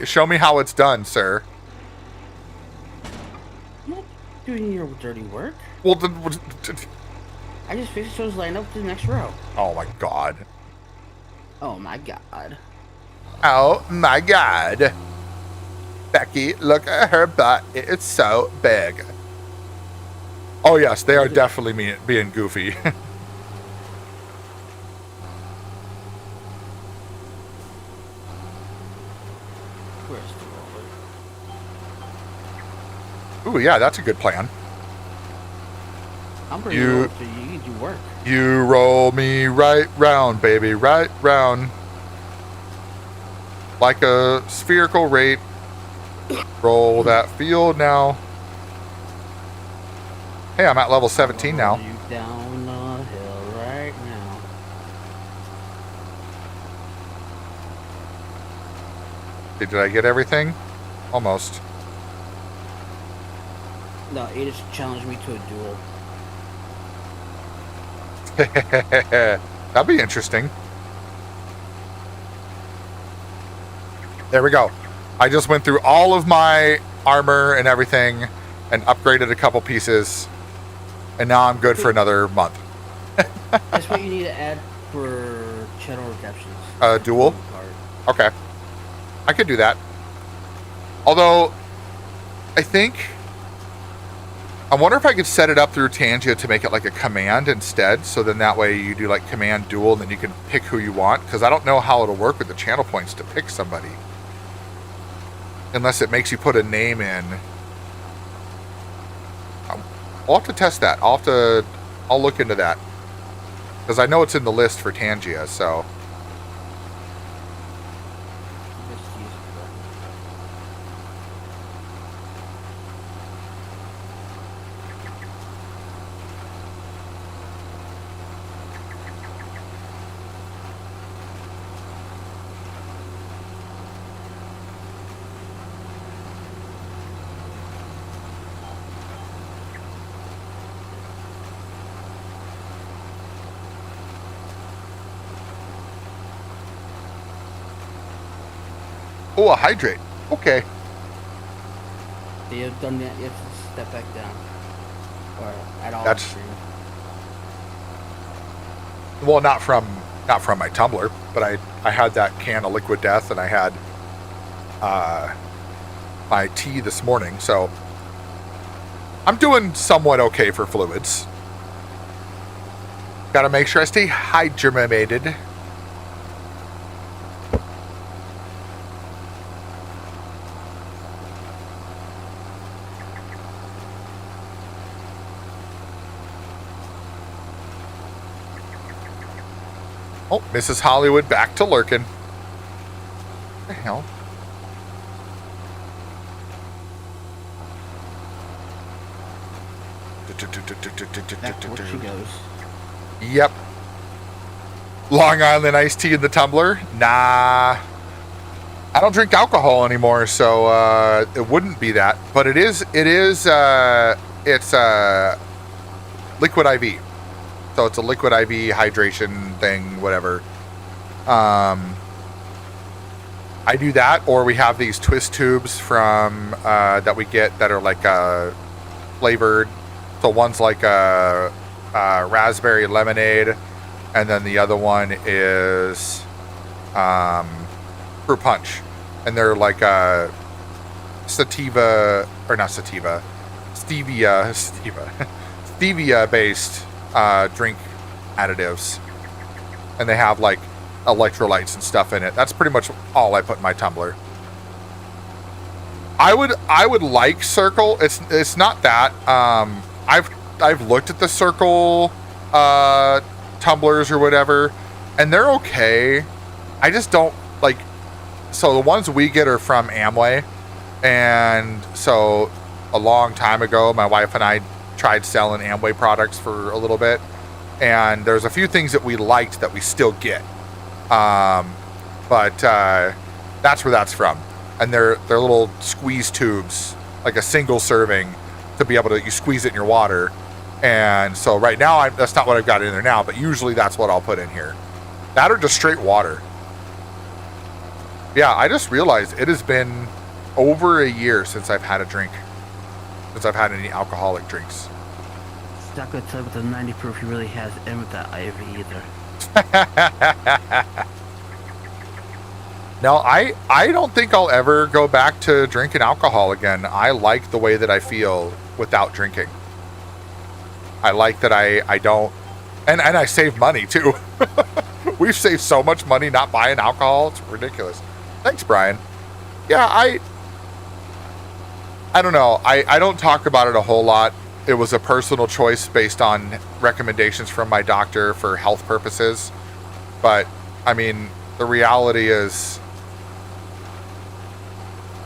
Show me how it's done, sir. I'm not doing your dirty work. Well, then... I just fixed it so it's lined up to the next row. Oh, my God. Oh, my God. Oh, my God. Becky, look at her butt. It's so big. Oh, yes, they are definitely being goofy. Where's the roller? Ooh, yeah, that's a good plan. I'm pretty low, so you can do work. You roll me right round, baby, right round. Like a spherical rate. Roll that field now. Hey, I'm at level 17 now. You down the hill right now. Did I get everything? Almost. No, he just challenged me to a duel. That'd be interesting. There we go. I just went through all of my armor and everything and upgraded a couple pieces. And now I'm good for another month. That's what you need to add for channel redemptions. Duel? Okay. I could do that. Although, I wonder if I could set it up through Tangia to make it like a command instead. So then that way you do like command duel and then you can pick who you want. Because I don't know how it'll work with the channel points to pick somebody. Unless it makes you put a name in. I'll have to test that. I'll look into that. Because I know it's in the list for Tangia, so. Oh, a hydrate. Okay. You've done that. You have to step back down. Or at all. That's... Well, not from my tumbler, but I had that can of Liquid Death and I had my tea this morning, so I'm doing somewhat okay for fluids. Gotta make sure I stay hydrated. Oh, Mrs. Hollywood back to lurking. What the hell? Where she goes. Yep. Long Island iced tea in the tumbler? Nah. I don't drink alcohol anymore, so it wouldn't be that. But it's liquid IV. So it's a liquid IV hydration thing, whatever. I do that, or we have these twist tubes from that we get that are like flavored. So one's like a raspberry lemonade, and then the other one is fruit punch, and they're like a stevia based drink additives, and they have like electrolytes and stuff in it. That's pretty much all I put in my tumbler. I would like Circle. It's not that. I've looked at the Circle tumblers or whatever, and they're okay. I just don't like. So the ones we get are from Amway, and so a long time ago, my wife and I tried selling Amway products for a little bit, and there's a few things that we liked that we still get, but that's where that's from. And they're little squeeze tubes, like a single serving, to be able to, you squeeze it in your water. And so right now, that's not what I've got in there now, but usually that's what I'll put in here. That or just straight water. Yeah, I just realized it has been over a year since I've had a drink, since I've had any alcoholic drinks. It's not going to tell with the 90 proof he really has in with that IV either. No, I don't think I'll ever go back to drinking alcohol again. I like the way that I feel without drinking. I like that I don't, and I save money too. We've saved so much money not buying alcohol. It's ridiculous. Thanks, Brian. Yeah, I don't know. I don't talk about it a whole lot. It was a personal choice based on recommendations from my doctor for health purposes. But, I mean, the reality is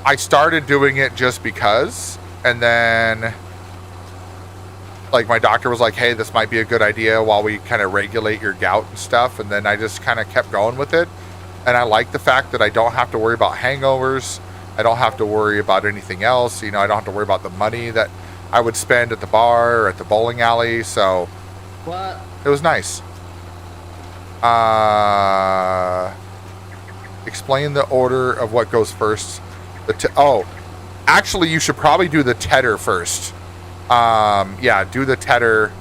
I started doing it just because, and then like my doctor was like, hey, this might be a good idea while we kind of regulate your gout and stuff. And then I just kind of kept going with it. And I like the fact that I don't have to worry about hangovers. I don't have to worry about anything else. You know, I don't have to worry about the money that I would spend at the bar or at the bowling alley. So what? It was nice. Explain the order of what goes first. Actually, you should probably do the tedder first. Yeah, do the tedder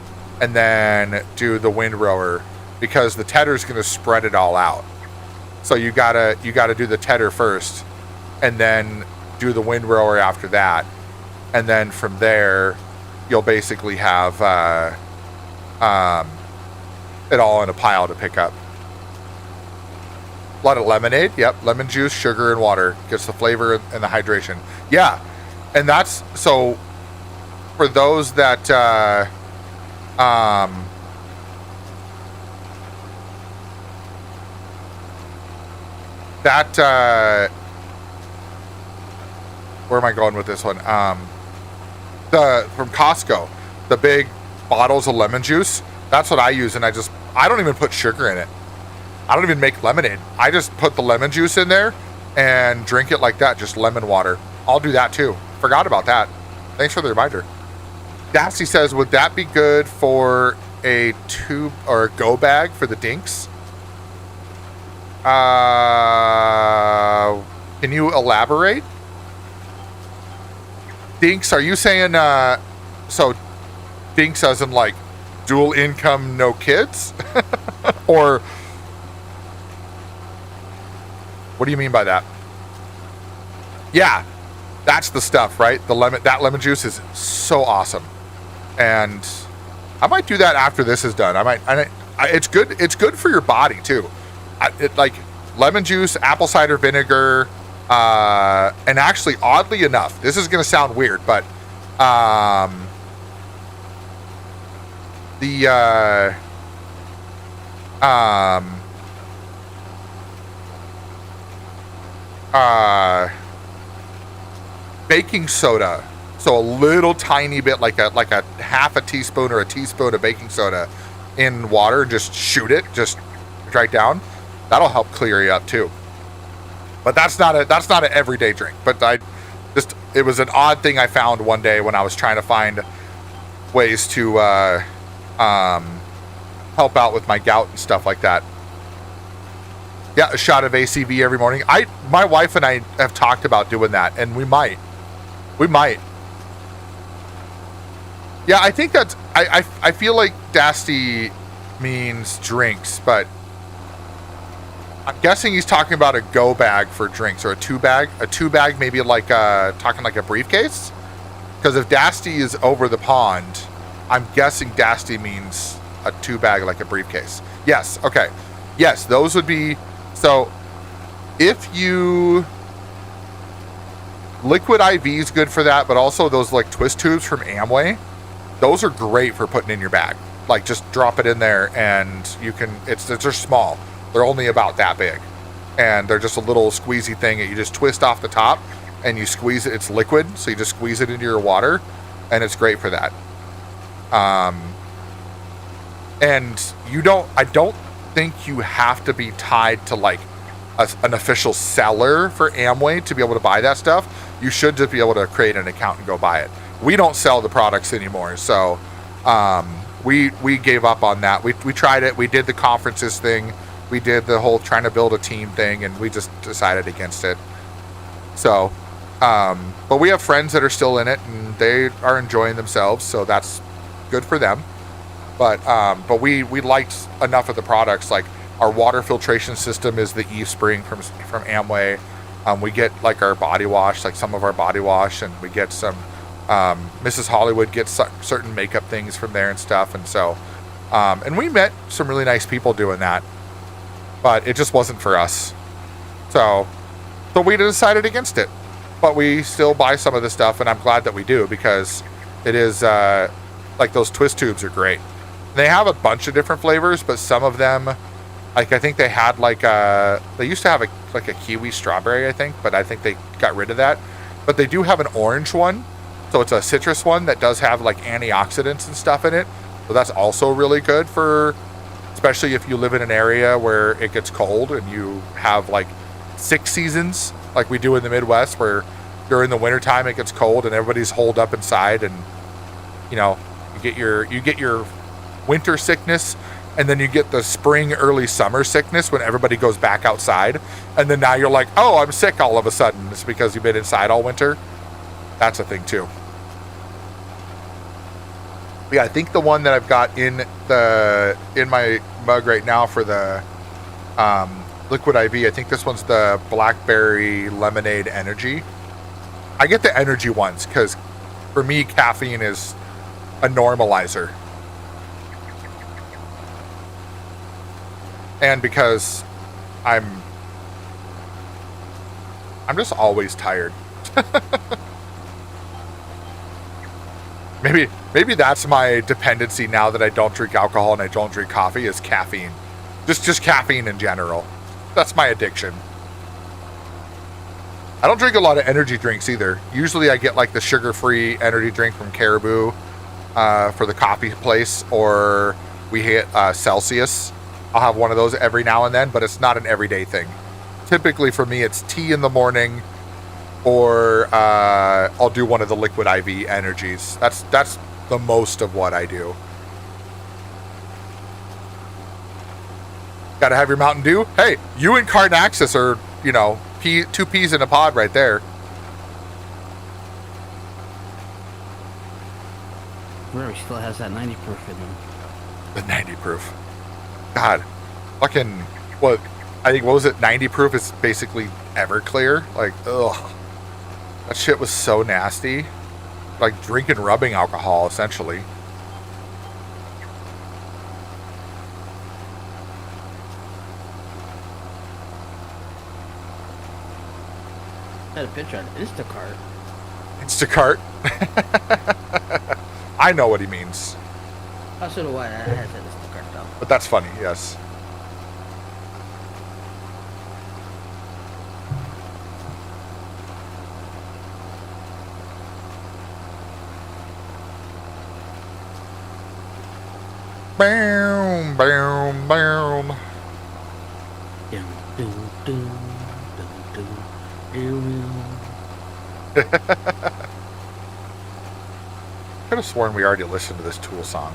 and then do the windrower, because the tedder is going to spread it all out. So you gotta do the tedder first, and then do the windrower after that, and then from there, you'll basically have it all in a pile to pick up. A lot of lemonade, yep, lemon juice, sugar, and water gets the flavor and the hydration. Yeah, and that's so. For those that where am I going with this one? From Costco, the big bottles of lemon juice. That's what I use, and I don't even put sugar in it. I don't even make lemonade. I just put the lemon juice in there and drink it like that, just lemon water. I'll do that too. Forgot about that. Thanks for the reminder. Dassy says, would that be good for a tube or a go bag for the dinks? Can you elaborate? Dinks, are you saying, so dinks as in like dual income, no kids? Or what do you mean by that? Yeah, that's the stuff, right? That lemon juice is so awesome. And I might do that after this is done. It's good. It's good for your body too. Like lemon juice, apple cider vinegar, and actually, oddly enough, this is going to sound weird, but baking soda. So a little tiny bit, like a half a teaspoon or a teaspoon of baking soda in water. Just shoot it, just right down. That'll help clear you up too. But that's not an everyday drink. But it was an odd thing I found one day when I was trying to find ways to help out with my gout and stuff like that. Yeah, a shot of ACV every morning. My wife and I have talked about doing that, and we might. Yeah, I think that's. I feel like Dasty means drinks, but I'm guessing he's talking about a go bag for drinks or a two bag. A two bag, maybe like talking like a briefcase. Because if Dasty is over the pond, I'm guessing Dasty means a two bag like a briefcase. Yes. Okay. Yes, those would be. So, if you liquid IV is good for that, but also those like twist tubes from Amway. Those are great for putting in your bag. Like just drop it in there and you can, they're small. They're only about that big. And they're just a little squeezy thing that you just twist off the top and you squeeze it. It's liquid, so you just squeeze it into your water and it's great for that. And I don't think you have to be tied to like an official seller for Amway to be able to buy that stuff. You should just be able to create an account and go buy it. We don't sell the products anymore, so we gave up on that. We tried it. We did the conferences thing. We did the whole trying to build a team thing, and we just decided against it. So, but we have friends that are still in it, and they are enjoying themselves, so that's good for them. But we liked enough of the products. Like our water filtration system is the eSpring from Amway. We get like our body wash, like some of our body wash, and we get some. Mrs. Hollywood gets certain makeup things from there and stuff, and so and we met some really nice people doing that, but it just wasn't for us. So we decided against it, but we still buy some of the stuff, and I'm glad that we do because it is like those twist tubes are great. They have a bunch of different flavors, but some of them, like I think they had like they used to have a kiwi strawberry, I think, but I think they got rid of that. But they do have an orange one. So it's a citrus one that does have like antioxidants and stuff in it. So that's also really good for, especially if you live in an area where it gets cold and you have like 6 seasons like we do in the Midwest, where during the wintertime it gets cold and everybody's holed up inside, and you know, you get your winter sickness, and then you get the spring, early summer sickness when everybody goes back outside. And then now you're like, oh, I'm sick all of a sudden. It's because you've been inside all winter. That's a thing too. Yeah, I think the one that I've got in my mug right now for the liquid IV, I think this one's the Blackberry Lemonade Energy. I get the energy ones because for me, caffeine is a normalizer. And because I'm just always tired. Maybe that's my dependency now that I don't drink alcohol and I don't drink coffee, is caffeine. Just caffeine in general. That's my addiction. I don't drink a lot of energy drinks either. Usually I get like the sugar-free energy drink from Caribou for the coffee place, or we hit Celsius. I'll have one of those every now and then, but it's not an everyday thing. Typically for me, it's tea in the morning, or I'll do one of the liquid IV energies. That's the most of what I do. Gotta have your Mountain Dew. Hey, you and Carnaxis are, you know, two peas in a pod right there. Remember, he still has that 90 proof in him. The 90 proof. God, fucking, what was it? 90 proof is basically Everclear. Like, ugh. That shit was so nasty. Like drinking rubbing alcohol, essentially. I had a picture on Instacart. Instacart? I know what he means. Oh, so do I. I had that Instacart though. But that's funny, yes. Boom, boom, boom. Dun, dun, dun, dun, dun, dun. Could have sworn we already listened to this Tool song.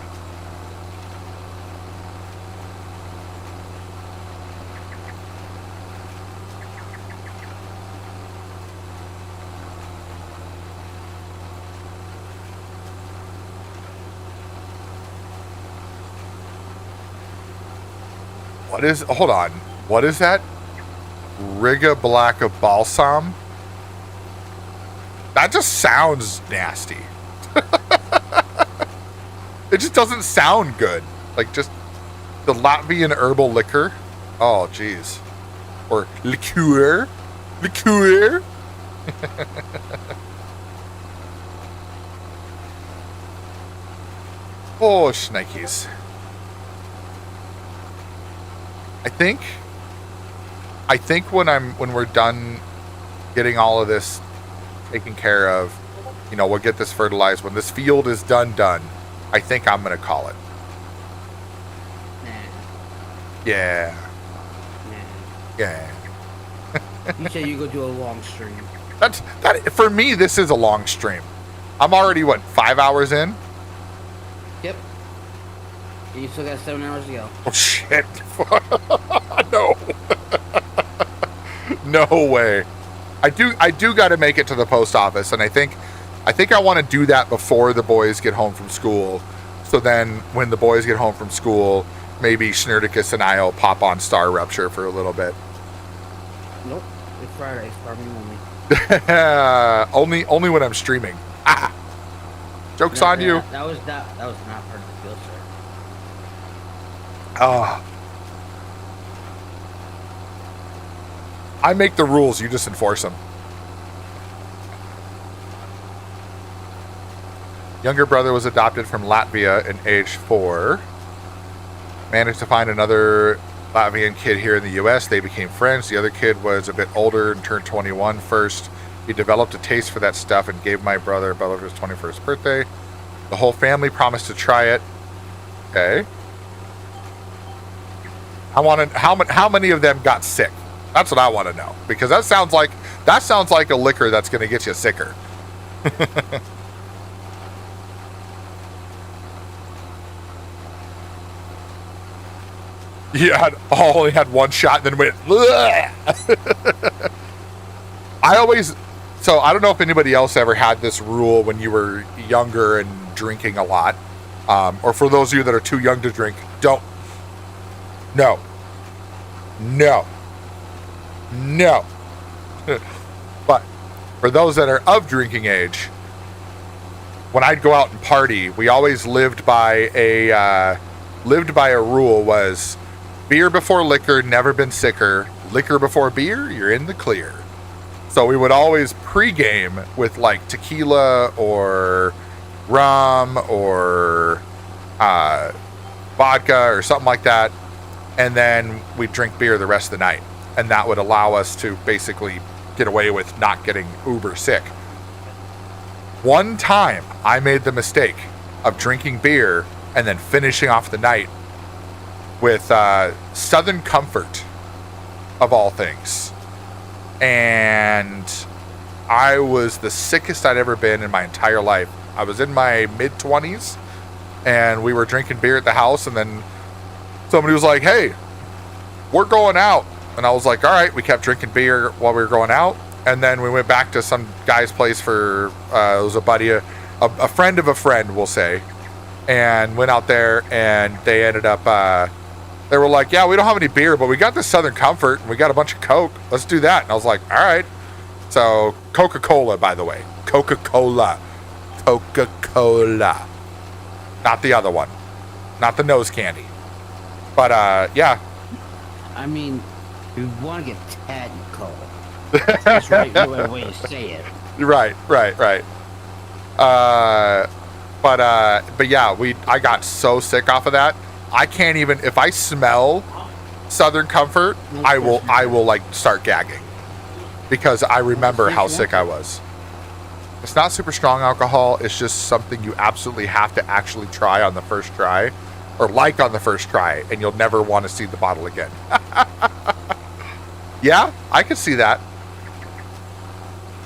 What is, hold on, what is that? Riga Blacka Balsam? That just sounds nasty. It just doesn't sound good. Like just the Latvian herbal liquor. Oh, jeez. Or liqueur. Liqueur. Oh, shnikes. I think when we're done getting all of this taken care of, you know, we'll get this fertilized. When this field is done, I think I'm gonna call it. Nah, Yeah. nah. Yeah. You said you go do a long stream. That for me, this is a long stream. I'm already, what, 5 hours in? Yep. You still got 7 hours to go. Oh, shit. No. No way. I do got to make it to the post office, and I think I want to do that before the boys get home from school. So then when the boys get home from school, maybe Schnurdikus and I will pop on Star Rupture for a little bit. Nope. It's Friday. Farming only. only when I'm streaming. Ah. Joke's on you. That was not part of the field, sir. I make the rules, you just enforce them. Younger brother was adopted from Latvia in age 4. Managed to find another Latvian kid here in the U.S. They became friends. The other kid was a bit older and turned 21 first. He developed a taste for that stuff and gave my brother a bottle for his 21st birthday. The whole family promised to try it. Okay. How many of them got sick? That's what I want to know, because that sounds like a liquor that's going to get you sicker. Yeah, I only had one shot and then went. So I don't know if anybody else ever had this rule when you were younger and drinking a lot, or for those of you that are too young to drink, don't. No. But for those that are of drinking age, when I'd go out and party, we always lived by a rule: was beer before liquor, never been sicker. Liquor before beer, you're in the clear. So we would always pregame with like tequila or rum or vodka or something like that, and then we'd drink beer the rest of the night, and that would allow us to basically get away with not getting uber sick. One time I made the mistake of drinking beer and then finishing off the night with Southern Comfort, of all things. And I was the sickest I'd ever been in my entire life. I was in my mid-20s, and we were drinking beer at the house, and then somebody was like, "Hey, we're going out." And I was like, "All right." We kept drinking beer while we were going out, and then we went back to some guy's place for, it was a buddy, a friend of a friend, we'll say, and went out there, and they ended up, they were like, "Yeah, we don't have any beer, but we got this Southern Comfort, and we got a bunch of Coke. Let's do that." And I was like, "All right." So Coca-Cola, by the way. Coca-Cola. Not the other one. Not the nose candy. But, yeah. I mean, you want to get technical. That's right, the way you say it. Right. But yeah, I got so sick off of that. I can't even, if I smell Southern Comfort, I will like start gagging, because I remember how sick I was. It's not super strong alcohol. It's just something you absolutely have to actually try on the first try. or like on the first try, and you'll never want to see the bottle again. Yeah, I could see that.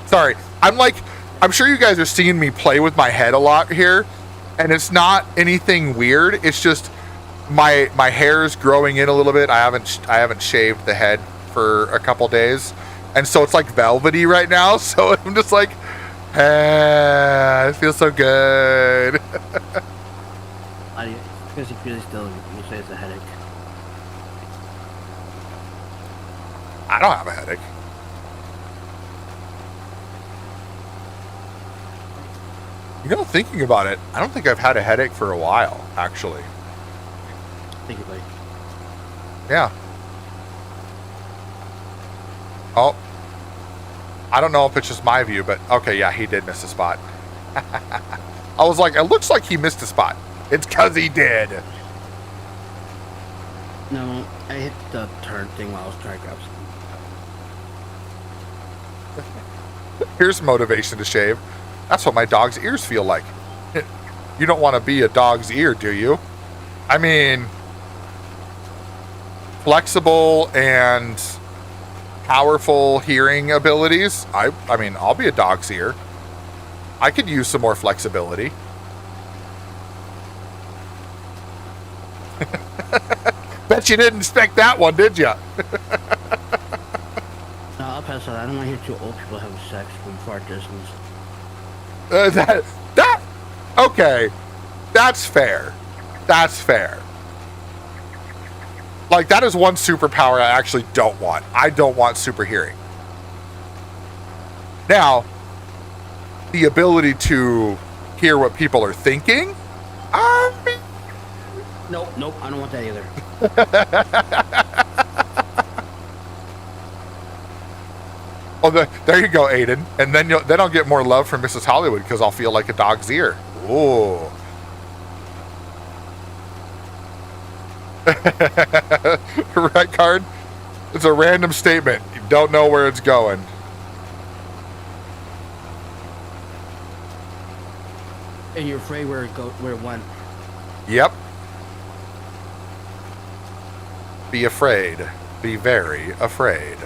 Sorry, I'm sure you guys are seeing me play with my head a lot here, and it's not anything weird. It's just my hair is growing in a little bit. I haven't shaved the head for a couple days, and so it's like velvety right now. So I'm just like, it feels so good. Because you feel still, you say it's a headache. I don't have a headache. You know, thinking about it, I don't think I've had a headache for a while, actually. Thank you, buddy. Yeah. Oh. I don't know if it's just my view, but okay, yeah, he did miss a spot. I was like, it looks like he missed a spot. It's because he did. No, I hit the turn thing while I was trying to grab something. Here's motivation to shave. That's what my dog's ears feel like. You don't want to be a dog's ear, do you? I mean, flexible and powerful hearing abilities. I mean, I'll be a dog's ear. I could use some more flexibility. Bet you didn't expect that one, did you? No, I'll pass on. I don't want to hear two old people having sex from far distance. Okay, that's fair. That's fair. Like, that is one superpower I actually don't want. I don't want super hearing. Now, the ability to hear what people are thinking, Nope, I don't want that either. Oh, there you go, Aiden. And then I'll get more love from Mrs. Hollywood because I'll feel like a dog's ear. Ooh. Red card. It's a random statement. You don't know where it's going. And you're afraid where it went. Yep. Be afraid. Be very afraid.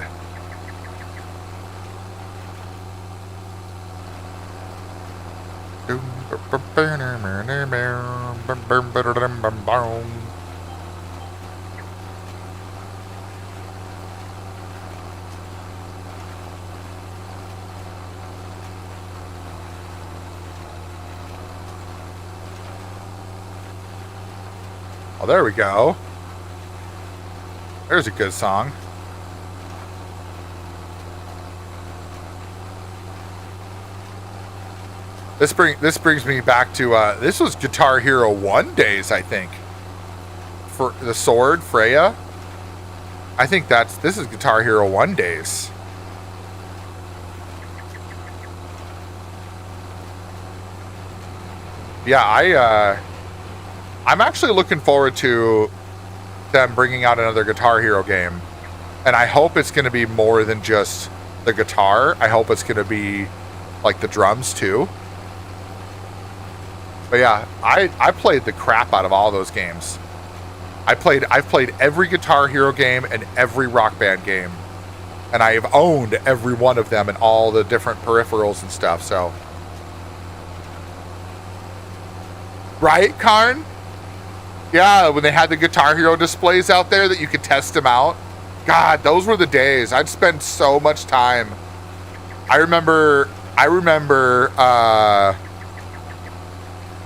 Oh, there we go. There's a good song. This brings me back to this was Guitar Hero 1 days, I think. For the sword, Freya. I think this is Guitar Hero 1 days. Yeah, I'm actually looking forward to them bringing out another Guitar Hero game. And I hope it's going to be more than just the guitar. I hope it's going to be like the drums too. But yeah, I played the crap out of all those games. I've played every Guitar Hero game and every Rock Band game. And I've owned every one of them and all the different peripherals and stuff, so. Right, Karn? Yeah, when they had the Guitar Hero displays out there that you could test them out. God, those were the days. I'd spend so much time. I remember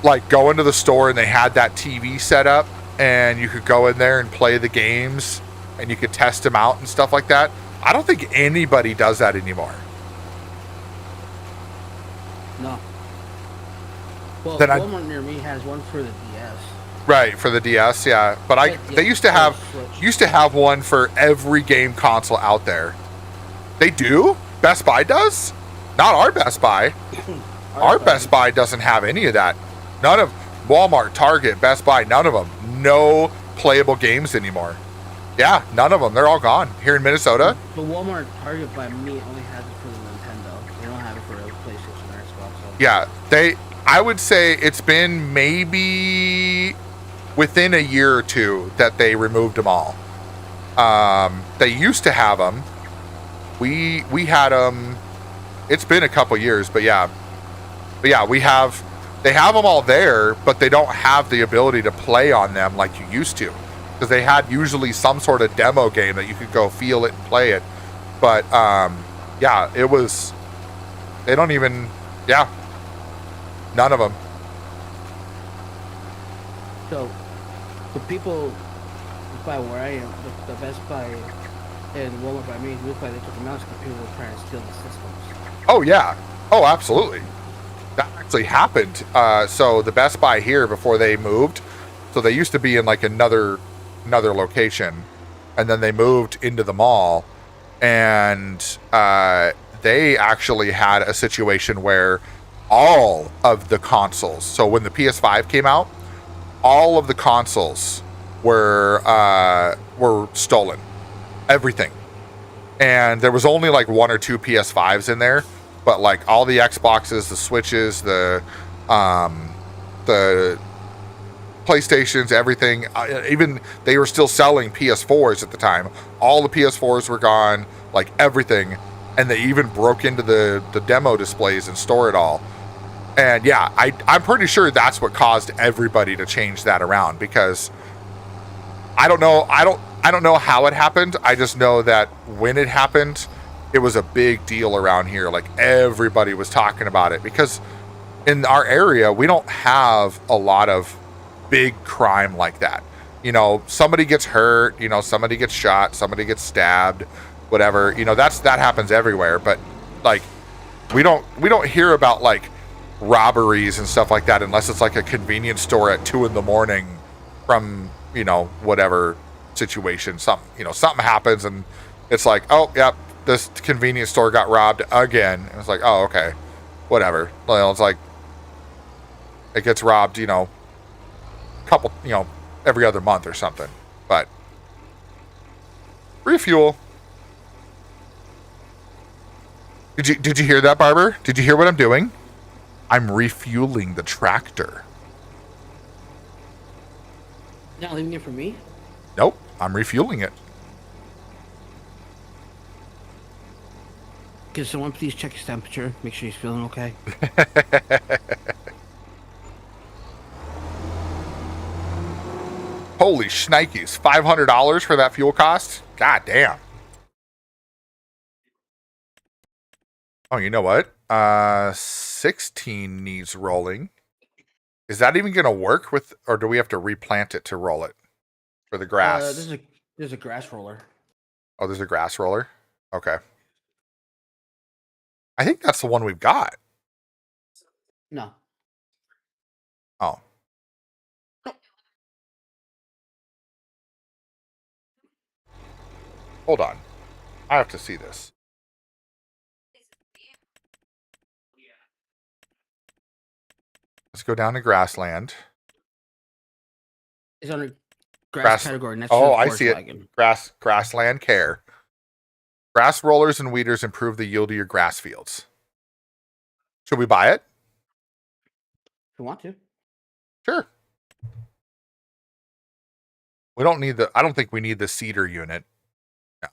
like going to the store and they had that TV set up and you could go in there and play the games and you could test them out and stuff like that. I don't think anybody does that anymore. No. Well, Then Walmart near me has one for the DS. Right, for the DS, yeah. But they used to have one for every game console out there. They do? Best Buy does? Not our Best Buy. Our Best Buy doesn't have any of that. None of Walmart, Target, Best Buy, none of them. No playable games anymore. Yeah, none of them. They're all gone here in Minnesota. But Walmart, Target by me only has it for the Nintendo. They don't have it for the PlayStation or Xbox. So. Yeah, I would say it's been maybe within a year or two that they removed them all. They used to have them. We had them. It's been a couple years, but yeah, they have them all there, but they don't have the ability to play on them like you used to, because they had usually some sort of demo game that you could go feel it and play it. But yeah, it was. They don't even. Yeah, none of them. So, the people by where I am, the Best Buy and Walmart by me, looks like they took them out because people were trying to steal the systems. Oh yeah. Oh, absolutely. That actually happened. So the Best Buy here before they moved, so they used to be in like another location, and then they moved into the mall, and they actually had a situation where all of the consoles. So when the PS5 came out, all of the consoles were stolen, everything, and there was only like 1 or 2 PS5s in there, but like all the Xboxes, the Switches, the PlayStations, everything. Even they were still selling PS4s at the time. All the PS4s were gone, like everything, and they even broke into the demo displays and store it all. And yeah, I'm pretty sure that's what caused everybody to change that around, because I don't know how it happened. I just know that when it happened, it was a big deal around here. Like everybody was talking about it, because in our area we don't have a lot of big crime like that. You know, somebody gets hurt, you know, somebody gets shot, somebody gets stabbed, whatever. You know, that happens everywhere. But like we don't hear about like robberies and stuff like that unless it's like a convenience store at 2 a.m. from, you know, whatever situation. Something happens and it's like, oh yep, this convenience store got robbed again. And it's like, oh okay, whatever. Well, it's like it gets robbed, you know, couple, you know, every other month or something. But refuel. Did you hear that, Barber? Did you hear what I'm doing? I'm refueling the tractor. Not leaving it for me? Nope, I'm refueling it. Can someone please check his temperature? Make sure he's feeling okay. Holy shnikes, $500 for that fuel cost? God damn. Oh, you know what? 16 needs rolling. Is that even going to work with, or do we have to replant it to roll it for the grass? There's a grass roller. Oh, there's a grass roller? Okay. I think that's the one we've got. No. Oh. Hold on. I have to see this. Let's go down to grassland. It's under grass category. Next oh, to I see wagon. it. Grassland care. Grass rollers and weeders improve the yield of your grass fields. Should we buy it? If you want to. Sure. We don't need I don't think we need the cedar unit. No.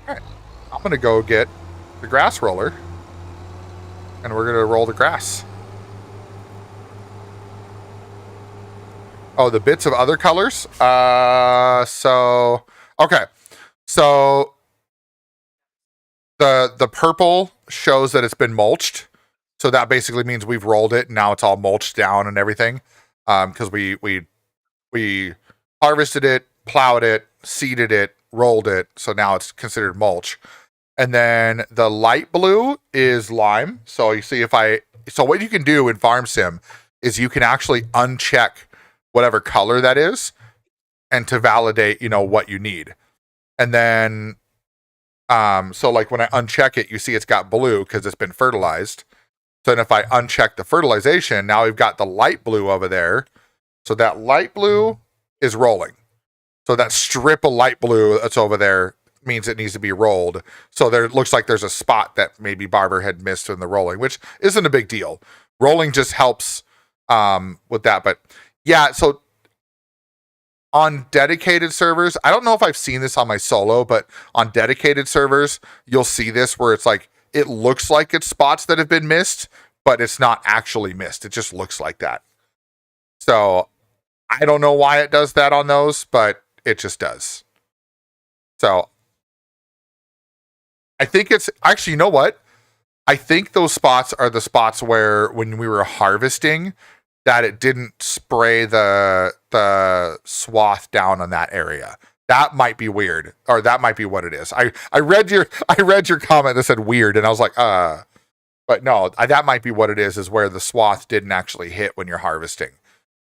All right. I'm going to go get the grass roller, and we're going to roll the grass. Oh, the bits of other colors? Okay. So the purple shows that it's been mulched. So that basically means we've rolled it and now it's all mulched down and everything. Because we harvested it, plowed it, seeded it, rolled it. So now it's considered mulch. And then the light blue is lime. So you see so what you can do in Farm Sim is you can actually uncheck whatever color that is and to validate, you know, what you need. And then, so like when I uncheck it, you see it's got blue because it's been fertilized. So then if I uncheck the fertilization, now we've got the light blue over there. So that light blue is rolling. So that strip of light blue that's over there means it needs to be rolled. So there looks like there's a spot that maybe Barber had missed in the rolling, which isn't a big deal. Rolling just helps with that. But yeah, so on dedicated servers, I don't know if I've seen this on my solo, but on dedicated servers, you'll see this where it's like, it looks like it's spots that have been missed, but it's not actually missed. It just looks like that. So I don't know why it does that on those, but it just does. So I think it's actually, you know what? I think those spots are the spots where when we were harvesting that it didn't spray the swath down on that area. That might be weird, or that might be what it is. I read your comment that said weird, and I was like, but no, that might be what it is where the swath didn't actually hit when you're harvesting.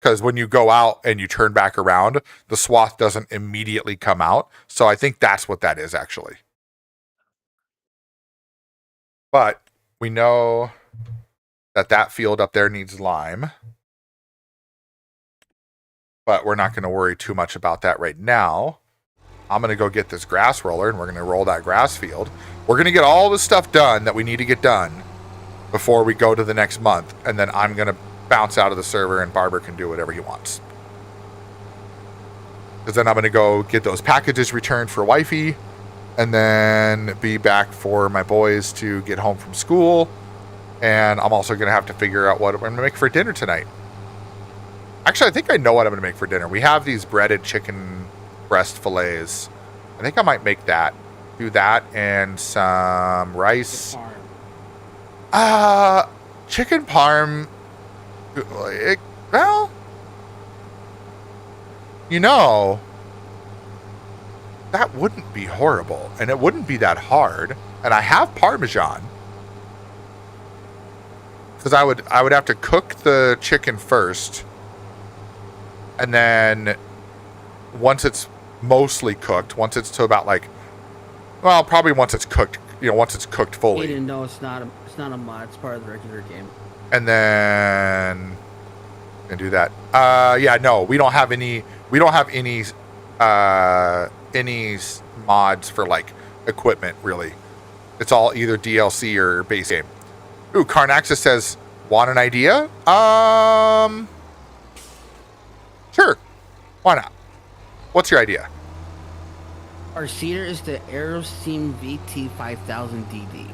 Because when you go out and you turn back around, the swath doesn't immediately come out. So I think that's what that is actually. But we know that field up there needs lime. But we're not going to worry too much about that right now. I'm going to go get this grass roller, and we're going to roll that grass field. We're going to get all the stuff done that we need to get done before we go to the next month. And then I'm going to bounce out of the server, and Barber can do whatever he wants. Because then I'm going to go get those packages returned for wifey, and then be back for my boys to get home from school. And I'm also going to have to figure out what I'm going to make for dinner tonight. Actually, I think I know what I'm going to make for dinner. We have these breaded chicken breast fillets. I think I might make that. Do that and some rice. Chicken parm. Well, you know, that wouldn't be horrible, and it wouldn't be that hard. And I have Parmesan, because I would have to cook the chicken first, and then once it's mostly cooked, once it's to about like, well, probably once it's cooked, once it's cooked fully. Aiden, no, it's not a mod. It's part of the regular game. And then and do that. Yeah, no, we don't have any mods for like equipment really. It's all either DLC or base game. Ooh, Carnaxis says, want an idea? Sure. Why not? What's your idea? Our seeder is the Aeroseam VT5000 DD.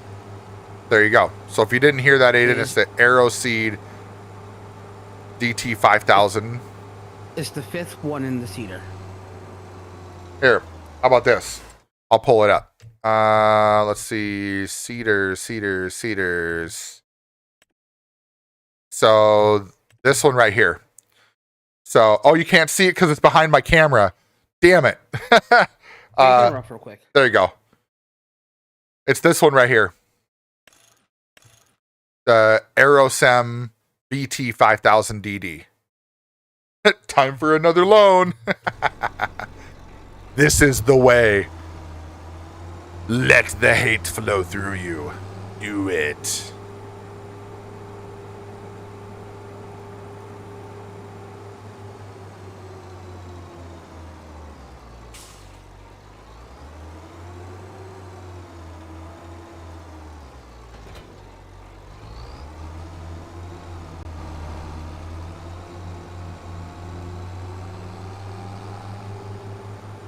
There you go. So if you didn't hear that, Aiden, it's the Aeroseed DT5000. It's the 5th one in the seeder. Here, how about this? I'll pull it up. Let's see. Cedars. So this one right here. So, oh, you can't see it because it's behind my camera. Damn it. Up real quick. There you go. It's this one right here. The Aerosem BT5000 DD. Time for another loan. This is the way. Let the hate flow through you. Do it.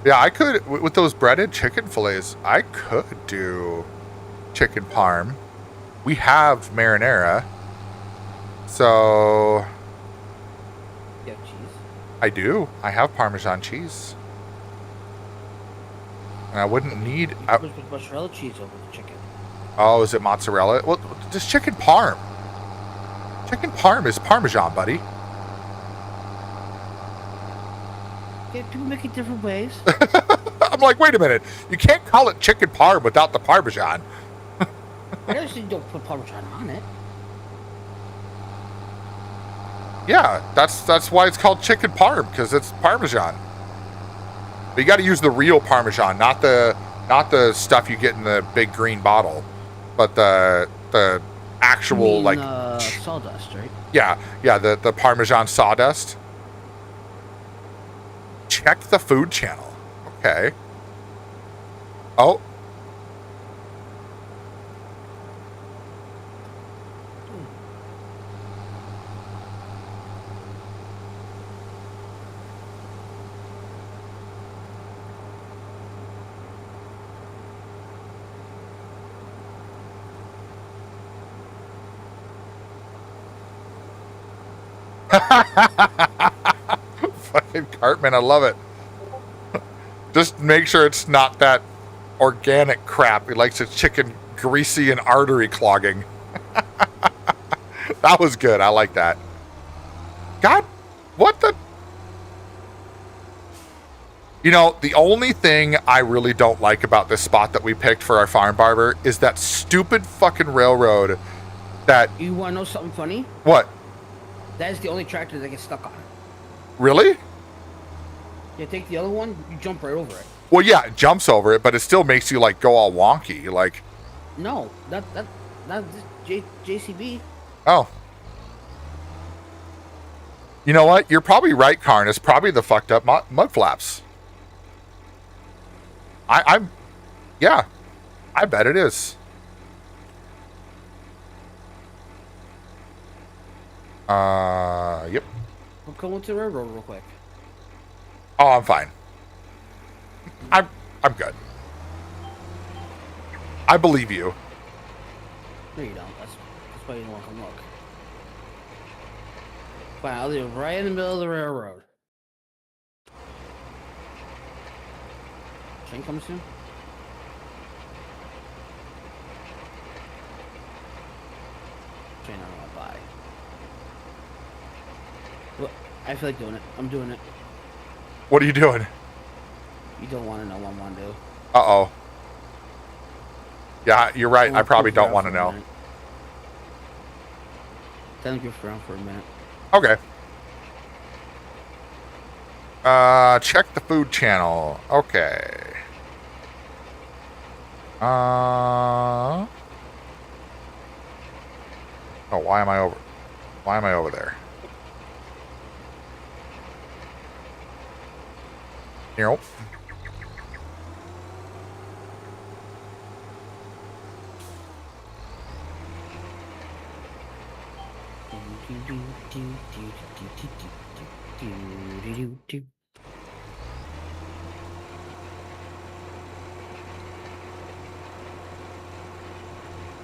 Yeah, I could, with those breaded chicken fillets, I could do chicken parm. We have marinara. So... You have cheese? I do. I have Parmesan cheese. And I wouldn't need... Put mozzarella cheese over the chicken. Oh, is it mozzarella? Well, just chicken parm. Chicken parm is Parmesan, buddy. Yeah, people make it different ways. I'm like, wait a minute. You can't call it chicken parm without the Parmesan. I actually don't put Parmesan on it. Yeah, that's why it's called chicken parm, because it's Parmesan. But you got to use the real Parmesan, not the stuff you get in the big green bottle, but the actual you mean, like sawdust, right? Yeah, the Parmesan sawdust. Check the food channel. Okay. Oh. Fucking Cartman, I love it. Just make sure it's not that organic crap. He likes his chicken greasy and artery clogging. That was good. I like that. God, what the? You know, the only thing I really don't like about this spot that we picked for our farm barber is that stupid fucking railroad that... You want to know something funny? What? That is the only tractor that gets stuck on. Really? Yeah, take the other one, you jump right over it. Well, yeah, it jumps over it, but it still makes you, like, go all wonky. Like... No, that's JCB. Oh. You know what? You're probably right, Karn. It's probably the fucked up mud flaps. Yeah, I bet it is. Yep. We'll go into the railroad real quick. Oh, I'm fine. I'm good. I believe you. No, you don't. That's why you don't want to look. Fine, I'll do it right in the middle of the railroad. Train coming soon? Train on my body. Well, I feel like doing it. I'm doing it. What are you doing? You don't want to know what I'm going to do. Uh-oh. Yeah, you're right. I probably don't want to know. Then goof around for a minute. Okay. Check the food channel. Okay. Oh, why am I over there? Here.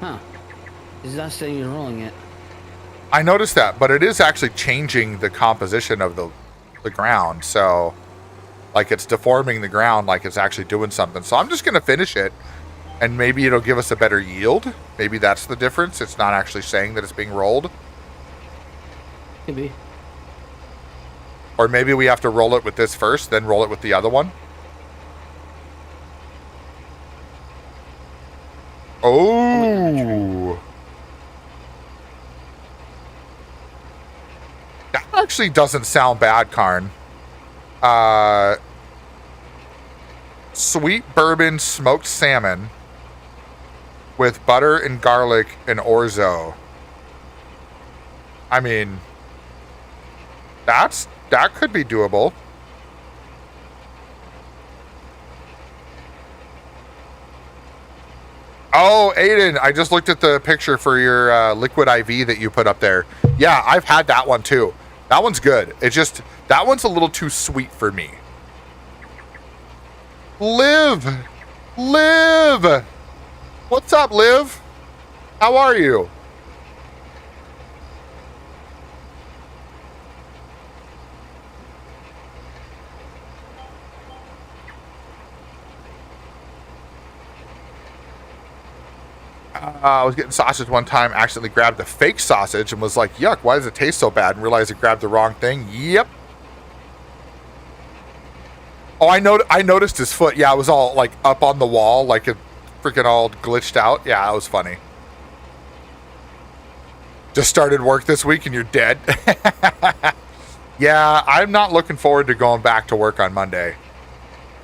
Huh. It's not saying you're rolling it. I noticed that, but it is actually changing the composition of the ground. So, like, it's deforming the ground like it's actually doing something. So I'm just going to finish it, and maybe it'll give us a better yield. Maybe that's the difference. It's not actually saying that it's being rolled. Could be. Or maybe we have to roll it with this first, then roll it with the other one. Oh. That actually doesn't sound bad, Karn. Sweet bourbon smoked salmon with butter and garlic and orzo. I mean, that could be doable. Oh, Aiden, I just looked at the picture for your liquid IV that you put up there. Yeah, I've had that one too. That one's good. It's just, that one's a little too sweet for me. Liv! What's up, Liv? How are you? I was getting sausage one time, accidentally grabbed the fake sausage and was like, yuck, why does it taste so bad? And realized I grabbed the wrong thing. Yep. Oh, I noticed his foot. Yeah, it was all like up on the wall, like it freaking all glitched out. Yeah, that was funny. Just started work this week and you're dead. Yeah, I'm not looking forward to going back to work on Monday.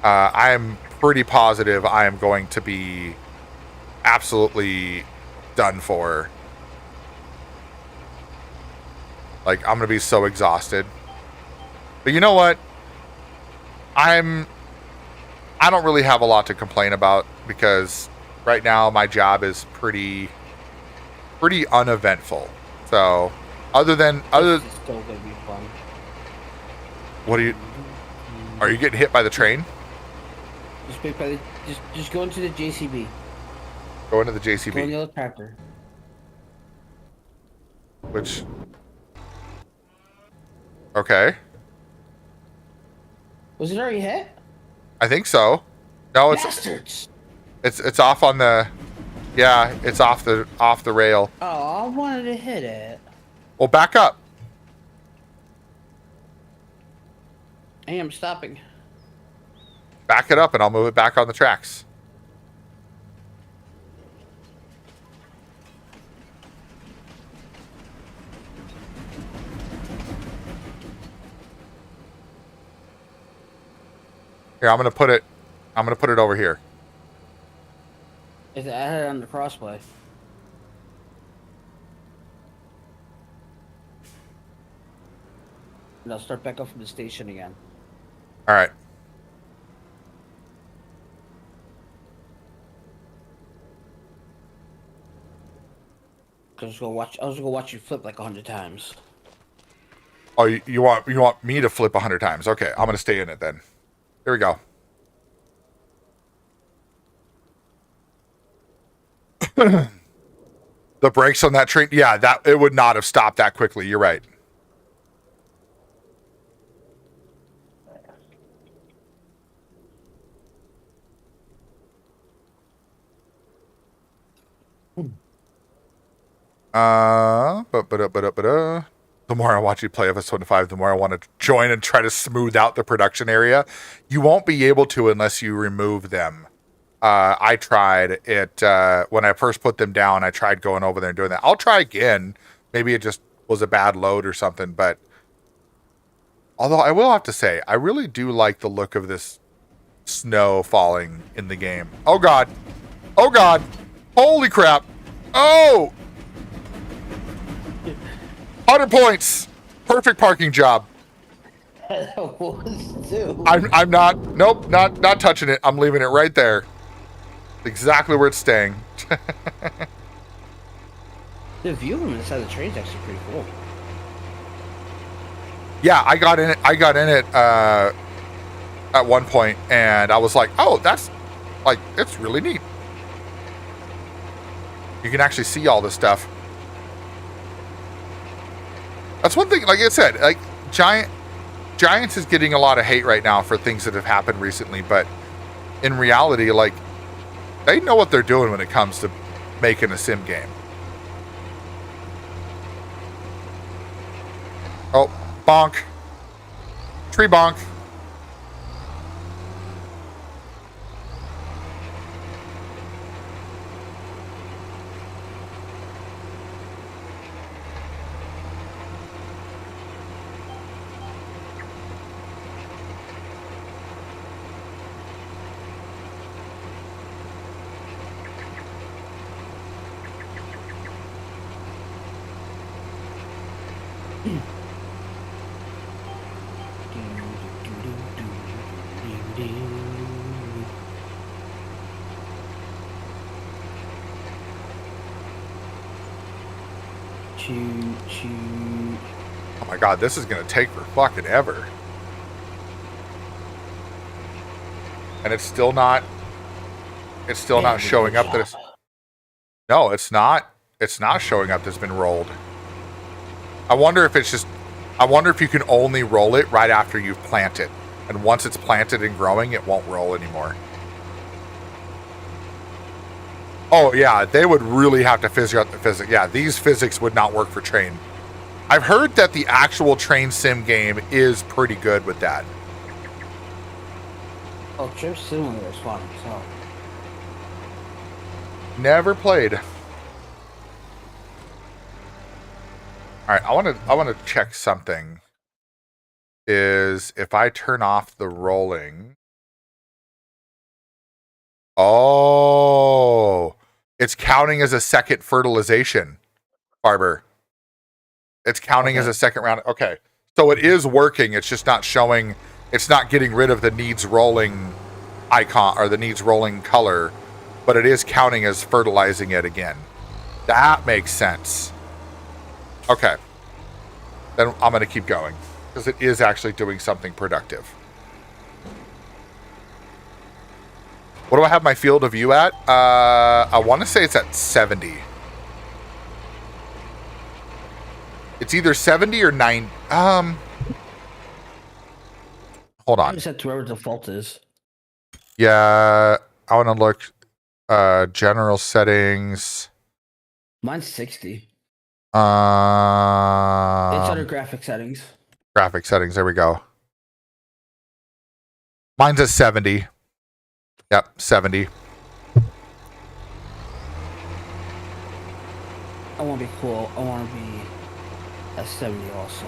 I'm pretty positive I am going to be absolutely done for. Like, I'm gonna be so exhausted. But you know what? I don't really have a lot to complain about. because right now my job is pretty uneventful. So other It's still gonna be fun. what are you getting hit by the train? Just go into the JCB. Go into the Go in JCB, the other tractor. which okay, Was it already hit? I think so. No, Bastards! it's off on the, yeah, it's off the rail. Oh, I wanted to hit it. Well, back up. I am stopping. Back it up and I'll move it back on the tracks. Here, I'm gonna put it over here. I had it on the crossplay. And I'll start back up from the station again. All right. I was gonna watch you flip like 100 times. Oh, you want me to flip 100 times? Okay, I'm gonna stay in it then. Here we go. The brakes on that train, yeah, that it would not have stopped that quickly. You're right. The more I watch you play FS25, the more I want to join and try to smooth out the production area. You won't be able to unless you remove them. I tried it when I first put them down. I tried going over there and doing that. I'll try again. Maybe it just was a bad load or something. But although I will have to say, I really do like the look of this snow falling in the game. Oh God! Oh God! Holy crap! Oh! 100 points. Perfect parking job. I'm not. Nope. Not touching it. I'm leaving it right there. Exactly where it's staying. The view from inside the train is actually pretty cool. Yeah, I got in it at one point, and I was like, "Oh, that's like it's really neat." You can actually see all this stuff. That's one thing. Like I said, like Giants is getting a lot of hate right now for things that have happened recently, but in reality, like they know what they're doing when it comes to making a sim game. Oh, bonk. Tree bonk. Oh my God, this is gonna take for fucking ever. And it's still not showing up that it's, no, it's not showing up that's been rolled. I wonder if you can only roll it right after you've planted. And once it's planted and growing, it won't roll anymore. Oh yeah, they would really have to figure out the physics. Yeah, these physics would not work for train. I've heard that the actual train sim game is pretty good with that. Oh, Train Simulator is fun, so. Never played. All right, I want to check something. Is if I turn off the rolling. Oh, it's counting as a second fertilization, Barber. It's counting as a second round. Okay, so it is working. It's just not showing. It's not getting rid of the needs rolling icon or the needs rolling color but it is counting as fertilizing it again. That makes sense. Okay. Then I'm going to keep going because it is actually doing something productive. What do I have my field of view at? I want to say it's at 70. It's either 70 or 9. Hold on. I set to wherever default is. Yeah, I want to look. General settings. Mine's 60. It's Um, under graphic settings. graphic settings. There we go. Mine's at 70. Yep, 70. I want to be cool. I want to be at 70 also.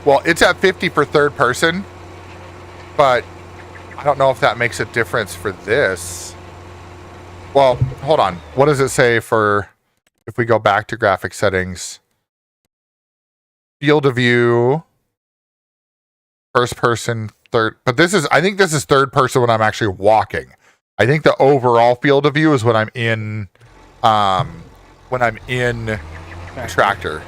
Well, it's at 50 for third person, but I don't know if that makes a difference for this. Well, hold on. What does it say for, if we go back to graphic settings, field of view, first person, third, but this is, I think this is third person when I'm actually walking. I think the overall field of view is when I'm in tractor.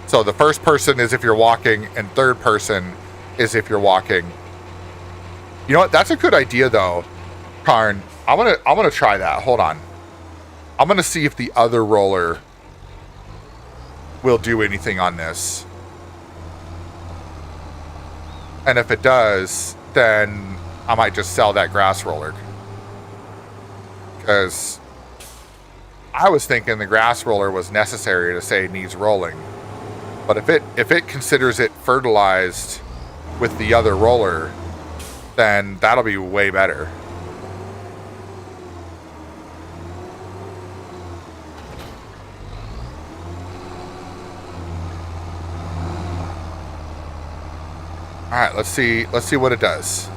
So the first person is if you're walking, and third person is if you're walking. You know what? That's a good idea, though, Karn. I'm gonna try that. Hold on. I'm gonna see if the other roller will do anything on this, and if it does, then I might just sell that grass roller. Because I was thinking the grass roller was necessary to say it needs rolling. But if it considers it fertilized with the other roller, then that'll be way better. All right, let's see what it does.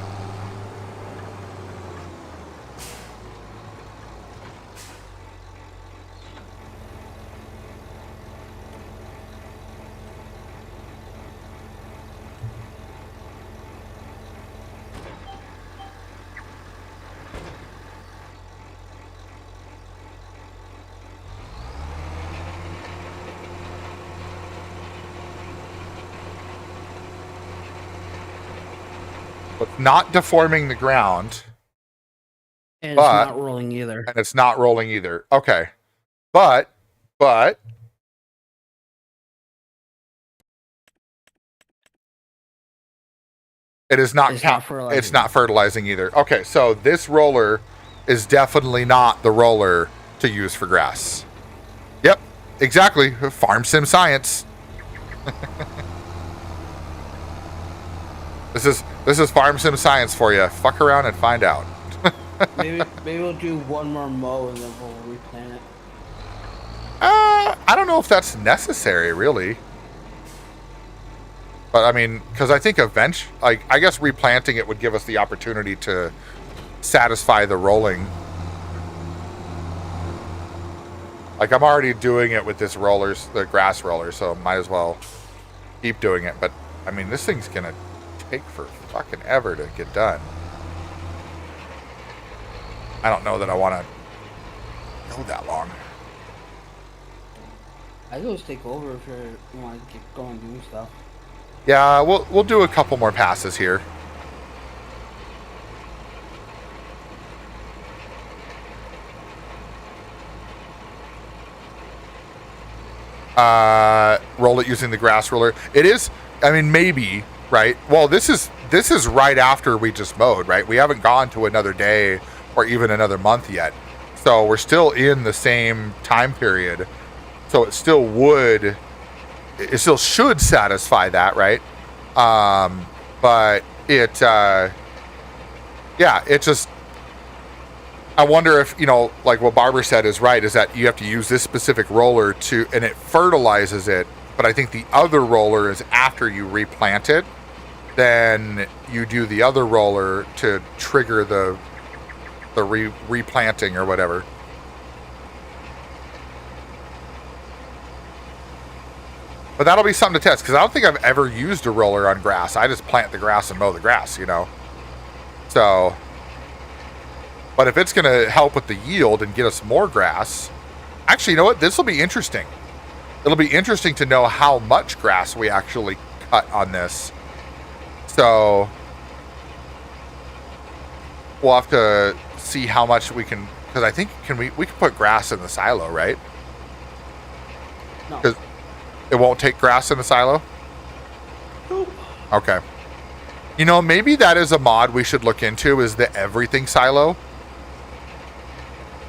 It's not deforming the ground. And it's not rolling either. And it's not rolling either. Okay. But it is not it's not fertilizing either. Okay, so this roller is definitely not the roller to use for grass. Yep, exactly. Farm sim science. This is farm sim science for you. Fuck around and find out. maybe we'll do one more mow and then we'll replant it. I don't know if that's necessary, really. But I mean, because I think I guess replanting it would give us the opportunity to satisfy the rolling. Like, I'm already doing it with this the grass roller, so might as well keep doing it. But I mean, this thing's gonna take for fucking ever to get done. I don't know that I want to go that long. I can always take over if you want to get going doing stuff. Yeah, we'll do a couple more passes here. Roll it using the grass roller. It is, I mean, maybe, right? Well, this is right after we just mowed, right? We haven't gone to another day or even another month yet. So we're still in the same time period. So it still should satisfy that, right? But it just, I wonder if, like what Barbara said is right, is that you have to use this specific roller and it fertilizes it. But I think the other roller is after you replant it, then you do the other roller to trigger the replanting or whatever. But that'll be something to test, because I don't think I've ever used a roller on grass. I just plant the grass and mow the grass, you know. So, but if it's going to help with the yield and get us more grass, actually, you know what? This will be interesting. It'll be interesting to know how much grass we actually cut on this. So, we'll have to see how much we can, because I think we can put grass in the silo, right? No. 'Cause it won't take grass in the silo? Nope. Okay. You know, maybe that is a mod we should look into, is the everything silo.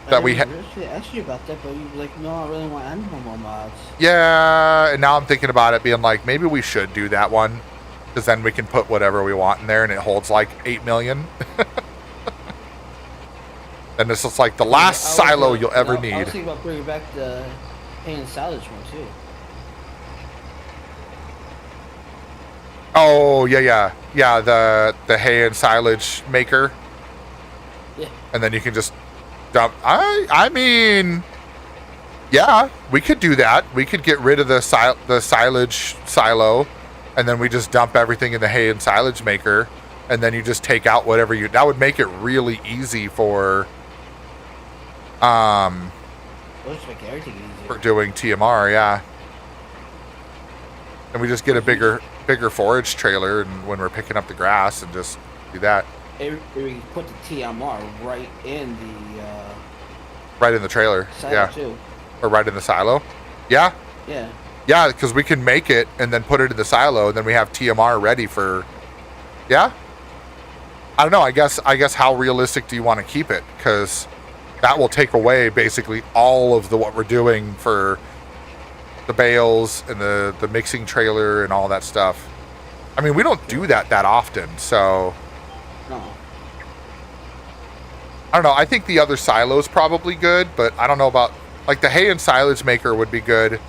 That we I asked you about that, but you were like, no, I really want animal more mods. Yeah, and now I'm thinking about it being like, maybe we should do that one, because then we can put whatever we want in there and it holds like 8 million. And this is like the last silo you'll ever need. I was thinking about bringing back the hay and silage one too. Oh, yeah. The hay and silage maker. Yeah. And then you can just dump. I mean, yeah, we could do that. We could get rid of the silage silo, and then we just dump everything in the hay and silage maker, and then you just take out whatever you. That would make it really easy for. Let's make everything easier. For doing TMR, yeah. And we just get a bigger forage trailer, and when we're picking up the grass, and just do that. We put the TMR right in the trailer, silo yeah, too. or right in the silo, yeah, Yeah. because we can make it and then put it in the silo, and then we have TMR ready for, yeah. I don't know. I guess how realistic do you want to keep it? Because that will take away basically all of what we're doing for the bales and the mixing trailer and all that stuff. I mean, we don't do that often, so. No. I don't know. I think the other silo is probably good, but I don't know about, like, the hay and silage maker would be good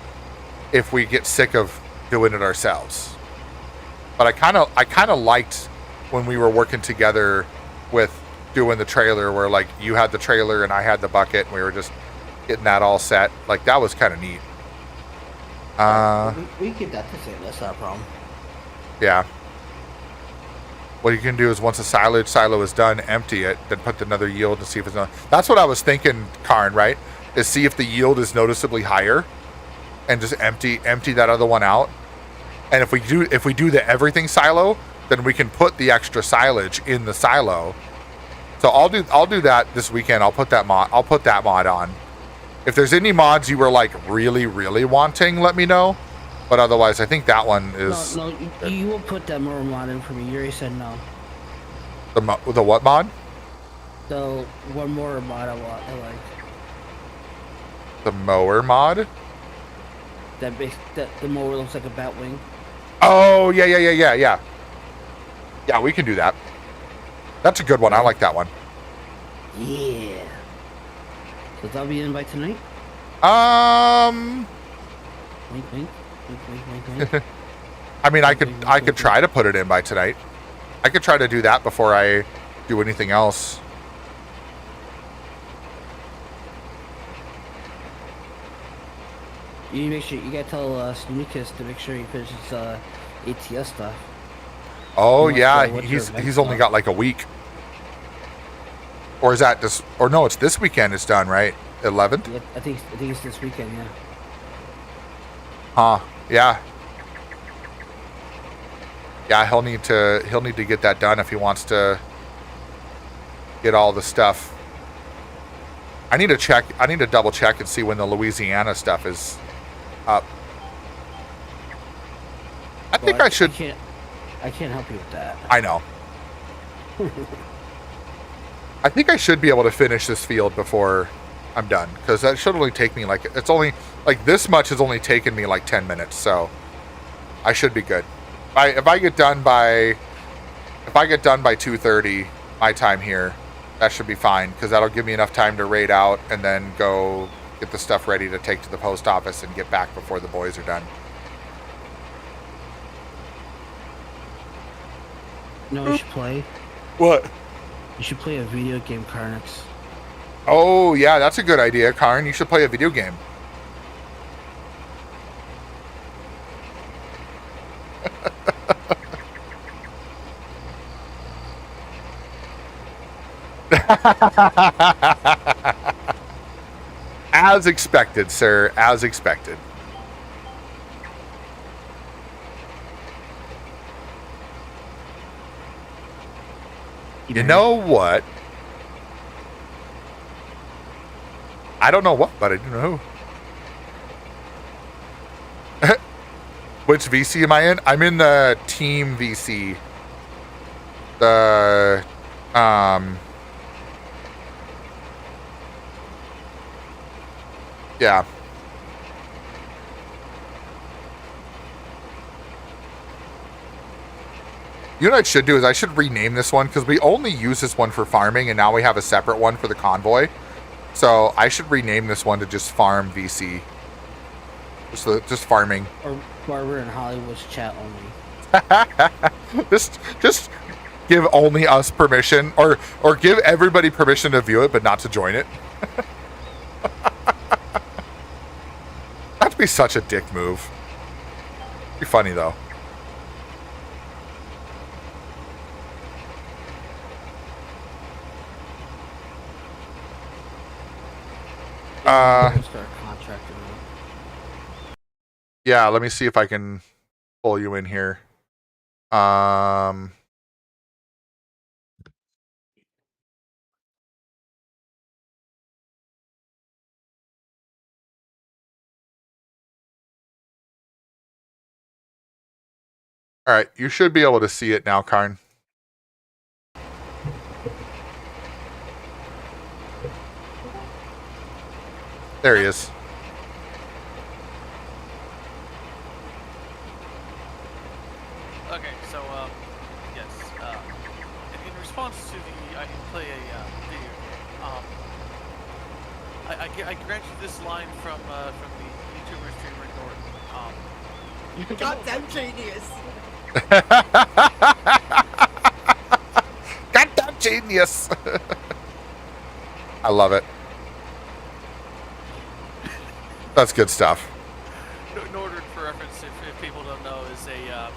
if we get sick of doing it ourselves. But I kind of liked when we were working together with doing the trailer, where like you had the trailer and I had the bucket, and we were just getting that all set. Like, that was kind of neat. We get that to say that's not a problem. Yeah. What you can do is, once a silage silo is done, empty it, then put another yield and see if it's not. That's what I was thinking, Karn, right? Is see if the yield is noticeably higher, and just empty that other one out. And if we do the everything silo, then we can put the extra silage in the silo. So I'll do that this weekend. I'll put that mod on. If there's any mods you were like really, really wanting, let me know. But otherwise, I think that one is. No, you will put that more mod in for me. You already said no. The what mod? So one more mod I like. The mower mod? That the mower looks like a bat wing. Oh yeah. Yeah, we can do that. That's a good one. I like that one. Yeah. So that'll be in by tonight? Wink, wink. Wink, wink. I mean, I could try to put it in by tonight. I could try to do that before I do anything else. You make sure you gotta tell Sneakus to make sure he finishes ATS stuff. Oh yeah, he's only got like a week. Or is that just? Or no, it's this weekend. It's done, right? 11th. Yeah, I think it's this weekend. Yeah. Huh? Yeah. Yeah, he'll need to get that done if he wants to get all the stuff. I need to double check and see when the Louisiana stuff is up. I think I should. I can't help you with that. I know. I think I should be able to finish this field before I'm done, because that should only take me it's only like this much has only taken me like 10 minutes, so I should be good. If I get done by 2:30 my time here, that should be fine, because that'll give me enough time to raid out and then go get the stuff ready to take to the post office and get back before the boys are done. You know what you should play? What? You should play a video game, Carnix. Oh yeah, that's a good idea, Karn. You should play a video game. As expected, sir. As expected. You know what? I don't know what, but I do know. Which VC am I in? I'm in the team VC. The yeah. You know what I should do is I should rename this one because we only use this one for farming and now we have a separate one for the convoy. So I should rename this one to just Farm VC. Just farming. Or Barber and Hollywood's chat only. just give only us permission or give everybody permission to view it but not to join it. That'd be such a dick move. Be funny though. Start contracting them. Yeah, let me see if I can pull you in here. All right, you should be able to see it now, Karn. There he is. Okay, so, yes, in response to the, I can play a, video game, I grant you this line from the YouTuber streamer Norton, Goddamn genius. Goddamn genius. I love it. That's good stuff. Norton, for reference, if people don't know, is a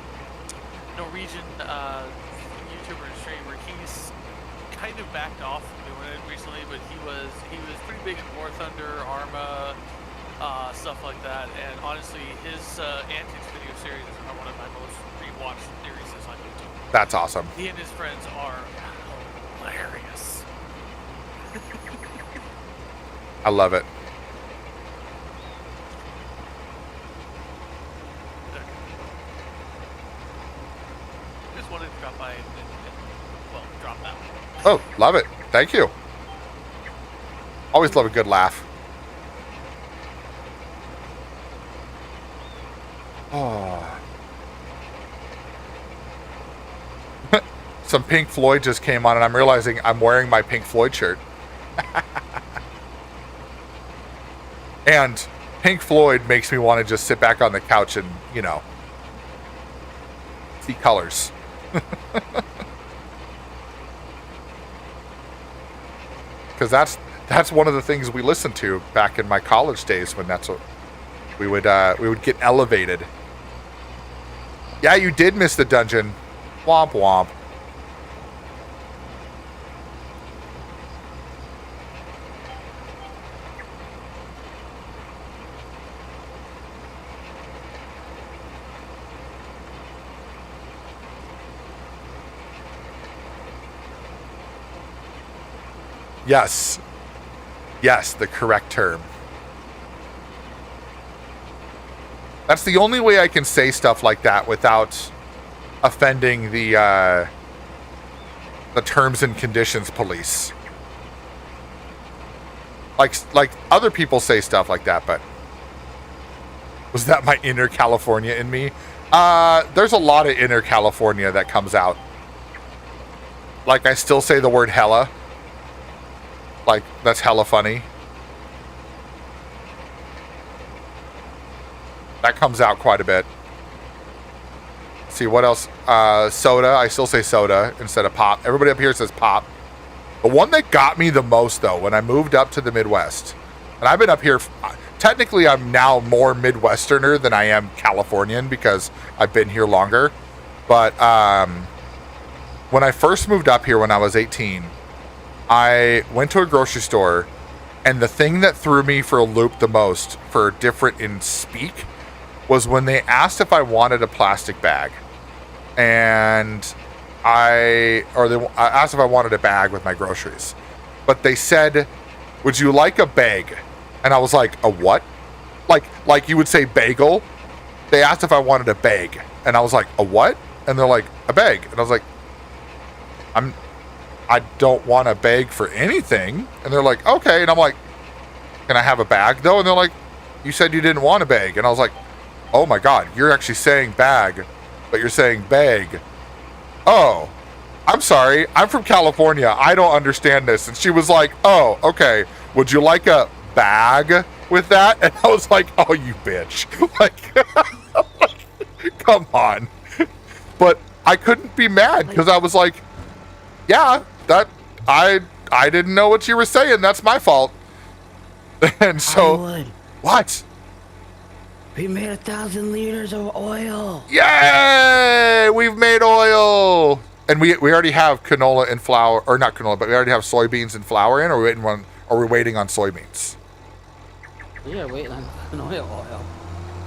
Norwegian YouTuber and streamer. He's kind of backed off from doing it recently, but he was pretty big in War Thunder, Arma, stuff like that. And honestly, his Antics video series is one of my most rewatched series on YouTube. That's awesome. He and his friends are hilarious. I love it. Just wanted to drop by and well, drop that. Oh, love it. Thank you. Always love a good laugh. Oh. Some Pink Floyd just came on and I'm realizing I'm wearing my Pink Floyd shirt. And Pink Floyd makes me want to just sit back on the couch and, you know, see colors. Because that's one of the things we listened to back in my college days when that's what we would get elevated. Yeah, you did miss the dungeon. Womp womp. Yes. Yes, the correct term. That's the only way I can say stuff like that without offending the terms and conditions police. Like other people say stuff like that, but was that my inner California in me? There's a lot of inner California that comes out. Like I still say the word hella. Like, that's hella funny. That comes out quite a bit. Let's see, what else? Soda. I still say soda instead of pop. Everybody up here says pop. The one that got me the most, though, when I moved up to the Midwest, and I've been up here, technically I'm now more Midwesterner than I am Californian because I've been here longer. But when I first moved up here when I was 18, I went to a grocery store, and the thing that threw me for a loop the most for different in speak was when they asked if I wanted a plastic bag. And I asked if I wanted a bag with my groceries. But they said, "Would you like a bag?" And I was like, "A what?" Like you would say bagel. They asked if I wanted a bag. And I was like, "A what?" And they're like, "A bag." And I was like, I don't want a bag for anything. And they're like, "Okay." And I'm like, "Can I have a bag though?" And they're like, "You said you didn't want a bag." And I was like, "Oh my God, you're actually saying bag, but you're saying bag. Oh, I'm sorry. I'm from California. I don't understand this." And she was like, "Oh, okay. Would you like a bag with that?" And I was like, "Oh, you bitch." Like, come on. But I couldn't be mad because I was like, yeah, that I didn't know what you were saying. That's my fault. And so, what? We made 1,000 liters of oil. Yay! We've made oil. And we already have canola and flour, or not canola, but we already have soybeans and flour in, or we're waiting on soybeans? Yeah, waiting on oil.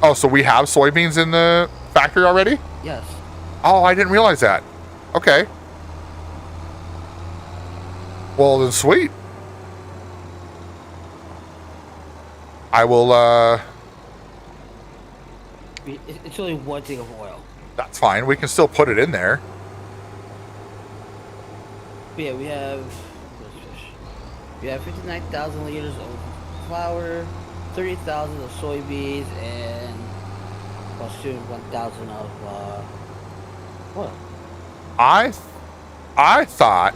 Oh, so we have soybeans in the factory already? Yes. Oh, I didn't realize that. Okay. Well, then sweet. I will, It's only one thing of oil. That's fine. We can still put it in there. But yeah, we have 59,000 liters of flour, 30,000 of soybeans, and plus 1,000 of oil. I thought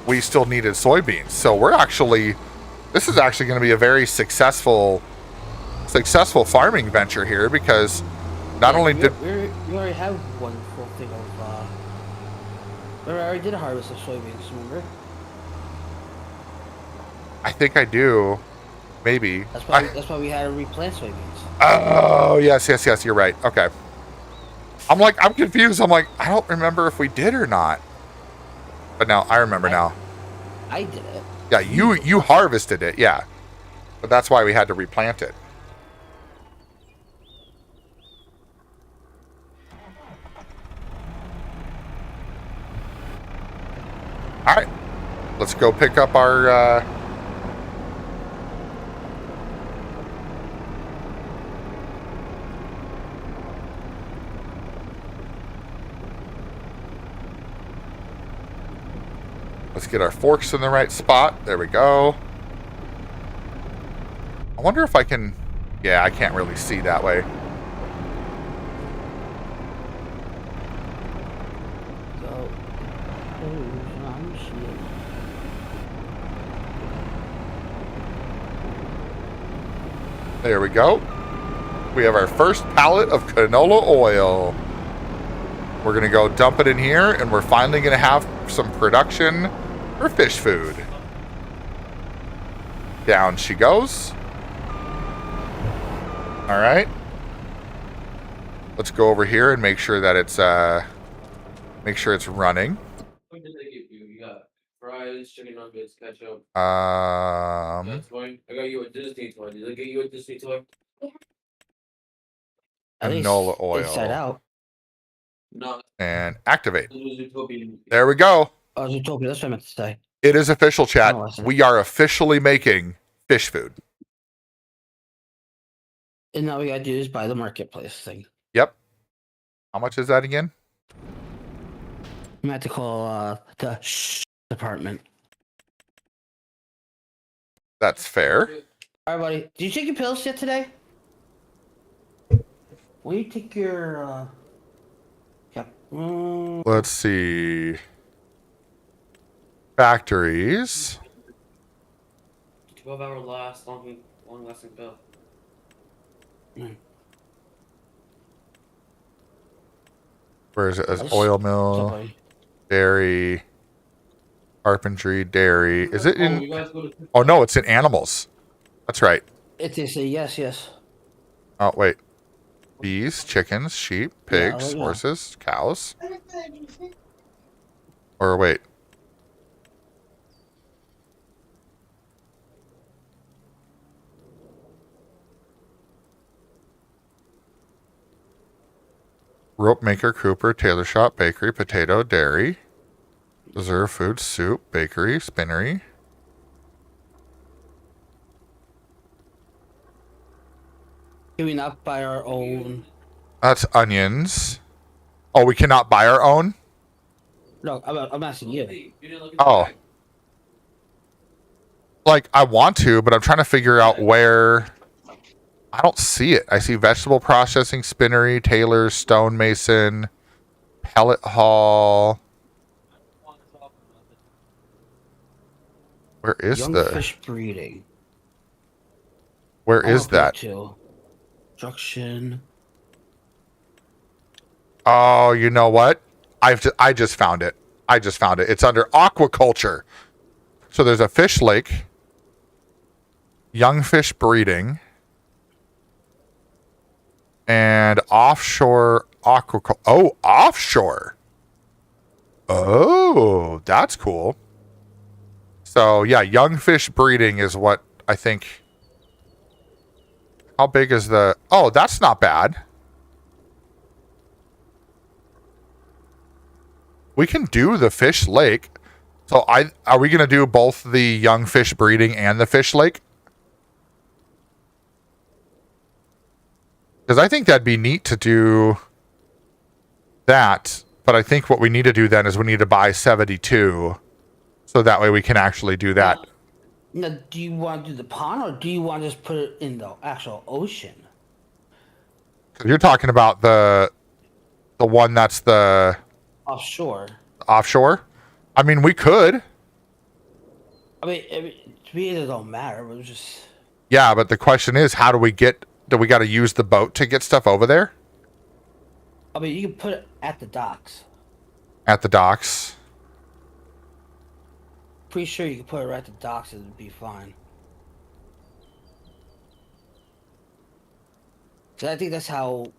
we still needed soybeans. So this is actually going to be a very successful farming venture here, because not only did we already have one full thing of we already did a harvest of soybeans, remember? I think I do. Maybe. That's why we had to replant soybeans. Oh, yes, you're right. Okay. I'm confused. I'm like, I don't remember if we did or not. But now I remember now. I did it. Yeah, you harvested it, yeah. But that's why we had to replant it. All right, let's go pick up our. Let's get our forks in the right spot. There we go. I wonder if I can. Yeah, I can't really see that way. There we go. We have our first pallet of canola oil. We're going to go dump it in here, and we're finally going to have some production for fish food. Down she goes. All right. Let's go over here and make sure that it's running. What did they give you? You got fries, chicken nuggets, ketchup. That's fine. I got you a Disney toy. Did they get you a Disney toy? Canola oil. Inside Out. No. And activate. Zootopia. There we go. Oh, Zootopia. That's what I meant to say. It is official, chat. Oh, I see. We are officially making fish food. And now we gotta do is buy the marketplace thing. Yep. How much is that again? I'm gonna have to call the department. That's fair. All right, buddy. Did you take your pills yet today? Will you take your Let's see. Factories. 12-hour last, long lasting pill. Where is it? As oil mill, dairy, carpentry, dairy. Is it in? Oh no, it's in animals. That's right. If they say yes. Oh, wait. Bees, chickens, sheep, pigs, yeah. horses, cows. Or wait. Rope maker, cooper, tailor shop, bakery, potato, dairy, dessert, food, soup, bakery, spinnery. Can we not buy our own? That's onions. Oh, we cannot buy our own? No, I'm asking you. Oh. Like, I want to, but I'm trying to figure out where... I don't see it. I see vegetable processing, spinnery, tailor, stonemason, pellet hall. Where is Young the... fish breeding. Where is that? Construction. Oh, you know what? I just found it. It's under aquaculture. So there's a fish lake, young fish breeding, and offshore aquaculture. Oh, offshore. Oh, that's cool. So yeah, young fish breeding is what I think. How big is the... Oh, that's not bad. We can do the fish lake. So are we going to do both the young fish breeding and the fish lake? Because I think that'd be neat to do that. But I think what we need to do then is we need to buy 72. So that way we can actually do that. Now, do you want to do the pond or do you want to just put it in the actual ocean? You're talking about the one that's the... Offshore. Offshore? I mean, we could. I mean to me, it don't matter. But it's just... Yeah, but the question is, how do we get... Do we got to use the boat to get stuff over there? I mean, you can put it at the docks. At the docks? Pretty sure you can put it right at the docks and it'd be fine. Cause I think that's how,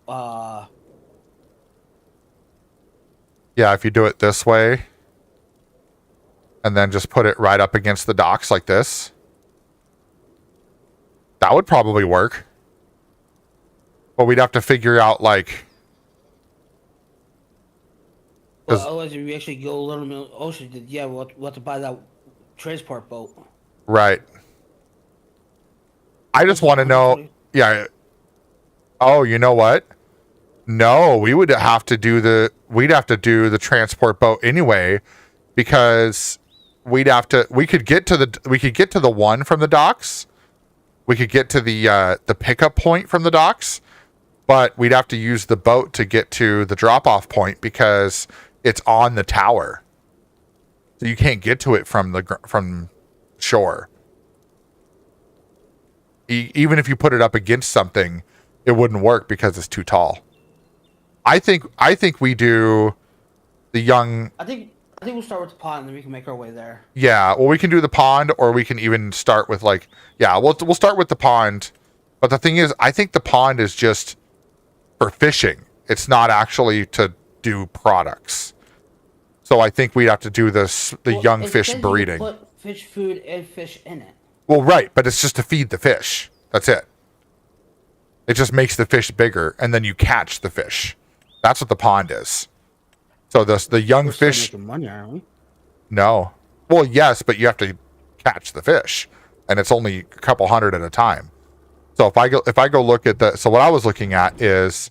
Yeah, if you do it this way, and then just put it right up against the docks like this, that would probably work. But we'd have to figure out, like... Well, otherwise, if we actually go a little bit of the ocean, then yeah, we'll have to buy that transport boat. Right. I just want to know... Yeah. Oh, you know what? No, we would have to do the... We'd have to do the transport boat anyway, because we'd have to... We could get to the one from the docks. We could get to the pickup point from the docks, but we'd have to use the boat to get to the drop-off point because it's on the tower. So you can't get to it from shore. Even if you put it up against something, it wouldn't work because it's too tall. I think we do the young... I think we'll start with the pond and then we can make our way there. Yeah, well, we can do the pond, or we can even start with like... Yeah, we'll start with the pond. But the thing is, I think the pond is just for fishing. It's not actually to do products. So I think we'd have to do the young fish breeding. Put fish food and fish in it. Well, right, but it's just to feed the fish. That's it. It just makes the fish bigger, and then you catch the fish. That's what the pond is. So the young We're fish... still making money, aren't we? No. Well, yes, but you have to catch the fish, and it's only a couple hundred at a time. So if I go look at the... So what I was looking at is,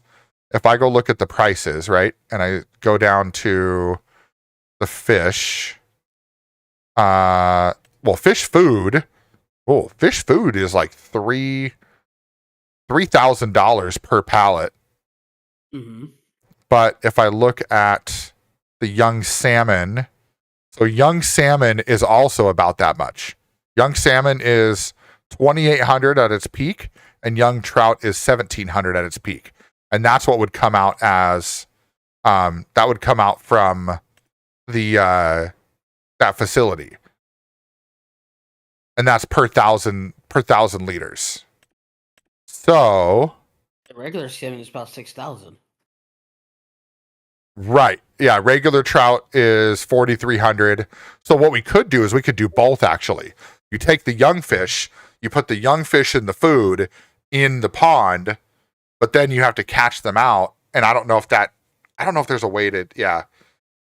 if I go look at the prices, right, and I go down to the fish... well, fish food... Oh, fish food is like $3,000 per pallet. Mm-hmm. But if I look at the young salmon, so young salmon is also about that much. Young salmon is $2,800 at its peak, and young trout is $1,700 at its peak, and that's what would come out as. That would come out from the that facility. And that's per thousand liters. So, The regular salmon is about 6,000. right. Yeah, regular trout is 4,300. So what we could do is we could do both actually. You take the young fish, you put the young fish in the food in the pond, but then you have to catch them out. And I don't know if there's a way to, yeah.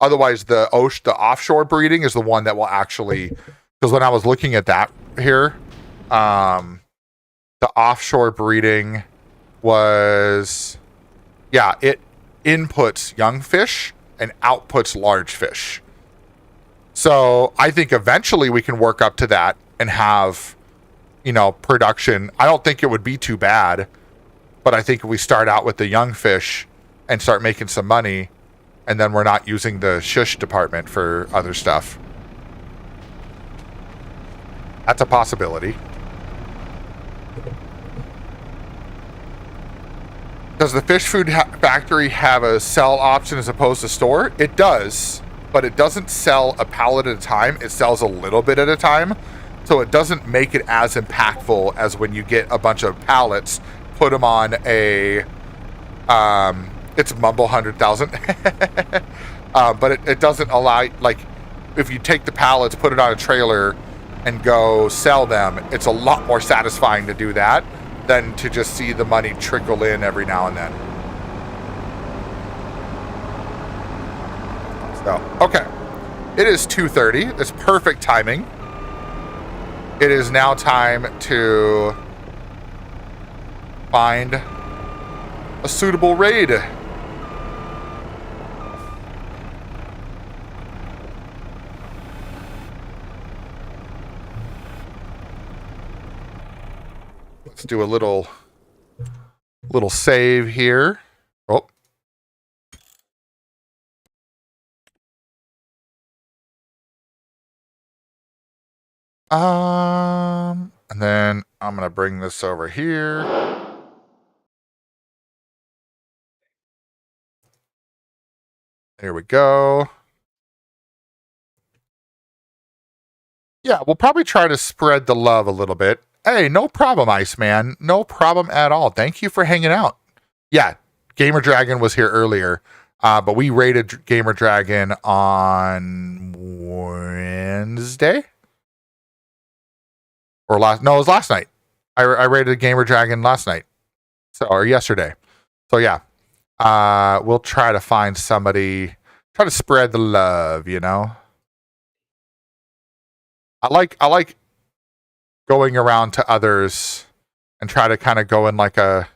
Otherwise the offshore breeding is the one that will actually, because when I was looking at that here, the offshore breeding was, yeah, it inputs young fish and outputs large fish. So I think eventually we can work up to that and have, production. I don't think it would be too bad, but I think if we start out with the young fish and start making some money, and then we're not using the shush department for other stuff. That's a possibility. Does the fish food factory have a sell option as opposed to store? It does, but it doesn't sell a pallet at a time. It sells a little bit at a time. So it doesn't make it as impactful as when you get a bunch of pallets, put them on a, it's Mumble 100,000. But it doesn't allow, like, if you take the pallets, put it on a trailer and go sell them, it's a lot more satisfying to do that than to just see the money trickle in every now and then. So, okay. It is 2:30. It's perfect timing. It is now time to find a suitable raid. Let's do a little save here. Oh. And then I'm going to bring this over here. There we go. Yeah, we'll probably try to spread the love a little bit. Hey, no problem, Iceman. No problem at all. Thank you for hanging out. Yeah, Gamer Dragon was here earlier, but we raided Gamer Dragon on Wednesday? Or it was last night. I raided Gamer Dragon last night. Or yesterday. So yeah. We'll try to find somebody, try to spread the love, I like going around to others and try to kind of go in like a,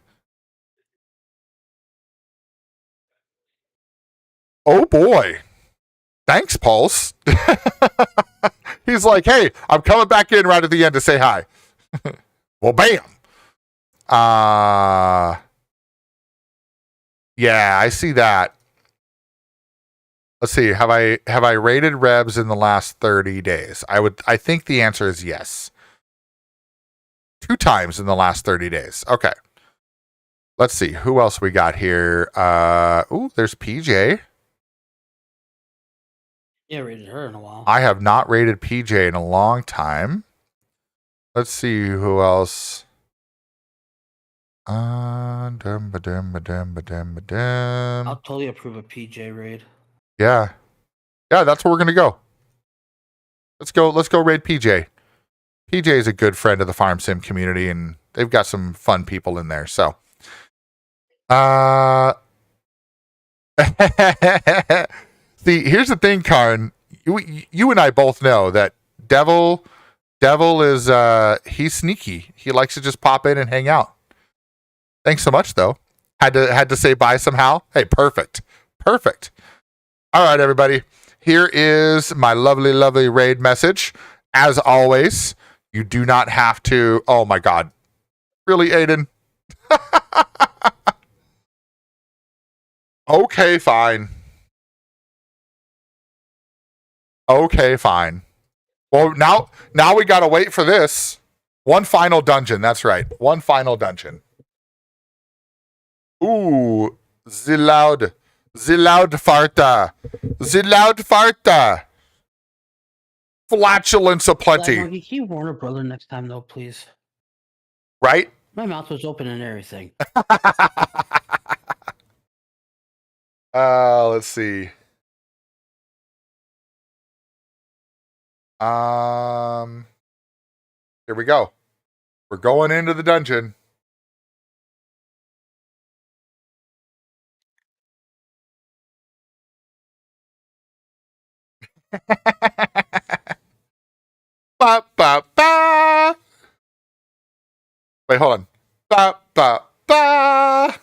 oh boy, thanks, Pulse. He's like, hey, I'm coming back in right at the end to say hi. Well, bam. Yeah, I see that. Let's see. Have I rated Rebs in the last 30 days? I think the answer is yes. 2 times in the last 30 days. Okay. Let's see. Who else we got here? Ooh, there's PJ. Yeah, rated her in a while. I have not rated PJ in a long time. Let's see who else. I'll totally approve a PJ raid. Yeah. Yeah, that's where we're gonna go. Let's go raid PJ. PJ is a good friend of the Farm Sim community, and they've got some fun people in there. So, see, here's the thing, Karn. You and I both know that Devil is he's sneaky. He likes to just pop in and hang out. Thanks so much, though. Had to say bye somehow. Hey, perfect. All right, everybody. Here is my lovely, lovely raid message. As always, you do not have to. Oh my God, really, Aiden? Okay, fine. Well, now we gotta wait for this. One final dungeon. That's right. One final dungeon. Ooh, the loud farta. Flatulence aplenty. Can you warn her brother next time, though, please? Right? My mouth was open and everything. Let's see. Here we go. We're going into the dungeon. Ba, ba, ba. Wait, hold on. Ba, ba, ba.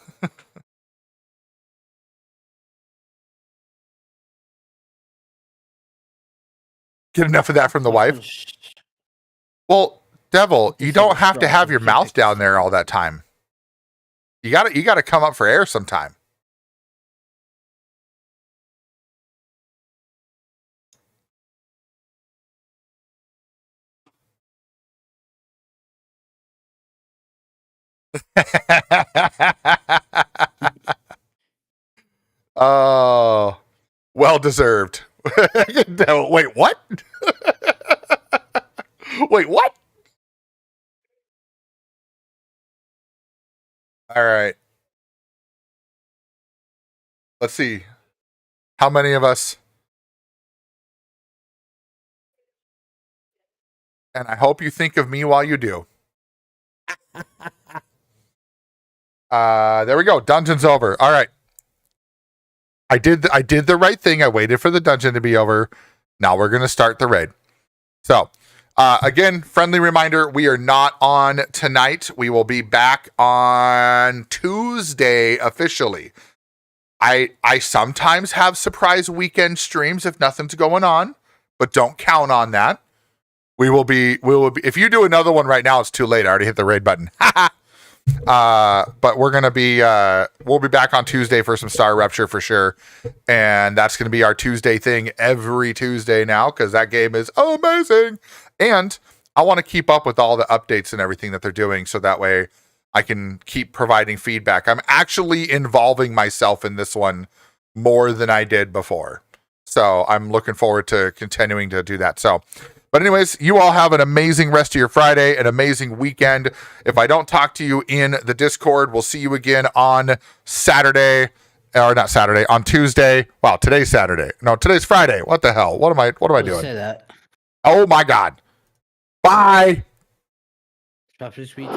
Get enough of that from the wife? Well, Devil, you don't have to have your mouth down there all that time. You gotta come up for air sometime. Oh, well deserved. Wait, what? Wait, what? All right. Let's see. How many of us? And I hope you think of me while you do. There we go. Dungeon's over. All right. I did the right thing. I waited for the dungeon to be over. Now we're going to start the raid. So, again, friendly reminder, we are not on tonight. We will be back on Tuesday officially. I sometimes have surprise weekend streams if nothing's going on, but don't count on that. We will be if you do another one right now, it's too late. I already hit the raid button. But we're going to be, we'll be back on Tuesday for some Star Rupture for sure. And that's going to be our Tuesday thing every Tuesday now, because that game is amazing. And I want to keep up with all the updates and everything that they're doing, so that way I can keep providing feedback. I'm actually involving myself in this one more than I did before. So I'm looking forward to continuing to do that. So, but anyways, you all have an amazing rest of your Friday, an amazing weekend. If I don't talk to you in the Discord, we'll see you again on Saturday, or not Saturday, on Tuesday. Wow, today's Saturday. No, today's Friday. What the hell? What am I doing? Say that. Oh my God. Bye. Stop this tweet.